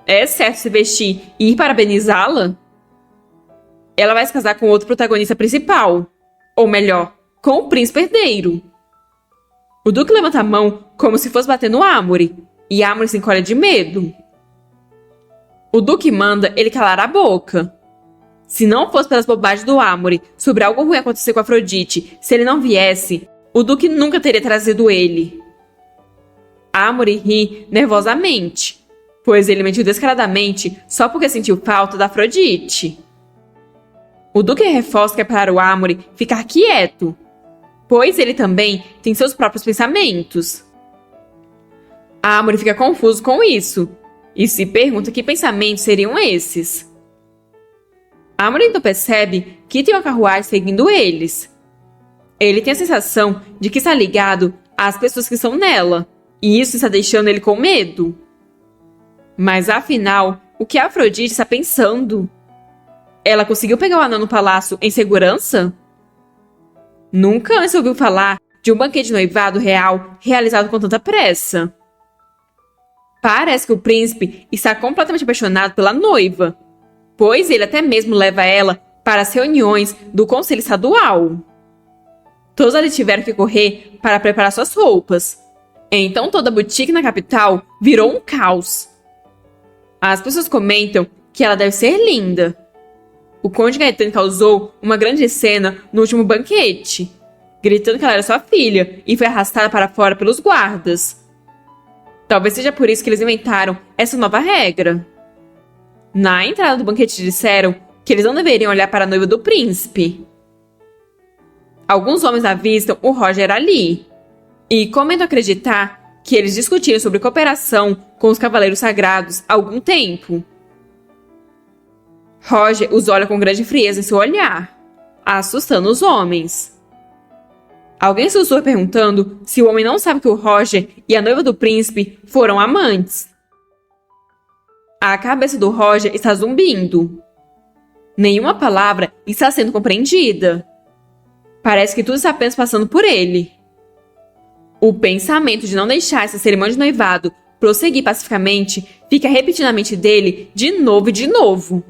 É certo se vestir e ir parabenizá-la? Ela vai se casar com outro protagonista principal. Ou melhor, com o príncipe herdeiro. O Duque levanta a mão como se fosse bater no Amory, e Amory se encolhe de medo. O Duque manda ele calar a boca. Se não fosse pelas bobagens do Amory sobre algo ruim acontecer com Afrodite, se ele não viesse, o Duque nunca teria trazido ele. Amory ri nervosamente, pois ele mentiu descaradamente só porque sentiu falta da Afrodite. O Duque reforça que é para o Amory ficar quieto, pois ele também tem seus próprios pensamentos. Amory fica confuso com isso e se pergunta que pensamentos seriam esses. Amory então percebe que tem uma carruagem seguindo eles. Ele tem a sensação de que está ligado às pessoas que estão nela, e isso está deixando ele com medo. Mas afinal, o que a Afrodite está pensando? Ela conseguiu pegar o anão no palácio em segurança? Nunca antes ouviu falar de um banquete de noivado real realizado com tanta pressa. Parece que o príncipe está completamente apaixonado pela noiva, pois ele até mesmo leva ela para as reuniões do Conselho Estadual. Todos ali tiveram que correr para preparar suas roupas. Então toda a boutique na capital virou um caos. As pessoas comentam que ela deve ser linda. O Conde Gaetano causou uma grande cena no último banquete, gritando que ela era sua filha e foi arrastada para fora pelos guardas. Talvez seja por isso que eles inventaram essa nova regra. Na entrada do banquete disseram que eles não deveriam olhar para a noiva do príncipe. Alguns homens avistam o Roger ali e comentam acreditar que eles discutiram sobre cooperação com os Cavaleiros Sagrados há algum tempo. Roger os olha com grande frieza em seu olhar, assustando os homens. Alguém sussurra perguntando se o homem não sabe que o Roger e a noiva do príncipe foram amantes. A cabeça do Roger está zumbindo. Nenhuma palavra está sendo compreendida. Parece que tudo está apenas passando por ele. O pensamento de não deixar essa cerimônia de noivado prosseguir pacificamente fica repetindo na mente dele de novo e de novo.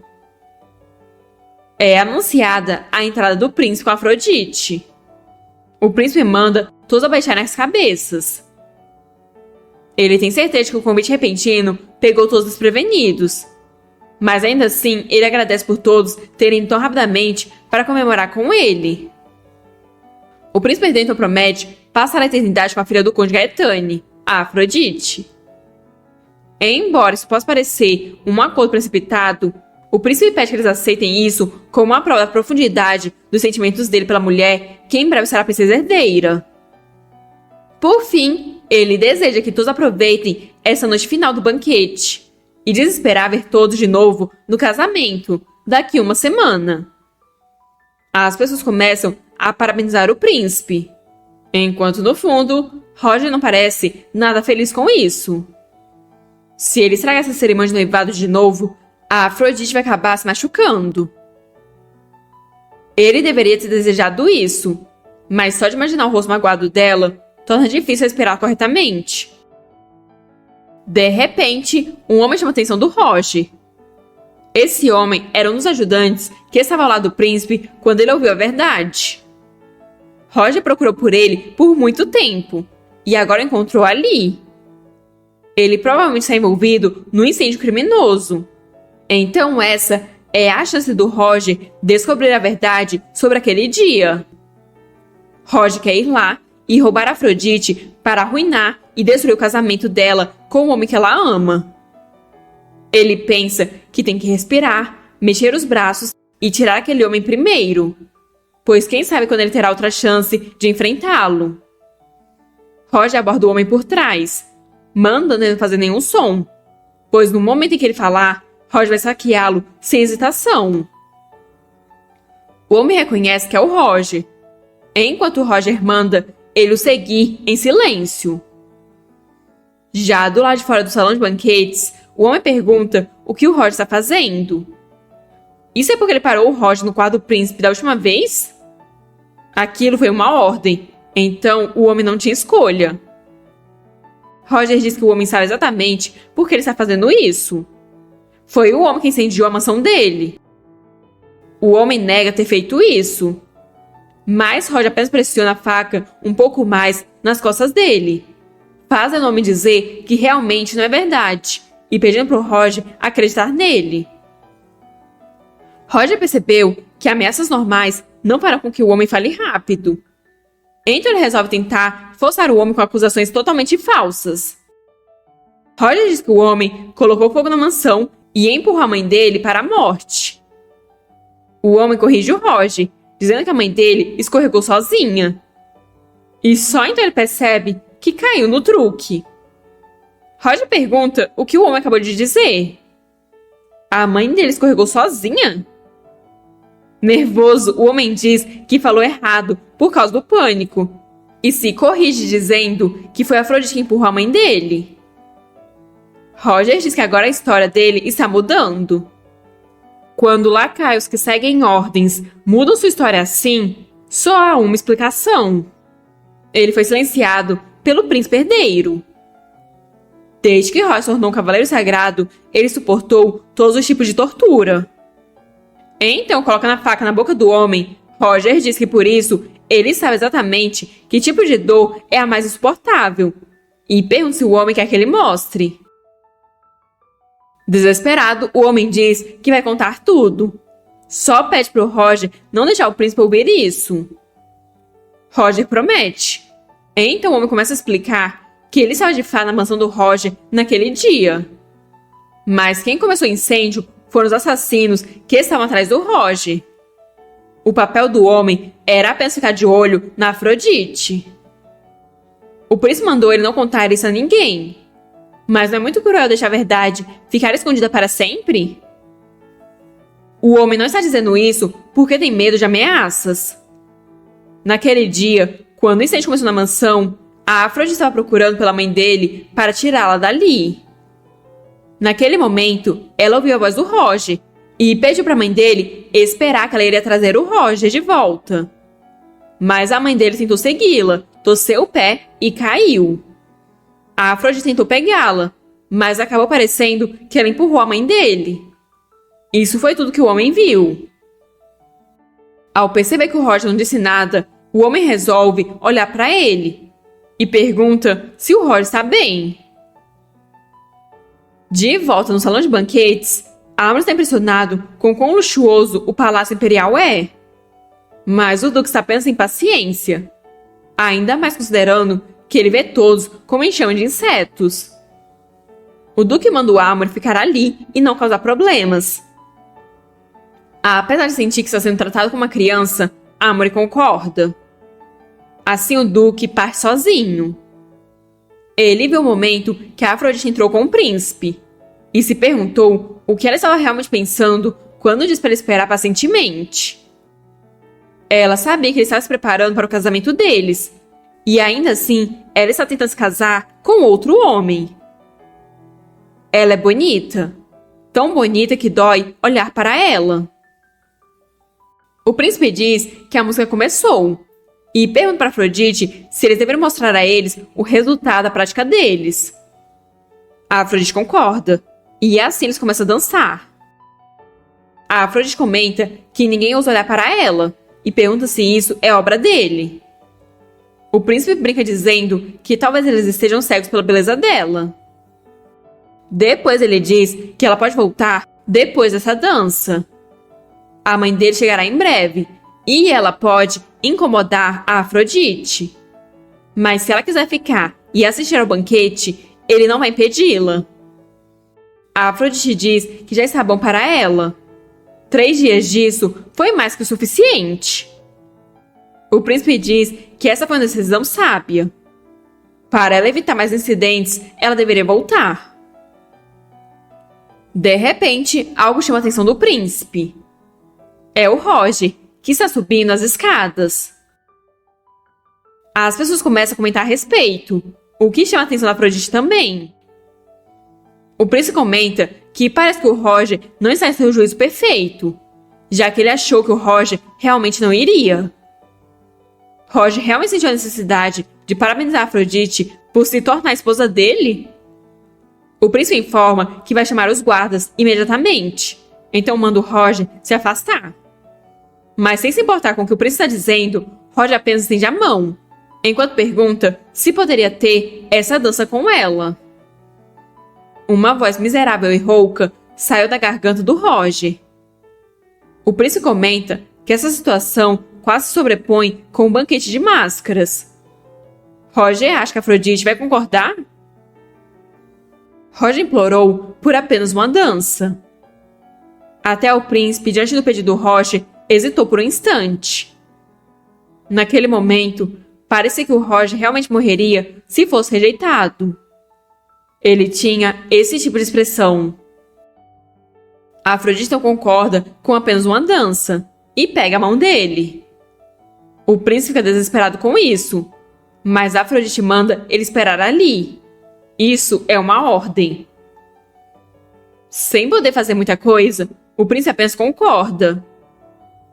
É anunciada a entrada do príncipe com Afrodite. O príncipe manda todos abaixarem as cabeças. Ele tem certeza de que o convite repentino pegou todos desprevenidos. Mas ainda assim, ele agradece por todos terem ido tão rapidamente para comemorar com ele. O príncipe herdeiro então promete passar a eternidade com a filha do conde Gaetane, a Afrodite. Embora isso possa parecer um acordo precipitado, o príncipe pede que eles aceitem isso como uma prova da profundidade dos sentimentos dele pela mulher, que em breve será a princesa herdeira. Por fim, ele deseja que todos aproveitem essa noite final do banquete e desesperar ver todos de novo no casamento, daqui a uma semana. As pessoas começam a parabenizar o príncipe, enquanto no fundo, Roger não parece nada feliz com isso. Se ele estragar essa cerimônia de noivado de novo, a Afrodite vai acabar se machucando. Ele deveria ter desejado isso, mas só de imaginar o rosto magoado dela torna difícil respirar corretamente. De repente, um homem chama a atenção do Roger. Esse homem era um dos ajudantes que estava ao lado do príncipe quando ele ouviu a verdade. Roger procurou por ele por muito tempo e agora o encontrou ali. Ele provavelmente está envolvido num incêndio criminoso. Então essa é a chance do Roger descobrir a verdade sobre aquele dia. Roger quer ir lá e roubar a Afrodite para arruinar e destruir o casamento dela com o homem que ela ama. Ele pensa que tem que respirar, mexer os braços e tirar aquele homem primeiro, pois quem sabe quando ele terá outra chance de enfrentá-lo. Roger aborda o homem por trás, mandando ele não fazer nenhum som, pois no momento em que ele falar, Roger vai saqueá-lo sem hesitação. O homem reconhece que é o Roger, enquanto Roger manda ele o seguir em silêncio. Já do lado de fora do salão de banquetes, o homem pergunta o que o Roger está fazendo. Isso é porque ele parou o Roger no quarto do príncipe da última vez? Aquilo foi uma ordem, então o homem não tinha escolha. Roger diz que o homem sabe exatamente por que ele está fazendo isso. Foi o homem que incendiou a mansão dele. O homem nega ter feito isso, mas Roger apenas pressiona a faca um pouco mais nas costas dele, fazendo o homem dizer que realmente não é verdade e pedindo para o Roger acreditar nele. Roger percebeu que ameaças normais não farão com que o homem fale rápido. Então ele resolve tentar forçar o homem com acusações totalmente falsas. Roger diz que o homem colocou fogo na mansão e empurrou a mãe dele para a morte. O homem corrige o Roger, dizendo que a mãe dele escorregou sozinha. E só então ele percebe que caiu no truque. Roger pergunta o que o homem acabou de dizer. A mãe dele escorregou sozinha? Nervoso, o homem diz que falou errado por causa do pânico e se corrige dizendo que foi a Afrodite que empurrou a mãe dele. Roger diz que agora a história dele está mudando. Quando lacaios que seguem ordens mudam sua história assim, só há uma explicação. Ele foi silenciado pelo príncipe herdeiro. Desde que Roger se tornou um cavaleiro sagrado, ele suportou todos os tipos de tortura. Então, colocando a faca na boca do homem, Roger diz que por isso ele sabe exatamente que tipo de dor é a mais insuportável e pergunta se o homem quer que ele mostre. Desesperado, o homem diz que vai contar tudo. Só pede para o Roger não deixar o príncipe ouvir isso. Roger promete. Então o homem começa a explicar que ele estava de fato na mansão do Roger naquele dia. Mas quem começou o incêndio foram os assassinos que estavam atrás do Roger. O papel do homem era apenas ficar de olho na Afrodite. O príncipe mandou ele não contar isso a ninguém. Mas não é muito cruel deixar a verdade ficar escondida para sempre? O homem não está dizendo isso porque tem medo de ameaças. Naquele dia, quando o incêndio começou na mansão, a Afrodite estava procurando pela mãe dele para tirá-la dali. Naquele momento, ela ouviu a voz do Roger e pediu para a mãe dele esperar que ela iria trazer o Roger de volta. Mas a mãe dele tentou segui-la, torceu o pé e caiu. A Afrodite tentou pegá-la, mas acabou parecendo que ela empurrou a mãe dele. Isso foi tudo que o homem viu. Ao perceber que o Roger não disse nada, o homem resolve olhar para ele e pergunta se o Roger está bem. De volta no salão de banquetes, Amor está impressionado com quão luxuoso o Palácio Imperial é. Mas o Duque está apenas sem paciência, ainda mais considerando que ele vê todos como enxame de insetos. O Duque manda o Amor ficar ali e não causar problemas. Apesar de sentir que está sendo tratado como uma criança, Amor concorda. Assim o Duque parte sozinho. Ele viu o momento que a Afrodite entrou com o príncipe e se perguntou o que ela estava realmente pensando quando disse para ele esperar pacientemente. Ela sabia que ele estava se preparando para o casamento deles, e ainda assim, ela está tentando se casar com outro homem. Ela é bonita, tão bonita que dói olhar para ela. O príncipe diz que a música começou, e pergunta para Afrodite se eles deveriam mostrar a eles o resultado da prática deles. A Afrodite concorda, e assim eles começam a dançar. A Afrodite comenta que ninguém ousa olhar para ela, e pergunta se isso é obra dele. O príncipe brinca dizendo que talvez eles estejam cegos pela beleza dela. Depois ele diz que ela pode voltar depois dessa dança. A mãe dele chegará em breve, e ela pode incomodar a Afrodite. Mas se ela quiser ficar e assistir ao banquete, ele não vai impedi-la. A Afrodite diz que já está bom para ela. 3 dias disso foi mais que o suficiente. O príncipe diz que essa foi uma decisão sábia. Para ela evitar mais incidentes, ela deveria voltar. De repente, algo chama a atenção do príncipe. É o Roger, que está subindo as escadas. As pessoas começam a comentar a respeito, o que chama a atenção da Afrodite também. O príncipe comenta que parece que o Roger não está em seu juízo perfeito, já que ele achou que o Roger realmente não iria. Roger realmente sentiu a necessidade de parabenizar a Afrodite por se tornar a esposa dele? O príncipe informa que vai chamar os guardas imediatamente, então manda o Roger se afastar. Mas sem se importar com o que o príncipe está dizendo, Roger apenas estende a mão, enquanto pergunta se poderia ter essa dança com ela. Uma voz miserável e rouca saiu da garganta do Roger. O príncipe comenta que essa situação quase se sobrepõe com um banquete de máscaras. Roger acha que Afrodite vai concordar? Roger implorou por apenas uma dança. Até o príncipe, diante do pedido do Roger, hesitou por um instante. Naquele momento, parecia que o Roger realmente morreria se fosse rejeitado. Ele tinha esse tipo de expressão. A Afrodite não concorda com apenas uma dança e pega a mão dele. O príncipe fica desesperado com isso, mas a Afrodite manda ele esperar ali. Isso é uma ordem. Sem poder fazer muita coisa, o príncipe apenas concorda.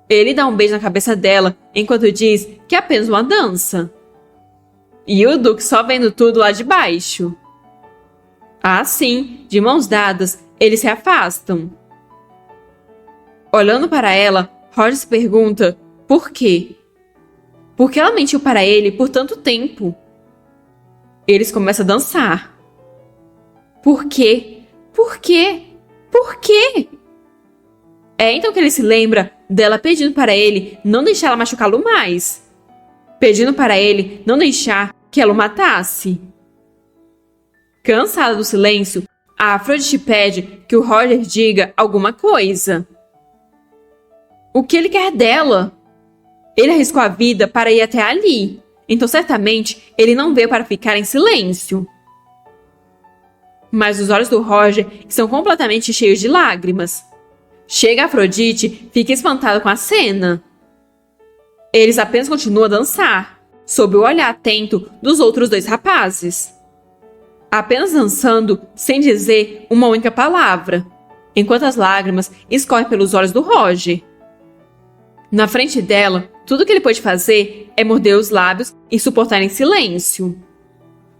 Ele dá um beijo na cabeça dela enquanto diz que é apenas uma dança. E o Duque só vendo tudo lá de baixo. Assim, de mãos dadas, eles se afastam. Olhando para ela, Roger se pergunta por quê? Por que ela mentiu para ele por tanto tempo? Eles começam a dançar. Por quê? Por quê? Por quê? É então que ele se lembra dela pedindo para ele não deixar ela machucá-lo mais. Pedindo para ele não deixar que ela o matasse. Cansada do silêncio, a Afrodite pede que o Roger diga alguma coisa. O que ele quer dela? Ele arriscou a vida para ir até ali, então certamente ele não veio para ficar em silêncio. Mas os olhos do Roger estão completamente cheios de lágrimas. Chega a Afrodite, fica espantada com a cena. Eles apenas continuam a dançar, sob o olhar atento dos outros dois rapazes. Apenas dançando, sem dizer uma única palavra, enquanto as lágrimas escorrem pelos olhos do Roger. Na frente dela, tudo que ele pôde fazer é morder os lábios e suportar em silêncio.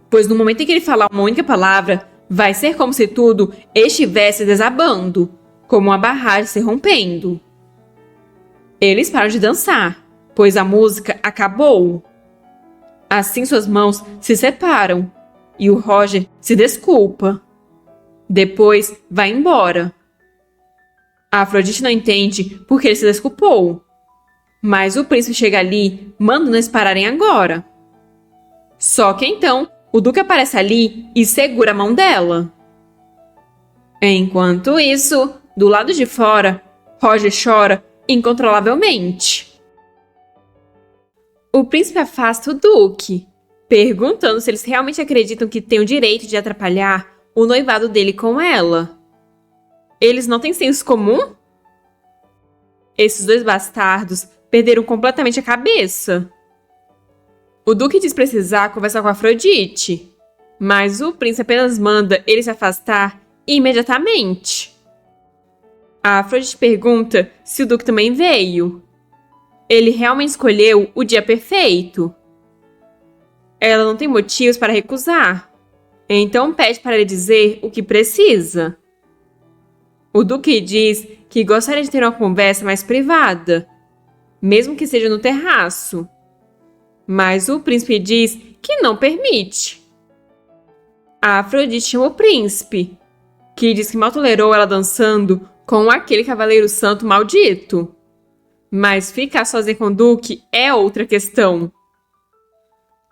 Pois no momento em que ele falar uma única palavra, vai ser como se tudo estivesse desabando, como uma barragem se rompendo. Eles param de dançar, pois a música acabou. Assim suas mãos se separam e o Roger se desculpa. Depois vai embora. A Afrodite não entende por que ele se desculpou, mas o príncipe chega ali, mandando eles pararem agora. Só que então, o Duque aparece ali e segura a mão dela. Enquanto isso, do lado de fora, Roger chora incontrolavelmente. O príncipe afasta o Duque, perguntando se eles realmente acreditam que têm o direito de atrapalhar o noivado dele com ela. Eles não têm senso comum? Esses dois bastardos perderam completamente a cabeça. O Duque diz precisar conversar com a Afrodite, mas o príncipe apenas manda ele se afastar imediatamente. A Afrodite pergunta se o Duque também veio. Ele realmente escolheu o dia perfeito. Ela não tem motivos para recusar, então pede para ele dizer o que precisa. O Duque diz que gostaria de ter uma conversa mais privada, mesmo que seja no terraço. Mas o príncipe diz que não permite. A Afrodite chama o príncipe, que diz que mal tolerou ela dançando com aquele cavaleiro santo maldito. Mas ficar sozinha com o Duque é outra questão.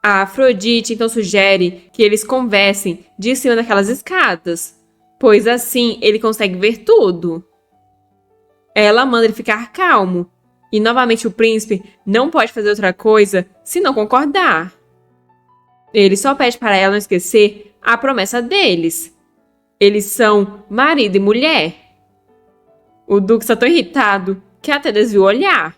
A Afrodite então sugere que eles conversem de cima daquelas escadas, pois assim ele consegue ver tudo. Ela manda ele ficar calmo, e novamente o príncipe não pode fazer outra coisa se não concordar. Ele só pede para ela não esquecer a promessa deles. Eles são marido e mulher. O Duque está tão irritado que até desvia o olhar.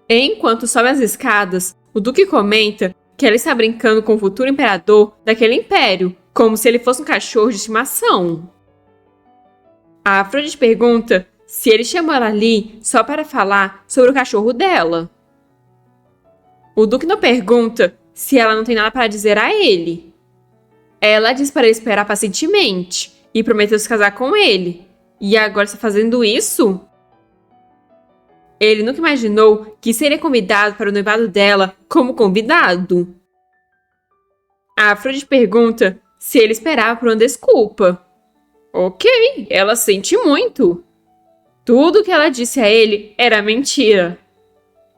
Enquanto sobe as escadas, o Duque comenta que ela está brincando com o futuro imperador daquele império, como se ele fosse um cachorro de estimação. A Afrodite pergunta se ele chamou ela ali só para falar sobre o cachorro dela. O Duque não pergunta se ela não tem nada para dizer a ele. Ela diz para ele esperar pacientemente e prometeu se casar com ele. E agora está fazendo isso? Ele nunca imaginou que seria convidado para o noivado dela como convidado. A Afrodite pergunta se ele esperava por uma desculpa. Ok, ela sente muito. Tudo que ela disse a ele era mentira.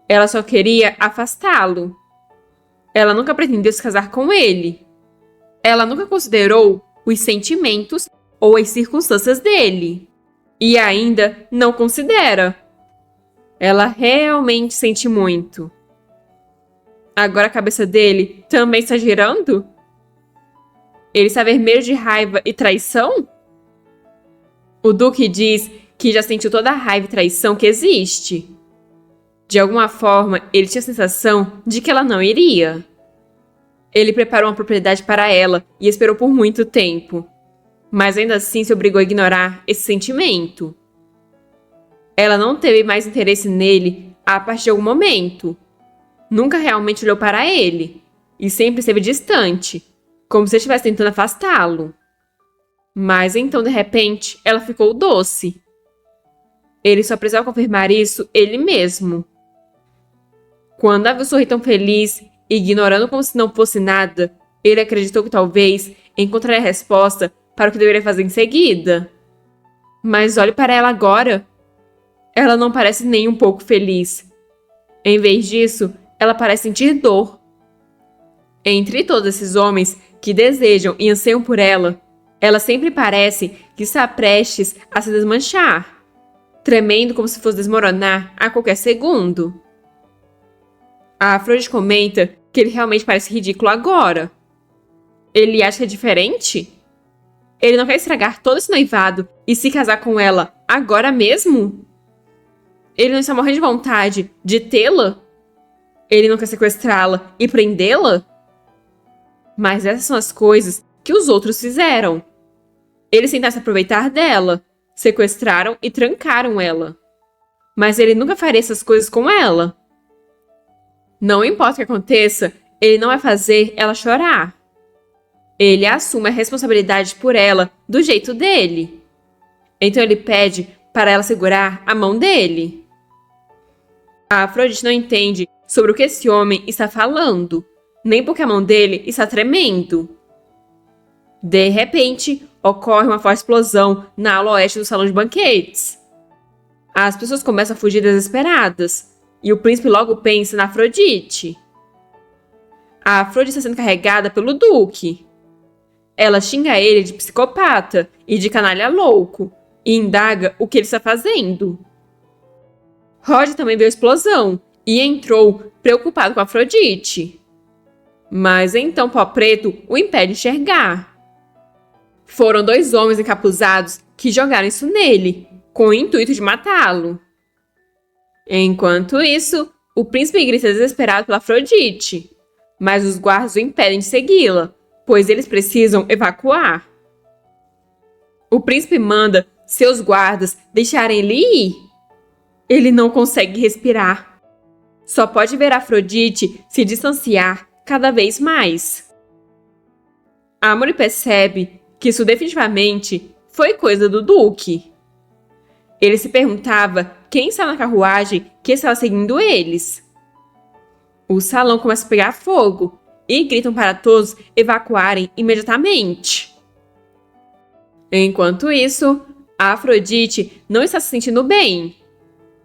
Ela só queria afastá-lo. Ela nunca pretendeu se casar com ele. Ela nunca considerou os sentimentos ou as circunstâncias dele. E ainda não considera. Ela realmente sente muito. Agora a cabeça dele também está girando? Ele está vermelho de raiva e traição? O Duque diz que já sentiu toda a raiva e traição que existe. De alguma forma, ele tinha a sensação de que ela não iria. Ele preparou uma propriedade para ela e esperou por muito tempo. Mas ainda assim se obrigou a ignorar esse sentimento. Ela não teve mais interesse nele a partir de algum momento. Nunca realmente olhou para ele. E sempre esteve distante, como se estivesse tentando afastá-lo. Mas então, de repente, ela ficou doce. Ele só precisava confirmar isso ele mesmo. Quando a viu sorrir tão feliz, ignorando como se não fosse nada, ele acreditou que talvez encontraria a resposta para o que deveria fazer em seguida. Mas olhe para ela agora. Ela não parece nem um pouco feliz. Em vez disso, ela parece sentir dor. Entre todos esses homens que desejam e anseiam por ela, ela sempre parece que está prestes a se desmanchar, tremendo como se fosse desmoronar a qualquer segundo. A Afrodite comenta que ele realmente parece ridículo agora. Ele acha que é diferente? Ele não quer estragar todo esse noivado e se casar com ela agora mesmo? Ele não está morrendo de vontade de tê-la? Ele não quer sequestrá-la e prendê-la? Mas essas são as coisas que os outros fizeram. Eles tentaram se aproveitar dela, sequestraram e trancaram ela. Mas ele nunca faria essas coisas com ela. Não importa o que aconteça, ele não vai fazer ela chorar. Ele assume a responsabilidade por ela do jeito dele. Então ele pede para ela segurar a mão dele. A Afrodite não entende sobre o que esse homem está falando, nem porque a mão dele está tremendo. De repente, ocorre uma forte explosão na ala oeste do salão de banquetes. As pessoas começam a fugir desesperadas, e o príncipe logo pensa na Afrodite. A Afrodite está sendo carregada pelo Duque. Ela xinga ele de psicopata e de canalha louco, e indaga o que ele está fazendo. Rod também viu a explosão e entrou preocupado com a Afrodite. Mas então Pó Preto o impede de enxergar. Foram 2 homens encapuzados que jogaram isso nele, com o intuito de matá-lo. Enquanto isso, o príncipe grita desesperado pela Afrodite, mas os guardas o impedem de segui-la, pois eles precisam evacuar. O príncipe manda seus guardas deixarem ele ir. Ele não consegue respirar. Só pode ver a Afrodite se distanciar cada vez mais. Amory percebe que isso definitivamente foi coisa do Duque. Ele se perguntava quem estava na carruagem que estava seguindo eles. O salão começa a pegar fogo e gritam para todos evacuarem imediatamente. Enquanto isso, a Afrodite não está se sentindo bem.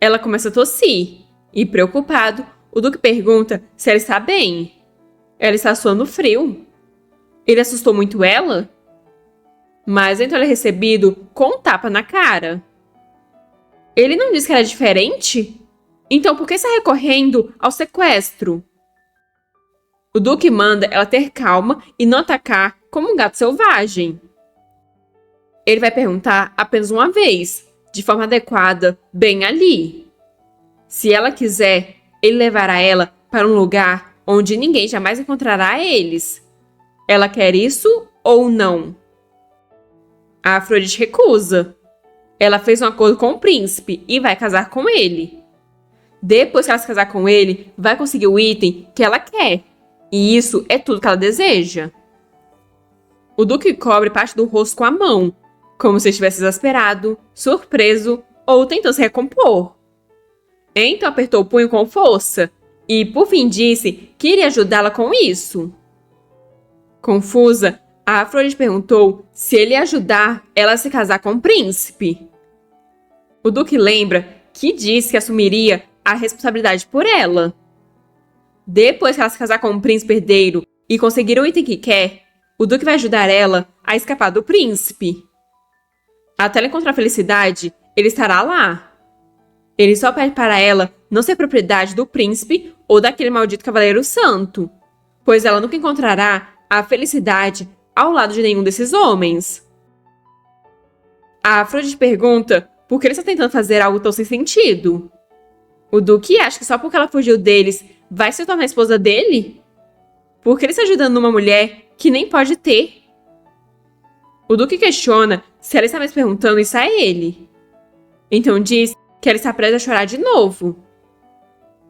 Ela começa a tossir e, preocupado, o Duque pergunta se ela está bem. Ela está suando frio. Ele assustou muito ela? Mas então ele é recebido com um tapa na cara. Ele não disse que era diferente? Então por que está recorrendo ao sequestro? O Duque manda ela ter calma e não atacar como um gato selvagem. Ele vai perguntar apenas uma vez, de forma adequada, bem ali. Se ela quiser, ele levará ela para um lugar onde ninguém jamais encontrará eles. Ela quer isso ou não? A Afrodite recusa. Ela fez um acordo com o príncipe e vai casar com ele. Depois que ela se casar com ele, vai conseguir o item que ela quer. E isso é tudo que ela deseja. O Duque cobre parte do rosto com a mão, como se estivesse exasperado, surpreso ou tentando se recompor. Então apertou o punho com força e, por fim, disse que iria ajudá-la com isso. Confusa, a Afrodite perguntou se ele ia ajudar ela a se casar com o príncipe. O Duque lembra que disse que assumiria a responsabilidade por ela. Depois que ela se casar com o príncipe herdeiro e conseguir o item que quer, o Duque vai ajudar ela a escapar do príncipe. Até ela encontrar a felicidade, ele estará lá. Ele só pede para ela não ser propriedade do príncipe ou daquele maldito cavaleiro santo, pois ela nunca encontrará a felicidade ao lado de nenhum desses homens. A Afrodite pergunta por que ele está tentando fazer algo tão sem sentido. O Duque acha que só porque ela fugiu deles vai se tornar a esposa dele? Por que ele está ajudando uma mulher que nem pode ter? O Duque questiona se ela está mais perguntando isso a ele. Então diz que ela está prestes a chorar de novo.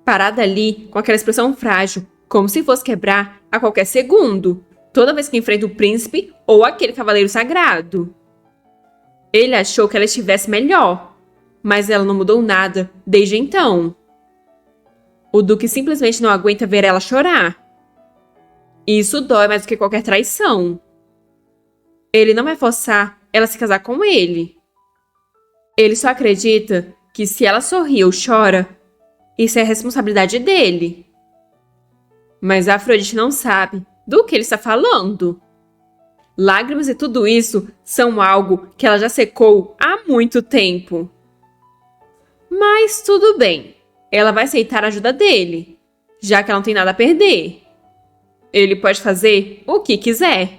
Parada ali, com aquela expressão frágil, como se fosse quebrar a qualquer segundo, toda vez que enfrenta o príncipe ou aquele cavaleiro sagrado. Ele achou que ela estivesse melhor, mas ela não mudou nada desde então. O Duque simplesmente não aguenta ver ela chorar. Isso dói mais do que qualquer traição. Ele não vai forçar ela a se casar com ele. Ele só acredita que se ela sorri ou chora, isso é a responsabilidade dele. Mas a Afrodite não sabe do que ele está falando. Lágrimas e tudo isso são algo que ela já secou há muito tempo. Mas tudo bem, ela vai aceitar a ajuda dele, já que ela não tem nada a perder. Ele pode fazer o que quiser.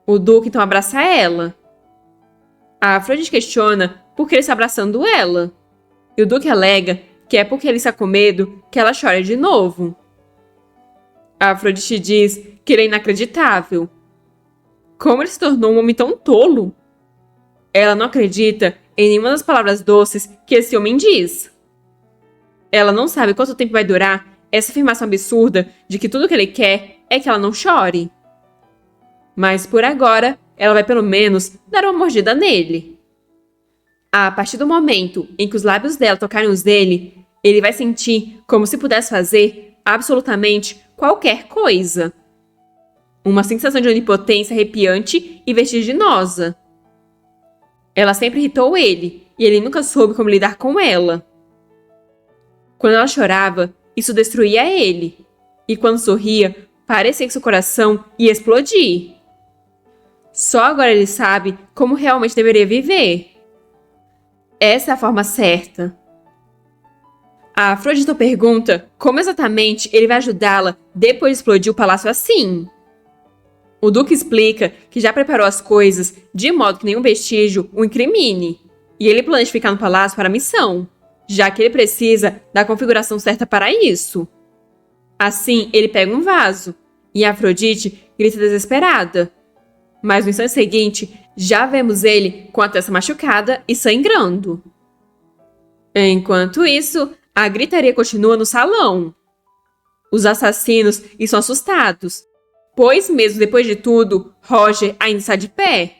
O Duque então abraça ela. A Afrodite questiona por que ele está abraçando ela. E o Duque alega que é porque ele está com medo que ela chore de novo. A Afrodite diz que ele é inacreditável. Como ele se tornou um homem tão tolo? Ela não acredita em nenhuma das palavras doces que esse homem diz. Ela não sabe quanto tempo vai durar essa afirmação absurda de que tudo que ele quer é que ela não chore. Mas por agora, ela vai pelo menos dar uma mordida nele. A partir do momento em que os lábios dela tocarem os dele, ele vai sentir como se pudesse fazer absolutamente qualquer coisa. Uma sensação de onipotência arrepiante e vertiginosa. Ela sempre irritou ele, e ele nunca soube como lidar com ela. Quando ela chorava, isso destruía ele. E quando sorria, parecia que seu coração ia explodir. Só agora ele sabe como realmente deveria viver. Essa é a forma certa. A Afrodita pergunta como exatamente ele vai ajudá-la depois de explodir o palácio assim. O Duque explica que já preparou as coisas de modo que nenhum vestígio o incrimine. E ele planeja ficar no palácio para a missão, já que ele precisa da configuração certa para isso. Assim, ele pega um vaso, e a Afrodite grita desesperada. Mas no instante seguinte, já vemos ele com a testa machucada e sangrando. Enquanto isso, a gritaria continua no salão. Os assassinos estão assustados, pois mesmo depois de tudo, Roger ainda está de pé.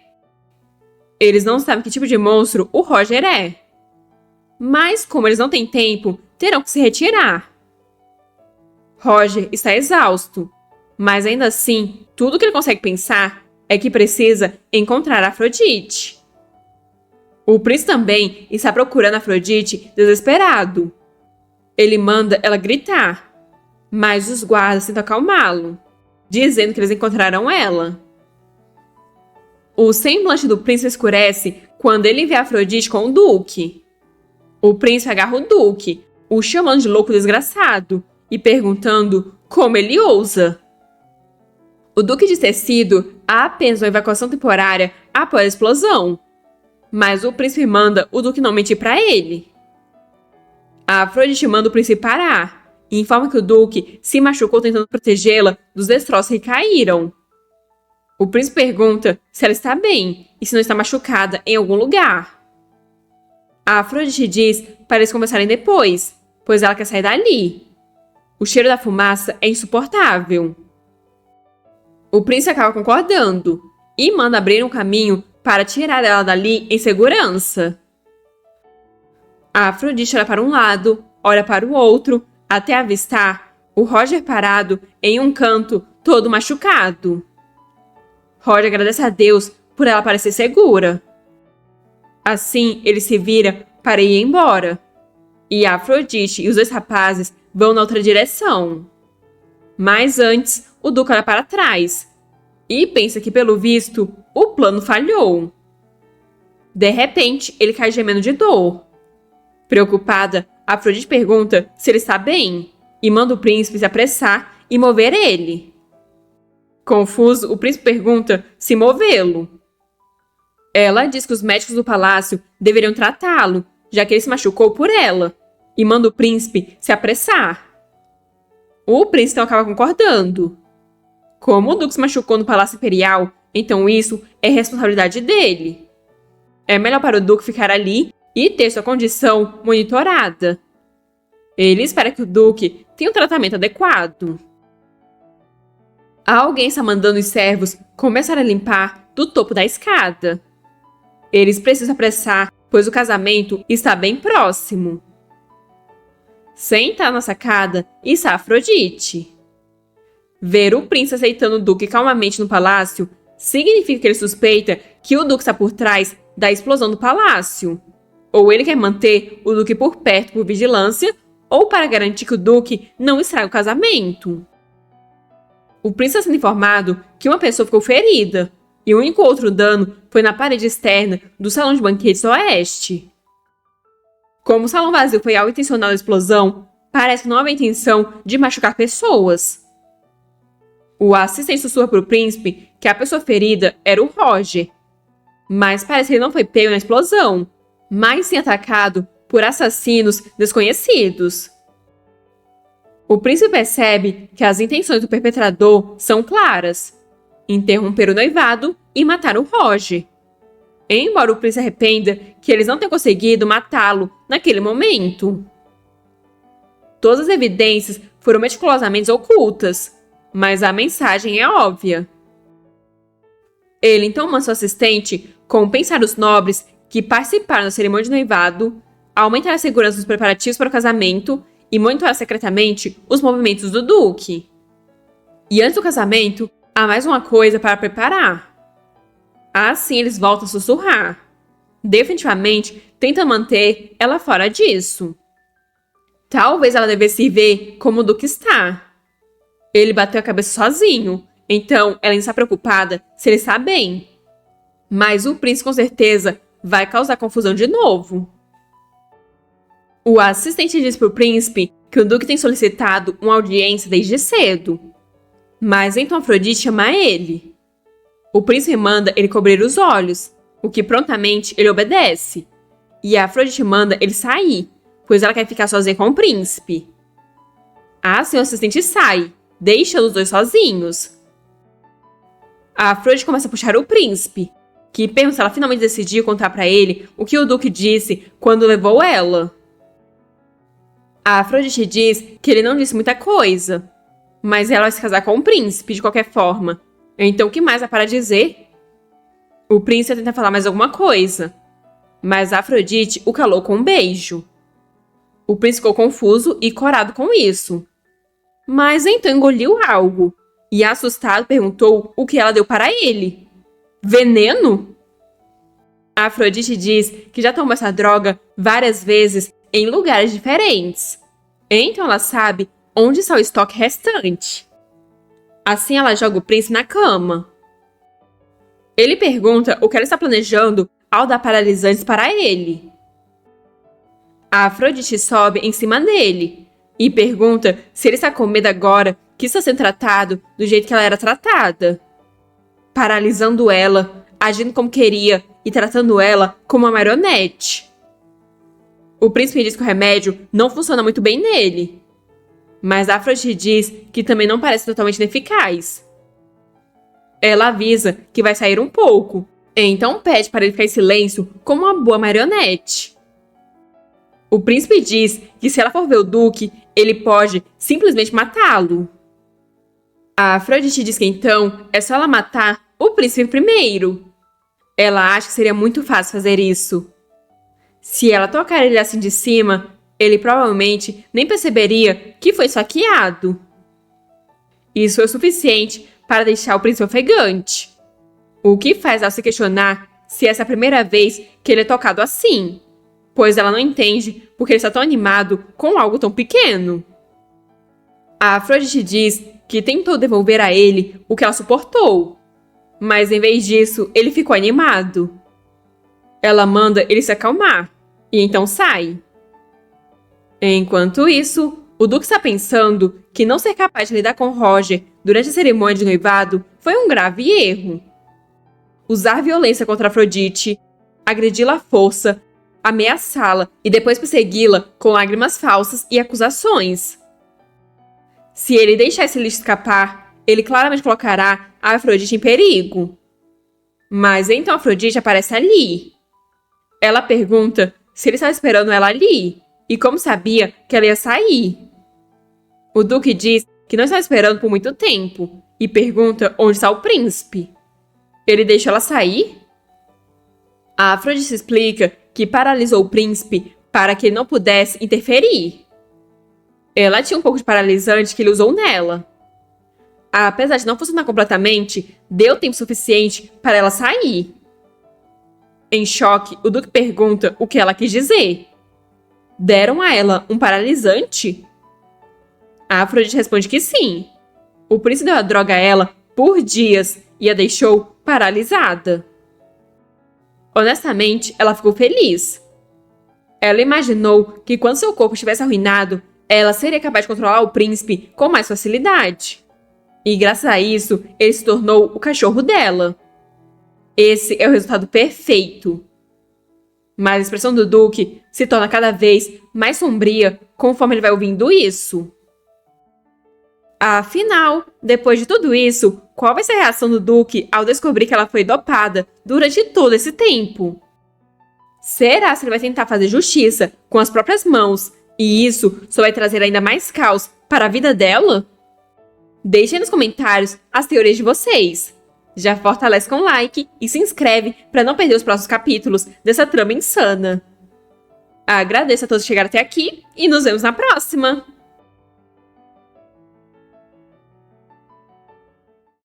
Eles não sabem que tipo de monstro o Roger é. Mas, como eles não têm tempo, terão que se retirar. Roger está exausto, mas ainda assim, tudo que ele consegue pensar é que precisa encontrar Afrodite. O príncipe também está procurando Afrodite desesperado. Ele manda ela gritar, mas os guardas tentam acalmá-lo, dizendo que eles encontrarão ela. O semblante do príncipe escurece quando ele vê Afrodite com o Duque. O príncipe agarra o Duque, o chamando de louco desgraçado e perguntando como ele ousa. O Duque diz ter sido apenas uma evacuação temporária após a explosão, mas o príncipe manda o Duque não mentir para ele. A Afrodite manda o príncipe parar e informa que o Duque se machucou tentando protegê-la dos destroços que caíram. O príncipe pergunta se ela está bem e se não está machucada em algum lugar. A Afrodite diz para eles conversarem depois, pois ela quer sair dali. O cheiro da fumaça é insuportável. O príncipe acaba concordando e manda abrir um caminho para tirar ela dali em segurança. A Afrodite olha para um lado, olha para o outro, até avistar o Roger parado em um canto, todo machucado. Roger agradece a Deus por ela parecer segura. Assim, ele se vira para ir embora. E a Afrodite e os dois rapazes vão na outra direção. Mas antes, o Duque olha para trás e pensa que, pelo visto, o plano falhou. De repente, ele cai gemendo de dor. Preocupada, a Afrodite pergunta se ele está bem e manda o príncipe se apressar e mover ele. Confuso, o príncipe pergunta se movê-lo. Ela diz que os médicos do palácio deveriam tratá-lo, já que ele se machucou por ela, e manda o príncipe se apressar. O príncipe então acaba concordando. Como o Duque se machucou no Palácio Imperial, então isso é responsabilidade dele. É melhor para o Duque ficar ali e ter sua condição monitorada. Ele espera que o Duque tenha um tratamento adequado. Alguém está mandando os servos começar a limpar do topo da escada. Eles precisam apressar, pois o casamento está bem próximo. Senta na sacada está Afrodite. Ver o príncipe aceitando o Duque calmamente no palácio significa que ele suspeita que o Duque está por trás da explosão do palácio. Ou ele quer manter o Duque por perto por vigilância, ou para garantir que o Duque não estrague o casamento. O príncipe está sendo informado que uma pessoa ficou ferida, e o único outro dano foi na parede externa do salão de banquetes oeste. Como o salão vazio foi algo intencional da explosão, parece que não havia intenção de machucar pessoas. O assistente sussurra para o príncipe que a pessoa ferida era o Roger, mas parece que ele não foi pego na explosão, mas sim atacado por assassinos desconhecidos. O príncipe percebe que as intenções do perpetrador são claras: interromper o noivado e matar o Roger. Embora o príncipe se arrependa que eles não tenham conseguido matá-lo naquele momento. Todas as evidências foram meticulosamente ocultas, mas a mensagem é óbvia. Ele então manda seu assistente compensar os nobres que participaram da cerimônia de noivado, aumentar a segurança dos preparativos para o casamento e monitorar secretamente os movimentos do duque. E antes do casamento, há mais uma coisa para preparar. Assim eles voltam a sussurrar, definitivamente tentando manter ela fora disso. Talvez ela devesse ver como o duque está. Ele bateu a cabeça sozinho, então ela ainda está preocupada se ele está bem. Mas o príncipe com certeza vai causar confusão de novo. O assistente diz para o príncipe que o duque tem solicitado uma audiência desde cedo. Mas então Afrodite chama ele. O príncipe manda ele cobrir os olhos, o que prontamente ele obedece. E a Afrodite manda ele sair, pois ela quer ficar sozinha com o príncipe. Assim o assistente sai, deixando os dois sozinhos. A Afrodite começa a puxar o príncipe, que pergunta se ela finalmente decidiu contar para ele o que o duque disse quando levou ela. A Afrodite diz que ele não disse muita coisa, mas ela vai se casar com o príncipe de qualquer forma. Então o que mais há para dizer? O príncipe tenta falar mais alguma coisa, mas a Afrodite o calou com um beijo. O príncipe ficou confuso e corado com isso. Mas então engoliu algo e, assustado, perguntou o que ela deu para ele. Veneno? A Afrodite diz que já tomou essa droga várias vezes em lugares diferentes. Então ela sabe onde está o estoque restante. Assim ela joga o príncipe na cama. Ele pergunta o que ela está planejando ao dar paralisantes para ele. A Afrodite sobe em cima dele e pergunta se ele está com medo agora que está sendo tratado do jeito que ela era tratada. Paralisando ela, agindo como queria e tratando ela como uma marionete. O príncipe diz que o remédio não funciona muito bem nele. Mas a Afrodite diz que também não parece totalmente ineficaz. Ela avisa que vai sair um pouco, então pede para ele ficar em silêncio como uma boa marionete. O príncipe diz que se ela for ver o duque, ele pode simplesmente matá-lo. A Afrodite diz que então é só ela matar o príncipe primeiro. Ela acha que seria muito fácil fazer isso. Se ela tocar ele assim de cima, ele provavelmente nem perceberia que foi esfaqueado. Isso foi o suficiente para deixar o príncipe ofegante. O que faz ela se questionar se essa é a primeira vez que ele é tocado assim, pois ela não entende porque ele está tão animado com algo tão pequeno. A Afrodite diz que tentou devolver a ele o que ela suportou, mas em vez disso, ele ficou animado. Ela manda ele se acalmar, e então sai. Enquanto isso, o duque está pensando que não ser capaz de lidar com Roger durante a cerimônia de noivado foi um grave erro. Usar violência contra Afrodite, agredi-la à força, ameaçá-la e depois persegui-la com lágrimas falsas e acusações. Se ele deixar esse lixo escapar, ele claramente colocará a Afrodite em perigo. Mas então Afrodite aparece ali. Ela pergunta se ele estava esperando ela ali e como sabia que ela ia sair. O duque diz que não estava esperando por muito tempo e pergunta onde está o príncipe. Ele deixa ela sair? A Afrodite explica que paralisou o príncipe para que ele não pudesse interferir. Ela tinha um pouco de paralisante que ele usou nela. Apesar de não funcionar completamente, deu tempo suficiente para ela sair. Em choque, o duque pergunta o que ela quis dizer. Deram a ela um paralisante? A Afrodite responde que sim. O príncipe deu a droga a ela por dias e a deixou paralisada. Honestamente, ela ficou feliz. Ela imaginou que quando seu corpo estivesse arruinado, ela seria capaz de controlar o príncipe com mais facilidade. E graças a isso, ele se tornou o cachorro dela. Esse é o resultado perfeito. Mas a expressão do Duque se torna cada vez mais sombria conforme ele vai ouvindo isso. Afinal, depois de tudo isso, qual vai ser a reação do Duque ao descobrir que ela foi dopada durante todo esse tempo? Será que ele vai tentar fazer justiça com as próprias mãos e isso só vai trazer ainda mais caos para a vida dela? Deixem nos comentários as teorias de vocês. Já fortalece com like e se inscreve para não perder os próximos capítulos dessa trama insana. Agradeço a todos que chegaram até aqui e nos vemos na próxima!